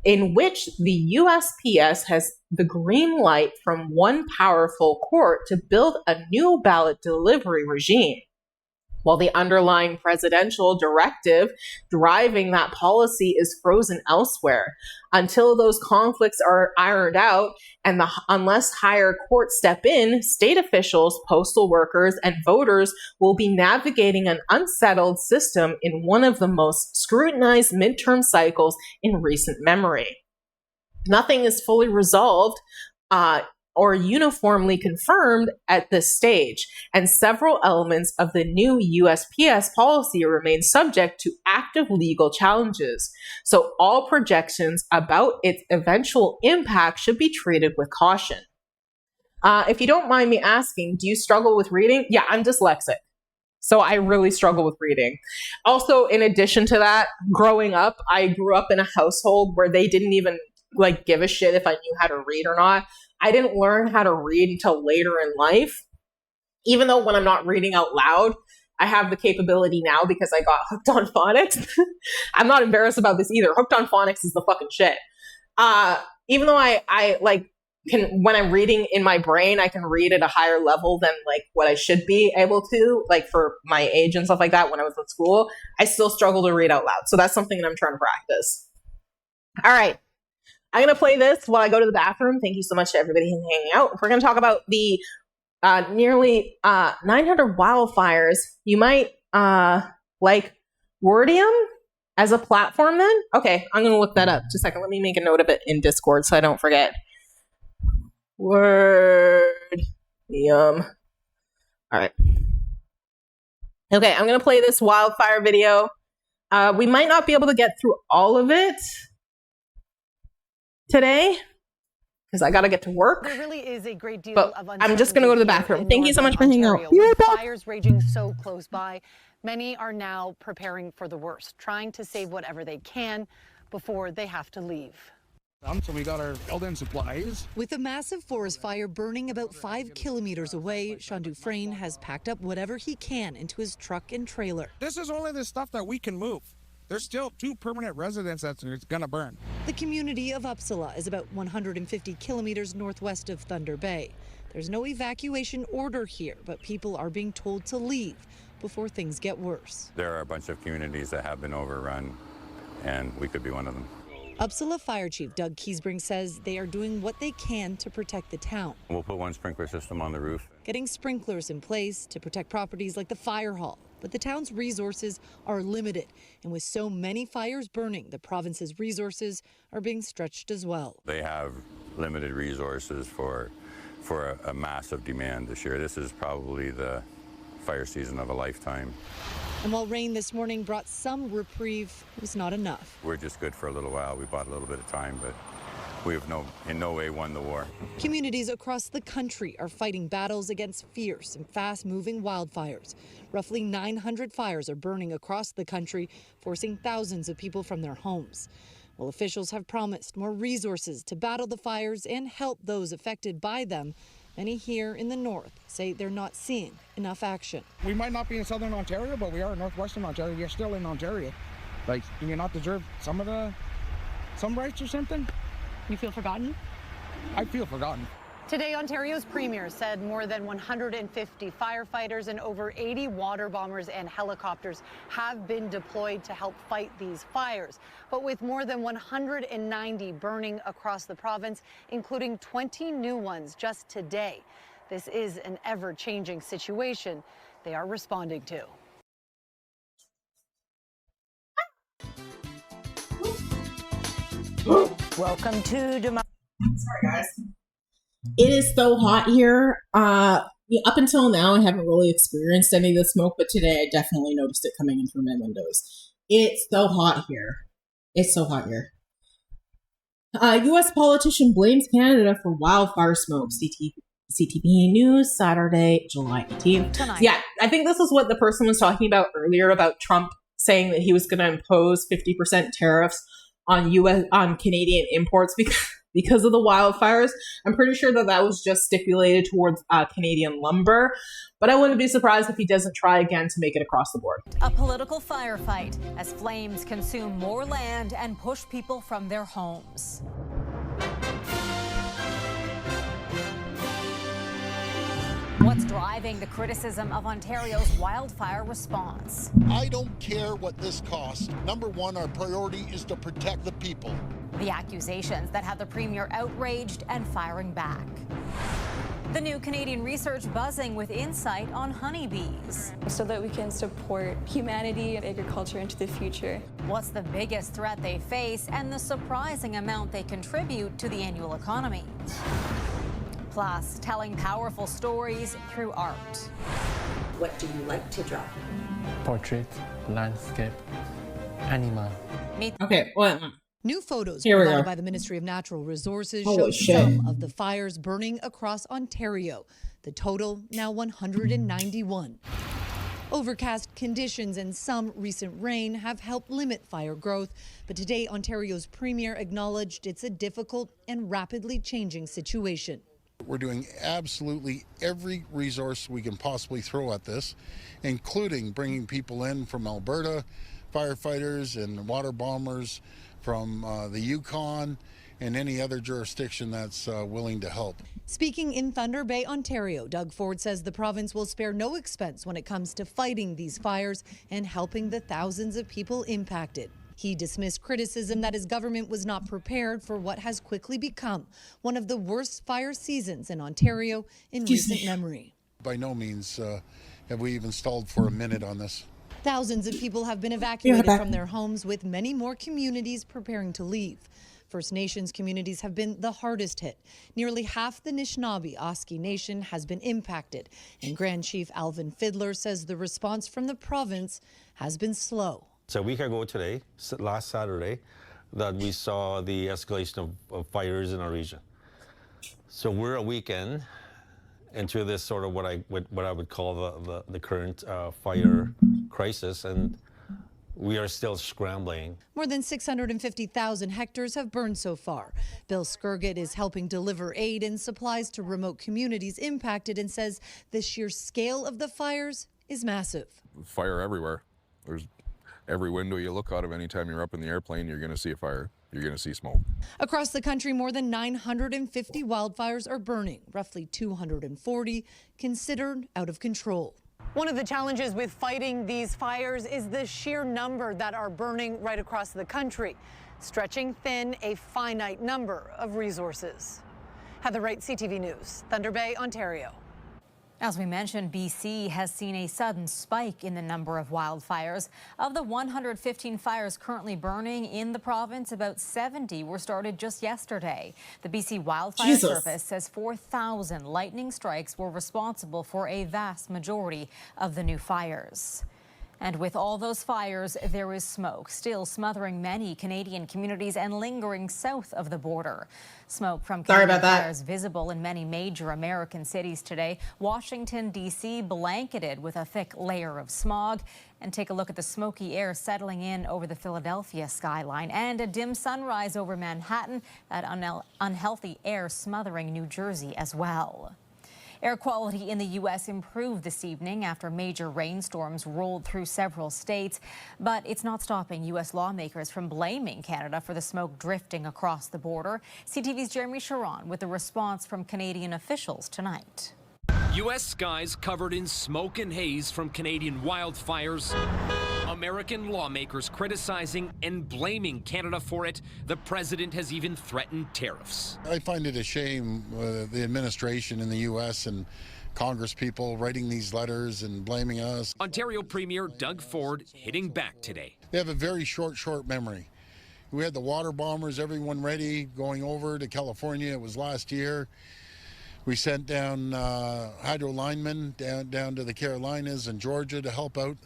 in which the USPS has the green light from one powerful court to build a new ballot delivery regime, while the underlying presidential directive driving that policy is frozen elsewhere. Until those conflicts are ironed out, and unless higher courts step in, state officials, postal workers, and voters will be navigating an unsettled system in one of the most scrutinized midterm cycles in recent memory. Nothing is fully resolved or uniformly confirmed at this stage, and several elements of the new USPS policy remain subject to active legal challenges. So all projections about its eventual impact should be treated with caution. If you don't mind me asking, do you struggle with reading? Yeah, I'm dyslexic, so I really struggle with reading. Also, in addition to that, growing up, I grew up in a household where they didn't even give a shit if I knew how to read or not. I didn't learn how to read until later in life, even though when I'm not reading out loud, I have the capability now because I got hooked on phonics. I'm not embarrassed about this either. Hooked on phonics is the fucking shit. Even though I can, when I'm reading in my brain, I can read at a higher level than what I should be able to, for my age and stuff like that when I was in school, I still struggle to read out loud. So that's something that I'm trying to practice. All right. I'm going to play this while I go to the bathroom. Thank you so much to everybody who's hanging out. We're going to talk about the nearly 900 wildfires. You might like Wordium as a platform then? Okay, I'm going to look that up. Just a second. Let me make a note of it in Discord so I don't forget. Wordium. All right. Okay, I'm going to play this wildfire video. We might not be able to get through all of it today because I got to get to work. There really is a great deal of I'm just going to go to the bathroom. Thank you so much for hanging out. With fires raging so close by, many are now preparing for the worst, trying to save whatever they can before they have to leave. So we got our building supplies. With a massive forest fire burning about 5 kilometers away, Sean Dufresne has packed up whatever he can into his truck and trailer. This is only the stuff that we can move. There's still 2 permanent residents that's gonna burn. The community of Uppsala is about 150 kilometers northwest of Thunder Bay. There's no evacuation order here, but people are being told to leave before things get worse. There are a bunch of communities that have been overrun, and we could be one of them. Uppsala Fire Chief Doug Kiesbring says they are doing what they can to protect the town. We'll put one sprinkler system on the roof. Getting sprinklers in place to protect properties like the fire hall. But the town's resources are limited. And with so many fires burning, the province's resources are being stretched as well. They have limited resources for a massive demand this year. This is probably the fire season of a lifetime. And while rain this morning brought some reprieve, it was not enough. We're just good for a little while. We bought a little bit of time, but we have in no way won the war. Communities across the country are fighting battles against fierce and fast-moving wildfires. Roughly 900 fires are burning across the country, forcing thousands of people from their homes. While officials have promised more resources to battle the fires and help those affected by them, many here in the north say they're not seeing enough action. We might not be in southern Ontario, but we are in northwestern Ontario. You're still in Ontario. Do you not deserve some rights or something? You feel forgotten? I feel forgotten. Today, Ontario's premier said more than 150 firefighters and over 80 water bombers and helicopters have been deployed to help fight these fires. But with more than 190 burning across the province, including 20 new ones just today, this is an ever-changing situation they are responding to. Welcome to Democracy. Sorry, guys. It is so hot here. Up until now, I haven't really experienced any of the smoke, but today I definitely noticed it coming in through my windows. It's so hot here. It's so hot here. U.S. politician blames Canada for wildfire smoke. CTV News, Saturday, July 18th. Tonight. Yeah, I think this is what the person was talking about earlier about Trump saying that he was going to impose 50% tariffs on Canadian imports because of the wildfires. I'm pretty sure that was just stipulated towards Canadian lumber, but I wouldn't be surprised if he doesn't try again to make it across the board. A political firefight as flames consume more land and push people from their homes. What's driving the criticism of Ontario's wildfire response? I don't care what this costs. Number one, our priority is to protect the people. The accusations that have the Premier outraged and firing back. The new Canadian research buzzing with insight on honeybees. So that we can support humanity and agriculture into the future. What's the biggest threat they face and the surprising amount they contribute to the annual economy? Plus, telling powerful stories through art. What do you like to draw? Portrait, landscape, animal. Okay, well, new photos Here we provided go. by the Ministry of Natural Resources Holy show shit. some of the fires burning across Ontario. The total now 191. Overcast conditions and some recent rain have helped limit fire growth, but today Ontario's Premier acknowledged it's a difficult and rapidly changing situation. We're doing absolutely every resource we can possibly throw at this, including bringing people in from Alberta, firefighters and water bombers from the Yukon and any other jurisdiction that's willing to help. Speaking in Thunder Bay, Ontario, Doug Ford says the province will spare no expense when it comes to fighting these fires and helping the thousands of people impacted. He dismissed criticism that his government was not prepared for what has quickly become one of the worst fire seasons in Ontario in recent memory. By no means have we even stalled for a minute on this. Thousands of people have been evacuated from their homes, with many more communities preparing to leave. First Nations communities have been the hardest hit. Nearly half the Anishinaabe Oski Nation has been impacted, and Grand Chief Alvin Fiddler says the response from the province has been slow. So a week ago today, last Saturday, that we saw the escalation of fires in our region. So we're a weekend into this sort of what I would call the current fire crisis, and we are still scrambling. More than 650,000 hectares have burned so far. Bill Skirgit is helping deliver aid and supplies to remote communities impacted and says the sheer scale of the fires is massive. Fire everywhere. There's every window you look out of, anytime you're up in the airplane, you're going to see a fire. You're going to see smoke. Across the country, more than 950 wildfires are burning, roughly 240 considered out of control. One of the challenges with fighting these fires is the sheer number that are burning right across the country, stretching thin a finite number of resources. Heather Wright, CTV News, Thunder Bay, Ontario. As we mentioned, BC has seen a sudden spike in the number of wildfires. Of the 115 fires currently burning in the province, about 70 were started just yesterday. The BC Wildfire Service says 4,000 lightning strikes were responsible for a vast majority of the new fires. And with all those fires, there is smoke still smothering many Canadian communities and lingering south of the border. Smoke from Canadian fires visible in many major American cities today. Washington, D.C. blanketed with a thick layer of smog. And take a look at the smoky air settling in over the Philadelphia skyline, and a dim sunrise over Manhattan, that unhealthy air smothering New Jersey as well. Air quality in the U.S. improved this evening after major rainstorms rolled through several states, but it's not stopping U.S. lawmakers from blaming Canada for the smoke drifting across the border. CTV's Jeremy Sharon with the response from Canadian officials tonight. U.S. skies covered in smoke and haze from Canadian wildfires. American lawmakers criticizing and blaming Canada for it. The president has even threatened tariffs. I find it a shame the administration in the U.S. and Congress people writing these letters and blaming us. Ontario Premier Doug Ford hitting back today. They have a very short memory. We had the water bombers, everyone ready, going over to California. It was last year. We sent down hydro linemen down to the Carolinas and Georgia to help out.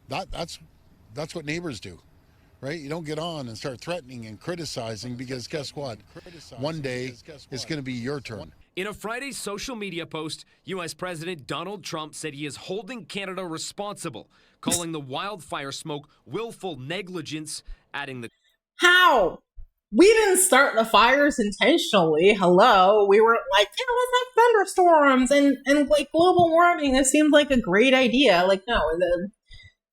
That's what neighbors do, right? You don't get on and start threatening and criticizing, because guess what? One day it's going to be your turn. In a Friday social media post, U.S. President Donald Trump said he is holding Canada responsible, calling the wildfire smoke willful negligence, adding the How? we didn't start the fires intentionally. Hello. We weren't like, yeah, let's have thunderstorms and like global warming. It seems like a great idea. Like, no. And then,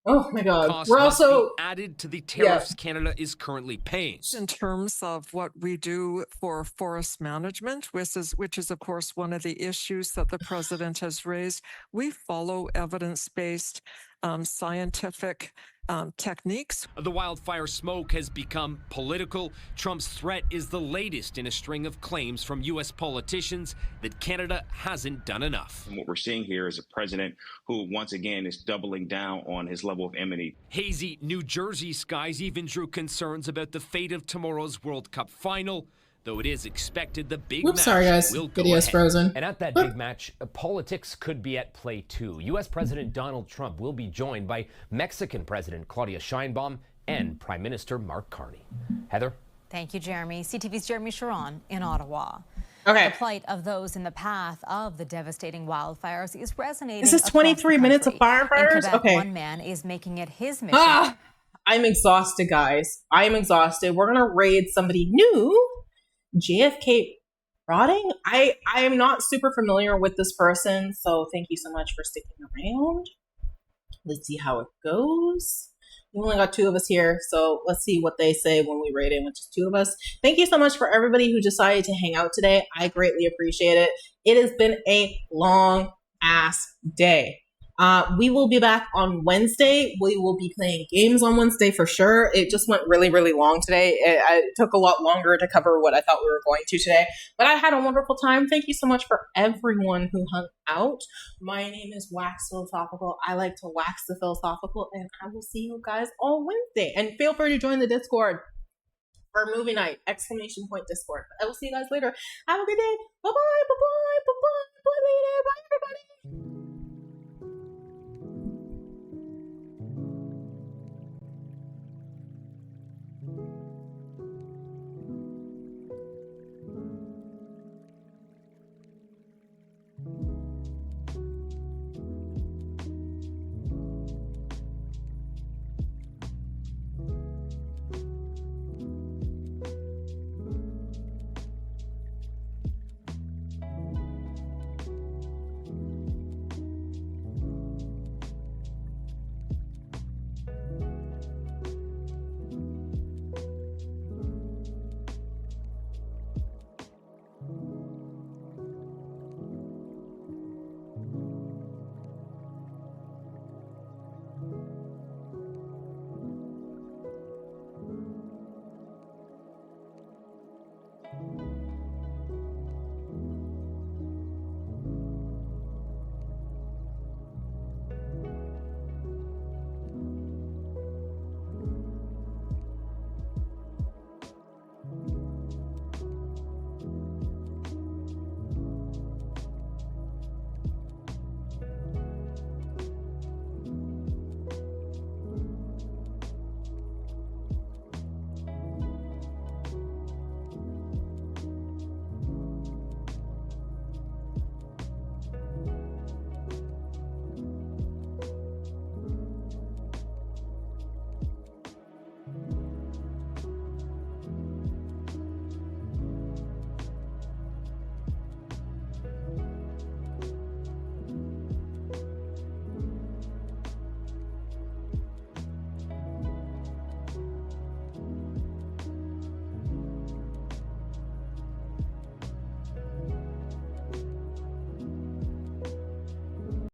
oh my God. Costs We're must also be added to the tariffs Canada is currently paying. In terms of what we do for forest management, which is of course one of the issues that the president has raised, we follow evidence-based scientific techniques. The wildfire smoke has become political. Trump's threat is the latest in a string of claims from U.S. politicians that Canada hasn't done enough. And what we're seeing here is a president who, once again, is doubling down on his level of enmity. Hazy New Jersey skies even drew concerns about the fate of tomorrow's World Cup final, though it is expected the big match sorry guys, will go video's ahead. frozen. And at that big match, politics could be at play too. U.S. President Donald Trump will be joined by Mexican President Claudia Sheinbaum and Prime Minister Mark Carney. Heather? Thank you, Jeremy. CTV's Jeremy Sharon in Ottawa. Okay. The plight of those in the path of the devastating wildfires is resonating. Is this 23 minutes of firefighters? In Quebec, Okay. one man is making it his mission. I'm exhausted, guys. I'm exhausted. We're going to raid somebody new. JFK rotting? I am not super familiar with this person, so thank you so much for sticking around. Let's see how it goes. We only got 2 of us here, so let's see what they say when we raid in with just 2 of us. Thank you so much for everybody who decided to hang out today. I greatly appreciate it. It has been a long ass day. We will be back on Wednesday. We will be playing games on Wednesday for sure. It just went really, really long today. It took a lot longer to cover what I thought we were going to today. But I had a wonderful time. Thank you so much for everyone who hung out. My name is Wax Philosophical. I like to wax the philosophical. And I will see you guys on Wednesday. And feel free to join the Discord for movie night. !Discord. I will see you guys later. Have a good day. Bye-bye. Bye-bye. Bye-bye. Bye-bye. Bye, everybody.